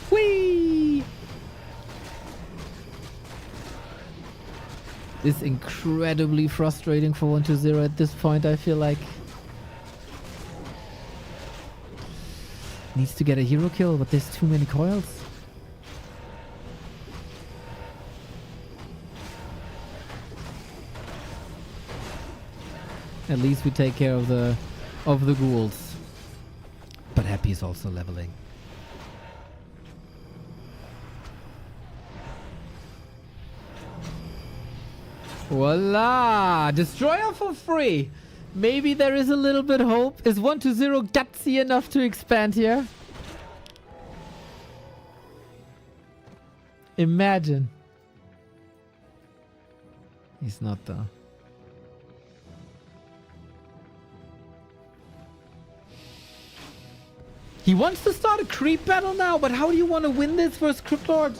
Whee! This is incredibly frustrating for 1-0 at this point, I feel like. Needs to get a hero kill, but there's too many coils. At least we take care of the ghouls. But Happy is also leveling. Voila! Destroyer for free. Maybe there is a little bit hope. Is 120 gutsy enough to expand here? Imagine. He's not though. He wants to start a creep battle now, but how do you want to win this versus Crypt Lord?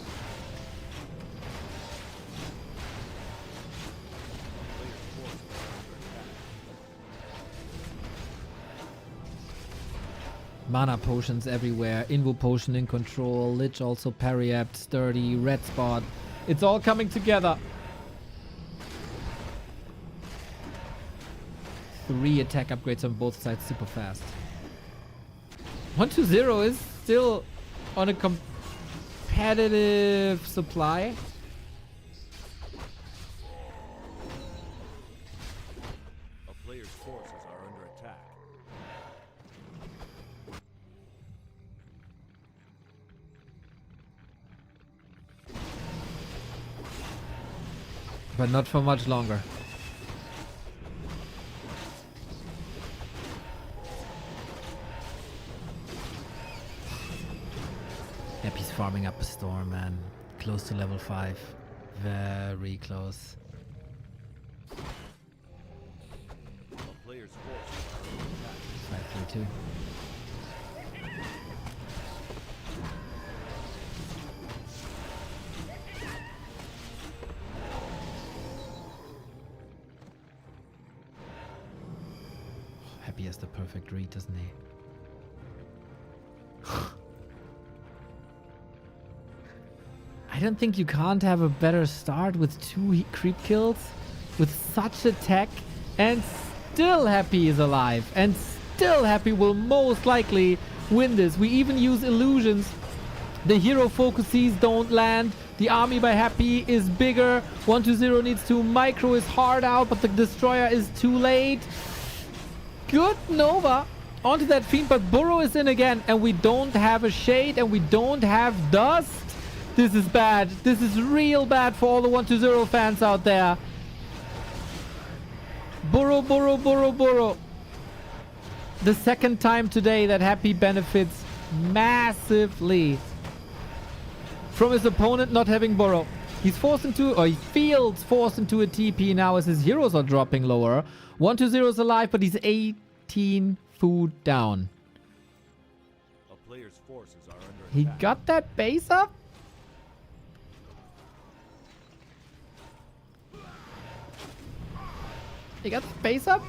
Mana potions everywhere, Invo potion in control, Lich also parry-apt, sturdy, red spot. It's all coming together. 3 attack upgrades on both sides super fast. 120 is still on a competitive supply. A player's forces are under attack. But not for much longer. Yep, he's farming up a storm, man. Close to level 5. Very close. A player's forces are under attack. 532. Happy has the perfect read, doesn't he? I don't think you can't have a better start with 2 creep kills with such attack, and still Happy is alive, and still Happy will most likely win this. We even use illusions. The hero focuses don't land. The army by Happy is bigger. 120 needs to micro his heart out, but the destroyer is too late. Good Nova onto that fiend, but Burrow is in again, and we don't have a shade, and we don't have dust. This is bad. This is real bad for all the 120 fans out there. Burrow, Burrow, Burrow, Burrow. The second time today that Happy benefits massively from his opponent not having Burrow. He's forced into, or he feels forced into a TP now as his heroes are dropping lower. 120 is alive, but he's 18 food down. A player's forces are under He attack. got that base up? He got the base up?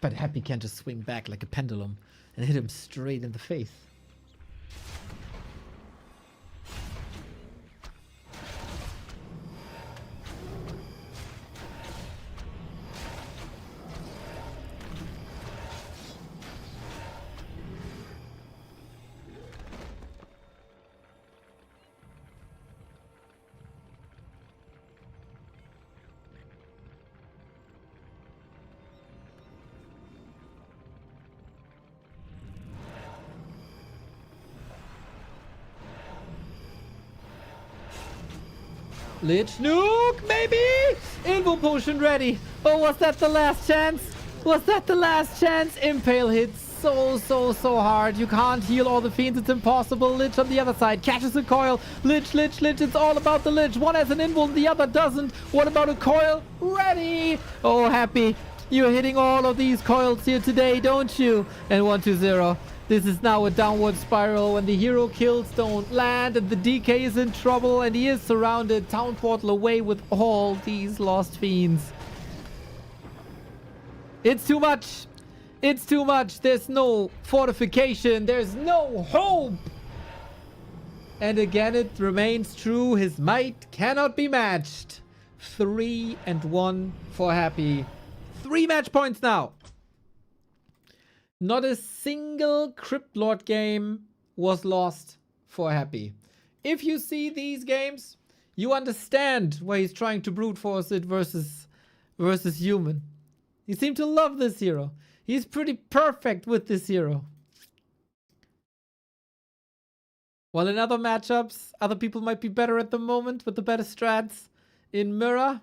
But Happy can't just swing back like a pendulum and hit him straight in the face. Lich nuke, maybe? Invo potion ready. Oh, was that the last chance? Was that the last chance? Impale hits so hard. You can't heal all the fiends. It's impossible. Lich on the other side catches a coil. Lich. It's all about the Lich. One has an invo, the other doesn't. What about a coil? Ready. Oh, Happy. You're hitting all of these coils here today, don't you? And 120. This is now a downward spiral when the hero kills don't land and the DK is in trouble and he is surrounded. Town portal away with all these lost fiends. It's too much. It's too much. There's no fortification. There's no hope. And again, it remains true. His might cannot be matched. 3-1 for Happy. 3 match points now. Not a single Crypt Lord game was lost for Happy. If you see these games, you understand why he's trying to brute force it versus versus human. You seem to love this hero. He's pretty perfect with this hero. While in other matchups, other people might be better at the moment with the better strats. In Mirror,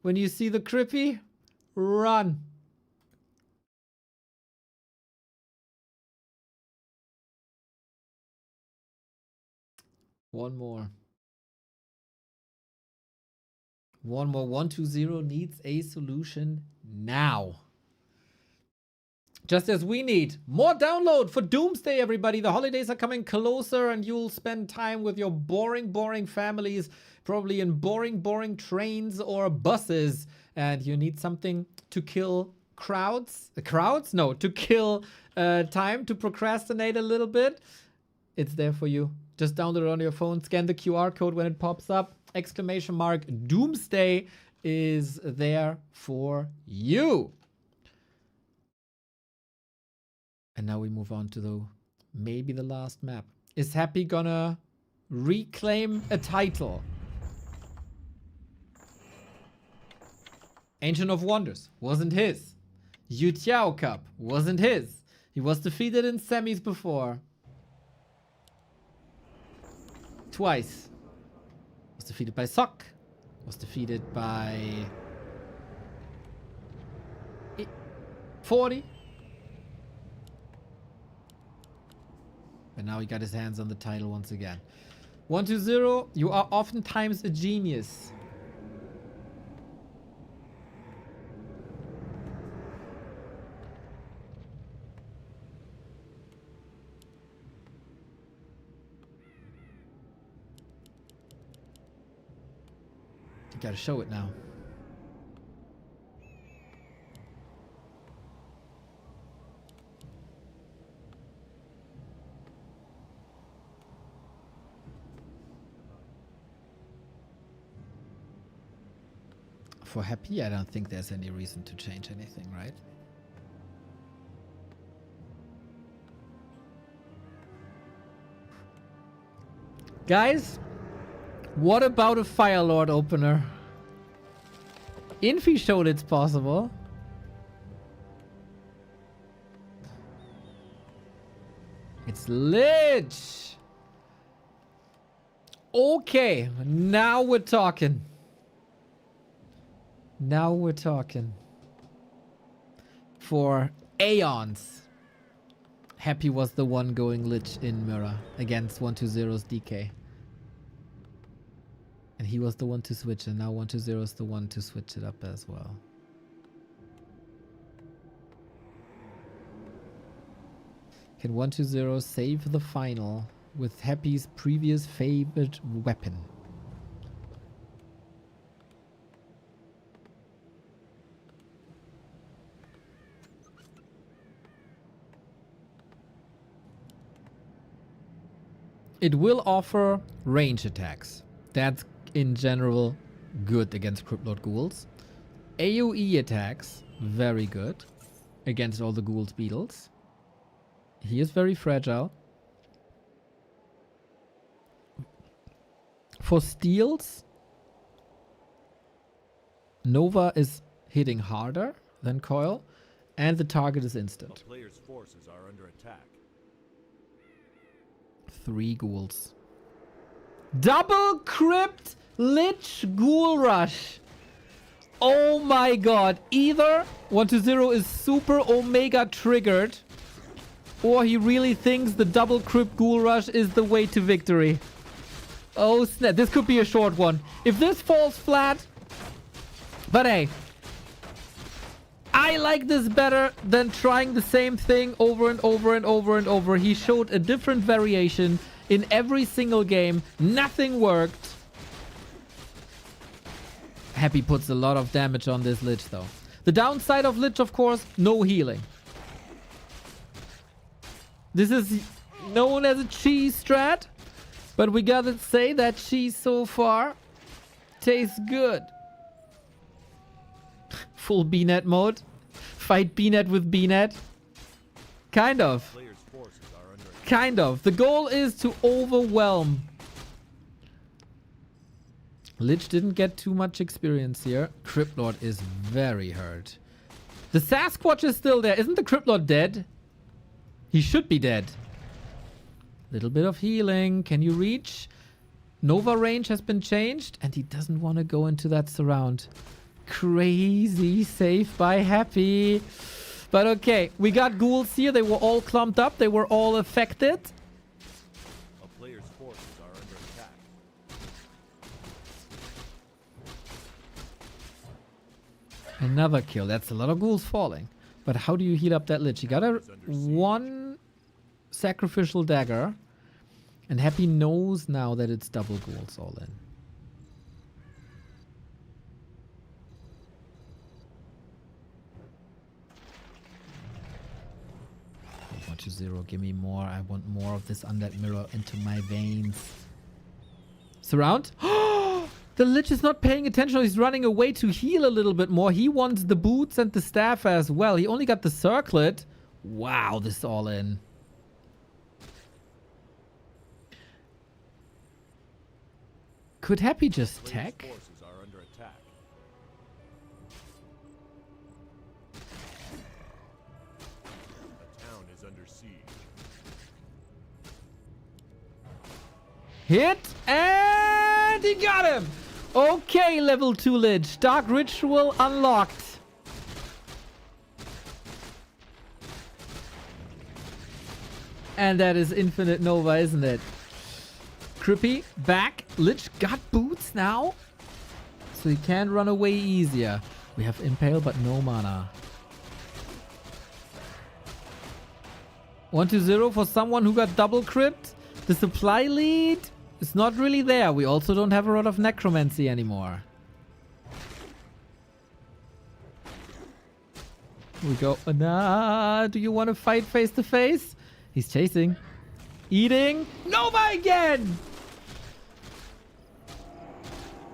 when you see the Crippy, run. One more. One more. 1-2-0 needs a solution now. Just as we need more download for Doomsday, everybody. The holidays are coming closer and you'll spend time with your boring, boring families, probably in boring, boring trains or buses. And you need something to kill crowds. Crowds? No, to kill time, to procrastinate a little bit. It's there for you. Just download it on your phone. Scan the QR code when it pops up. Exclamation mark Doomsday is there for you. And now we move on to maybe the last map. Is Happy gonna reclaim a title? Ancient of Wonders wasn't his. Yutiao Cup wasn't his. He was defeated in semis before. Twice. Was defeated by Sok. Was defeated by 40. But now he got his hands on the title once again. 1-2-0, you are oftentimes a genius. You gotta show it now. For Happy, I don't think there's any reason to change anything, right? Guys, what about a Fire Lord opener? Infi showed it's possible. It's Lich. Okay, now we're talking. Now we're talking. For aeons, Happy was the one going Lich in Mirror against 1-2-0's DK. And he was the one to switch, and now 1-2-0 is the one to switch it up as well. Can 1-2-0 save the final with Happy's previous favorite weapon? It will offer range attacks. That's in general good against Cryptlord Ghouls. AoE attacks, very good against all the Ghouls Beetles. He is very fragile. For steals, Nova is hitting harder than Coil, and the target is instant. The player's forces are under attack. 3 ghouls. Double Crypt Lich Ghoul Rush. Oh my god. Either 1-2-0 is super Omega triggered, or he really thinks the double Crypt Ghoul Rush is the way to victory. Oh snap. This could be a short one. If this falls flat... But hey, I like this better than trying the same thing over and over and over and over. He showed a different variation in every single game. Nothing worked. Happy puts a lot of damage on this Lich though. The downside of Lich, of course, no healing. This is known as a cheese strat, but we gotta say that cheese so far tastes good. Full B-net mode. Fight B-net with B-net. Kind of. Player's forces are under attack. Kind of. The goal is to overwhelm Lich didn't get too much experience here. Crypt Lord is very hurt. The Sasquatch is still there. Isn't the Crypt Lord dead? He should be dead. Little bit of healing. Can you reach? Nova range has been changed, and he doesn't want to go into that surround. Crazy save by Happy. But okay, we got ghouls here. They were all clumped up. They were all affected. A player's forces are under attack. Another kill. That's a lot of ghouls falling. But how do you heal up that Lich? You got a one sacrificial dagger. And Happy knows now that it's double ghouls all in. 1-0. Give me more. I want more of this undead mirror into my veins. Surround. The Lich is not paying attention. He's running away to heal a little bit more. He wants the boots and the staff as well. He only got the circlet. Wow, this is all in. Could Happy just tech? Forces are under attack. The town is under siege. Hit, and he got him. Okay, level 2 Lich. Dark Ritual unlocked. And that is Infinite Nova, isn't it? Crippy, back. Lich got boots now. So he can run away easier. We have Impale, but no mana. 1-0 for someone who got double crypt. The supply lead is not really there. We also don't have a lot of necromancy anymore. Here we go. Nah, do you want to fight face to face? He's chasing. Eating. Nova again!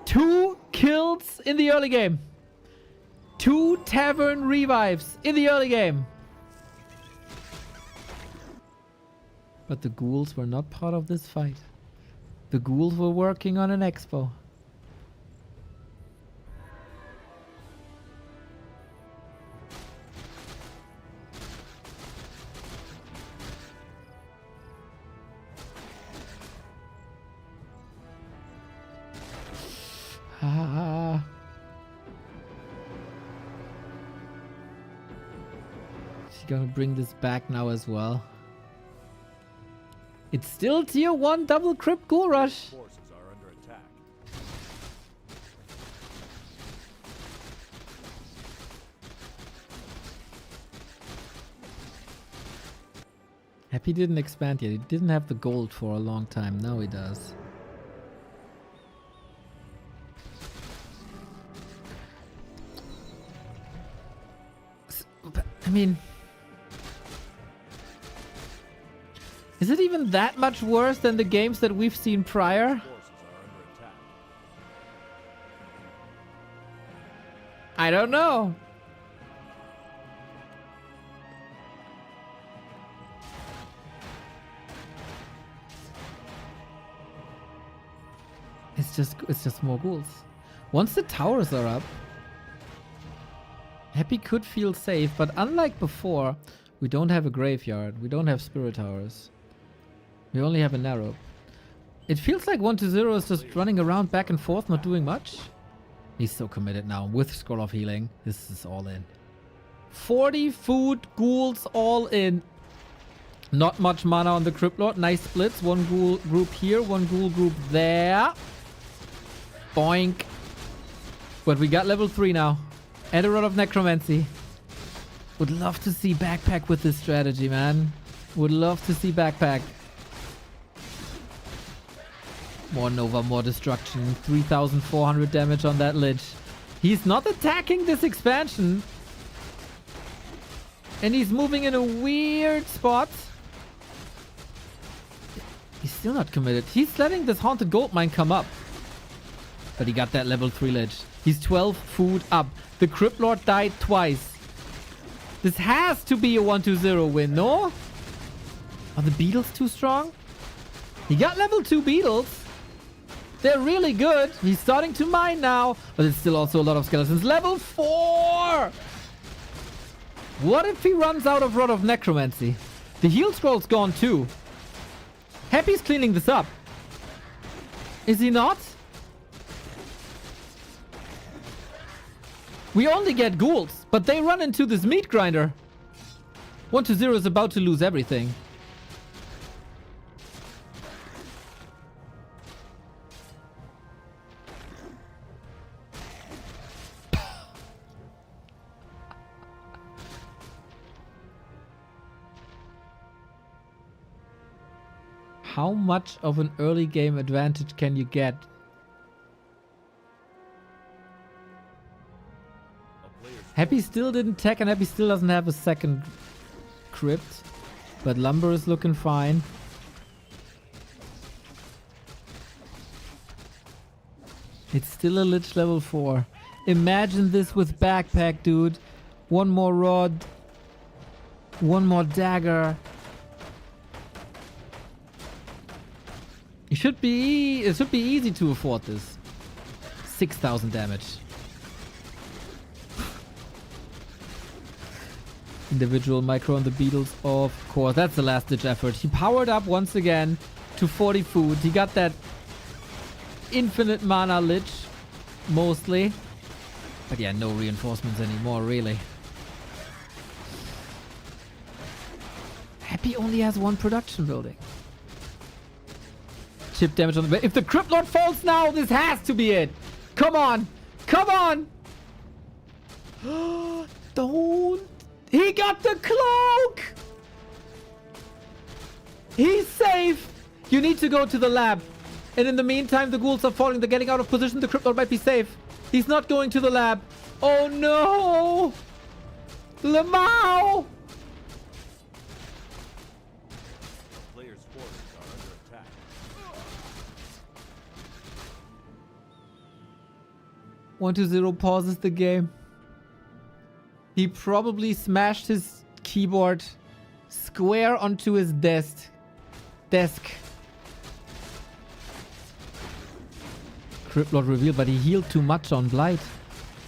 2 kills in the early game. 2 tavern revives in the early game. But the ghouls were not part of this fight. The ghouls were working on an expo. Ah. She's gonna bring this back now as well. It's still tier 1 double crypt ghoul rush. Forces are under attack. Happy didn't expand yet. He didn't have the gold for a long time. Now he does. I mean, is it even that much worse than the games that we've seen prior? Forces are under attack. I don't know. It's just more ghouls. Once the towers are up, Happy could feel safe, but unlike before, we don't have a graveyard. We don't have spirit towers. We only have a narrow. It feels like 1-0 is just running around back and forth, not doing much. He's so committed now with Scroll of Healing. This is all in. 40 food ghouls all in. Not much mana on the Crypt Lord. Nice splits. One ghoul group here, one ghoul group there. Boink. But we got level 3 now. And a lot of necromancy. Would love to see backpack with this strategy, man. Would love to see backpack. More Nova, more destruction. 3,400 damage on that Lich. He's not attacking this expansion. And he's moving in a weird spot. He's still not committed. He's letting this Haunted Goldmine come up. But he got that level 3 Lich. He's 12 food up. The Crypt Lord died twice. This has to be a 1-0 win, no? Are the beetles too strong? He got level 2 beetles. They're really good. He's starting to mine now, but it's still also a lot of skeletons. Level 4! What if he runs out of Rod of Necromancy? The heal scroll's gone too. Happy's cleaning this up. Is he not? We only get ghouls, but they run into this meat grinder. 1-0 is about to lose everything. How much of an early game advantage can you get? Happy still didn't tech, and Happy still doesn't have a second crypt. But Lumber is looking fine. It's still a Lich level 4. Imagine this with backpack, dude. One more rod. One more dagger. It should be easy to afford this. 6,000 damage. Individual micro on the beetles, of course. That's the last ditch effort. He powered up once again to 40 food. He got that infinite mana lich, mostly. But yeah, no reinforcements anymore, really. Happy only has one production building. Chip damage on the... If the Crypt Lord falls now, this has to be it. Come on. Come on. Don't. He got the cloak. He's safe. You need to go to the lab. And in the meantime, the ghouls are falling. They're getting out of position. The Crypt Lord might be safe. He's not going to the lab. Oh no. Lamau. Players' forces are under attack. 1-0 pauses the game. He probably smashed his keyboard square onto his desk. Crypt Lord revealed, but he healed too much on Blight.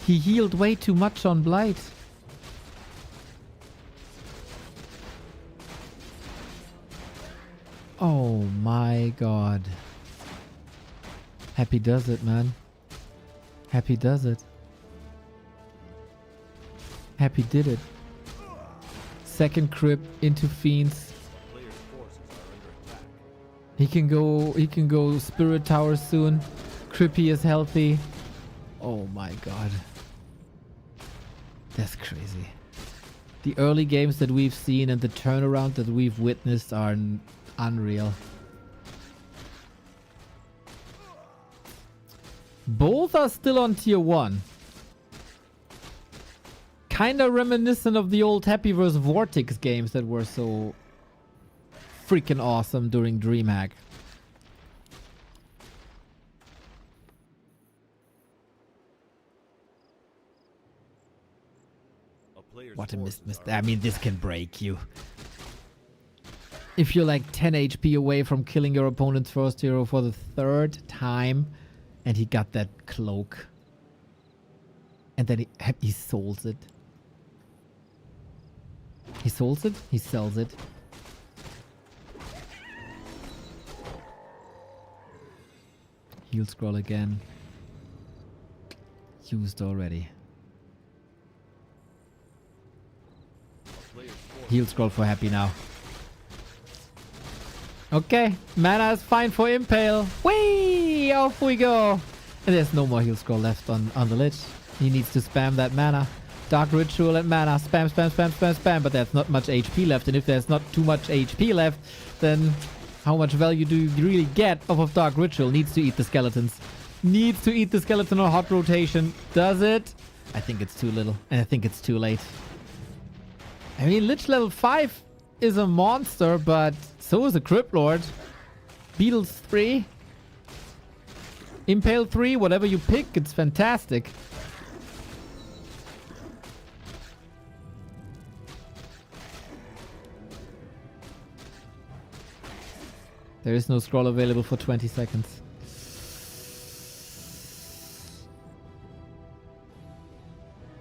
He healed way too much on Blight. Oh my god. Happy does it, man. Happy does it. Happy did it. Second crypt into Fiends. Players' forces are under attack. He can go Spirit Tower soon. Crippy is healthy. Oh my god. That's crazy. The early games that we've seen and the turnaround that we've witnessed are unreal. Both are still on tier 1. Kinda reminiscent of the old Happy vs. Vortex games that were so freaking awesome during DreamHack. What a I mean, this can break you. If you're like 10 HP away from killing your opponent's first hero for the 3rd time, and he got that cloak, and then he souls it. He souls it? He sells it. Heal scroll again. Used already. Heal scroll for Happy now. Okay, mana is fine for Impale. Whee! Off we go. And there's no more heal scroll left on the Lich. He needs to spam that mana. Dark Ritual and mana. Spam, spam, spam, spam, spam. But there's not much HP left. And if there's not too much HP left, then how much value do you really get off of Dark Ritual? Needs to eat the skeletons. Needs to eat the skeleton on hot rotation. Does it? I think it's too little. And I think it's too late. I mean, Lich level 5 is a monster, but so is a Crypt Lord. Beetles 3. Impale 3, whatever you pick, it's fantastic. There is no scroll available for 20 seconds.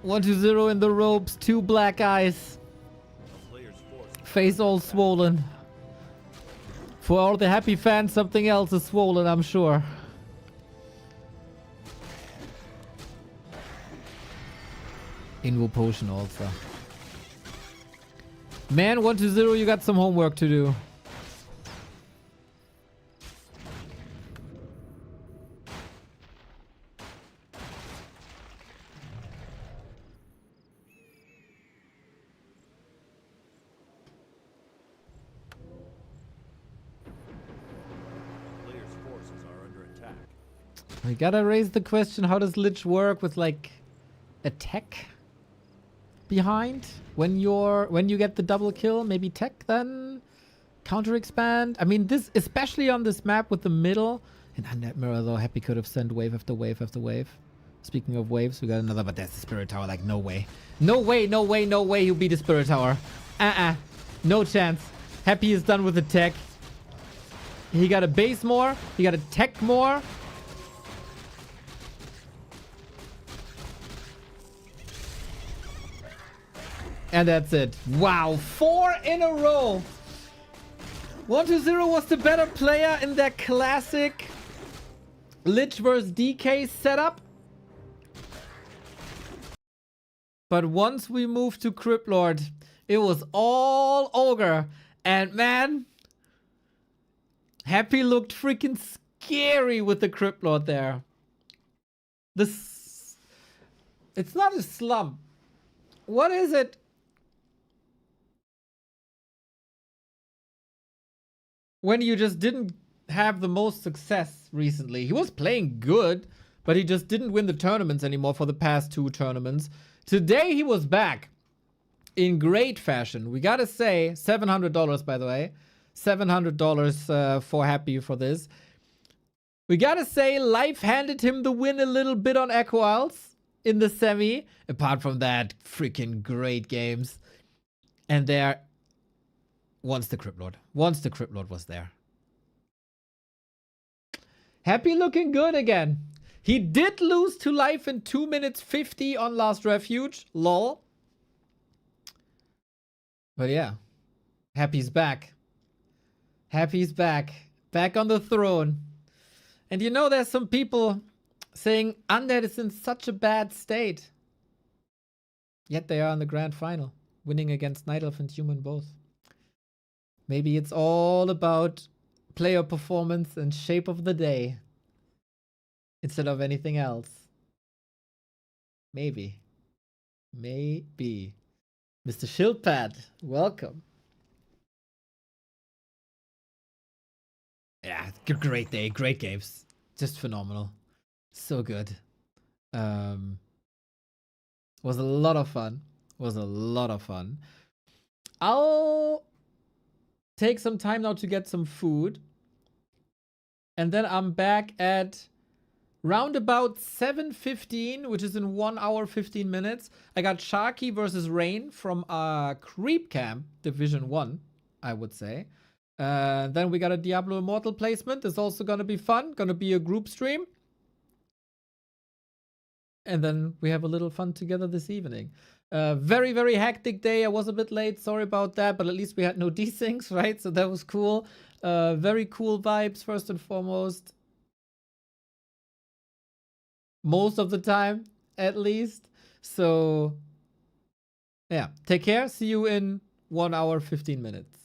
1-0 in the ropes. 2 black eyes. Player's force Face all swollen. For all the happy fans, something else is swollen, I'm sure. Invo potion also. Man, 1-0, you got some homework to do. player's forces are under attack. We gotta raise the question, how does Lich work with like attack behind? When you get the double kill, maybe tech then? Counter expand? I mean, this, especially on this map with the middle. And Undead Mirror though, Happy could have sent wave after wave after wave. Speaking of waves, we got another, but that's the Spirit Tower, like no way. No way, no way, no way he'll beat the Spirit Tower. No chance. Happy is done with the tech. He got a base more, he got a tech more. And that's it. Wow, 4 in a row. 1-0 was the better player in that classic Lich vs DK setup. But once we moved to Crypt Lord, it was all ogre. And man, Happy looked freaking scary with the Crypt Lord there. It's not a slump. What is it? When you just didn't have the most success recently. He was playing good, but he just didn't win the tournaments anymore for the past 2 tournaments. Today he was back in great fashion. We gotta say, $700 by the way. $700 for Happy for this. We gotta say, life handed him the win a little bit on Echo Isles in the semi. Apart from that, freaking great games. And there... Once the Crypt Lord was there. Happy looking good again. He did lose to life in 2 minutes 50 on Last Refuge. Lol. But yeah. Happy's back. Happy's back. Back on the throne. And you know, there's some people saying Undead is in such a bad state. Yet they are in the grand final. Winning against Night Elf and Human both. Maybe it's all about player performance and shape of the day instead of anything else. Maybe. Maybe. Mr. Schildpad, welcome. Yeah, great day, great games. Just phenomenal. So good. Was a lot of fun. I'll take some time now to get some food. And then I'm back at round about 7:15, which is in 1 hour, 15 minutes. I got Sharky versus Rain from Creep Camp, Division 1, I would say. Then we got a Diablo Immortal placement. It's also gonna be fun. Gonna be a group stream. And then we have a little fun together this evening. Very, very hectic day. I was a bit late. Sorry about that. But at least we had no desyncs, right? So that was cool. Very cool vibes, first and foremost. Most of the time, at least. So, yeah. Take care. See you in 1 hour, 15 minutes.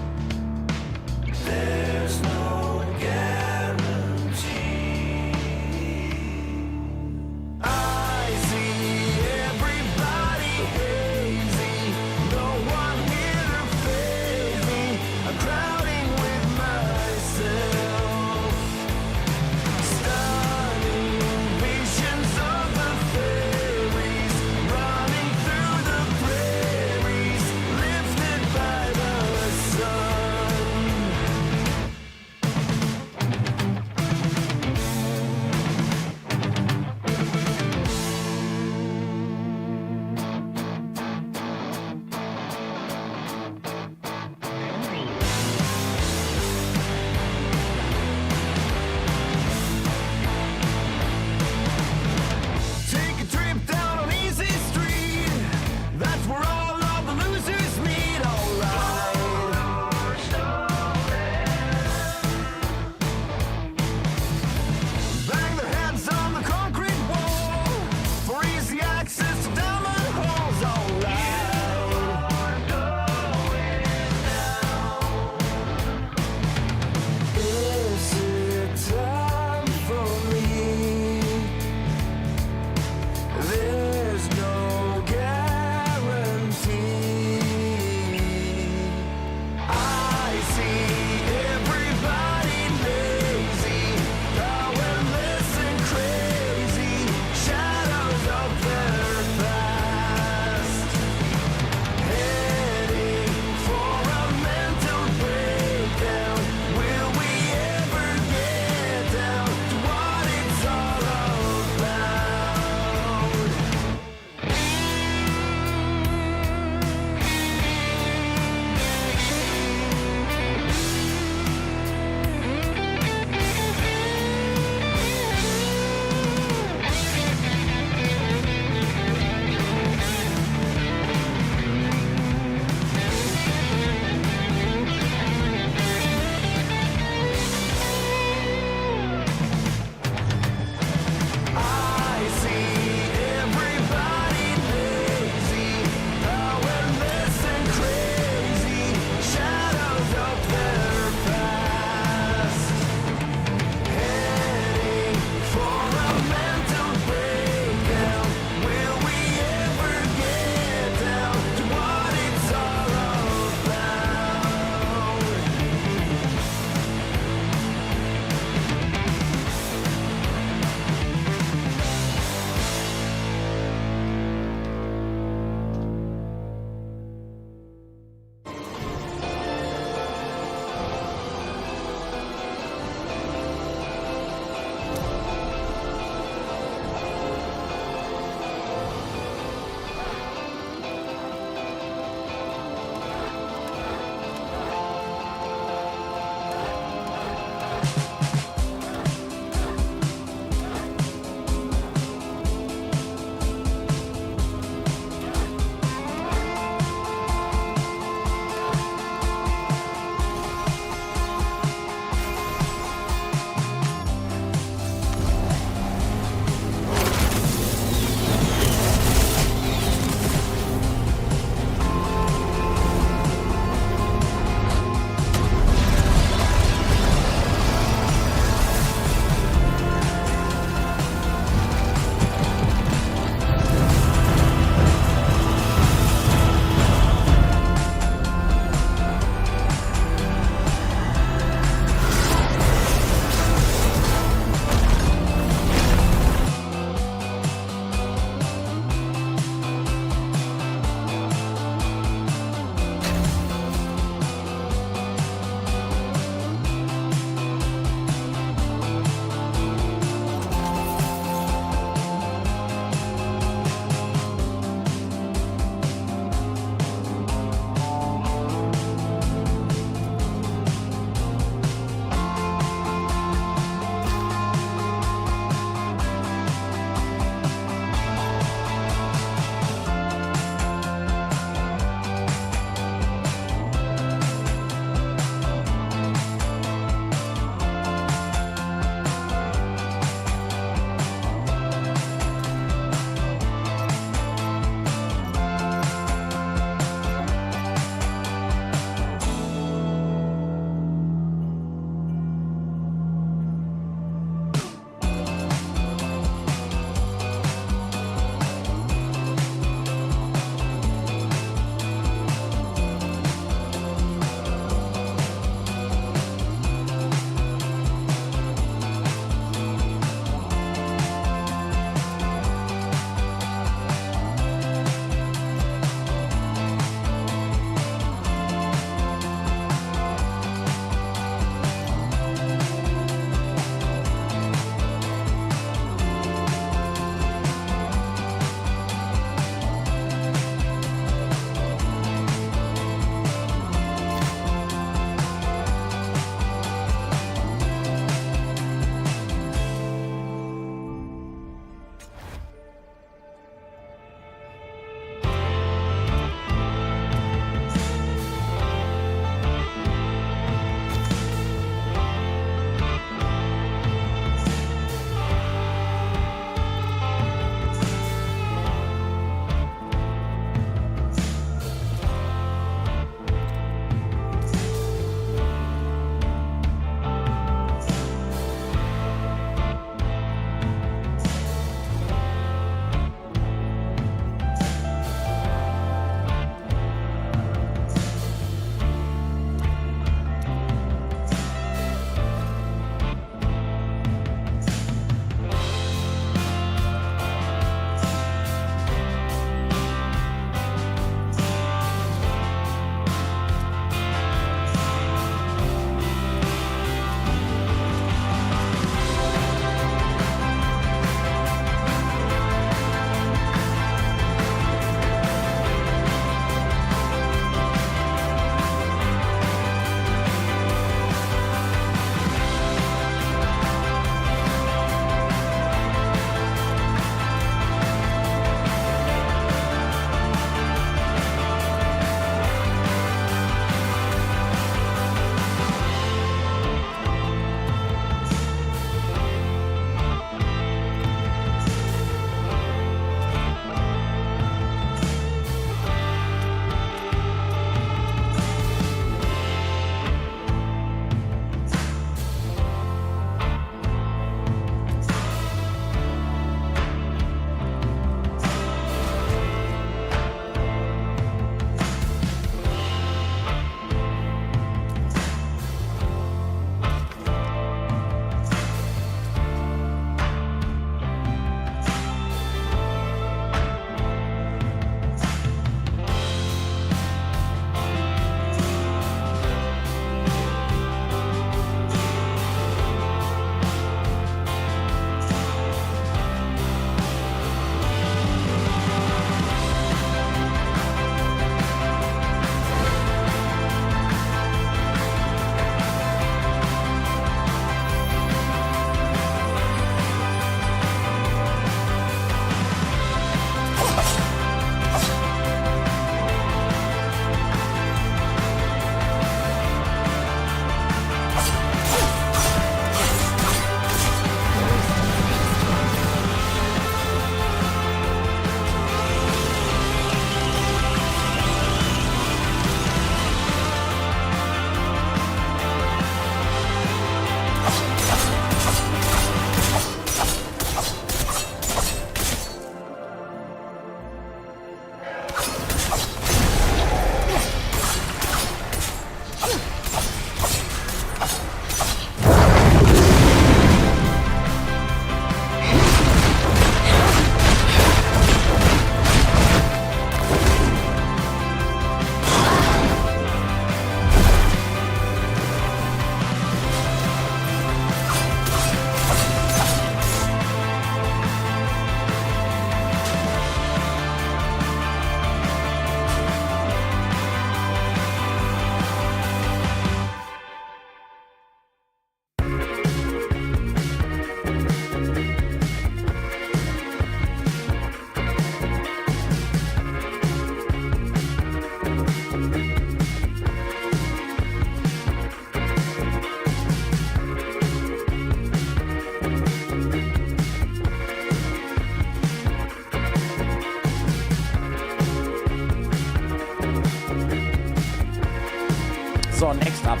habe.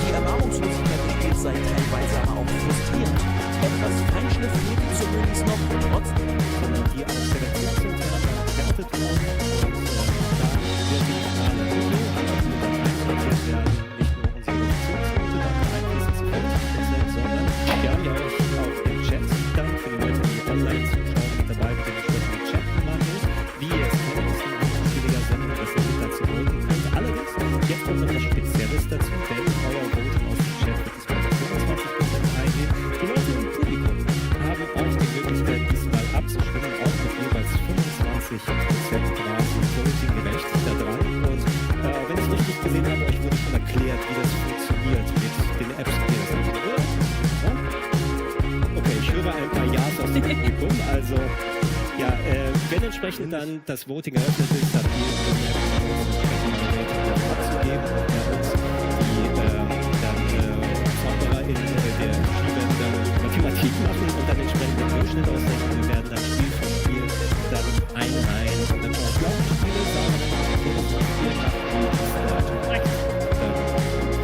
Die Erbarmungslosigkeit des Spiels sei teilweise aber auch frustrierend. Etwas Feinschliff fehlte zu Release noch, trotzdem sondern die auch redaktionsintern bewertet wurden. Und da wird die finale Video also mit einsortiert werden, nicht nur unsere Redaktionsnote dann einfließen zu 50%, sondern wir haben ja auch den Chat dann für die Leute, die online zuschauen, mit dabei mit den entsprechenden Chat-Kommandos, wie ihr es kennt aus den unterschiedlicher Sendung, dass ihr mit dazu voten könnt. Allerdings, jetzt kommt noch was Spezielles dazu, denn euer Voting aus dem Chat wird diesmal mit 25% eingehen. Die Leute im Publikum haben auch die Möglichkeit, diesmal abzustimmen, auch mit jeweils 25% quasi Voting gerecht da dran. Und wenn ich es richtig gesehen habe, euch wurde schon erklärt, wie das funktioniert mit den Apps, die das nicht, oder? Ja? Okay, ich höre ein paar Ja's aus dem Publikum. Also, ja, wenn entsprechend dann das Voting eröffnet ist, habt ihr die App abzugeben und bei uns die dann Zauberer in der Regie werden dann Mathematik machen und dann entsprechend den Durchschnitt ausrechnen. Wir werden dann Spiel für Spiel dann einreihen und dann auch Spiele sagen,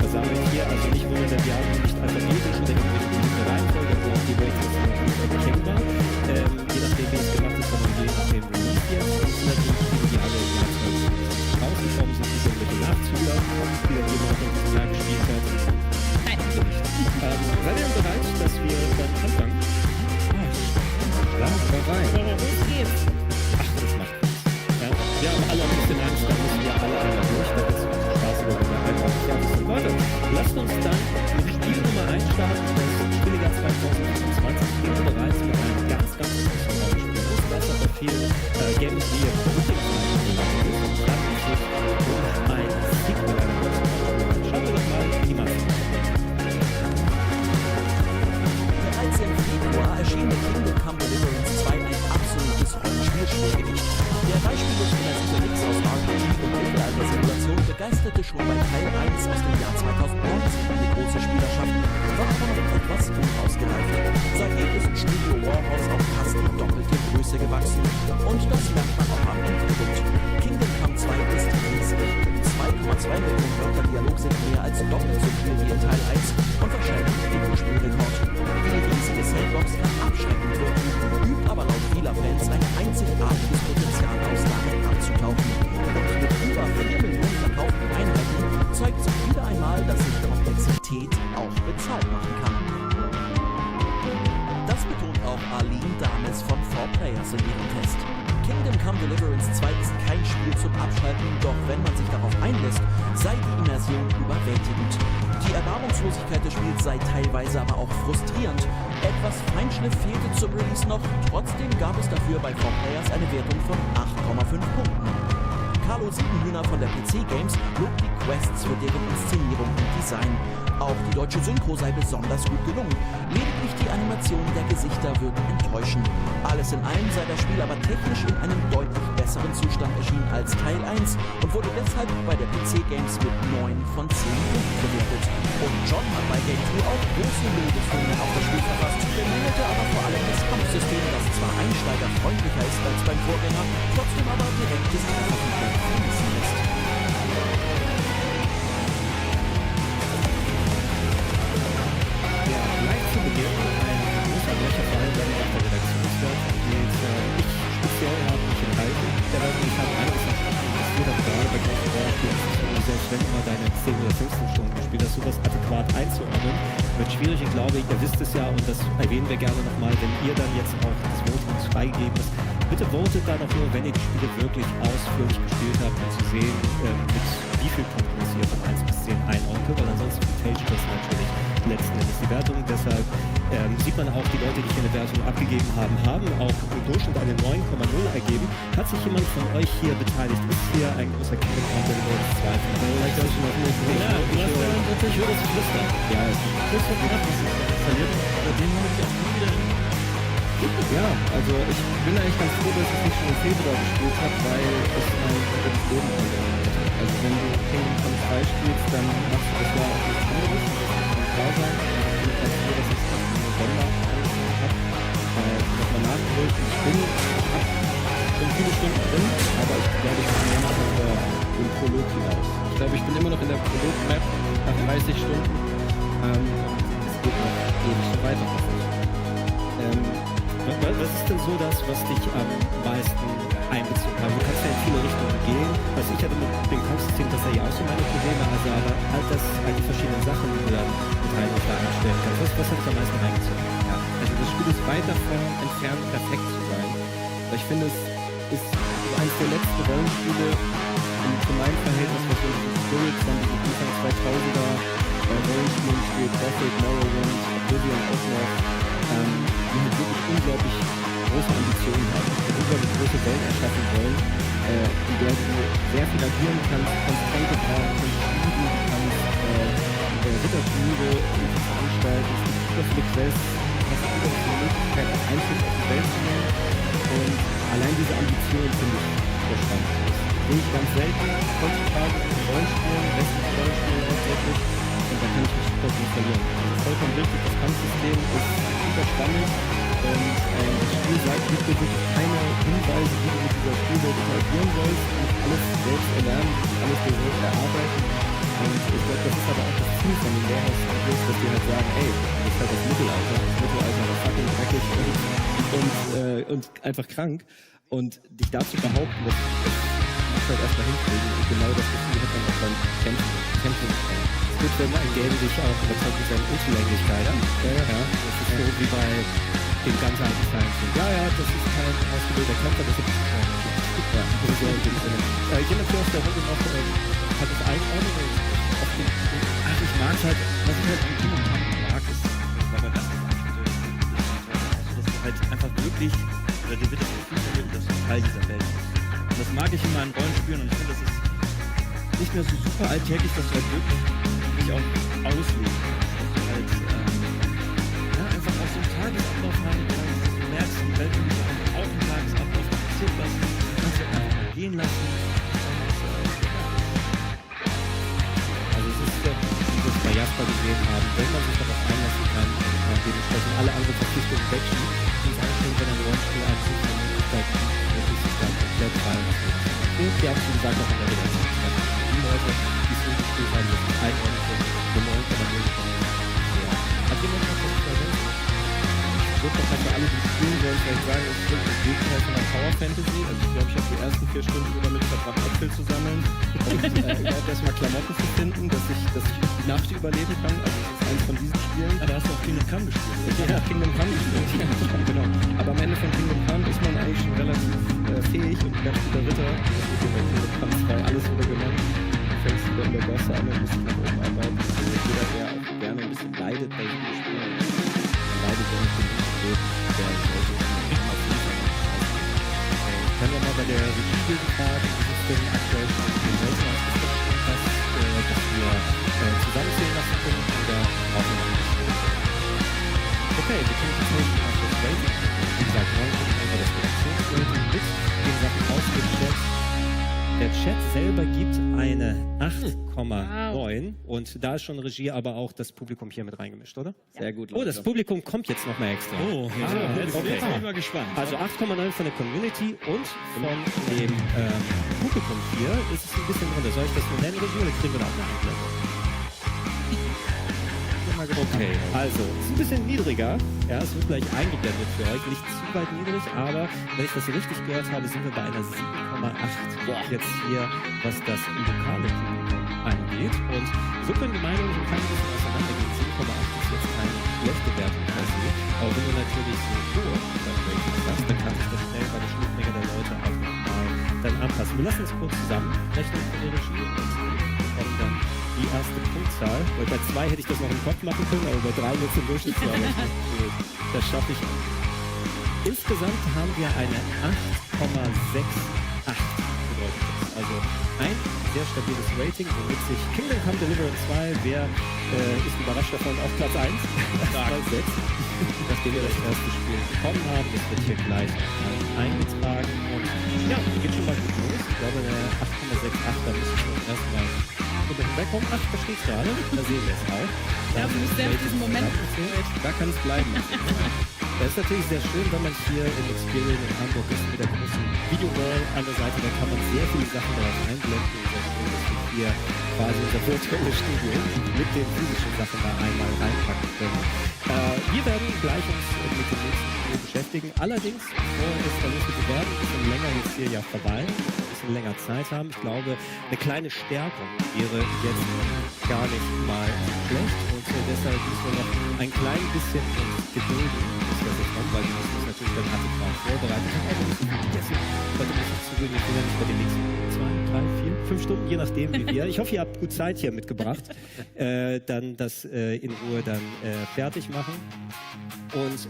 versammelt hier, also nicht wundern, denn wir haben nicht alphabetisch oder irgendwelche Reihenfolge, sondern die Ratings sind natürlich erkennbar. Je nachdem, wie es gemacht ist, sondern je nachdem, wie es jetzt ist. Natürlich Spiele, die alle im Jahr 2020 rausgekommen sind, die sind mit den Nachzügler, die dann jemand noch in diesem Jahr gespielt hat. Nein, nicht. Seid ihr bereit, dass wir dann anfangen? Ja, bereit. Los geht's. Ach, das macht nichts. Ja, wir haben alle ein bisschen Angst, da müssen wir alle einmal durch, da ist es Spaß, wenn wir einfach fertig sind. Leute, lasst uns dann mit Spiel Nummer 1 starten, das Spielejahr 2025. Ich bin bereits mit einem ganz großen Rollenspiel. Das aber viel Games, die ihr Voting-Seiten gelandet ist. Und dann ist es um ein Sequel einer großen Rollenspiel. Schauen wir doch mal in die Masse. Bereits im Februar erschien mit Kingdom Come Deliverance 2 ein absolutes Rollenspiel-Schwergewicht. Der Beispielspieler Sicherlich aus RPG und Mittelalter-Simulation begeisterte schon bei Teil 1 aus dem Jahr 2019 die große Spielerschaft, war aber noch etwas unausgereift. Seitdem ist Studio Warhouse auf fast die doppelte Größe gewachsen und das merkt man auch am Endprodukt. Kingdom Come 2 ist riesig. 2,2 Millionen Wörter Dialog sind mehr als doppelt so viel wie in Teil 1 und wahrscheinlich den Spielrekord. Die riesige Sandbox kann abschreckend wirken, übt aber laut vieler Fans ein einzigartiges Potenzial aus, darin abzutauchen. Und mit über 4 Millionen verkauften Einheiten zeigt sich wieder einmal, dass sich Komplexität auch bezahlt machen kann. Das betont auch Arlene Dames von 4Players in ihrem Test. Kingdom Come Deliverance 2 ist kein Spiel zum Abschalten, doch wenn man sich darauf einlässt, sei die Immersion überwältigend. Die Erbarmungslosigkeit des Spiels sei teilweise aber auch frustrierend. Etwas Feinschliff fehlte zum Release noch, trotzdem gab es dafür bei 4Players eine Wertung von 8,5 Punkten. Carlo Siebenhühner von der PC Games lobt die Quests für deren Inszenierung und Design. Auch die deutsche Synchro sei besonders gut gelungen. Lediglich die Animation der Gesichter wirken enttäuschend. Alles in allem sei das Spiel aber technisch in einem deutlich besseren Zustand erschienen als Teil 1 und wurde deshalb bei der PC Games mit 9 von 10 Punkten bewertet. Und John hat bei Game 2 auch große Lobeshymnen auf das Spiel verfasst, bemängelte aber vor allem das Kampfsystem, das zwar einsteigerfreundlicher ist als beim Vorgänger, trotzdem aber direktes Trefferfeedback vermissen lässt. Gleich zu Beginn ein großer Brecherfall bei der Redaktionswert angeht. Ich speziell habe mich enthalten, denn ich habe einiges an Stunden investiert, aber gerade bei Game of Thrones, selbst wenn du mal deine 10 oder 15 Stunden gespielt hast, sowas adäquat einzuordnen, wird schwierig. Ich glaube, ihr wisst es ja und das erwähnen wir gerne nochmal, wenn ihr dann jetzt auch das Voting freigegeben ist. Bitte votet dann auch nur, wenn ihr die Spiele wirklich ausführlich gespielt habt, um zu sehen, mit wie viel Punkten es ihr von 1 bis 10 einordnen könnt, weil ansonsten fälscht das natürlich letzten Endes die Wertung. Deshalb sieht man auch, die Leute, die hier eine Wertung abgegeben haben, haben auch im Durchschnitt eine 9,0 ergeben. Hat sich jemand von euch hier beteiligt? Ist hier ein großer Kingdom Come Deliverance 2 von euch? Ja, du hast ja natürlich höheres Flüstern. Ja, es ist Flüstern gemacht, das ist verliert. Den haben wir auch nie wieder. Ja, also ich bin eigentlich ganz froh, dass ich nicht schon im Februar gespielt habe, weil es mein komplettes Leben verloren hätte. Also wenn du Kingdom Come 2 spielst, dann machst du das Jahr auch nichts anderes. Das kann klar sein. Ich bin ganz froh, dass ich es im November angefangen habe. Nochmal nachgeholt. Ich bin schon viele Stunden drin, aber ich glaube, ich bin immer noch über den Prolog hinaus. Ich glaube, ich bin immer noch in der Prolog-Map nach 30 Stunden. Es geht noch ewig so weiter. Was ist denn so das, was dich am meisten einbezogen hat? Du kannst ja in viele Richtungen gehen. Was ich hatte mit dem Kampfsystem, das ja auch so meine Probleme, also aber halt die verschiedenen Sachen, die du dann mit rein und da einstellen kannst. Was hat dich am meisten einbezogen? Ja, also das Spiel ist weit davon entfernt, perfekt zu sein. Aber ich finde, es ist eines der letzten Rollenspiele zu meinem Verhältnis, was so ein Spirit von diesem Anfang 2000er Rollenspielen spielt, Gothic, Morrowind, Oblivion auch noch, die halt wirklich unglaublich große Ambitionen haben, die unglaublich große Welt erschaffen wollen, in der du sehr viel agieren kannst, kannst Tränke bauen, kannst fliegen, kannst Ritterturniere veranstalten, es gibt super viele Quests, hast super viele Möglichkeiten, Einfluss auf die Welt zu nehmen und allein diese Ambition finde ich sehr spannend. Das sehe ich ganz selten heutzutage in Rollenspielen, westlichen Rollenspielen hauptsächlich. Und da kann ich mich super gut verlieren. Also vollkommen richtig, das Kampfsystem ist super spannend und das Spiel sagt, gibt dir wirklich keine Hinweise, wie du mit dieser Spielwelt interagieren sollst. Du musst alles selbst erlernen, alles dir selbst erarbeiten. Und ich glaube, das ist aber auch das Ziel von den Warhouse-Studios, dass die halt sagen, ey, das ist halt das Mittelalter war fucking dreckig und einfach krank. Und dich dazu behaupten, das musst du halt erstmal hinkriegen. Und genau das Gefühl hat man auch beim Kämpfen. Gut, wenn ein Game sich auch überzeugt mit seiner Unzulänglichkeit. Ja, das ist so wie bei den ganz alten Teilen. Ja, das ist kein ausgebildeter Kämpfer, das ist ein ja, das ist so in dem Sinne. Jemand hier aus der Runde noch hat das Einordnung auf den. Ach, ich mag es halt, was ich halt am Kingdom Come mag, ist, weil man das dass du halt einfach wirklich, oder dir wird das Gefühl vermittelt, dass du Teil dieser Welt bist. Und das mag ich in meinen Rollenspielen und ich finde, das ist nicht mehr so super alltäglich, dass du halt wirklich dich auch ausleben. Dass du halt einfach auf so einen Tagesablauf machen kannst. Du merkst, die Welt ist auch ein Tagesablauf, da passiert was, du kannst du einfach mal gehen lassen. Also es ist ja, wie wir es bei Jasper gesehen haben, wenn man sich darauf einlassen kann und dementsprechend alle anderen Verpflichtungen wegschiebt, ist es auch schön, wenn ein Rollenspiel einzieht und wirklich sich da komplett fallen lassen. Und wir haben schon gesagt, auch in der Redaktion. Die Leute, die es wirklich gespielt haben, das ist einordentlich für 9,0. Hat jemand noch was zu erwähnen? Ich würde doch für alle, die spielen wollen, vielleicht sagen, es ist das Gegenteil von einer Power Fantasy. Also ich glaube, ich habe die ersten 4 Stunden nur damit verbracht, Äpfel zu sammeln und überhaupt erstmal Klamotten zu finden, dass ich die Nacht überleben kann. Also es ist eins von diesen Spielen. Aber hast du auch Kingdom Come gespielt? Ja, Kingdom Come gespielt. Ja, genau. Aber am Ende von Kingdom Come ist man eigentlich schon relativ fähig und ein ganz guter Ritter. Das wird bei Kingdom Come 2 alles wieder genommen. Du fängst wieder in der Bosse an und musst nach oben arbeiten. Also jeder, der auch gerne ein bisschen leidet bei diesem Spiel, leidet, wenn es nicht geht, der sollte nicht auf jeden Fall können wir mal bei der Regie fragen, wie es denn aktuell schon in den Welten ausgestattet hast, dass wir zusammenzählen lassen können oder brauchen wir noch nicht? Okay, wir können jetzt nicht auf das Rating. Wie gesagt, morgen gucken wir das Redaktionsrating mit den Sachen ausgeschätzt. Der Chat selber gibt eine 8,9 und da ist schon Regie, aber auch das Publikum hier mit reingemischt, oder? Sehr gut. Oh, das Publikum kommt jetzt nochmal extra. Oh, jetzt bin ich mal gespannt. Also 8,9 von der Community und von dem Publikum hier ist es ein bisschen drunter. Soll ich das nur nennen, Regie, oder kriegen wir da auch eine Einblendung? Okay, also, es ist ein bisschen niedriger. Ja, es wird gleich eingeblendet für euch. Nicht zu weit niedrig, aber wenn ich das richtig gehört habe, sind wir bei einer 7,8. Jetzt hier, was das lokale Publikum angeht. Und so können die Meinungen ein klein bisschen auseinandergehen. 7,8 ist jetzt keine schlechte Wertung per se. Aber wenn du natürlich so hohe Ratings hast, dann kann sich das schnell bei der Schnittmenge der Leute auch nochmal dann anpassen. Wir lassen es kurz zusammenrechnen von der Regie und kommen dann die erste Punktzahl. Weil bei 2 hätte ich das noch im Kopf machen können, aber bei 3 wird es im Durchschnitt zu arbeiten. Das schaffe ich. Insgesamt haben wir eine 8,68 bedeutet das. Also ein sehr stabiles Rating, womit sich Kingdom Come Deliverance 2, wer ist überrascht davon, auf Platz 1 setzt, nachdem wir das erste Spiel bekommen haben. Das wird hier gleich eingetragen und ja, geht schon mal gut los. Ich glaube, eine 8,68, da müssen wir erstmal drüber hinwegkommen. Ach, da steht es gerade, da sehen wir es auch. Ja, du musst sehr auf diesen Moment. Da kann es bleiben. Das ist natürlich sehr schön, wenn man hier in Experience in Hamburg ist mit der großen Videowall an der Seite, da kann man sehr viele Sachen darauf einblenden. Und sehr schön, dass wir hier quasi unser virtuelles Studio mit den physischen Sachen da einmal reinpacken können. Wir werden gleich uns mit dem nächsten Spiel beschäftigen. Allerdings, bevor es da losgeht werden, ein bisschen länger jetzt hier ja vorbei, ein bisschen länger Zeit haben. Ich glaube, eine kleine Stärkung wäre jetzt gar nicht mal schlecht. Und deshalb müssen wir noch ein klein bisschen uns gedulden, bis wir das kommen, weil wir müssen uns natürlich dann adäquat vorbereiten. Ich habe auch ein bisschen vergessen, heute muss ich zugeben, ich bin ja nicht bei den nächsten 2, 3, 4, 5 Stunden, je nachdem wie wir. Ich hoffe, ihr habt gut Zeit hier mitgebracht. Dann das in Ruhe dann fertig machen. Und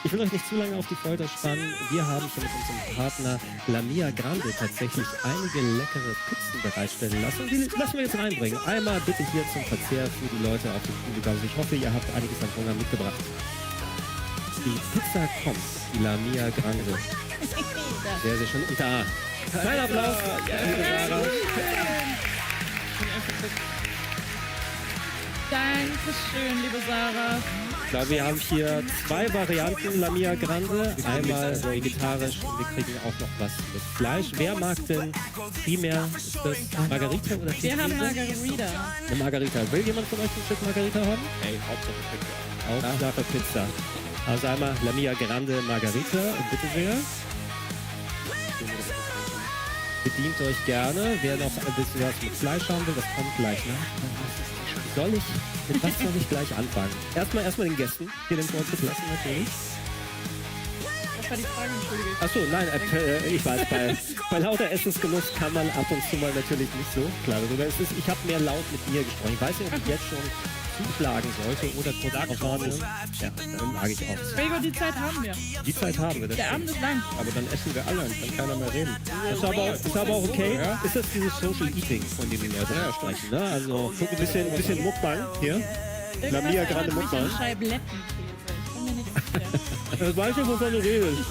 ich will euch nicht zu lange auf die Folter spannen. Wir haben hier mit unserem Partner Lamia Grande tatsächlich einige leckere Pizzen bereitstellen lassen. Die lassen wir jetzt reinbringen. Einmal bitte hier zum Verzehr für die Leute auf dem Publikum. Also ich hoffe, ihr habt einiges an Hunger mitgebracht. Die Pizza kommt, die Lamia Grande. Sehr, sehr schön. Und da, kleiner Applaus. Liebe Sarah. Dankeschön, liebe Sarah. Ich glaube, wir haben hier 2 Varianten Lamia Grande. Einmal vegetarisch und wir kriegen auch noch was mit Fleisch. Wer mag denn primär, ist das Margarita oder Wir haben Pizza? Margarita. Eine Margarita. Will jemand von euch ein Stück Margarita haben? Ey, Hauptsache Pizza. Hauptsache Pizza. Also einmal Lamia Grande Margarita, bitte sehr. Bedient euch gerne. Wer noch ein bisschen was mit Fleisch haben will, das kommt gleich nach. Mit was soll ich gleich anfangen? Erstmal den Gästen hier den Vorzug lassen natürlich. Das war die Frage, entschuldige. Achso, nein, ich weiß, bei lauter Essensgenuss kann man ab und zu mal natürlich nicht so klar darüber. Ich habe mehr laut mit mir gesprochen. Ich weiß nicht, ob ich jetzt schon zuschlagen sollte oder kurz aufwarten. Ja, dann mag ich auch. Gregor, die Zeit haben wir. Die Zeit haben wir. Das Der Abend ist lang. aber dann essen wir alle, dann kann keiner mehr reden. Ist aber auch okay. Ja. Ist das dieses Social Eating, von dem die Leute sprechen? Ne? Also ein bisschen Mukbang hier. Lamia gerade Mukbang. Scheiblettenkäse. Ich bin mir nicht sicher. Das weiß ich, wovon du redest.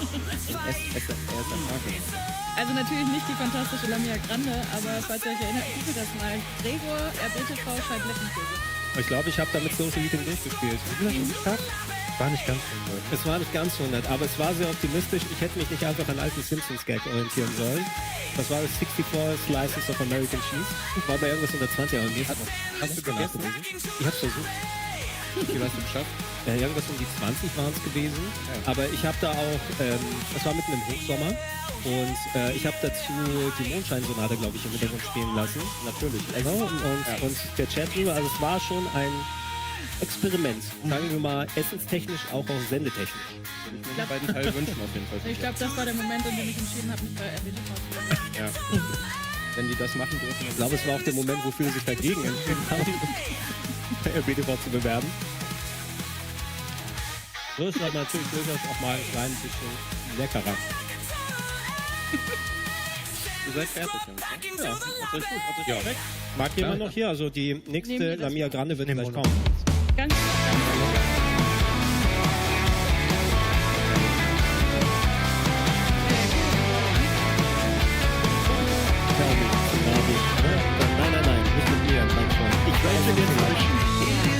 Also natürlich nicht die fantastische Lamia Grande, aber falls ihr euch erinnert, guckt das mal. Gregor, RBTV, Scheiblettenkäse. Ich glaube, ich habe damit Social Eating durchgespielt. Wie viel hast du geschafft? War nicht ganz 100. Es war nicht ganz 100, aber es war sehr optimistisch. Ich hätte mich nicht einfach an alten Simpsons-Gag orientieren sollen. Das war das 64 Slices of American Cheese. War bei irgendwas unter 20, aber mir hast du gegessen? Ich hab's versucht. Wie viel hast du geschafft? Irgendwas um die 20 waren es gewesen. Ja. Aber ich habe da auch, es war mitten im Hochsommer. Und ich habe dazu die Mondscheinsonate, glaube ich, im Hintergrund spielen lassen. Natürlich. Genau. Und der Chatroom, also es war schon ein Experiment. Sagen wir mal, essenstechnisch, auch sendetechnisch. Ich mir die beiden Teile wünschen auf jeden Fall. Ich glaube, das war der Moment, in dem ich entschieden habe, mich bei RBTV zu bewerben. Ja. Wenn die das machen dürfen. Ich glaube, es war auch der Moment, wo viele sich dagegen entschieden haben, bei RBTV zu bewerben. So ist aber natürlich durchaus auch mal ein klein bisschen leckerer. Ihr seid fertig, Jungs. Ja, hat euch gut. Ja. Mag jemand noch hier? Also die nächste Lamia Grande wird gleich kommen. Ganz Nein, nicht mit mir, mein Freund. Ich weiß nicht, jetzt falsch.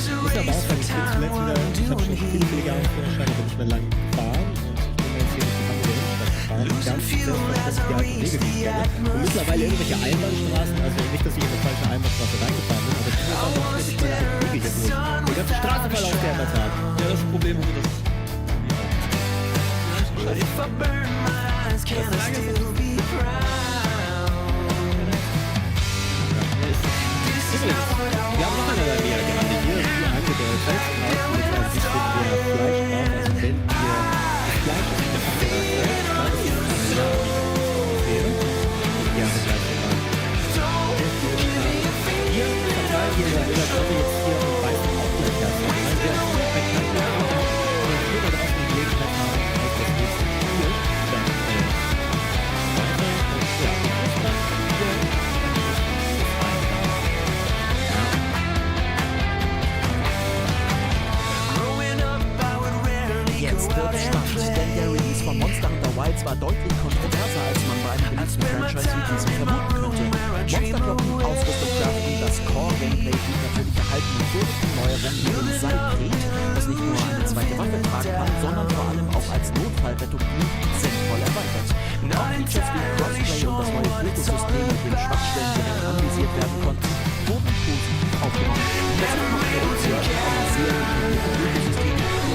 Ist aber auch, wenn ich zuletzt wieder, ich habe schon viele Jahre Führerschein, aber nicht mehr lang gefahren. Und ich bin jetzt hier nicht gefahren, ganz selbstverständlich die alten Wege, die ich kenne. Und mittlerweile irgendwelche Einbahnstraßen, also nicht, dass ich in eine falsche Einbahnstraße reingefahren bin, aber ich bin einfach wirklich meine alten Wege hier durch. Der ganze Straßenverlauf, der immer Tag. Ja, das Problem ist, dass If I burn my eyes, can I still be proud? Wir haben noch eine Lamia Grande hier, die angedeutet hat, mit ein bisschen mehr Fleisch drauf. Also wenn ihr das Fleisch ist, dann ist es gerne gleich mal. Hier wird's spannend, denn der Release von Monster Hunter Wilds war deutlich kontroverser, als man bei einem beliebten Franchise wie diesem vermuten könnte. Monsterglocken, Ausrüstung, Crafting, das Core-Gameplay blieb natürlich erhalten und wurde von Neuerungen wie dem Seilgerät, das nicht nur eine zweite Waffe tragen kann, sondern vor allem auch als Notfallrettung dient, sinnvoll erweitert. Auch Features wie Crossplay und das neue Ökosystem, mit dem Schwachstellen direkt analysiert werden konnten, wurden positiv aufgenommen. Das macht der Option einer sehr Ökosystem realistisch agieren.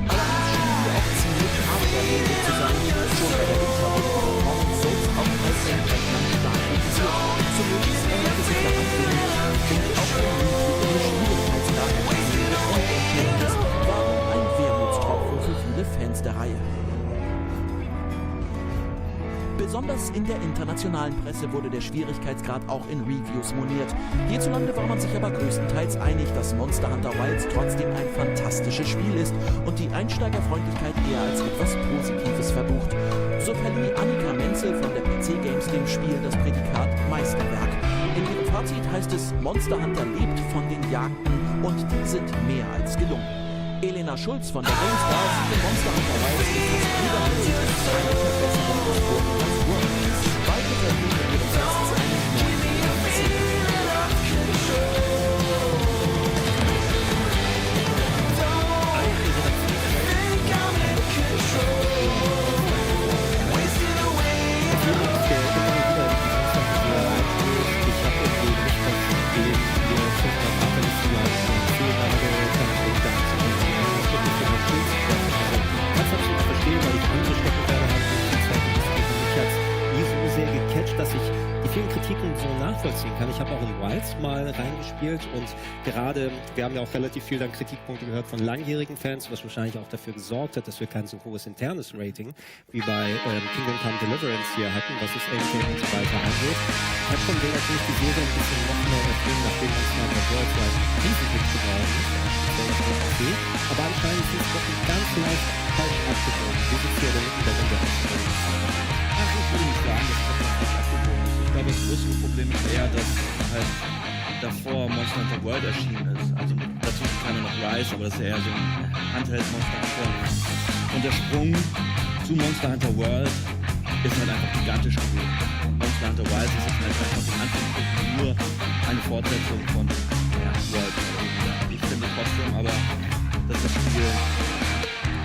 Allerdings schienen wir auch ziemlich hardware-mäßig zu sein, schon bei der Performance selbst auch als Endrechner stark kritisiert. Zumindest änderte sich daran wenig und auch der niedrigere Schwierigkeitsgrad Champions waren ein Wermutstropfen für viele Fans der Reihe. Besonders in der internationalen Presse wurde der Schwierigkeitsgrad auch in Reviews moniert. Hierzulande war man sich aber größtenteils einig, dass Monster Hunter Wilds trotzdem ein fantastisches Spiel ist und die Einsteigerfreundlichkeit eher als etwas Positives verbucht. So verlieh Annika Menzel von der PC Games dem Spiel das Prädikat Meisterwerk. In ihrem Fazit heißt es, Monster Hunter lebt von den Jagden und die sind mehr als gelungen. Elena Schulz von der GameStar sieht in Monster Hunter Wilds in fast jeder Hinsicht eine Verbesserung des Vorgängers Warcraft. Beide verdienen ihren Tests einen 9. dass ich die vielen Kritiken so nachvollziehen kann. Ich habe auch in Wilds mal reingespielt und gerade, wir haben ja auch relativ viel dann Kritikpunkte gehört von langjährigen Fans, was wahrscheinlich auch dafür gesorgt hat, dass wir kein so hohes internes Rating wie bei Kingdom Come Deliverance hier hatten, was es Endgame und so weiter angeht. Capcom will natürlich die Serie ein bisschen noch mehr erfüllen, nachdem uns mal der World so ein Riesenhit geworden ist. Aber anscheinend ist es doch ganz leicht falsch abgebogen. Wie sieht es hier denn in der Runde aus? Ich würde nicht sagen, dass Capcom falsch abgebogen ist. Ich glaube, das größere Problem ist eher, dass halt davor Monster Hunter World erschienen ist. Also dazu kann noch Rise, aber das ist ja eher so ein Handheld Monster Hunter. Und der Sprung zu Monster Hunter World ist halt einfach gigantisch gewesen. Monster Hunter Wilds ist jetzt halt einfach in Anführungsstrichen nur eine Fortsetzung von World. Ich finde trotzdem aber, dass das Spiel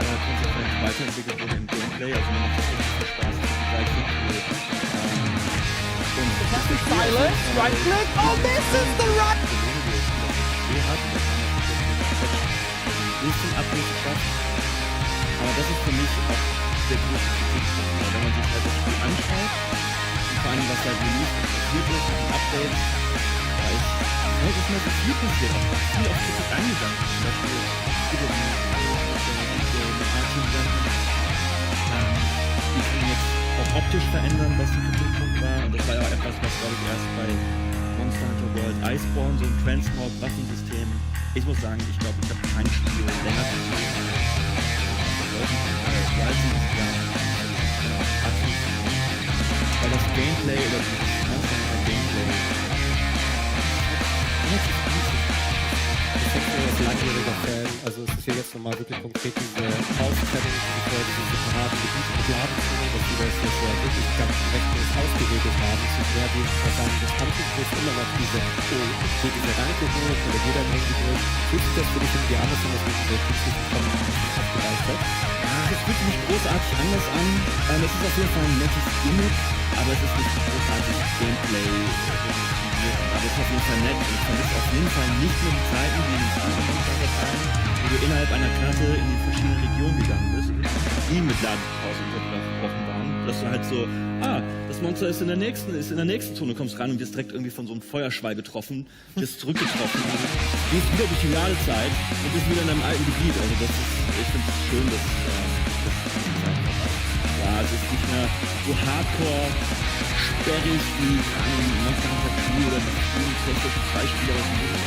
konsequent weiterentwickelt wurde im Gameplay. Also mir macht das richtig viel Spaß, dass die gleiche Silence, right click, oh this is the right... Bisschen abgeschafft. Aber das ist für mich auch der große Kritikpunkt. Wenn man sich halt das Spiel anschaut, und vor allem was halt released passiert ist, die Updates, da ist nicht mehr so viel passiert, auch viel auf Kritik eingegangen. Zum Beispiel über die die können jetzt auch optisch verändern, was die Kritikpunkt war. Und das war ja auch etwas, was glaube ich erst bei Monster Hunter World Iceborne, so ein Transmog-Waffensystem. Ich muss sagen, ich glaube, ich habe kein Spiel länger gespielt. Weil das Gameplay oder das Monster Hunter Gameplay als langjähriger Fan, also es ist hier jetzt nochmal wirklich konkret diese Aufteilung, diese separaten Gebiete mit Ladenzonen, dass die das jetzt ja wirklich ganz rechtlos ausgehebelt haben, zu sehr wie ich sagen, das Antigrus immer noch diese Ranke hoch oder jeder Menge durch. Fühlt sich das für dich irgendwie anders an, dass man diese künstlichen Kommen aufgereicht hat? Es fühlt sich nicht großartig anders an. Es ist auf jeden Fall ein nettes Gimmick, aber es ist nicht großartig Gameplay. Aber es ist auf jeden Fall nett und ich vermisse auf jeden Fall nicht nur die Zeiten, wie in den früheren Monster-Dateien, wo du innerhalb einer Karte in die verschiedenen Regionen gegangen bist, die mit Ladepause verbrochen waren, dass du halt so, das Monster ist in der nächsten Zone, kommst rein und wirst direkt irgendwie von so einem Feuerschwall getroffen, wirst zurückgetroffen, gehst wieder durch die Ladezeit und bist wieder in deinem alten Gebiet. Also das ist, ich finde es schön, dass es ist nicht mehr so hardcore sperrig wie ein Monster Hunter 2 oder das technisch 2 Spieler aus dem Leben.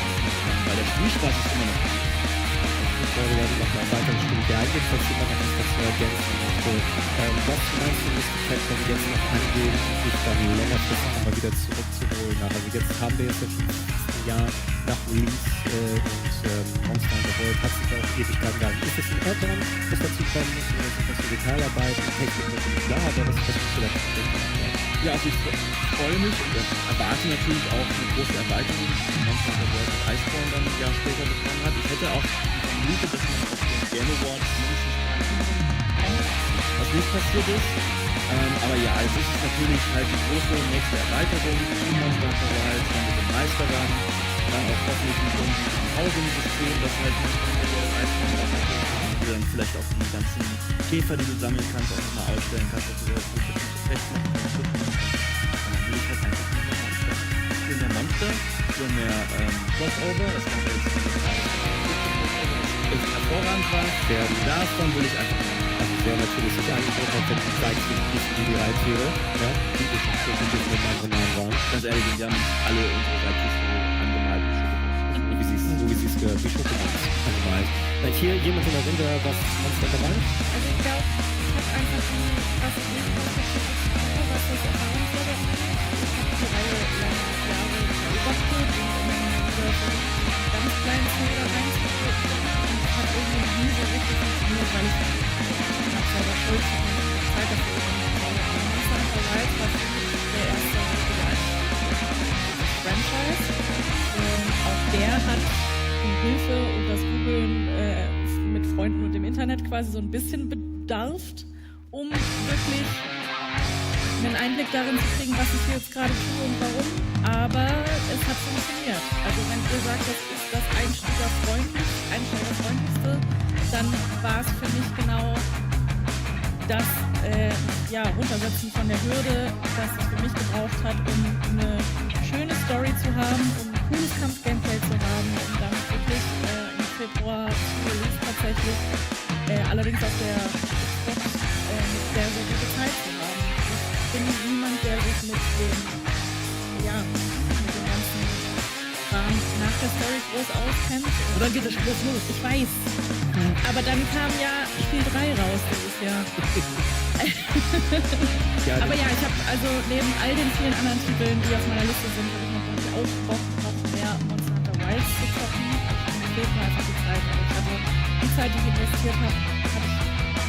Weil der Spielspaß ist immer noch gut. Ich glaube, wir werden noch mal weiter bestimmt. Der eigentlich fast immer noch etwas zu ergänzen. So, was meinst du, ist die Capcom jetzt noch angehen, sich dann längerfristig nochmal wieder zurückzuholen? Also jetzt haben wir jetzt im nächsten Jahr nach Release und Monster Hunter World hat sich auch Ewigkeiten gehalten. Ist es ein Add-on, das dazu kommen muss, oder sind das so Detailarbeiten? Technik natürlich klar, aber was ist vielleicht Ja, also ich freue mich und erwarte natürlich auch eine große Erweiterung, die Monster Hunter World mit Iceborne dann ein Jahr später bekommen hat. Ich hätte auch vermutet, dass man auf den Game Awards mindestens was nicht passiert ist. Aber ja, es ist natürlich halt die große nächste Erweiterung zu Monster Hunter World, dann mit dem Meisterrang, dann auch hoffentlich mit unserem Housing-System, das halt Monster Hunter World Iceborne auch hat, wo du dann vielleicht auch die ganzen Käfer, die du sammeln kannst, auch nochmal ausstellen kannst, dass du das gut fest machen kannst. Dann will ich halt einfach viel mehr Monster, viel mehr Crossover, das Ganze jetzt echt hervorragend war. Davon will ich einfach mehr. Also wäre natürlich sicher angeboten, wenn die zeigt, wie die Reittiere, ja, die schon so ein bisschen mit anderen Namen waren. Ganz ehrlich, wir haben alle unsere Reittiere angemalt. So wie sie es gehört, wie Schokomonster angemalt. Hier jemand in der Runde, was Monster Hunter meint? Also ich glaube, ich habe einfach die krasse Perspektive, was das Erfahrungswerte angeht. Ich habe die Reihe lange Jahre beobachtet und immer wieder so ganz kleines Fehler reinzugucken. Und es hat irgendwie noch nie so richtig funktioniert, weil ich habe selber Schuld und Zeit dafür übernommen. Aber Monster Hunter World war für mich der erste Franchise. Auch der hat die Hilfe und das Googlen mit Freunden und dem Internet quasi so ein bisschen bedarft, um wirklich einen Einblick darin zu kriegen, was ich hier jetzt gerade tue und warum. Aber es hat funktioniert. Also wenn ihr sagt, das ist das Einsteigerfreundlichste, dann war es für mich genau das Runtersetzen von der Hürde, das es für mich gebraucht hat, um eine schöne Story zu haben, um ein cooles Kampf-Gameplay zu haben, um dann wirklich im Februar zu Release tatsächlich allerdings auf der Xbox mit sehr, sehr gute Zeit zu haben. Ich bin niemand, der sich mit dem ganzen Rahmen nach der Story groß auskennt. Und dann geht das Spiel los. Ich weiß. Aber dann kam ja Spiel 3 raus dieses Jahr. Aber ja, ich habe also neben all den vielen anderen Titeln, die auf meiner Liste sind, habe ich natürlich auch Bock, noch mehr Monster Hunter Wilds zu zocken. Mir fehlt mir einfach die Zeit. Also die Zeit, die ich investiert habe, habe ich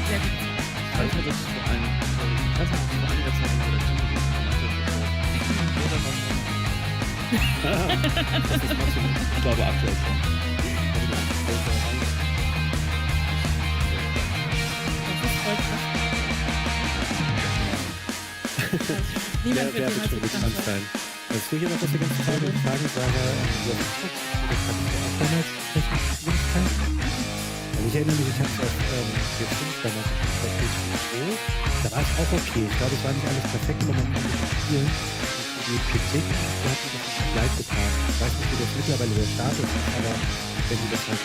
sehr gut gemacht. Ich weiß nicht, dass vor einiger Zeit in der Team ich glaube aktuell schon. Niemand Wer wird schon bekannt sein? Hast du hier noch was die ganze Zeit fragen, Sarah? Ich erinnere mich, ich habe es auf W5 damals gespielt. Da war es auch okay. Ich glaube, es war nicht alles perfekt, aber man konnte es spielen. Die Kritik, da hat mir das nicht leid getan. Ich weiß nicht, wie das mittlerweile der Status ist, aber wenn du das halt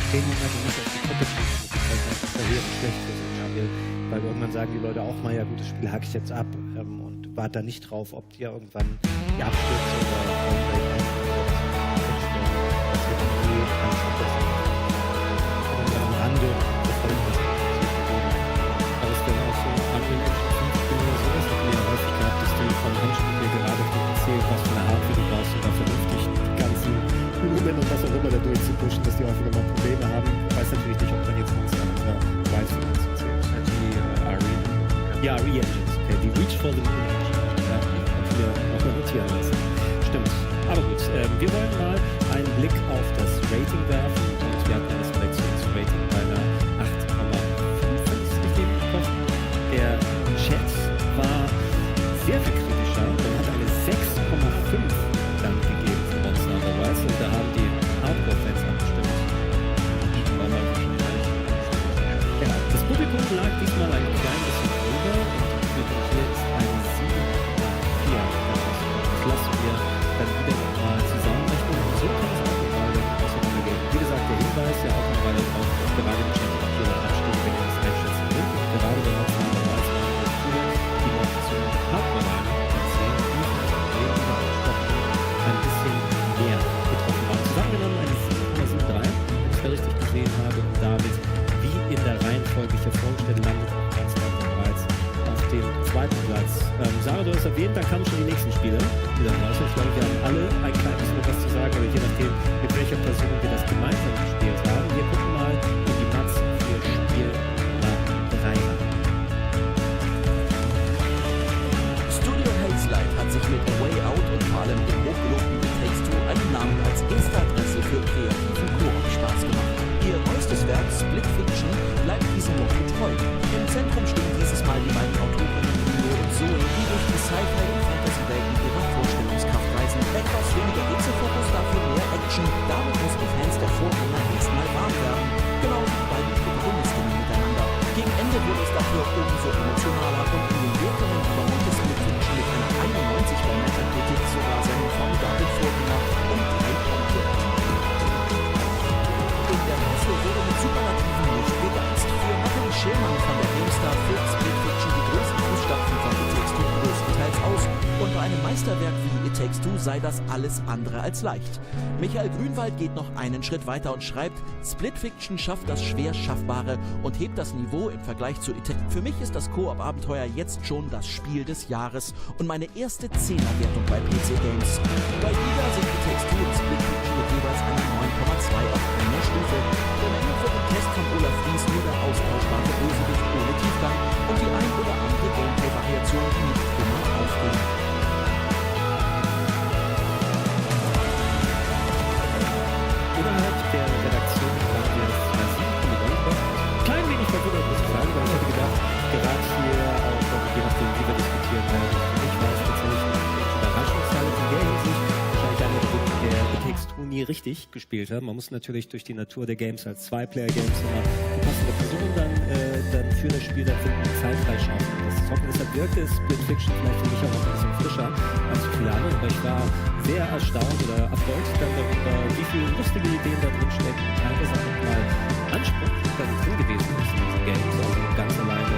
10 Monate nicht auf die Gruppe kriegst, ist das halt einfach verheerend schlecht für so ein Spiel. Weil irgendwann sagen die Leute auch mal, ja gut, das Spiel hack ich jetzt ab und warte da nicht drauf, ob dir irgendwann die Abstürze oder Framerate einstellen oder was das wird irgendwie ganz verbessert. Am Rande verfolgen das aber es ist dann auch so Unreal Engine 5 oder sowas, hat mir ja häufig gehabt, dass die vom Handspiel gerade auf dem PC, was für eine Hardware du brauchst, um da vernünftig die ganzen Blumen und was auch immer da durchzupushen, dass die häufiger mal Probleme haben. Ich weiß natürlich nicht, ob dann jetzt Monster Hunter Wilds von uns erzählt. Die RE. Ja, RE-Engines, okay. Die Reach for the Moon Engine. Ja, die wir nochmal notieren lassen. Stimmt. Aber gut, wir wollen mal einen Blick auf das Rating werfen und wir hatten das Rating bei einer 8,5, wenn ich es richtig im Kopf. Der Chat war sehr viel kritischer und hat eine 6,5 dann gegeben für Monster Hunter Wilds und da haben die Hardcore-Fans abgestimmt. Ja, das Publikum lag diesmal ein klein bisschen drüber und wir hier jetzt eine 7,4. Das lassen wir dann wieder mal zusammenrechnen und so kann es auch nochmal auseinandergehen. Wie gesagt, der Hinweis ja auch nochmal darauf, gerade im Chat auch hier abstimmen, wenn ihr das einschätzen wollt. Und gerade bei Monster Hunter Wilds waren wir viele, die noch zum Hardcore-Wahl erzählen, die von das Problem, die wir angesprochen haben, ein bisschen mehr betroffen waren. Zusammengenommen eine 7,73, wenn ich es richtig gesehen habe, und damit wie in der Reihenfolge hier vorgestellt landet auch ganz weit den zweiten Platz. Sarah, du hast erwähnt, da kamen schon die nächsten Spiele wieder raus. Ich glaube, wir haben alle ein klein bisschen was zu sagen, aber je nachdem, mit welcher Person wir das gemeinsam gespielt haben. Wir gucken mal in die Mats für Spiel Nummer 3 an. Studio Hazelight hat sich mit A Way Out und vor allem dem hochgelobten It Takes Two einen Namen als erste Adresse für kreativen Koop-Spaß gemacht. Ihr neuestes Werk Split Fiction bleibt diesem Motto treu. Im Zentrum stehen dieses Mal die beiden Autorinnen Leo und Zoe, die durch die Sci-Fi und Fantasy-Welten ihrer Vorstellungskraft reisen. Etwas weniger Rätselfokus, dafür mehr Action. Damit mussten Fans der Vorgänger erstmal warm werden. Genau wie die beiden Protagonistinnen miteinander. Gegen Ende wurde es dafür umso emotionaler und in den Wertungen überholte Split Fiction mit einer 91 der Metacritic sogar seinen formidablen Vorgänger um 3 Punkte. In der Presse wurde mit Superlativen nicht gegeizt. Für Natalie Schillmann von der GameStar führt Split Fiction die größten Fußstapfen von It Takes Two größtenteils aus. Und bei einem Meisterwerk wie It Takes Two sei das alles andere als leicht. Michael Grünwald geht noch einen Schritt weiter und schreibt, Split Fiction schafft das schwer Schaffbare und hebt das Niveau im Vergleich zu It Takes Two. Für mich ist das Koop-Abenteuer jetzt schon das Spiel des Jahres und meine erste 10er-Wertung bei PC Games. Bei Liga sind It Takes Two und Split Fiction mit jeweils einer 9,2 auf einer Stufe. Im Ende wird im Test von Olaf Ries nur der austauschbare Bösewicht ohne Tiefgang und die ein oder andere Gameplay-Variation, die nicht immer aufgehen. Innerhalb der Redaktion waren wir klein wenig verwundert, muss ich sagen, weil ich hätte gedacht, gerade hier auch, je nachdem, wie wir diskutieren werden, für mich war es tatsächlich eine Überraschungsteil in der Hinsicht. Wahrscheinlich einer der It Takes Two nie richtig gespielt haben. Man muss natürlich durch die Natur der Games als Zwei-Player-Games immer die passende Person dann für das Spiel dann finden und Zeit freischauen. Das ist hoffen, deshalb wirkte Split Fiction vielleicht für mich auch noch ein bisschen frischer als viele andere, aber ich war sehr erstaunt oder erfreut dann darüber, wie viele lustige Ideen da drin stecken und teilweise auch nochmal Anspruch dann drin gewesen ist in diesen Games, also ganz alleine,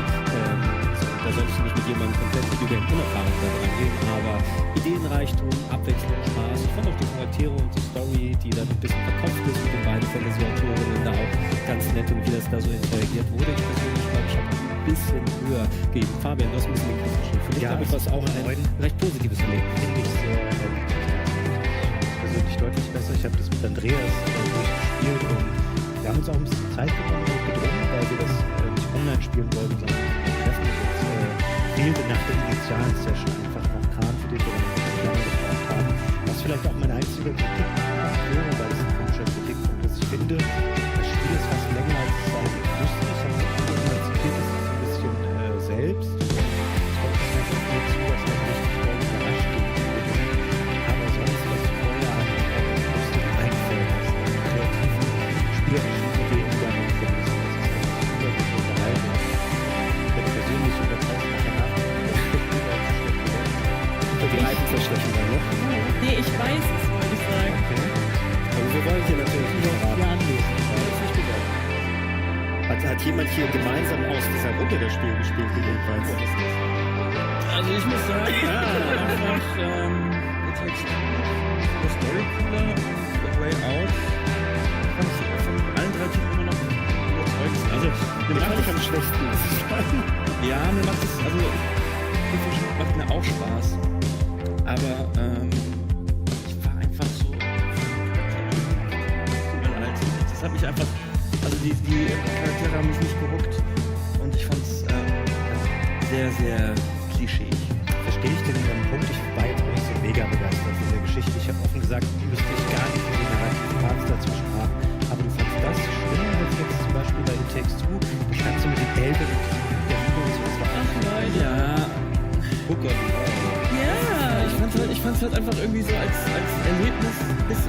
da solltest du nicht mit jemandem komplett Videogame unerfahren da dran gehen, aber Ideenreichtum, Abwechslung, Spaß, ich fand auch die Charaktere und die Story, die dann ein bisschen verkopft ist mit den beiden Fantasy-Autorinnen, da auch ganz nett und wie das da so interagiert wurde. Ich persönlich glaube, ich habe ein bisschen höher gegeben. Fabian, du hast ein bisschen den Griff geschrieben. Für dich habe ich was auch ein recht positives erlebt. Finde ich sehr persönlich deutlich besser. Ich habe das mit Andreas durchgespielt und wir haben uns auch ein bisschen Zeit genommen und gedrungen, weil wir das nicht online spielen wollten, sondern treffen. Und fehlte nach der initialen Session einfach noch Kran für dich oder lange gebraucht haben. Was vielleicht auch mein einziger Kritikpunkt wäre, weil es ein komischer Kritikpunkt ist. Ich finde, das Spiel ist fast länger als es sein müsste. Ich habe als Kind ist es ein bisschen selbst. Es kommt nicht mehr so viel zu, dass man richtig doll überrascht wird. Aber sonst, was du vorher an lustig einfällt, hast du kreativen spielerischen Ideen dann findest. Das ist wirklich unterhalten. Wenn du persönlich überzeugt die Reifen zerstechen dann, ne? Nee, ich weiß es, wollte ich sagen. Okay. Aber wir wollen hier natürlich nicht verraten. Hat jemand hier gemeinsam aus dieser Runde das Spiel gespielt, jedenfalls? Also ich muss sagen, einfach It Takes Two, der Story cooler und The Way Out fand ich von allen drei Typen immer noch überzeugend. Also mir macht es am schwächsten. Ja, mir macht es, also macht mir auch Spaß. Aber ich war einfach so alt. Das hat mich einfach, also die Charaktere haben mich nicht gehuckt und ich fand es sehr, sehr klischeeig. Verstehe ich den Punkt, ich war jetzt auch nicht so mega begeistert von der Geschichte. Ich habe offen gesagt, müsste ich gar nicht so den narrativen Part dazwischen haben. Aber du fandst das schlimmer als jetzt zum Beispiel bei It Takes Two. Das Ganze mit den Eltern und der Liebe und so. Das war Ja. Oh Gott. Ja. Ich fand's halt einfach irgendwie so als Erlebnis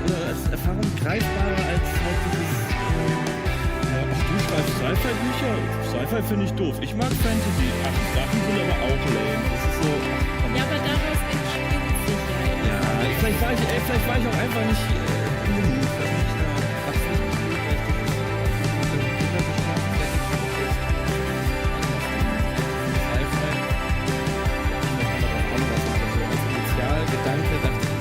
oder als Erfahrung greifbarer als halt dieses ach du schreibst Sci-Fi-Bücher? Sci-Fi finde ich doof. Ich mag Fantasy. Ach, Sachen sind aber auch lame. Das ist so... Ja, aber daraus entspinnt sich ja. Ja, vielleicht war ich auch einfach nicht in dem Mut. Gedanke, dachte ich,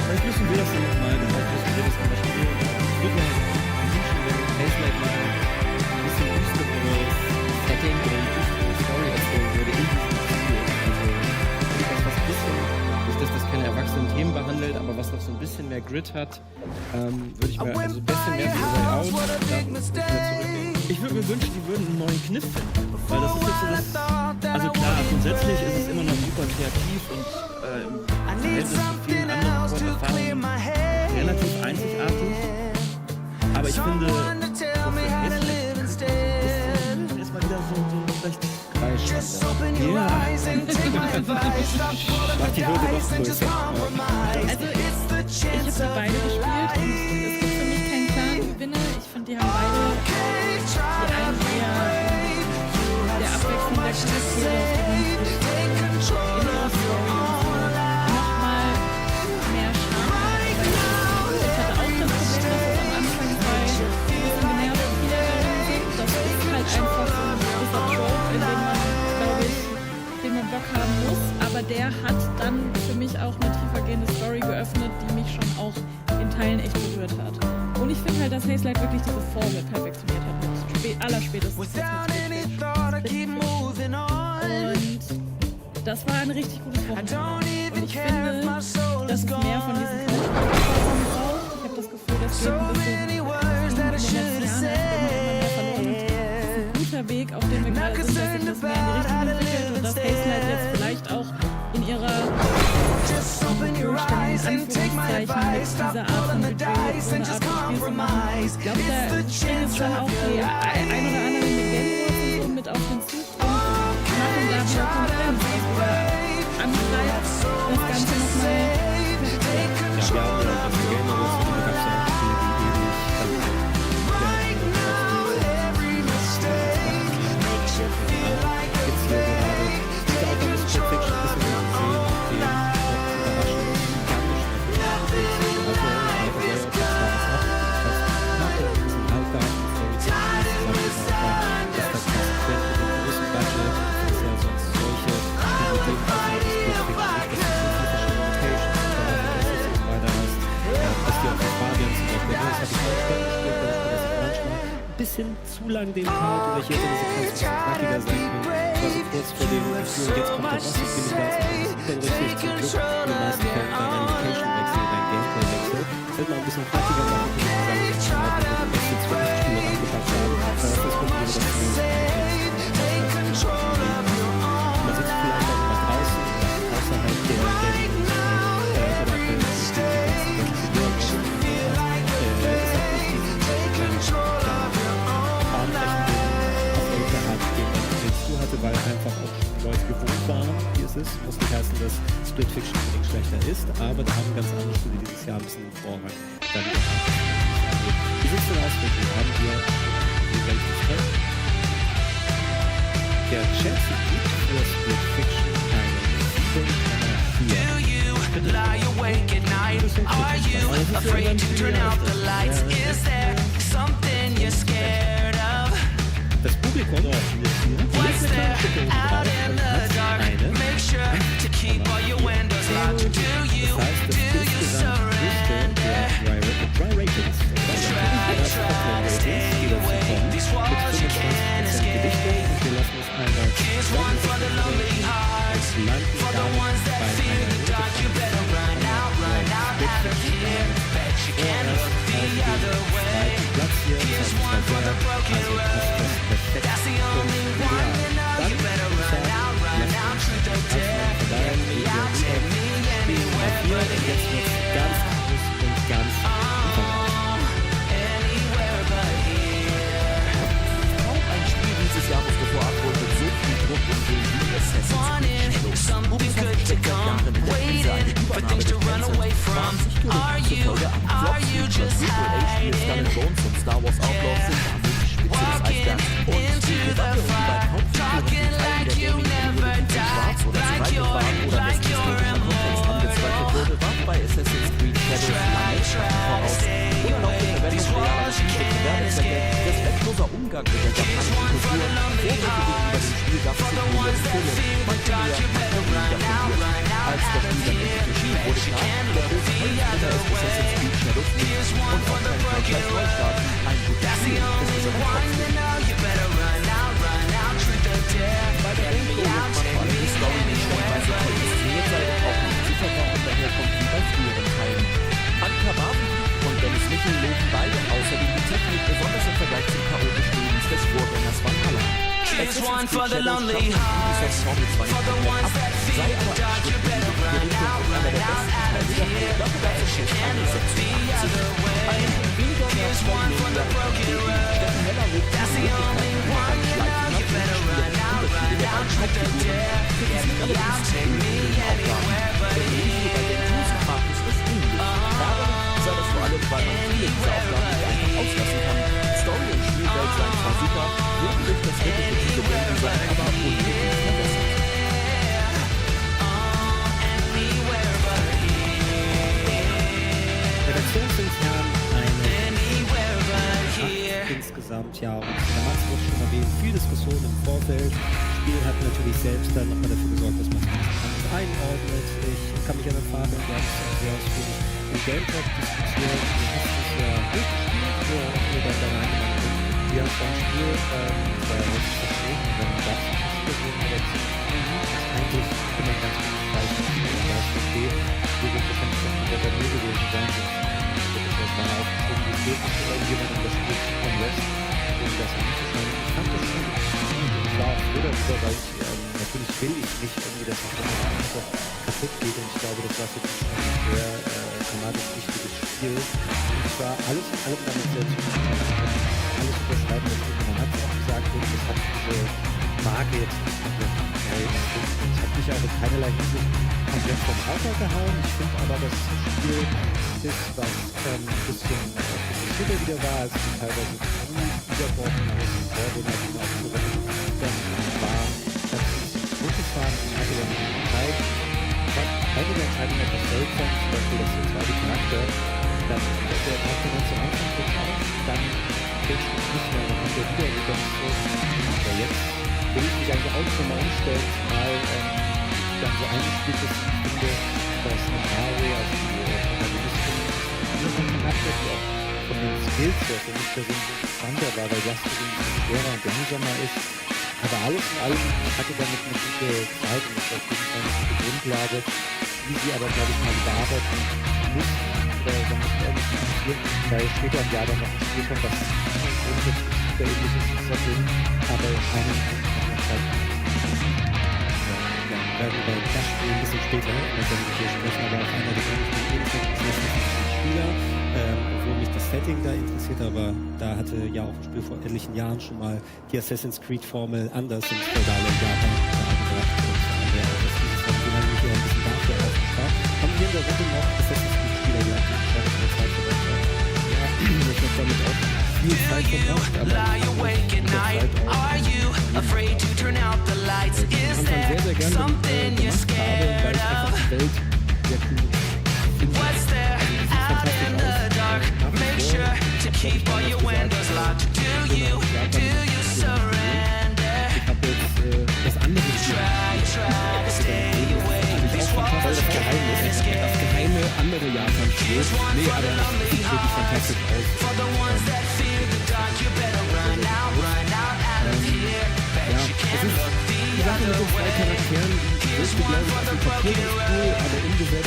vielleicht müssen wir das dann nochmal gemacht, müssen wir das nochmal spielen. Ich würde mir wünschen, wenn Hazelight mal ein bisschen düsteres Setting oder eine düstere Story erzählen würde in diesem Grid hat, würde ich mir also ein bisschen mehr für Way Out, da würde ich wieder zurückgehen. Ich würde mir wünschen, die würden einen neuen Kniff finden, weil das ist jetzt so das, also klar, grundsätzlich ist es immer noch super kreativ und im Verhältnis zu vielen anderen Sporterfahrungen relativ einzigartig, aber ich finde, ist mal wieder so recht Kreischwander. Ja. Macht die Hürde noch größer. Also ich habe die beide gespielt und es gibt für mich keinen klaren Gewinner. Ich finde, die haben beide die einen eher der Abwechslung der Charaktere in ihrer Story nochmal mehr Charme. Ich hatte auch das Problem, dass es am Anfang bei ein bisschen genervt Wiedergaben sind. Das ist halt einfach so ein gewisser Trope, in dem man, glaube ich, den man Bock haben muss, aber der hat dann für mich auch eine tiefergehende Story geöffnet, die mich schon auch in Teilen echt berührt hat. Und ich finde halt, dass Hazelight wirklich diese Formel perfektioniert hat, allerspätestens jetzt mit Switch. Und das war ein richtig gutes Wochenende. Und ich finde, dass es mehr von diesen Charakterformen braucht. Ich habe das Gefühl, das geht ein bisschen in den letzten Jahren immer verloren. Und das ist ein guter Weg, auf dem wir gerade sind, dass sich das mehr in die Richtung entwickelt und dass Hazelight jetzt vielleicht auch in ihrer Anführungszeichen mit dieser Art von Betrug und so eine Art von Spiel zu machen. Ich glaube, da stehen jetzt dann auch die ein oder anderen Legenden so mit auf den Zug und machen da wieder Konkurrenz. Antreibt das Ganze nochmal. Ja, wir haben ja das Game Awards, da gab es ja auch Spiele, die bisschen zu lang den Part oder hier hätte eine Sequenz knackiger sein können. Also kurz vor dem Gefühl, jetzt kommt der Boss, ich bin nicht ganz überrichtig, zum Glück in den meisten Fällen dein Animation-Wechsel, dein Gameplay-Wechsel. Das hätte man ein bisschen knackiger machen können, wenn wir jetzt 2 Spiele reingepackt haben. Das gucken wir das Spiel. Man sitzt vielleicht auch mal draußen, außerhalb der Gaming weil einfach auch die Leute gewohnt waren, wie es ist. Muss nicht heißen, dass Split Fiction unbedingt schlechter ist, aber da haben ganz andere Spiele dieses Jahr ein bisschen Vorrang dann gehabt. Wie sieht es denn aus mit dir? Haben wir welches Recht? Der Chat gibt für Split Fiction eine 7,4. Lie awake at night? Are you afraid to turn out the lights? Is there something you're scared of? Das Publikum What's there out in the dark? Make sure to keep all your windows locked. Do you surrender? These walls you can't escape. Here's one for the lonely hearts, for the ones that feel the dark. You better run out of here. Bet you can't look the other way. Here's one for the broken road. That's the only one you know. You better run out, truth or dare. Get me out, take me anywhere but here. Anywhere but here. Ein Spiel dieses Jahr musste vorab wohl mit so viel Druck und Willen wie Wanting something good to come, waiting for things to run away from. Are you just hiding? Walking into the fire, talking like you never died, like you're immortal. Try, stay away. These walls you can't escape. Here's one for the lonely hearts, for the ones that feel the dark. You better run out of here. Bet you can't look the other way. Here's one for the broken road. That's the only one you know. You better run out, truth or dare. Get me out, take me anywhere but here. Assassin's Creed Shadows schafft Ubisoft Formel 2 komplett ab, sei aber ein Schritt in die richtige Richtung und einer der besten Teile der Reihe. Dafür gab es schon 1986 einen weniger Story-Modus, Steffen Heller legt die Möglichkeit beim Schleifen hat, um die Spieler die Unterschiede der beiden Hauptfiguren kritisiert allerdings die Aufgaben. Der Review bei den Tools-Partys ist ähnlich. Daran sei das vor allem, weil man viele dieser Aufgaben nicht einfach auslassen kann. Story und Spielwelt seien zwar super, würden durch das repetitive Game-Design aber unbedingt verbessert. Redaktionsintern insgesamt, ja, und der Max wurde schon erwähnt, viel Diskussion im Vorfeld. Das Spiel hat natürlich selbst dann nochmal dafür gesorgt, dass man es einordnet. Ich kann mich an den Fabian, wir haben es auch sehr ausführlich im Game-Talk diskutiert. Du hast es ja durchgespielt, wo wir dann deine Meinung sind. Wir haben das Spiel, war ja richtig verstehen, und dann gab es verschiedene Redaktionen, das eigentlich immer ganz gut falsch ist, wenn man weiß, okay, wir sind wahrscheinlich schon wieder bei mir gewesen sein. Das war auch irgendwie fehlt oder irgendjemand das Spiel von West, um das anzuschauen. Ich fand das schon gut. Ich war auch froh darüber, weil ich natürlich will ich nicht irgendwie, dass das einfach kaputt geht, und ich glaube, das war für mich schon ein sehr dramatisch wichtiges Spiel. Und es war alles in allem damit sehr zufrieden. Alles unterschreiben, was man hat auch gesagt, und das hat diese Marke jetzt nicht komplett neu erfunden. Es hat mich auch in keinerlei Hinsicht komplett vom Hocker gehauen. Ich finde aber, dass das Spiel ist, was ein bisschen fokussierter wieder war, als es teilweise zu überbrochen ist, Vorgänger, die auch so dann war, dass es ein bisschen zurückgefahren ist, hatte dann die Zeit. Ich fand einige Entscheidungen etwas seltsam, zum Beispiel, dass der zweite Charakter dann der Charakter ganz am Anfang kurz auf, dann kriegst du es nicht mehr, dann kommt er wieder und dann so, aber jetzt will ich mich eigentlich auch schon mal umstellen, mal dann so eingespielt ist, ich finde, dass Nari, also die Protagonistin, die auch von den Skills her für mich persönlich interessanter war, weil das ein bisschen schwerer und langsamer ist. Aber alles in allem hatte damit eine gute Zeit und das war auf jeden Fall eine gute Grundlage, die sie aber, glaube ich, mal überarbeiten muss. Oder da muss man irgendwie diskutieren, weil später im Jahr dann noch ein Spiel kommt, was grundsätzlich super ähnlich ist wie Setting, aber einen Zeit werden wir über das Spiel ein bisschen später hier sprechen, aber auch einer der Spieler, obwohl mich das Setting da interessiert, aber da hatte ja auch ein Spiel vor etlichen Jahren schon mal die Assassin's Creed Formel anders ins feudale Japan gebracht. Und das dieses Mal so lange hier ein bisschen dafür aufgespart. Haben wir in der Runde noch Assassin's Creed Spieler gehabt, die scheinen in der Zeit verbracht haben. Ja, ich habe damit auch viel Zeit verbracht, aber afraid to turn out the lights? Is there something you're scared of? What's there out in the dark? Make sure to keep all your windows locked. Do you surrender? Try to stay away. These walls das geheime andere Japan-Spiel. Nee, aber das sieht wirklich fantastisch aus. For the ones that fear the dark, you better run out of here. Ja, es ist die Sache mit den zwei Charakteren, die wirst du, glaube ich, auf dem Papier ganz cool, aber umgesetzt ist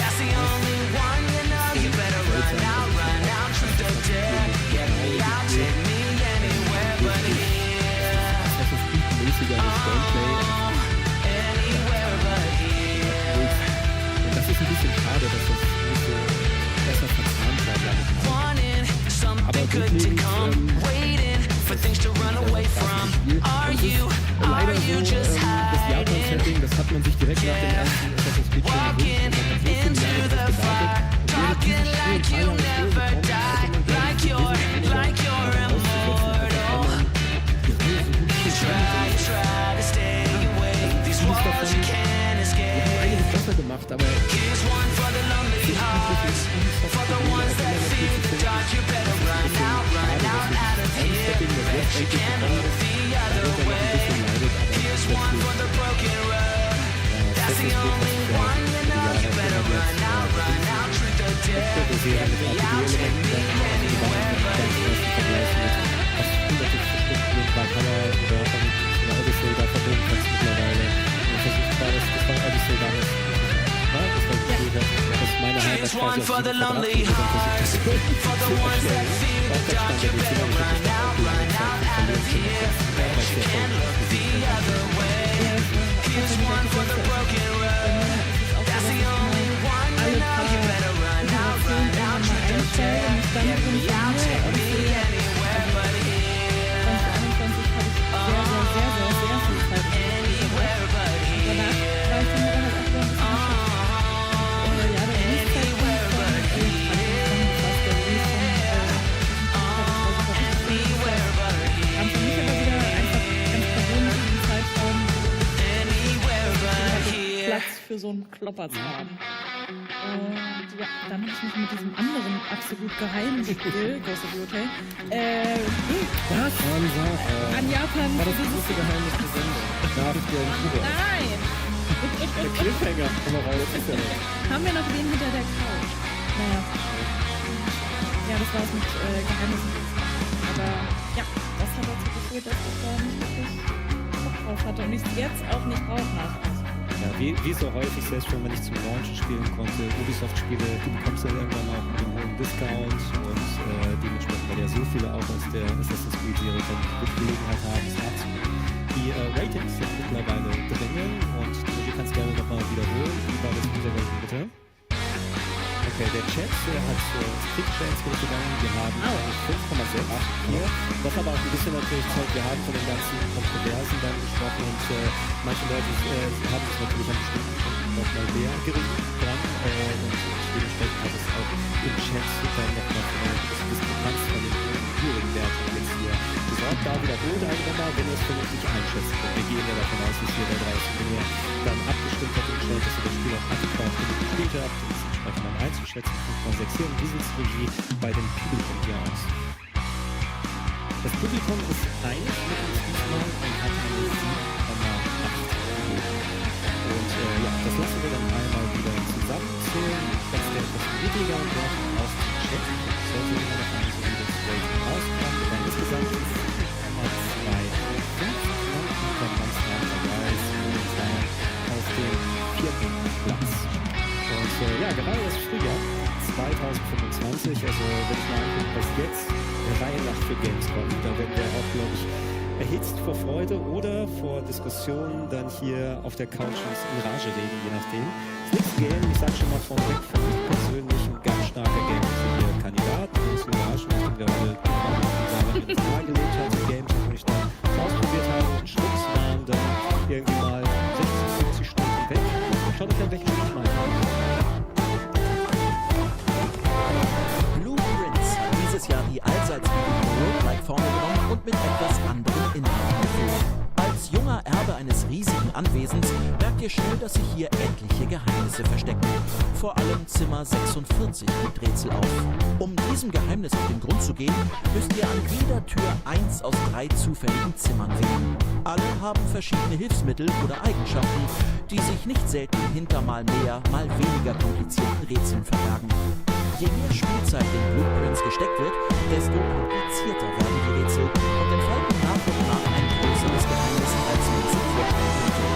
Assassin's Creed-mäßigeres Gameplay. Und das ist ein bisschen schade, dass das nicht so besser verzahnt war, glaube ich. Aber grundlegend leider so, das Japan-Setting, das hat man sich direkt nach dem ersten Assassin's Creed schon gewünscht und man hat so viele Jahre darauf gewartet. Und wäre dieses Spiel ein paar Jahre früher gekommen, hätte man, glaube ich, die Immortal die Reihe so gut wir haben einiges besser gemacht, aber Here's one for the lonely hearts, for the ones that fear the dark. You better run out of here. Bet you can't look the other für so einen Klopper zu haben. Und ja, dann habe ich mich mit diesem anderen absolut geheimen Spiel, Ghost of Yotei, an Japan. War das große Geheimnis der Sendung? Darf ich dir einen Kuchen? Nein! Der Cliffhanger. Haben wir noch wen hinter der Couch? Naja. Ja, das war's mit Geheimnissen. Aber ja, das hat dazu geführt, dass ich da nicht wirklich Bock drauf hatte und ich es jetzt auch nicht brauche nach. Ja, wie so häufig, selbst wenn man nicht zum Launch spielen konnte, Ubisoft-Spiele, du bekommst ja irgendwann auch einen hohen Discount und dementsprechend, weil ja so viele auch aus der Assassin's Creed-Serie dann die Gelegenheit haben, es nachzuholen. Die Ratings sind mittlerweile dringend und du kannst gerne nochmal wiederholen. Wie war das mit der Version, bitte? Okay, der Chat hat Stick-Chats gegangen. Wir haben 5,684. Was aber auch ein bisschen natürlich zeigt, wir haben von den ganzen Kontroversen dann gesprochen und manche Leute haben sich natürlich an bestimmten Punkten nochmal mehr gerichtet dran und dementsprechend hat es auch im Chat dann nochmal für eine Diskrepanz von den übrigen Werten jetzt hier gesorgt. Da wiederholt einfach mal, wenn ihr es vernünftig einschätzt. Und wir gehen ja davon aus, dass ihr da draußen, wenn ihr dann abgestimmt habt und stellt, dass ihr das Spiel auch adäquat gespielt habt, entsprechend dann einzuschätzen, 5,6 hier. Und wie sieht es bei dem Publikum hier aus? Das Publikum ist einig mit uns diesmal und hat eine 7,8. Und ja, das lassen wir dann einmal wieder zusammenzählen. Das ist der etwas niedriger Wert aus dem Chat. Sollte immer noch ein solides Rating rauskommen. Und dann insgesamt 7,25 von Monster Rise momentan auf dem 4. Platz. Und ja, gerade das Frühjahr 2025, also wenn ich mal angucke, was jetzt der Reihe nach für Gamescom, da werden wir auch, glaube ich, erhitzt vor Freude oder vor Diskussionen dann hier auf der Couch in Rage reden, je nachdem. Das nächste Game, ich sage schon mal vorweg, für mich persönlich ein ganz starker Game für die Kandidaten. Das ist überraschend, ich bin gerade mit uns nahegelegt habe, die Games, wo ich dann ausprobiert habe und Schluss waren dann irgendwie mal 60, 70 Stunden weg. Schaut euch an, welche Spiele ich meine. Jahr die allseits beliebte Roguelike-Formel genommen und mit etwas anderen Inhalten gefüllt. Als junger Erbe eines riesigen Anwesens merkt ihr schnell, dass sich hier etliche Geheimnisse verstecken. Vor allem Zimmer 46 gibt Rätsel auf. Um diesem Geheimnis auf den Grund zu gehen, müsst ihr an jeder Tür 1 aus 3 zufälligen Zimmern wählen. Alle haben verschiedene Hilfsmittel oder Eigenschaften, die sich nicht selten hinter mal mehr, mal weniger komplizierten Rätseln verbergen. Je mehr Spielzeit in Blueprints gesteckt wird, desto komplizierter werden die Rätsel und entfalten nach und nach ein größeres Geheimnis, als man sich vorstellen könnte.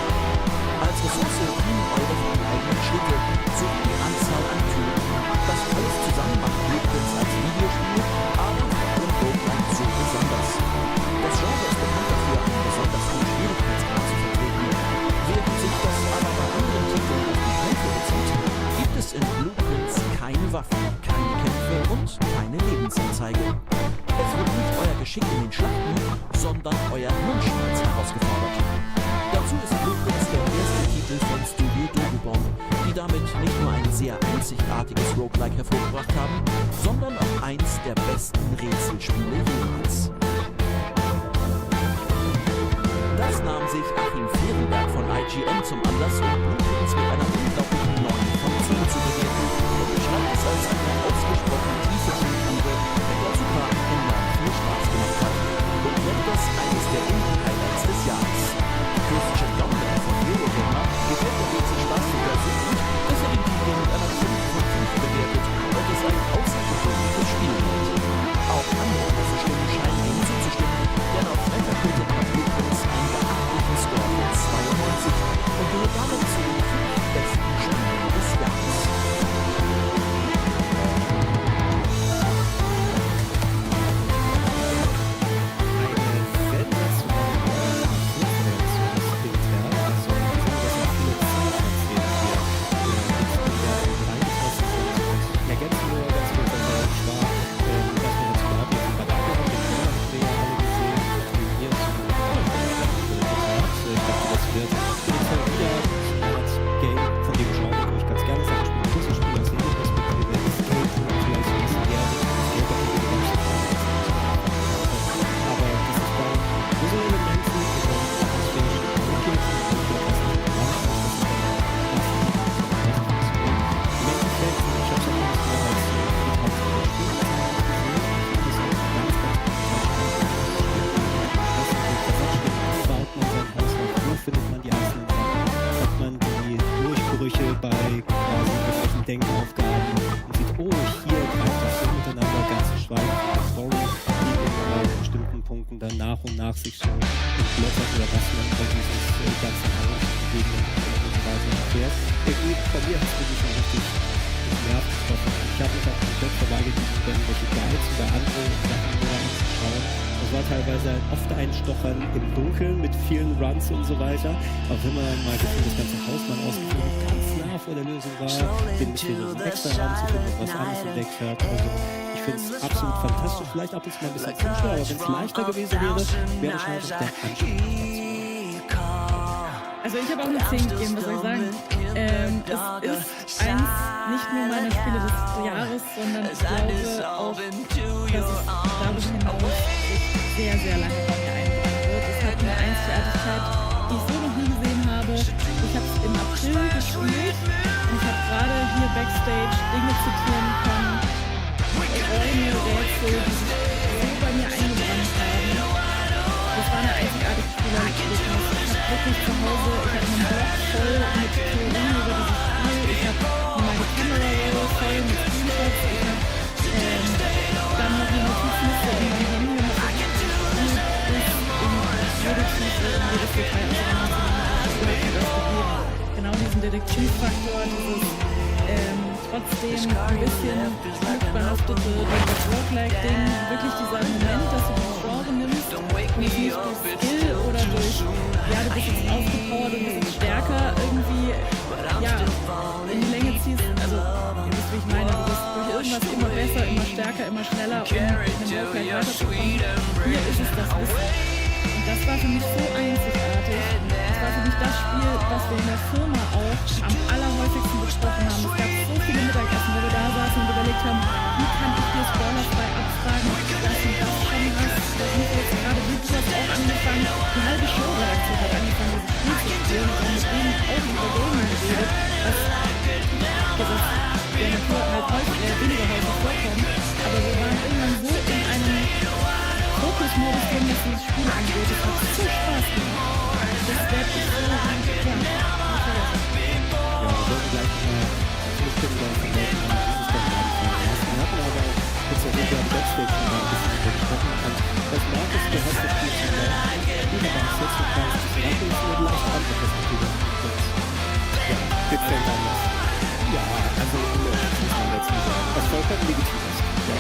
Als Ressource dienen eure verbleibenden Schritte sowie die Anzahl an Türen. Das alles zusammen macht Blueprints als Videospiel, aber vor allem Roguelike so besonders. Das Genre ist bekannt dafür, einen besonders hohen Schwierigkeitsgrad zu vertreten. Während sich das aber bei anderen Titeln auf die Kämpfe bezieht, gibt es in Blueprints keine Waffen, keine Kämpfe und keine Lebensanzeige. Es wird nicht euer Geschick in den Schlachten, sondern euer Hirnschmalz herausgefordert. Dazu ist Blueprints der erste Titel von Studio Dogubon, die damit nicht nur ein sehr einzigartiges Roguelike hervorgebracht haben, sondern auch eins der besten Rätselspiele jemals. Das nahm sich Achim Fehrenberg von IGN zum Anlass, um Blueprints mit einer unglaublichen 9 von 10 zu bewerten und beschreibt es als eine ausgesprochen tiefe Spielprobe, mit der sogar enorm viel Spaß gemacht hat und nennt das eines der Indie-Highlights des Jahres. Christian Domler von Eurogamer gefällt der Rätselspaß sogar so gut, dass er den Titel mit einer 5 von 5 bewertet und es ein außergewöhnliches Spiel nennt. Auch andere Stimmen scheinen ihm zuzustimmen, denn auf Metacritic hat Blueprints einen beachtlichen Score von 92 und gehört damit zu den 5 besten und nach sich so entblättert oder was man über dieses ganze Haus gegen und so weiter erfährt. Irgendwie bei mir hat es wirklich schon richtig Nerv getroffen. Ich habe mich auch komplett verweigert, irgendwelche Guides oder andere Sachen mehr anzuschauen. Das war teilweise oft ein Stochern im Dunkeln mit vielen Runs und so weiter. Auch wenn man mal das ganze Haus mal ausgeführt ganz nah vor der Lösung war, den Mysteriösen extra Raum zu finden, was anderes entdeckt hat. Also ich finde es absolut fantastisch. Vielleicht ab und zu mal ein bisschen zu schwer, aber wenn es leichter gewesen wäre, wäre wahrscheinlich der Anstieg dazu. Also ich habe auch eine 10 gegeben, was soll ich sagen? Es ist nicht nur meine Spiele des Jahres, sondern ich glaube auch, dass es darüber hinaus sehr, sehr lange bei mir einbrennen wird. Es hat eine Einzigartigkeit, die ich so noch nie gesehen habe. Ich habe es im April gespielt und ich habe gerade hier Backstage Dinge zitieren können, Räume, Rätsel, die sich so bei mir eingebrannt haben. Das war eine einzigartige Spielerlebnis. Ich habe wirklich zu Hause, ich habe einen Blog voll mit Theorien über dieses Spiel. Ich habe meine Kamera voll mit Screenshots. Ich habe dann noch eine Notizliste in meinem Handy und habe jede Tiefe und jedes Detail auseinandergenommen. Genau diesen Detektivfaktor, dieses trotzdem ein bisschen glückbehaftete Roguelike-Ding, wirklich dieser Moment, dass du das Genre nimmst und es nicht durch Skill oder durch, ja, du bist jetzt aufgepowert und bist stärker irgendwie, ja, in die Länge ziehst. Also, ihr wisst, wie ich meine, du bist durch irgendwas immer besser, immer stärker, immer schneller, um in dem Roguelike weiterzukommen. Hier ist es das Wissen. Und das war für mich so einzigartig. Das war für mich das Spiel, was wir in der Firma auch am allerhäufigsten besprochen haben. Es gab so viele Mittagessen, wo wir da saßen und überlegt haben, wie kann ich dir spoilerfrei abfragen, ob du das und das schon hast. Da sind wir jetzt gerade, wie du hast auch angefangen, die halbe Showredaktion hat angefangen, dieses Spiel zu spielen und mit denen auch über Gaming geredet, was der Natur halt häufig, weniger häufig vorkommt. Aber wir waren irgendwann so in einem Fokusmodus drin, was dieses Spiel angeht. Es hat so Spaß gemacht. Das werde ich so vergessen. Ja, wir sollten gleich mal zustimmen, weil von Leuten an, das ist der Anfang. Wir hatten aber auch jetzt auch wieder Backstage mal ein bisschen gesprochen. Und das Markus, du hast das Spiel zu lernen. Du warst jetzt so klein, das ist nur leicht andere Perspektive. Ja, jetzt fängt an das. Ja, also muss man dazu sagen, was vollkommen legitim ist. Ja.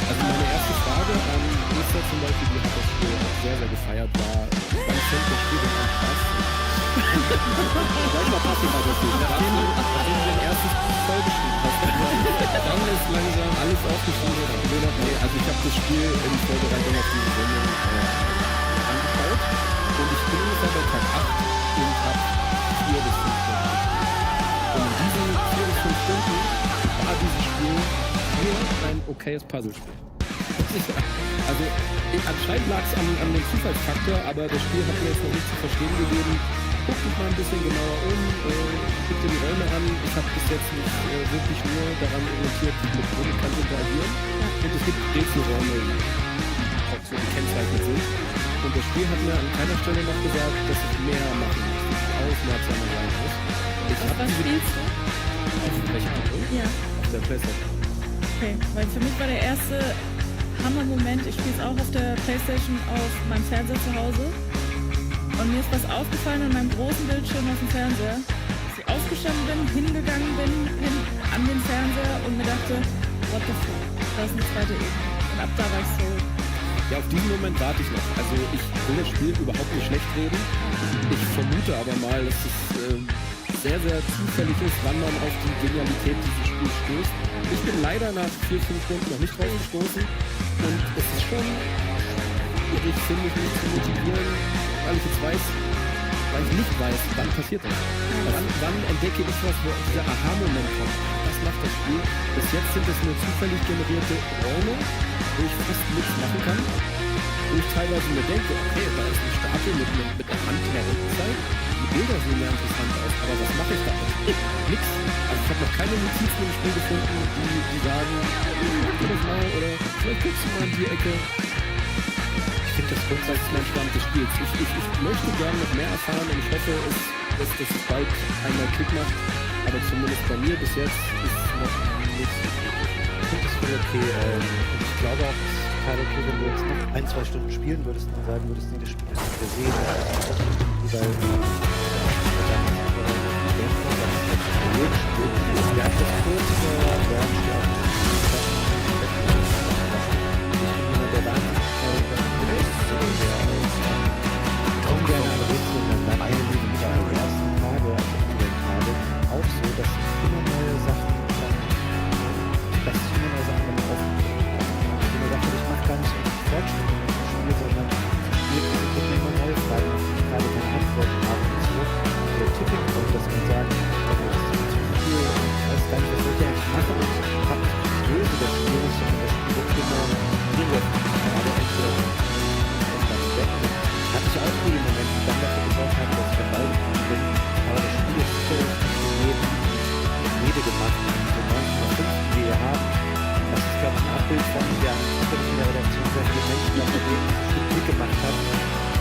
Also meine erste Frage an Lisa zum Beispiel, die hat das Spiel auch sehr, sehr gefeiert, war, wann fängt das Spiel denn an Spaß? Gleich mal passiv aggressiv. Nachdem du dein erstes vollgeschrieben hast, dann ist langsam alles aufgeschrieben und gesehen habe, nee, also ich habe das Spiel in Vorbereitung auf diese Sendung angeschaut und ich bin ungefähr bei Tag 8 und habe 4 bis 5 Stunden gespielt. Und in diesen 4 bis 5 Stunden war dieses Spiel nur ein okayes Puzzlespiel. Also anscheinend lag es an dem Zufallsfaktor, aber das Spiel hat mir jetzt noch nicht zu verstehen gegeben. Guck dich mal ein bisschen genauer um, guck dir die Räume an. Ich habe bis jetzt nicht wirklich nur daran orientiert, wie mit Räumen kann interagieren. Und es gibt Rätselräume, die auch so gekennzeichnet sind. Und das Spiel hat mir an keiner Stelle noch gesagt, dass ich mehr machen muss, dass ich aufmerksamer sein muss. Was spielst du? Auf welcher Konsole? Ja. Auf der PlayStation. Okay, weil für mich war der erste Hammer-Moment, ich spiele es auch auf der PlayStation auf meinem Fernseher zu Hause. Und mir ist was aufgefallen an meinem großen Bildschirm auf dem Fernseher, dass ich aufgestanden bin, hingegangen bin an den Fernseher und mir dachte, what the fuck, da ist eine zweite Ebene. Und ab da war ich so. Ja, auf diesen Moment warte ich noch. Also ich will das Spiel überhaupt nicht schlecht reden. Ich vermute aber mal, dass es sehr, sehr zufällig ist, wann man auf die Genialität dieses Spiels stößt. Ich bin leider nach 4-5 Stunden noch nicht drauf gestoßen. Und es ist schon schwierig, finde ich, mich zu motivieren, weil ich jetzt weiß, weil ich nicht weiß, wann passiert das. Wann entdecke ich was, wo dieser Aha-Moment kommt. Was macht das Spiel? Bis jetzt sind es nur zufällig generierte Räume, wo ich fast nichts machen kann. Wo ich teilweise mir denke, okay, da ist eine Statue mit einer Hand in der Rückenzeit. Die Bilder sehen ja interessant aus, aber was mache ich damit? Nix. Also ich habe noch keine Notizen im Spiel gefunden, die sagen, guck dir das mal oder vielleicht guckst du mal in die Ecke. Ich finde das grundsätzlich mein Stand des Spiels. Ich möchte gerne noch mehr erfahren und ich hoffe, dass das bald einmal Klick macht. Aber zumindest bei mir bis jetzt ist noch nichts. Ich finde das voll okay. Und ich glaube auch, Teil, okay, wenn du jetzt noch 1-2 Stunden spielen würdest und sagen würdest, nee, das Spiel ist per se, weil ja, das kurz ungern an Rätsel und dann eine Liebe mit am ersten Tage, also Umwelttage, auch so, dass immer neue Sachen ich mache gar nicht so Fortschritte mit dem Spiel, sondern ich bekomme immer neue Fragen, auf die ich gerade keine Antworten habe und so. Der Tipping Point, dass man sagt, also das ist zu viel, ich weiß gar nicht, was soll ich eigentlich machen und ich habe nicht böse das Spiel, sondern das Spiel wird immer negativ. Aber hatte ich auch die Momente, die dann dafür gesorgt haben, dass ich dabei geblieben bin. Aber das Spiel ist sicherlich jede gemacht. So 9,5, die wir haben. Das ist, glaube ich, ein Abbild von, wir haben sicherlich in der Redaktion sehr viele Menschen, die das Spiel mitgemacht haben.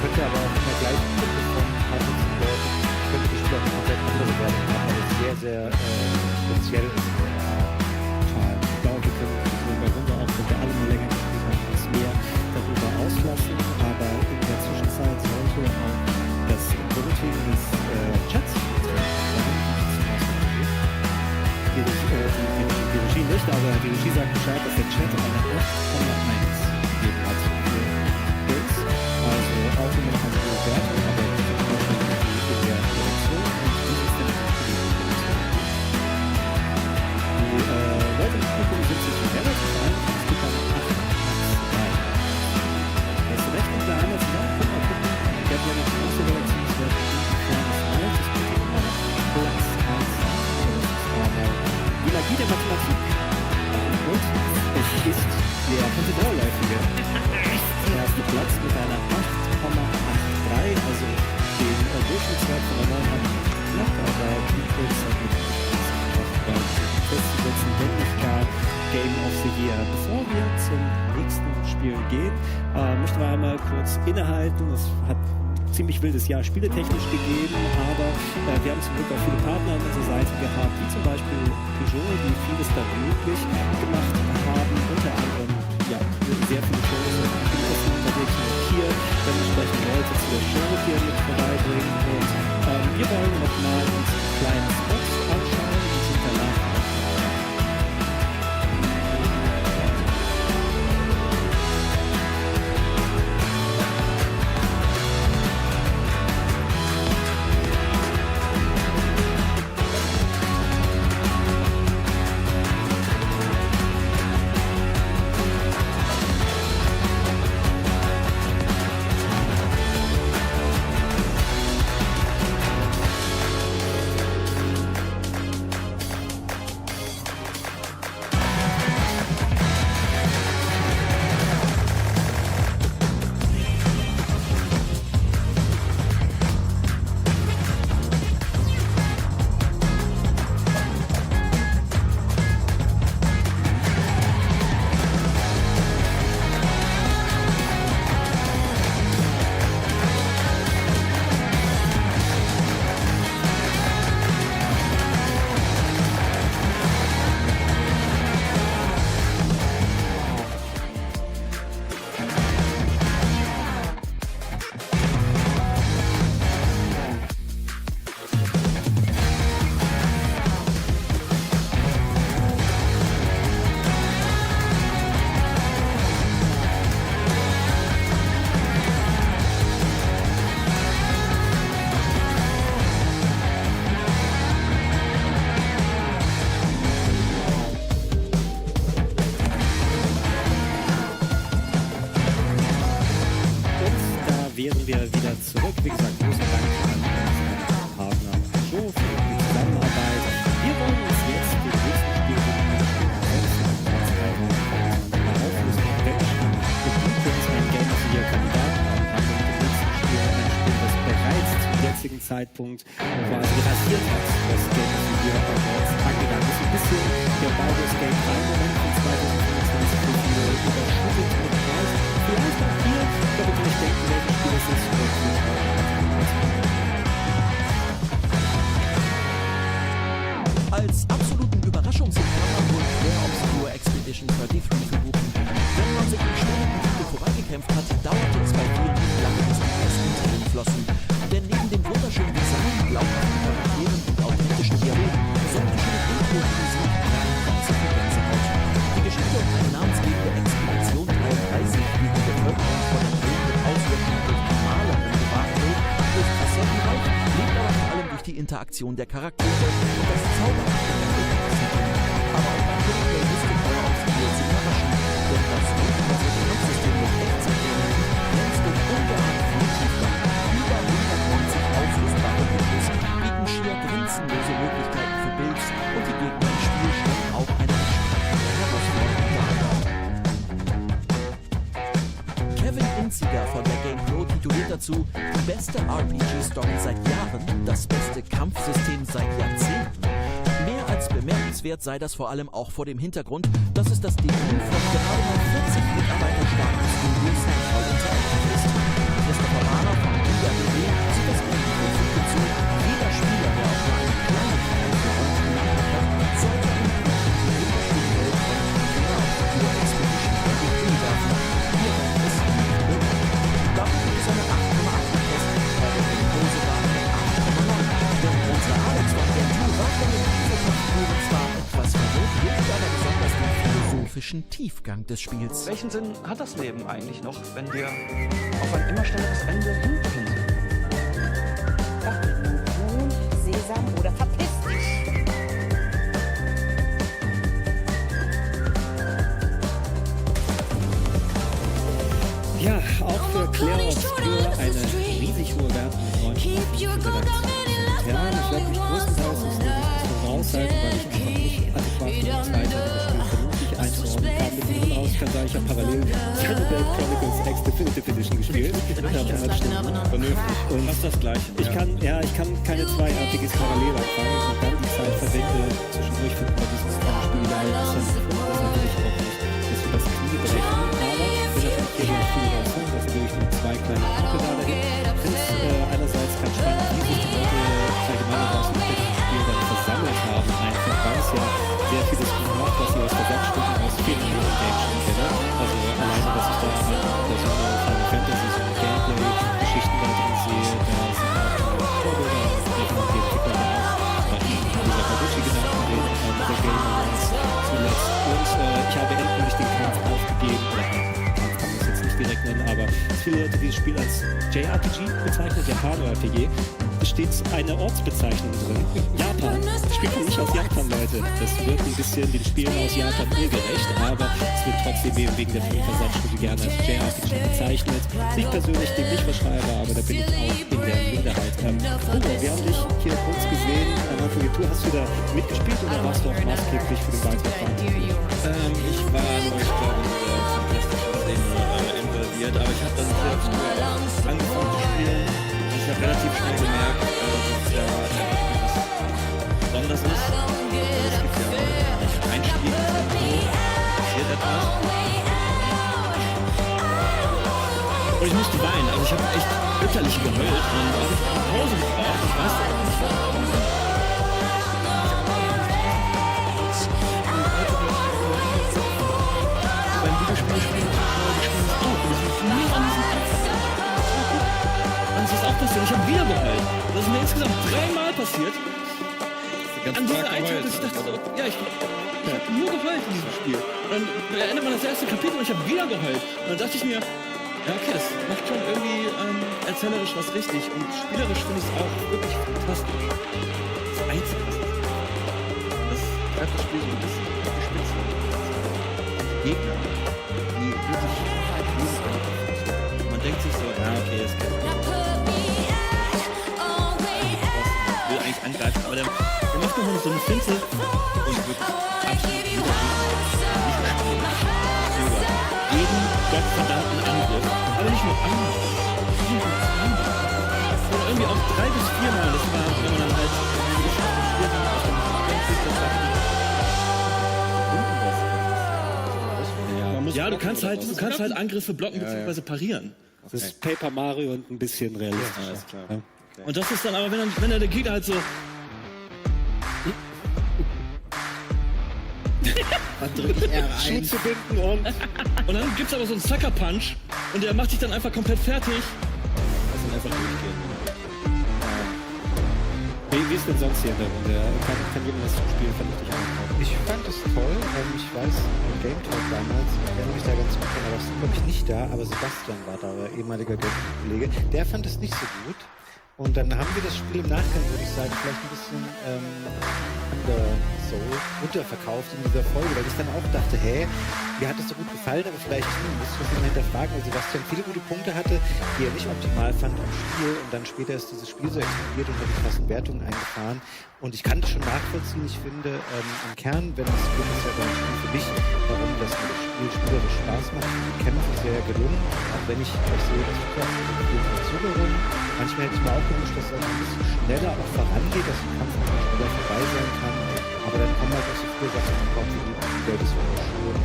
Könnte aber auch in der gleichen Gruppe von Partnern Leuten, könnte das Spiel auch eine komplett andere Wertung haben, weil es sehr, sehr speziell ist. Ich glaube, wir können bei Runde auch, wenn wir alle mal länger gespielt haben, uns mehr darüber auslassen. Aber in der Zwischenzeit sollte auch das Voting des Chats die Regie nicht, aber die Regie sagt Bescheid, dass der Chat eine 8,1 gegeben hat für Bits. Also auch immer noch eine hohe Wertung, aber die in der Redaktion und wie ist denn die Leute im Publikum sind sich relativ einig, es gibt eine 8,2. Das Rechnung der einmal zusammen, mal gucken, ich habe ja eine große Redaktionswert das gibt immer Platz 1. Aber die Magie der Mathematik. Und es ist der kontinentalläufige erste Platz mit einer 8,83, also den Durchschnittswert von der 9 knapp, aber die Kurzzeit mit festzusetzen, wenn nicht gar Game of the Year. Bevor wir zum nächsten Spiel gehen, möchten wir einmal kurz innehalten. Es hat ziemlich wildes Jahr spieletechnisch gegeben, aber wir haben zum Glück auch viele Partner an unserer Seite gehabt, wie zum Beispiel Peugeot, die vieles da möglich gemacht haben, unter anderem sehr viele Shows und Videosen unterwegs auch hier, dementsprechend Leute zu der Show hier mit vorbeibringen und wir wollen nochmal uns kleine Spots anschauen und sind danach wären wir wieder zurück. Wie gesagt, großen Dank an unseren Partner Joe für die Zusammenarbeit. Wir wollen uns jetzt den nächsten Spielgruppen anschauen. Eine Auflösung der Bench. Wir bieten uns ein Game of the Year Kandidat an, haben wir mit dem nächsten Spiel ein Spiel, das bereits zum jetzigen Zeitpunkt quasi rasiert hat, das Game of the Year Awards angegangen ist. Ein bisschen der Baldur's Gate 3 Moment von 2025 für viele überschüttet mit Preis. Vielleicht auch hier, da wird nicht denken, welches Spiel es ist. Als absoluten Überraschungshit kann man wohl Rare Obscure Expedition 33 verbuchen. Wenn man sich im Stunden Interaktion der Charaktere und das zauberhafte Setting. Aber auch beim Gameplay ist im Feuer aufs Spiel zu überraschen, denn das rundenbasierte Kampfsystem mit Echtzeit-Elementen glänzt durch ungeahnt viel Tiefgang. Über 190 aufrüstbare Videos bieten schier grenzenlose Möglichkeiten für Builds und die Gegner im Spiel stellen auch eine herausfordernde dar. Kevin Inziger von der GamePro tituliert dazu: die beste RPG-Story seit Jahren, das beste Kampfsystem seit Jahrzehnten. Mehr als bemerkenswert sei das vor allem auch vor dem Hintergrund, dass es das Debüt von gerade mal 40 Mitarbeitern starken Studio Semifinal Interactive ist. Christopher Mahler von Diablo sieht das Risiko zu. Jeder Spieler, der auch nur eine kleine Veränderung hat, sollte in die wunderschöne Welt von Warcraft Expedition werfen. Hier ist es nicht. Dafür gibt es eine 8,8 Test, bei der GamePro sogar eine 8,9. Denn unser Alex von der Tour war von den Konfiguren zwar etwas verwirrt, hilft aber besonders den philosophischen Tiefgang des Spiels. Welchen Sinn hat das Leben eigentlich noch, wenn wir auf ein immer schnelleres Ende hinten sind? Sesam oder verpiss dich! Ja, auch für Claire Obscure eine riesig hohe Wertung mit 9. Ja, ich werde mich größtenteils aus dem raushalten, weil ich einfach nicht adäquat genug Zeit hatte, das Spiel vernünftig einzuordnen kann. Mit diesem raus kann sagen, ich habe parallel Cannibal Chronicles X Definitive Edition gespielt. Ich habe 100 Stunden. Vernünftig. Und fast das Gleiche. Ich kann keine 2 RPGs parallel anfangen und dann die Zeit verwende zwischendurch für dieses Spiel da ein bisschen gefunden. Das natürlich auch nicht, dass wir das Knie brechen. Aber wenn das nicht hier viel rausholen, dass wir durch nur 2 kleine Punkte da dahin. Ich finde es einerseits ganz spannend, wie sich die Leute allgemein aus dem Spiel dann versammelt haben, einfach, weil es ja sehr vieles macht, was sie aus Versatzstücken aus vielen anderen Games schon kenne. Also alleine, dass ich da Final Fantasy so Gameplay-Geschichten da drin sehe, da sind auch Vorbilder und die Entwickler da auch dieser Kabushi genannt von den der Game Awards zuletzt. Und ich habe endlich den Kampf aufgegeben, oder Kampf kann man es jetzt nicht direkt nennen, aber viele Leute dieses Spiel als JRPG bezeichnet, Japan-RPG. Steht eine Ortsbezeichnung drin. Japan. Das Spiel kommt nicht aus Japan, Leute. Das wird ein bisschen den Spielen aus Japan ungerecht, aber es wird trotzdem eben wegen der vielen Versatzstücke gerne als JRPG bezeichnet. Ich persönlich dem nicht verschreibe, aber da bin ich auch in der Minderheit. Hugo, wir haben dich hier kurz gesehen. Für die Tour hast du da mitgespielt oder warst du auch maßgeblich für den Beitrag verantwortlich? Ich war nur, ich glaube, involviert, aber ich habe dann selbst angefangen zu spielen. Ich habe relativ schnell gemerkt, dass ja etwas Besonderes ist. Es gibt ja auch Einstieg, passiert etwas. Und ich musste weinen, also ich habe echt bitterlich geheult und habe ich Pause gebraucht, ich weiß nicht. Beim Videospiel spielen auch und es liegt nie an diesem und es ist auch passiert, ich habe wieder geheult. Das ist mir insgesamt 3-mal passiert. An dieser Einstellung, dass ich dachte so, ja, ich habe nur geheult in diesem Spiel. Und dann beendet man das erste Kapitel und ich habe wieder geheult. Und dann dachte ich mir, ja okay, das macht schon irgendwie erzählerisch was richtig. Und spielerisch finde ich es auch wirklich fantastisch. Das Einzige, was das treibt das Spiel so ein bisschen auf die Spitze. Gegner, die wirklich man denkt sich so, ja okay, das kennt man. Will eigentlich angreifen, aber der macht nochmal so eine Finte und wird absolut jeden gottverdammten Angriff. Aber nicht nur einmal, sondern irgendwie auch 3 bis 4 Mal. Das war, wenn man dann halt ja, du kannst halt Angriffe blocken bzw. parieren. Das ist Paper Mario und ein bisschen realistisch. Ja, alles klar. Okay. Und das ist dann aber, wenn der Gegner halt so dann drück ich R1. Schuh zu binden und dann gibt's aber so einen Sucker Punch und der macht dich dann einfach komplett fertig. Das sind einfach durchgehen. Wie ist denn sonst hier in der Runde? Kann jemand das Spiel vernünftig anschauen? Ich fand es toll. Ich weiß, im Game Talk damals, ich erinnere mich da ganz gut dran, aber das ist glaube ich nicht da, aber Sebastian war da, der ehemaliger Game-Kollege. Der fand es nicht so gut. Und dann haben wir das Spiel im Nachgang, würde ich sagen, vielleicht ein bisschen unterverkauft in dieser Folge, weil ich dann auch dachte, mir hat es so gut gefallen, aber vielleicht müsste ich das mal hinterfragen, weil Sebastian viele gute Punkte hatte, die er nicht optimal fand am Spiel und dann später ist dieses Spiel so explodiert und hat die krassen Wertungen eingefahren. Und ich kann das schon nachvollziehen. Ich finde, im Kern, wenn das Spiel ist ja dann für mich, warum das Spiel spielerisch Spaß macht. Die Kämpfe sehr gelungen, auch wenn ich auch sehe, dass ich Verzögerung. Manchmal hätte ich mir auch gewünscht, dass es ein bisschen schneller auch vorangeht, dass der Kampf auch schneller vorbei sein kann. Aber dann kommen halt auch so viele Sachen drauf, wie die Welt ist wunderschön,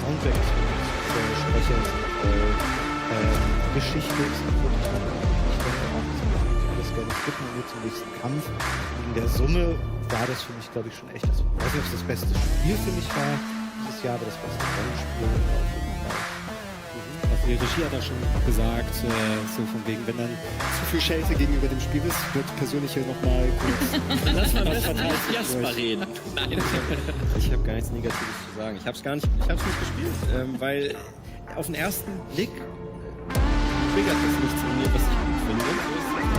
Soundtrack ist wunderschön, Sprecher ist toll, Geschichte ist wirklich toll. Ich denke auch, das gerne skippen und nur zum nächsten Kampf. Und in der Summe war das für mich, glaube ich, schon echt das, ich weiß nicht, ob es das beste Spiel für mich war dieses Jahr, aber das beste Rollenspiel auf jeden Fall. Also die Regie hat auch schon gesagt, so von wegen, wenn dann zu viel Schelte gegenüber dem Spiel ist, wird persönlich hier nochmal gut. Lass mal mit Jasper reden. Nein. Ich habe gar nichts Negatives zu sagen. Ich habe es nicht gespielt, weil auf den ersten Blick triggert das nichts in mir, was ich gut finde.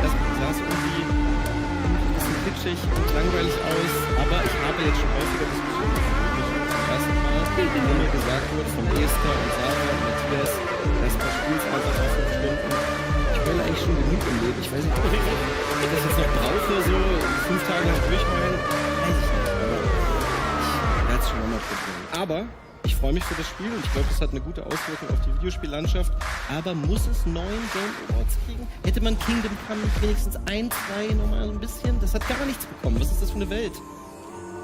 Das sah irgendwie ein bisschen kitschig und langweilig aus, aber ich habe jetzt schon häufiger Diskussionen geführt. Zum ersten Mal, immer gesagt wurde von Esther und Sarah und Matthias, dass das Spiel einfach auf 5 Stunden. Ich will eigentlich schon genug im Leben. Ich weiß nicht, ob ich das jetzt noch brauche, so 5 Tage durchmalen. Weiß ich nicht, aber ich werde es schon nochmal probieren. Aber ich freue mich für das Spiel und ich glaube, es hat eine gute Auswirkung auf die Videospiellandschaft. Aber muss es 9 Game Awards kriegen? Hätte man Kingdom Come wenigstens 1, 2 nochmal so ein bisschen? Das hat gar nichts bekommen. Was ist das für eine Welt?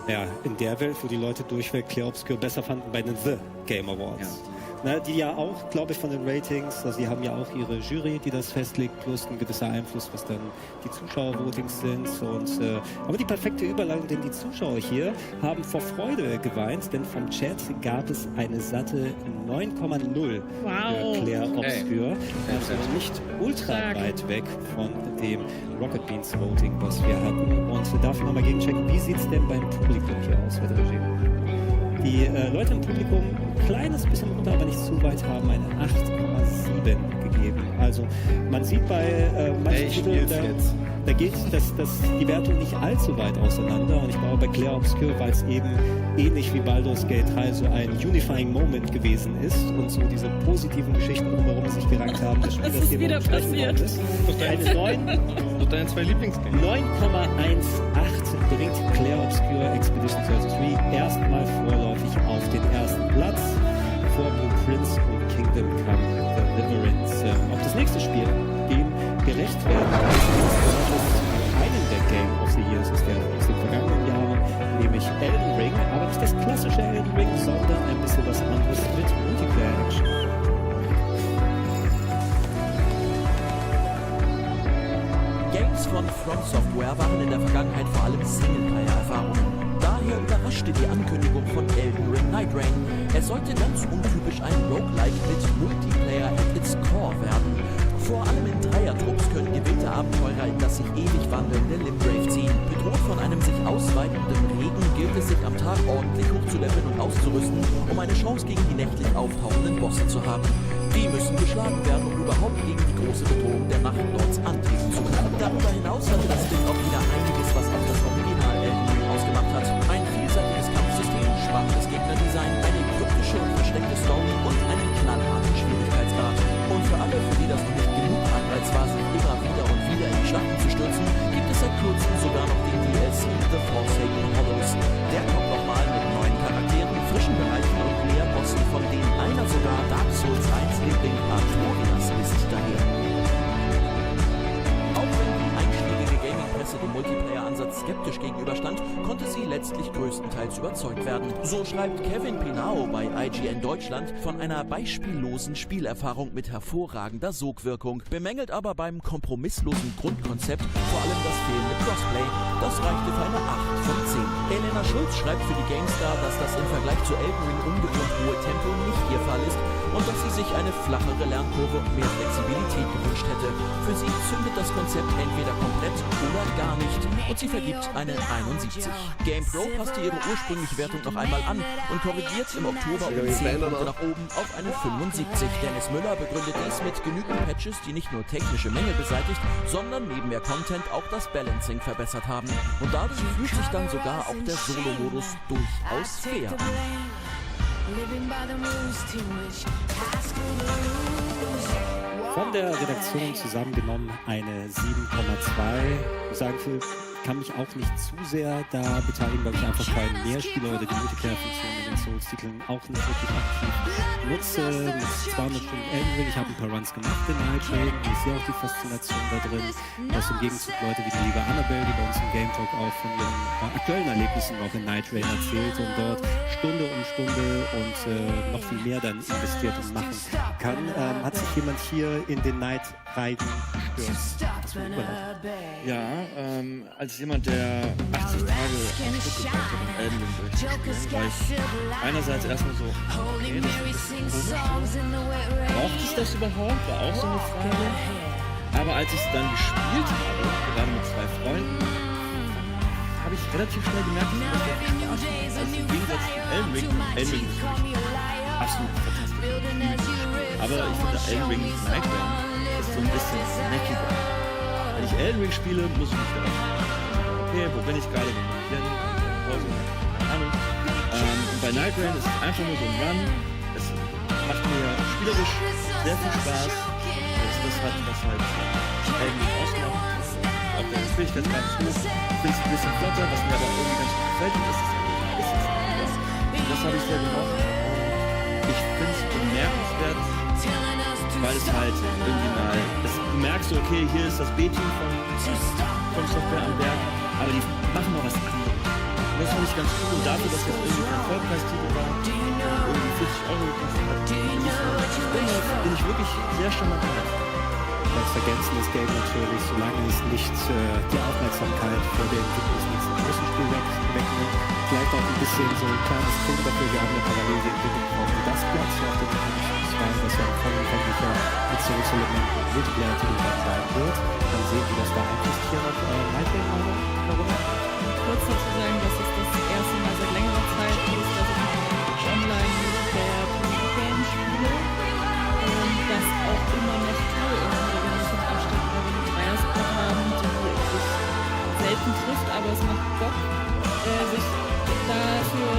Ja, in der Welt, wo die Leute durchweg Clair Obscur besser fanden bei den The Game Awards. Ja. Na, die ja auch, glaube ich, von den Ratings, also die haben ja auch ihre Jury, die das festlegt, plus ein gewisser Einfluss, was dann die Zuschauervotings sind. Und, aber die perfekte Überleitung, denn die Zuschauer hier haben vor Freude geweint, denn vom Chat gab es eine satte 9,0 für Clair Obscur. Also nicht ultra weit weg von dem Rocket Beans Voting, was wir hatten. Und dafür nochmal gegenchecken, wie sieht es denn beim Publikum hier aus, wird Die Leute im Publikum, ein kleines bisschen runter, aber nicht zu weit, haben eine 8,7 gegeben. Also man sieht bei manchen Titeln, da geht die Wertung nicht allzu weit auseinander. Und ich glaube, bei Clair Obscur, weil es eben ähnlich wie Baldur's Gate 3 so ein unifying Moment gewesen ist und so diese positiven Geschichten drumherum sich gerankt haben, das Spiel, das wieder passiert ist. Eine 9. Deine 2 Lieblingsgames. 9,18 bringt Clair Obscur Expedition 33 erstmal vorläufig auf den ersten Platz vor Blue Prince und Kingdom Come Deliverance. Ob das nächste Spiel dem gerecht werden ist einen der Game of the Years ist der aus den vergangenen Jahren, nämlich Elden Ring, aber nicht das klassische Elden Ring, sondern ein bisschen was anderes mit Multiplayer-Action. Games von From Software waren in der Vergangenheit vor allem Singleplayer-Erfahrungen. Daher überraschte die Ankündigung von Elden Ring Night Rain. Es sollte ganz untypisch ein Roguelike mit Multiplayer at its core werden. Vor allem in Dreiertrupps können gewillte Abenteurer in das sich ewig wandelnde Limgrave ziehen. Bedroht von einem sich ausweitenden Regen gilt es sich am Tag ordentlich hochzuleveln und auszurüsten, um eine Chance gegen die nächtlich auftauchenden Bosse zu haben. Die müssen geschlagen werden, um überhaupt gegen die große Bedrohung der Nachtlords antreten zu können. Darüber hinaus hatte das Ding auch wieder einiges, was auch das Original Elden Ring ausgemacht hat. Ein vielseitiges Kampfsystem, spannendes Gegnerdesign, eine kryptische und versteckte Story und einen knallharten Schwierigkeitsgrad. Und für alle, für die das noch nicht genug Anreiz war, sich immer wieder und wieder in die Schlachten zu stürzen, gibt es seit kurzem sogar noch den DLC The Forsaken Hollows. Der kommt nochmal mit neuen Charakteren, frischen Bereichen und Leerbossen, von denen einer sogar Dark Souls 1 Liebling Artorias ist daher. Auch wenn die einschlägige Gaming-Presse dem Multiplayer-Ansatz skeptisch gegenüberstand, konnte sie letztlich größtenteils überzeugt werden. So schreibt Kevin Pinao bei IGN Deutschland von einer beispiellosen Spielerfahrung mit hervorragender Sogwirkung, bemängelt aber beim kompromisslosen Grundkonzept vor allem das fehlende Crossplay. Das reichte für eine 8 von 10. Elena Schulz schreibt für die GameStar, dass das im Vergleich zu Elden Ring ungewohnt hohe Tempo nicht ihr Fall ist und dass sie sich eine flachere Lernkurve und mehr Flexibilität gewünscht hätte. Für sie zündet das Konzept entweder komplett oder gar nicht und sie vergibt gibt eine 71. GamePro passte ihre ursprüngliche Wertung noch einmal an und korrigiert im Oktober um 10 Punkte nach oben auf eine 75. Dennis Müller begründet dies mit genügend Patches, die nicht nur technische Mängel beseitigt, sondern neben mehr Content auch das Balancing verbessert haben. Und dadurch fühlt sich dann sogar auch der Solo-Modus durchaus fair an. Von der Redaktion zusammengenommen eine 7,2. Ich sagen, kann mich auch nicht zu sehr da beteiligen, weil ich einfach keinen Mehrspieler oder die Multiplayer-Funktion in den Souls-Titeln auch nicht wirklich aktiv nutze. Mit 200 Stunden Elden Ring, ich habe ein paar Runs gemacht in Night Rain und ich sehe auch die Faszination da drin, dass im Gegenzug Leute wie die liebe Annabelle, die bei uns im Game Talk auch von ihren aktuellen Erlebnissen auch in Night Rain erzählt und dort Stunde um Stunde und noch viel mehr dann investiert und machen kann. Hat sich jemand hier in den Night Raiden gestört? Ja, als jemand, der 80 Tage am Stück gebraucht hat, um Elden Ring durchzuspielen, war ich einerseits erstmal so, okay, das ist ein bisschen komisch. Braucht es das überhaupt? War auch so eine Frage. Aber als ich es dann gespielt habe, gerade mit 2 Freunden, habe ich relativ schnell gemerkt, dass das Spaß macht. Also im Gegensatz zu Elden Ring ist absolut fantastisch. Aber ich finde Elden Ring Night Rain ist so ein bisschen snackiger. Wenn ich Elden Ring spiele, muss ich mich darauf okay, wo bin ich gerade, wo bin ich denn? Pause, keine Ahnung. Und bei Night Rain ist es einfach nur so ein Run. Es macht mir spielerisch sehr viel Spaß. Das hat was halt Elden Ring ausmacht. Auch der Fähigkeitsgrad ist hoch. Ich finde es ein bisschen flotter, was mir aber irgendwie ganz gut gefällt. Das habe ich sehr gemocht. Ich finde es bemerkenswert, weil es halt irgendwie mal, du merkst so, okay, hier ist das B-Team von Software am Werk, aber die machen mal was anderes. Und das fand ich ganz cool. Und dafür, dass das irgendwie kein Vollpreistitel war, irgendwie 40 Euro gekostet hat, bin ich wirklich sehr charmant gemacht. Das ergänzendes Game natürlich, solange es nicht die Aufmerksamkeit vor dem nächsten großen Spiel wegnimmt. Vielleicht auch ein bisschen so ein kleines Punkt dafür, wir haben ja parallel die Entwicklung auf dem Dustplatz, auf dem das ja ein vollumfänglicher mit Souls-Elementen und Multiplayer-Titel dann sein wird. Dann sehen wir, dass da eigentlich hier noch Night Rain warum? Kurz dazu sagen, dass es das erste Mal seit längerer Zeit ist, dass ich online Multiplayer-Game spiele. Und das auch immer noch toll ist, wenn wir zum Abstand oder wenn wir Dreier-Squad haben, die sich selten trifft, aber es macht Bock, sich da für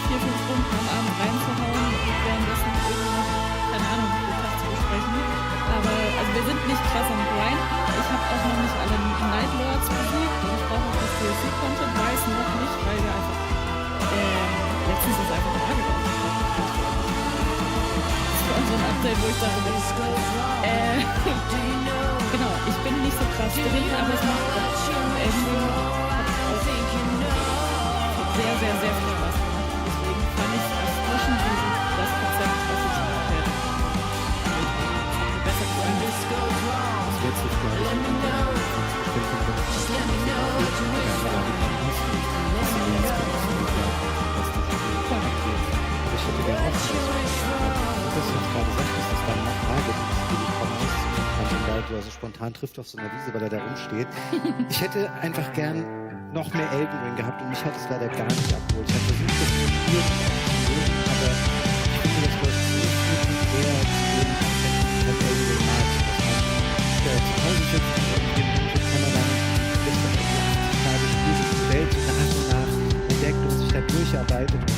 4-5 Stunden am Abend reinzuhauen und währenddessen irgendwie noch, keine Ahnung, den Tag zu besprechen. Aber also wir sind nicht krass am Grind. Ich habe auch noch nicht alle Night Lords besiegt und ich brauche auch das DLC-Content, weiß noch nicht, weil wir einfach letztens ist einfach Frage das war so ein Update, wo ich dachte, genau, ich bin nicht so krass drin, aber es macht auch sehr, sehr, sehr viel Spaß gemacht. Deswegen fand ich es erfrischend, das Konzept, was ich gemacht hätte. Besser geworden. Das wird sich, glaube ich, ich hätte gerne auch das jetzt gerade sagt, dass das dann noch Frage gekommen ist und dann geil, du also spontan trifft auf so einer Wiese, weil er da rumsteht. Ich hätte einfach gern noch mehr Elden Ring gehabt und mich hat es leider gar nicht abgeholt. Ich habe versucht, das zu spielen, aber ich finde, das läuft so viel mehr zu dem, was Elden Ring mag. Dass man zu Hause sitzt und mit Kamera bis dann irgendwie 80 Tage spielt, die Welt nach und nach entdeckt und sich da durcharbeitet. Und ich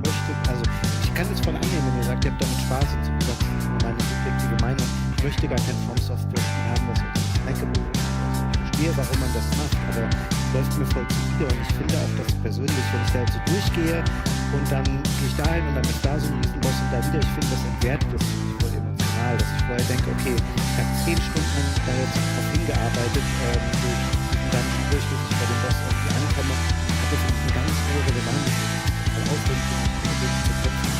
möchte, also ich kann es voll annehmen, wenn ihr sagt, ihr habt damit Spaß und so, das ist nur meine subjektive Meinung. Ich möchte gar kein From Software haben, was uns snackable ist. Ich verstehe, warum man das macht, aber läuft mir voll zuwider und ich finde auch, dass persönlich, wenn ich da jetzt so durchgehe und dann gehe ich da hin und dann ist da so ein Riesenboss und da wieder, ich finde, das entwertet das voll emotional, dass ich vorher denke, okay, ich habe 10 Stunden da jetzt drauf hingearbeitet, durch diesen Dungeon durch, bis ich bei dem Boss irgendwie ankomme, hat das für mich eine ganz hohe Relevanz, weil aufwendig zu kämpfen.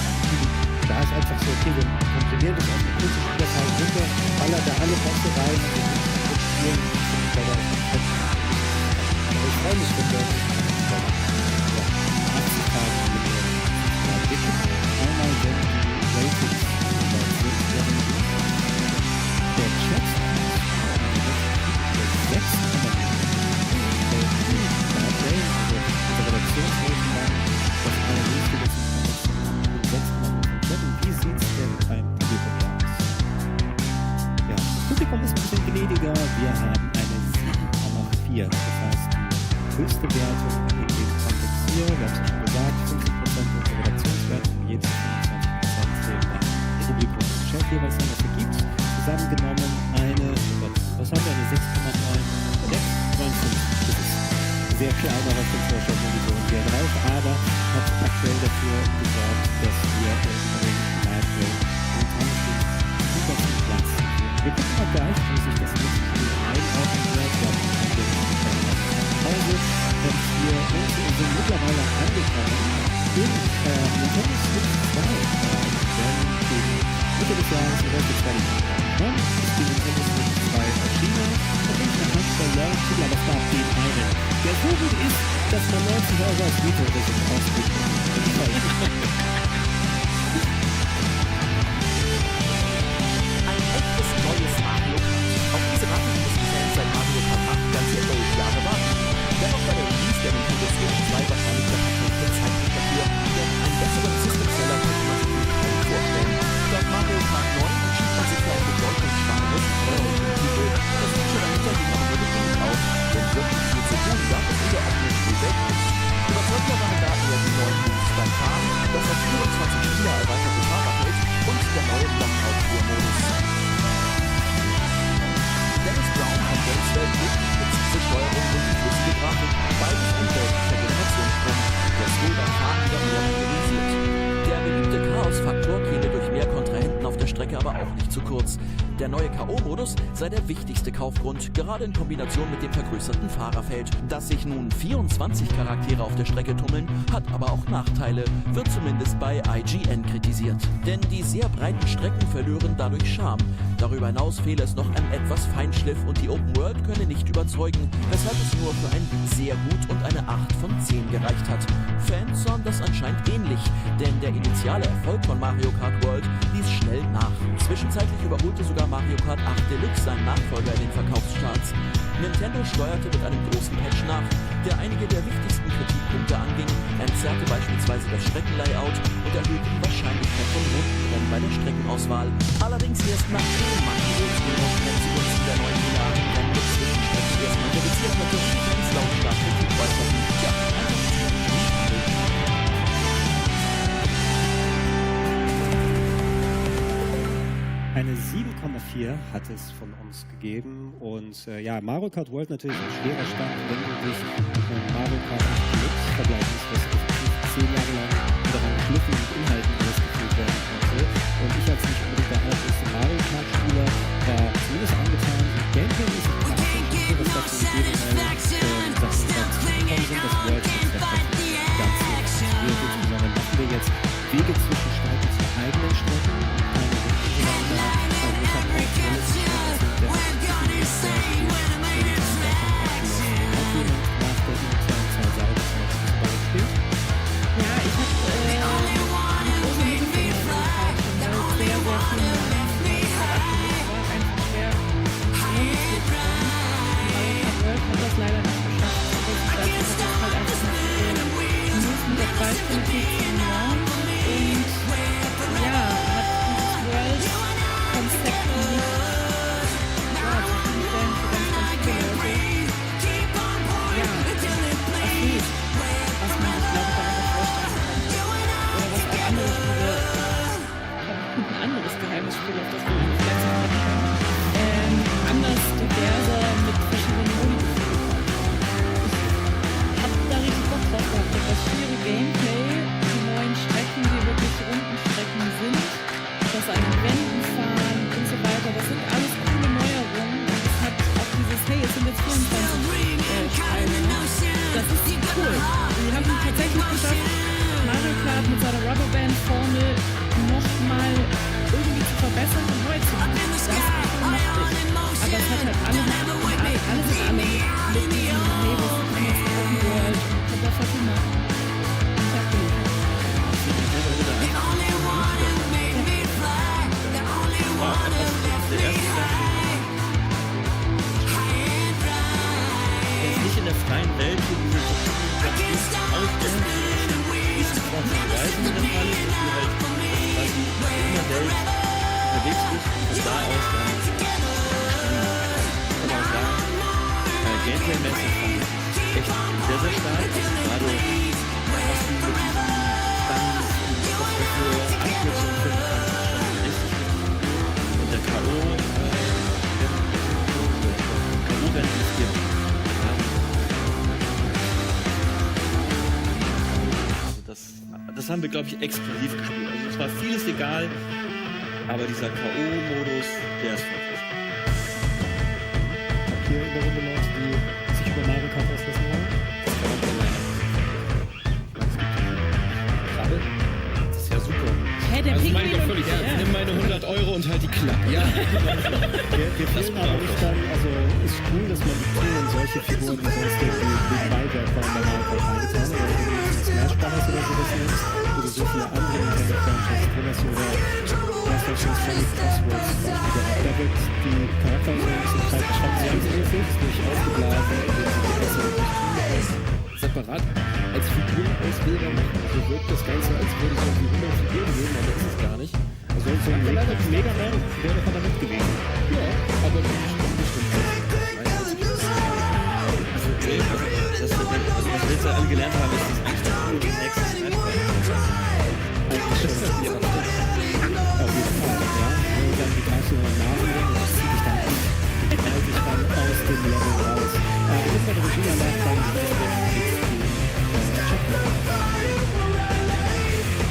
Da ist einfach so, okay, wir kontrollieren das auf eine kurze Spielerteil runter, ballern da alle Bosse rein und wir spielen und bei der ich freue mich, wenn wir 80 Tage mit wirklich einmal wenn die Ratings der Chat 4. Das heißt, die höchste Wertung in dem Kontext hier, wir haben es ja schon gesagt, 50% unserer Redaktionswerte und jedes 25% dem Publikum und Chat jeweils noch vergibt. Zusammengenommen was haben wir, eine 6,9, 6,95. Das ist sehr kleiner auf dem Vorschau-Monitor und der drauf, aber hat aktuell dafür gesorgt, dass wir in den Live-Rate momentan auf den supersten Platz führen. Wir gucken mal gleich, wie sich das nächste Spiel einordnen wird. Wir haben eine Pause. Wir sind mittlerweile angekommen in Nintendo Switch 2. Mitte des Jahres in Warcraft 2. Ist die Nintendo Switch 2 erschienen. Und ich habe noch der Launch-Titel, aber es gab den einen, der so gut ist, dass man 90 € als Video oder so ausgibt. Ein echtes neues Mario. Auf diese Nachricht ist die Fans seit Mario Kart 8 ganze 11 Jahre warten. Dennoch bei der Release der Nintendo Switch 2 wahrscheinlich der perfekte Zeitpunkt dafür, denn einen besseren System-Seller könnte man sich kaum vorstellen. Statt Mario Kart 9 entschied man sich für ein bedeutend schwaches, teureres Titel. Das Feature dahinter ging aber nur bedingt auf, denn wirklich viel zu tun gab es in der offenen Spielwelt nicht. Überzeugender waren da eher die neuen Moves beim Fahren, das auf 24 Spieler erweiterte Fahrerfeld und der neue Blockout-Tour-Modus. Dennis Brown von Gameswelt legt die präzise Steuerung und die flüssige Grafik, beides im weltlicher Generationssprung, der Skill beim Fahren wieder mehr priorisiert. Der beliebte Chaos-Faktor käme durch mehr Kontrahenten auf der Strecke aber auch nicht zu kurz. Der neue K.O.-Modus sei der wichtigste Kaufgrund, gerade in Kombination mit dem vergrößerten Fahrerfeld. Dass sich nun 24 Charaktere auf der Strecke tummeln, hat aber auch Nachteile, wird zumindest bei IGN kritisiert. Denn die sehr breiten Strecken verlören dadurch Charme. Darüber hinaus fehle es noch an etwas Feinschliff und die Open World könne nicht überzeugen, weshalb es nur für ein sehr gut und eine 8 von 10 gereicht hat. Fans sahen das anscheinend ähnlich, denn der initiale Erfolg von Mario Kart World ließ schnell nach. Zwischenzeitlich überholte sogar Mario Kart 8 Deluxe seinen Nachfolger in den Verkaufscharts. Nintendo steuerte mit einem großen Patch nach, der einige der wichtigsten Kritikpunkte anging, entzerrte beispielsweise das Streckenlayout und erhöhte die Wahrscheinlichkeit von Rundenrennen bei der Streckenauswahl. Allerdings erst nachdem man die Rennen zugunsten der neuen linearen Rennen mit Zwischenstrecken erstmal reduziert hatte und die Fans lautstark Kritik äußerten. Tja, einfach Eine 7,4 hat es von uns gegeben und Mario Kart World natürlich ein schwerer Stand, wenn du dich Mario Kart 8 Deluxe vergleichen musst, was effektiv 10 Jahre lang daran geschliffen und Inhalten alles geführt werden konnte. Und ich als nicht unbedingt der allererste Mario Kart Spieler war zumindest angetan, Gameplay-mäßig was dazu gegeben, Sachen dazu gekommen sind, das World ist ganz insbesondere machen wir jetzt Wege zwischen Strecken zu eigenen Strecken. Gameplay-mäßig fand ich echt sehr, sehr stark. Also gerade was du mit diesen Stunts und was du für Anknüpfungen finden kannst, ist schon richtig, richtig gut. Und der K.O.-Rennen, die es gibt, das haben wir, glaube ich, exklusiv gespielt. Also es war vieles egal, aber dieser K.O.-Modus, der ist fantastisch. Habt ihr in der Runde Leute, die sich über Mario Kart auslassen wollen? Krabbel? Das ist ja super. Hä, der Also Pinguin meine ich doch völlig ernst. Nimm meine 100 € und halt die Klappe. Ja. Wir fehlen aber nicht dann, also ist cool, dass man die Crew und solche Figuren, die sonst irgendwie Beiwerk waren, bei Mario Kart reingetan hat, aber wenn du jetzt Smash Brothers oder sowas nimmst, wo du so viele andere Nintendo-Franchises drin hast, oder was weiß ich, Sonic Crossroads, da wird die Charaktere so ein bisschen Zeit geschafft, sie haben sie nicht aufgeblasen, indem sie die bessere separat als Figuren auswählbar machen. So wirkt das Ganze, als würde es irgendwie 100 Figuren geben, aber ist es gar nicht. Also so ein Mega Man wäre von damit gewesen. Ja, aber bestimmt. Was wir jetzt alle gelernt haben, ist das nächste Smash. Auf jeden Fall, ja. Und dann die einzelnen Namen, das zieht sich dann an. Die knallt sich dann aus dem Level raus. Wir müssen aber schon mal nachfragen, wie das denn jetzt die Chat wird.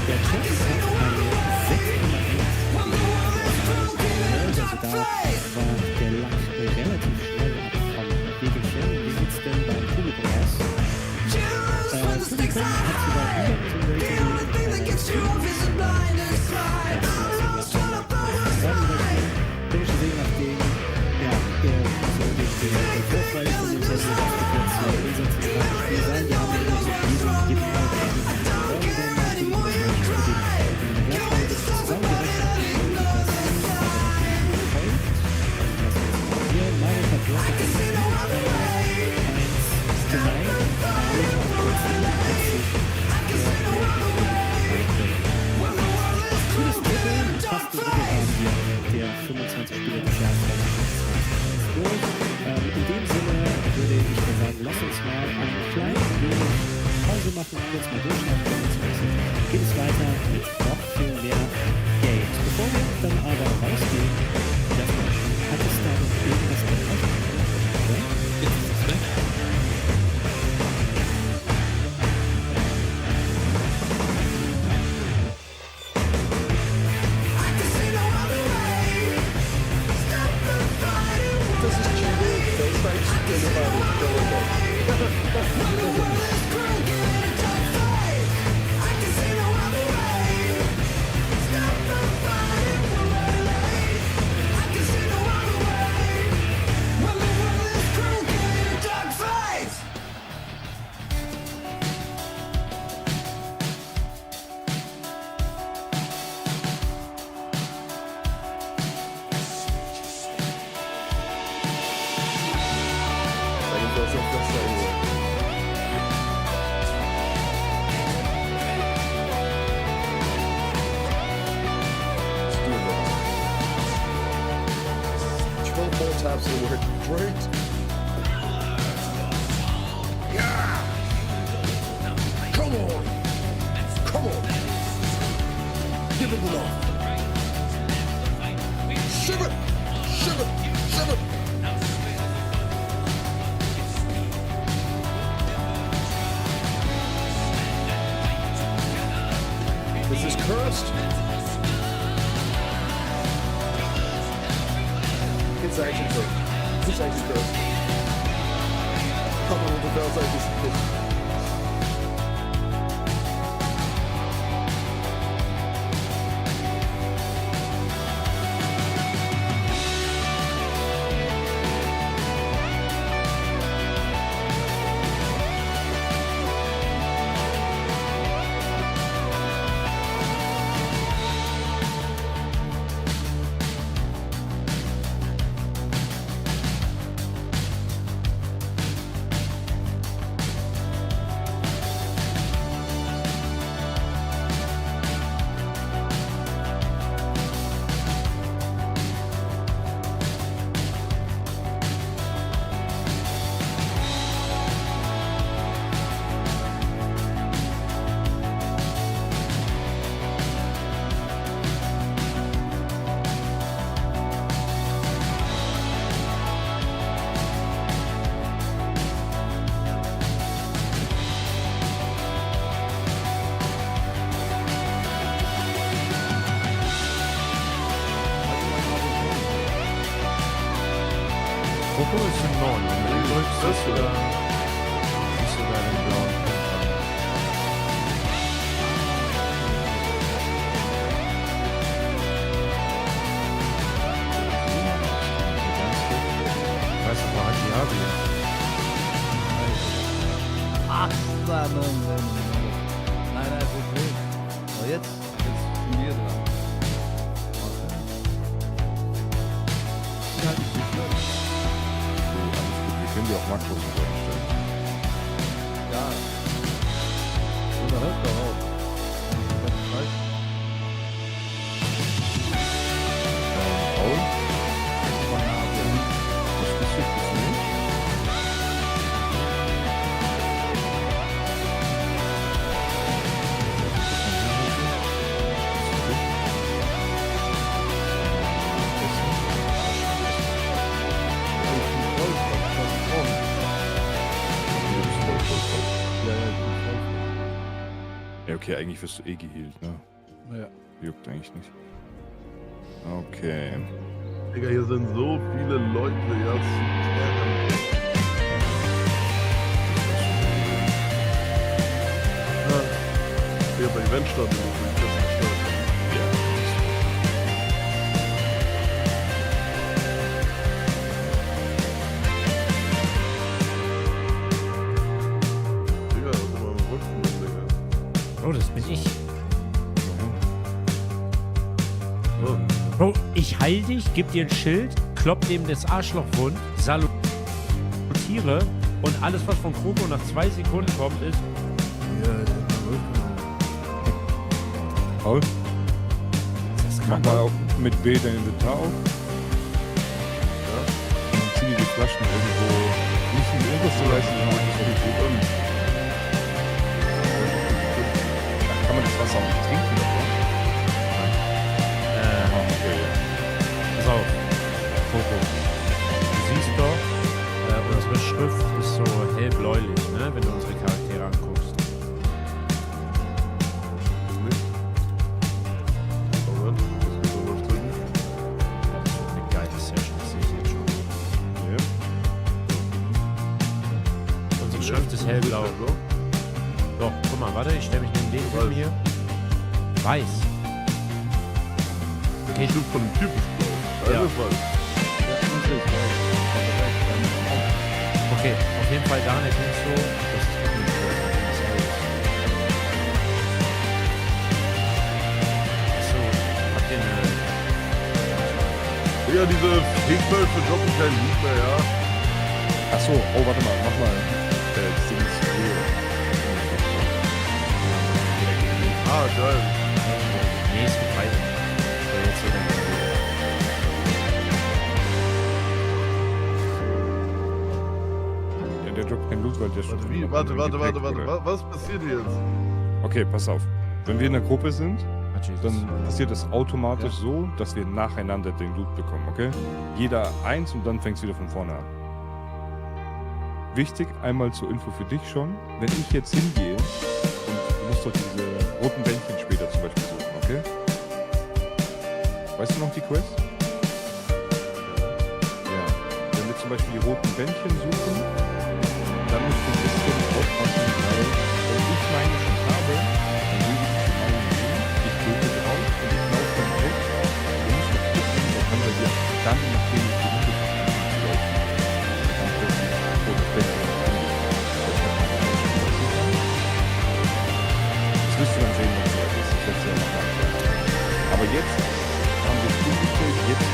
Der Chat hat eine 6,1. Also da war der Lack relativ schnell abgekommen. Wie sieht es denn beim Publikum aus? Publikum hat sogar über je nachdem, ja, der Vorfall von den Tests Spiel sein. Die haben immer so diesen der 25 Spiele des Jahres 2020 in dem Sinne würde ich mal sagen, lass uns mal einen kleinen wenig Pause machen, kurz mal durchschnaufen und geht es weiter mit noch viel mehr Games. Bevor wir dann aber rausgehen, hat es da noch irgendwas anderes? Jetzt ist es weg. Taps the word great. Yeah! Come on! Come on! Give it the love. Shove it! Shove it! Shove it! This is cursed. It's action first. It's action first. Come on with the bells like this. oder siehst du da den blauen Punkt? Weißt du, wo hat Diablo? Ach, nein, Problem. Aber jetzt sind wir dran. Ja, ich bin schlimm. So, alles gut. Wir können dir auch Makros vorstellen. Ja. Oder hört doch auf. Paul? Was bist du für mich? Ja, okay, eigentlich wirst du eh geheilt, ne? Ja. Juckt eigentlich nicht. Okay. Digga, hier sind so viele Leute jetzt. Hier bei Eventstadt. Oh, das bin ich. Bro, ich heil dich, geb dir ein Schild, klopp dem das Arschloch wund, salutiere und alles, was von Kroko nach 2 Sekunden kommt, ist. Paul? Mach mal auch mit B dein Inventar auf. Ja. Und dann zieh die Flaschen irgendwo nicht in die oberste Leiste, sondern das ist gut an. Kann man das Wasser auch nicht trinken, oder? Okay. Pass auf, Coco. Du siehst doch, unsere Schrift ist so hellbläulich, ne, wenn du unsere Charaktere anguckst. Das wird eine geile Session, das sehe ich jetzt schon. Ja. Unsere Schrift ist hellblau. Doch, guck mal, warte, ich stelle mich neben den Typen hier. Weiß. Okay. Stimmt von dem Typ ist blau. Alles weiß. Okay, auf jeden Fall da nicht so. Das ist nicht so, habt ihr eine... Ja, diese Fickwölfe droppen keinen Loot mehr, ja. Achso, oh, warte mal, mach mal. Das Ding ist hier. Ah, geil. Nee, ist gefeit. Ja, der droppt kein Loot, weil der schon... Warte, was passiert hier jetzt? Okay, pass auf. Wenn wir in der Gruppe sind, dann passiert es automatisch so, dass wir nacheinander den Loot bekommen, okay? Jeder eins und dann fängst du wieder von vorne an. Wichtig, einmal zur Info für dich schon, wenn ich jetzt hingehe und du musst doch diese roten Bändchen später zum Beispiel suchen, okay? Weißt du noch die Quest? Ja. Wenn wir zum Beispiel die roten Bändchen suchen, dann musst du ein bisschen aufpassen, weil wenn ich meine schon habe, dann lege ich zu meinen hin, ich drücke drauf und ich laufe dann weg. Du musst noch gucken, dann kann bei dir dann, nachdem ich die Runde laufen, dann plötzlich rotes Bändchen. Das wirst du dann sehen, wenn es soweit ist. Ich werde es ja noch nachfragen. Aber jetzt haben wir es umgestellt, jetzt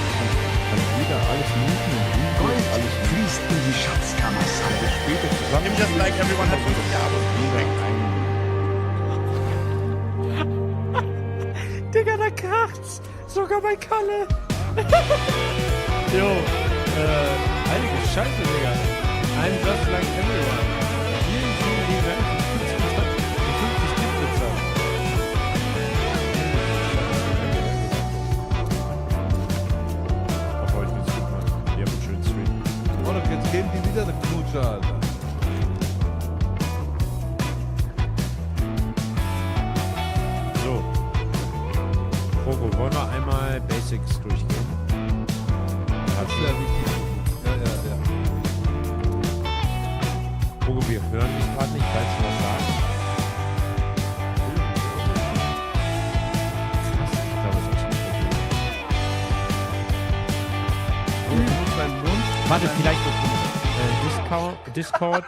kann jeder alles looten und Gold alles fließt in die Schatzkammer. Wir später zusammen. Just like everyone hat 5 Jahre. Digga, da kracht's! Sogar bei Kalle! Jo, heilige Scheiße, Digga. I'm just like everyone. Vielen lieben Dank für 50 Tipps. Obwohl, ich will's gut machen. Wir haben einen schönen Stream. Oh, doch, jetzt geben die wieder eine Knutsche, Alter. So. Coco, wollen wir einmal Basics durchgehen? Das ist ja wichtig. Ja. hören dich gerade nicht, falls du was sagst. Krass, ich glaube, das ist echt ein Problem. Warte, vielleicht Discord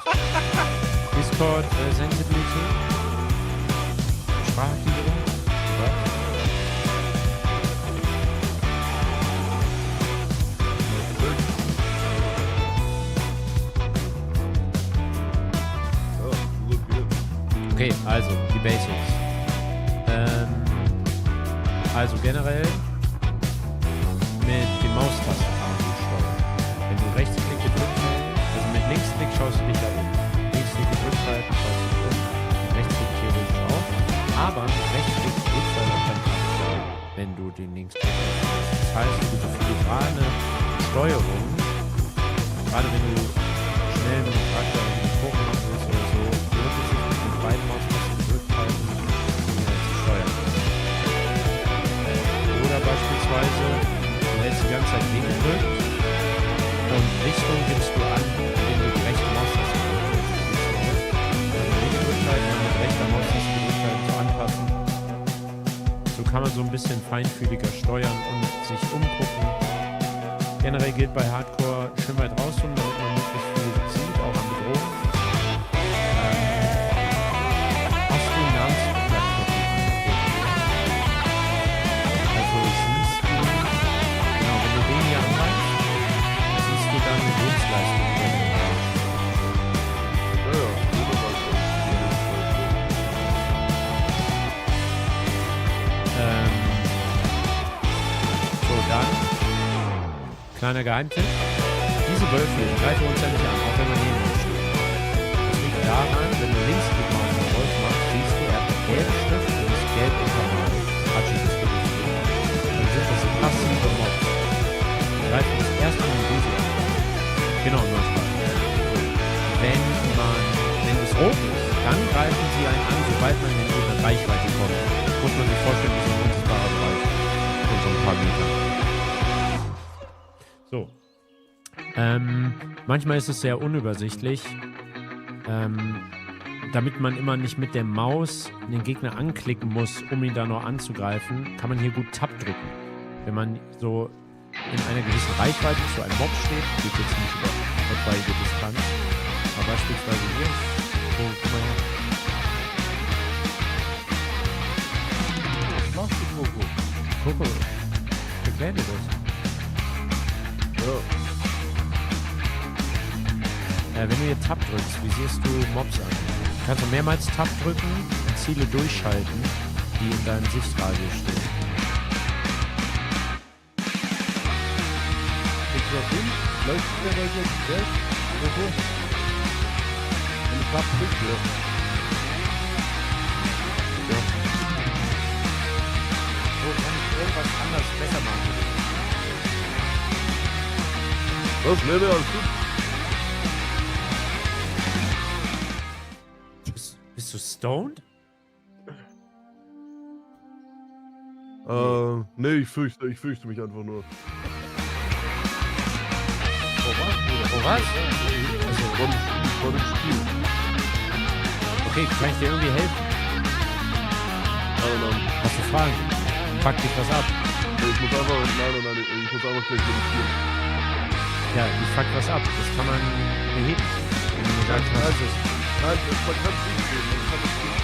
Sensibilität. Sprachaktivierung. Okay, also die Basics. Also generell mit den Maustasten kann man gut steuern. Wenn du Rechtsklick gedrückt hältst, also mit Linksklick schaust du dich da um. Linksklick gedrückt halten, schaust du dich um. Rechtsklick theoretisch auch. Aber mit Rechtsklick drückst du halt auf deinen Charakter, wenn du den Linksklick hast. Das heißt, diese filigrane Steuerung, gerade wenn du schnell mit dem Charakter einen Sprung machen willst oder so, lohnt es sich mit beiden Maustasten gedrückt halten, zu steuern. Oder beispielsweise, du hältst die ganze Zeit gedrückt und Richtung gibst du an, indem du die rechte Maustaste drückst. Also gedrückt halten und mit rechter Maustaste gedrückt halten zu anpassen. So kann man so ein bisschen feinfühliger steuern und sich umgucken. Generell gilt bei Hardcore schön weit rauszoomen, damit man möglichst viel sieht, auch an Bedrohung. Hast du einen Namensvergleich? Also siehst du, genau, wenn du den hier anreißt, siehst du dann eine Lebensleistung. So, dann kleiner Geheimtipp. Diese Wölfe greifen uns ja nicht an, auch wenn man neben uns steht. Das liegt daran, wenn du Linksklick mal auf den Wolf machst, siehst du, er hat einen gelben Stift und ist gelb untermalt. Hatschiges Gericht. Dann sind das passive Mobs. Die greifen uns erst an den Busen an. Genau, nur Spaß. Wenn es rot ist, dann greifen sie einen an, sobald man in ihre Reichweite kommt. Muss man sich vorstellen, wie so ein unsichtbarer Bereich. Von so ein paar Metern. So. Manchmal ist es sehr unübersichtlich. Damit man immer nicht mit der Maus den Gegner anklicken muss, um ihn da noch anzugreifen, kann man hier gut Tab drücken. Wenn man so in einer gewissen Reichweite zu einem Mob steht, geht jetzt nicht über etwaige Distanz, aber beispielsweise hier, so, guck mal her. Was machst du, Coco? Coco, erklär dir das. Wenn du hier Tab drückst, wie siehst du Mobs an? Du kannst mehrmals Tab drücken und Ziele durchschalten, die in deinem Sichtradius stehen. Läuft der bei dir selbst? Coco? Wenn du Tab drückst, ja. So kann ich irgendwas anders besser machen. Was? Nee, alles gut. Bist du stoned? Nee, ich fürchte mich einfach nur. Oh was? Also vor dem Spiel. Okay, kann ich dir irgendwie helfen? Nein. Hast du Fragen? Fuck dich was ab. Nee, ich muss einfach, nein, ich muss einfach gleich meditieren. Ja, ich fuck was ab. Das kann man beheben. Wenn du mir sagst, was es ist. Nein, man kann es nicht geben. Man kann es nicht geben.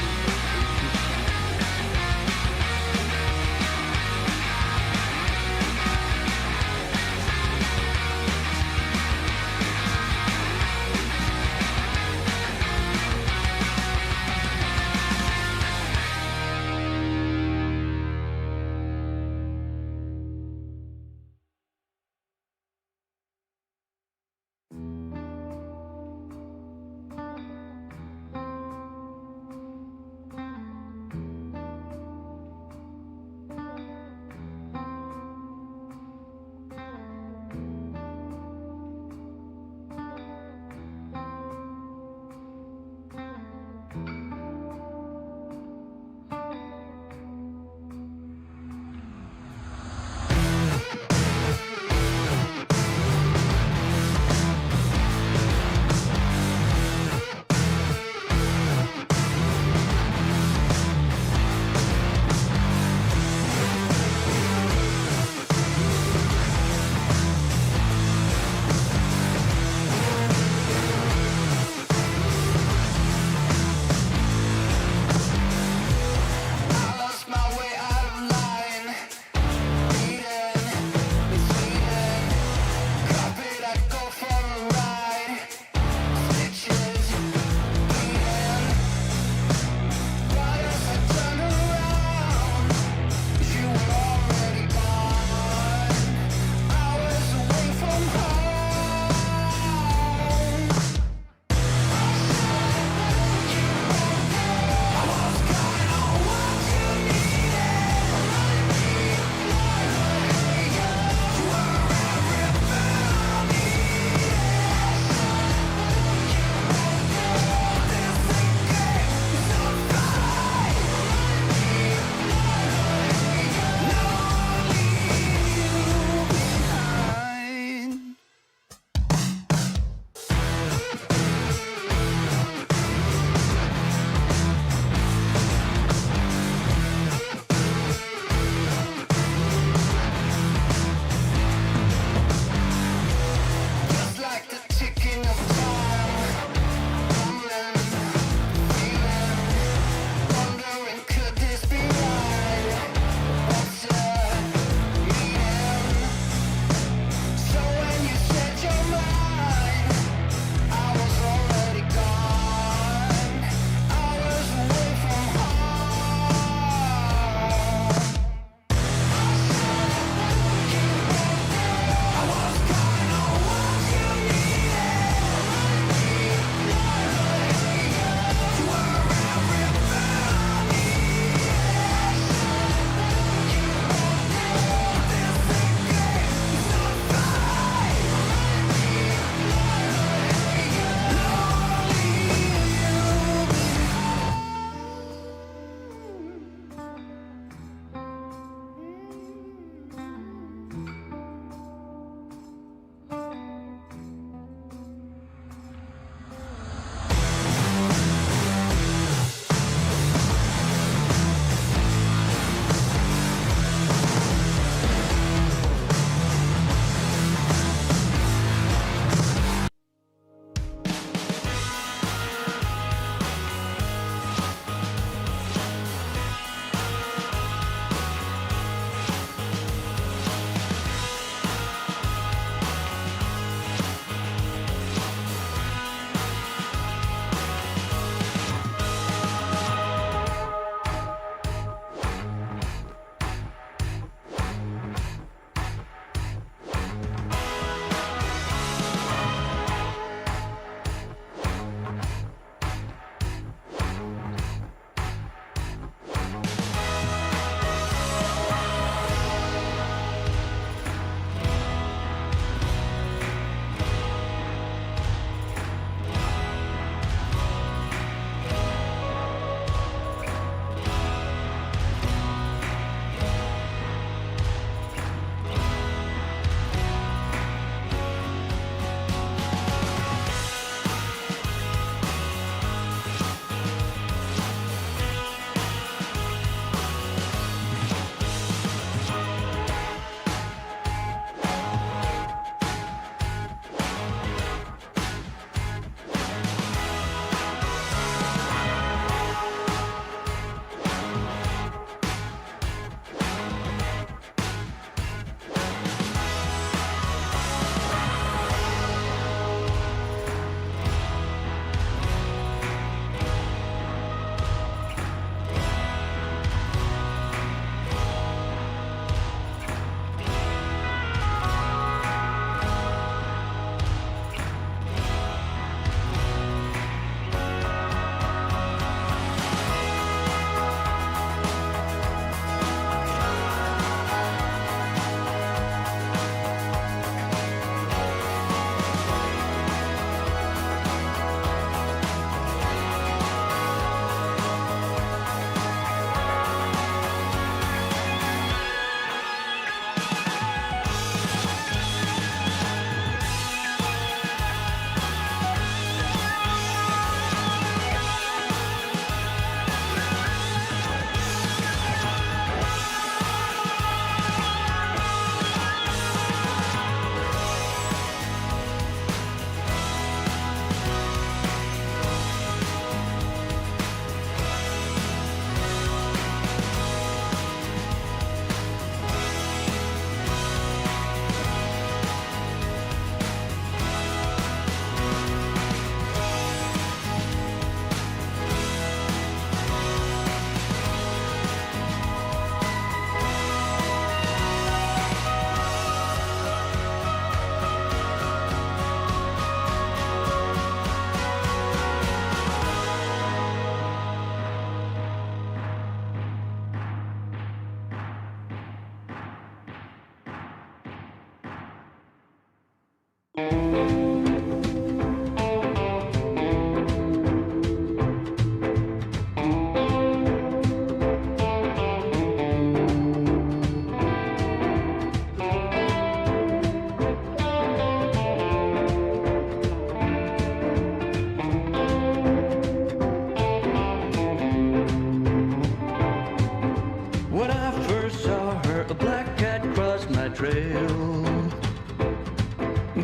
trail.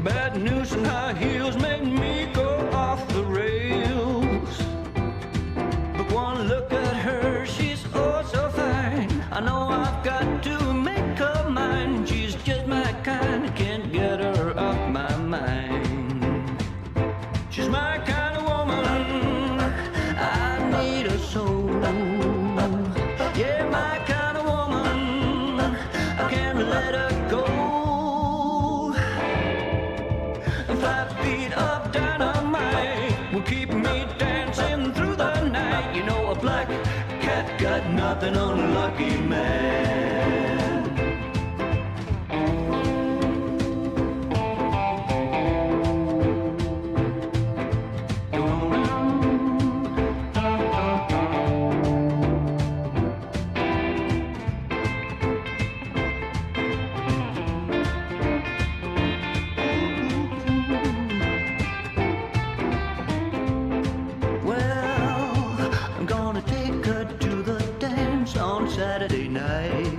Bad news and high heels made me go off the rails. But one look at her, she's oh so fine. I know I've got to make her mine. She's just my kind, I can't get her off my mind. She's my kind of woman, I need a soul. Yeah, my kind of woman, I can't let her go. 5 feet of dynamite will keep me dancing through the night. You know, a black cat got nothing on a lucky man. Saturday night.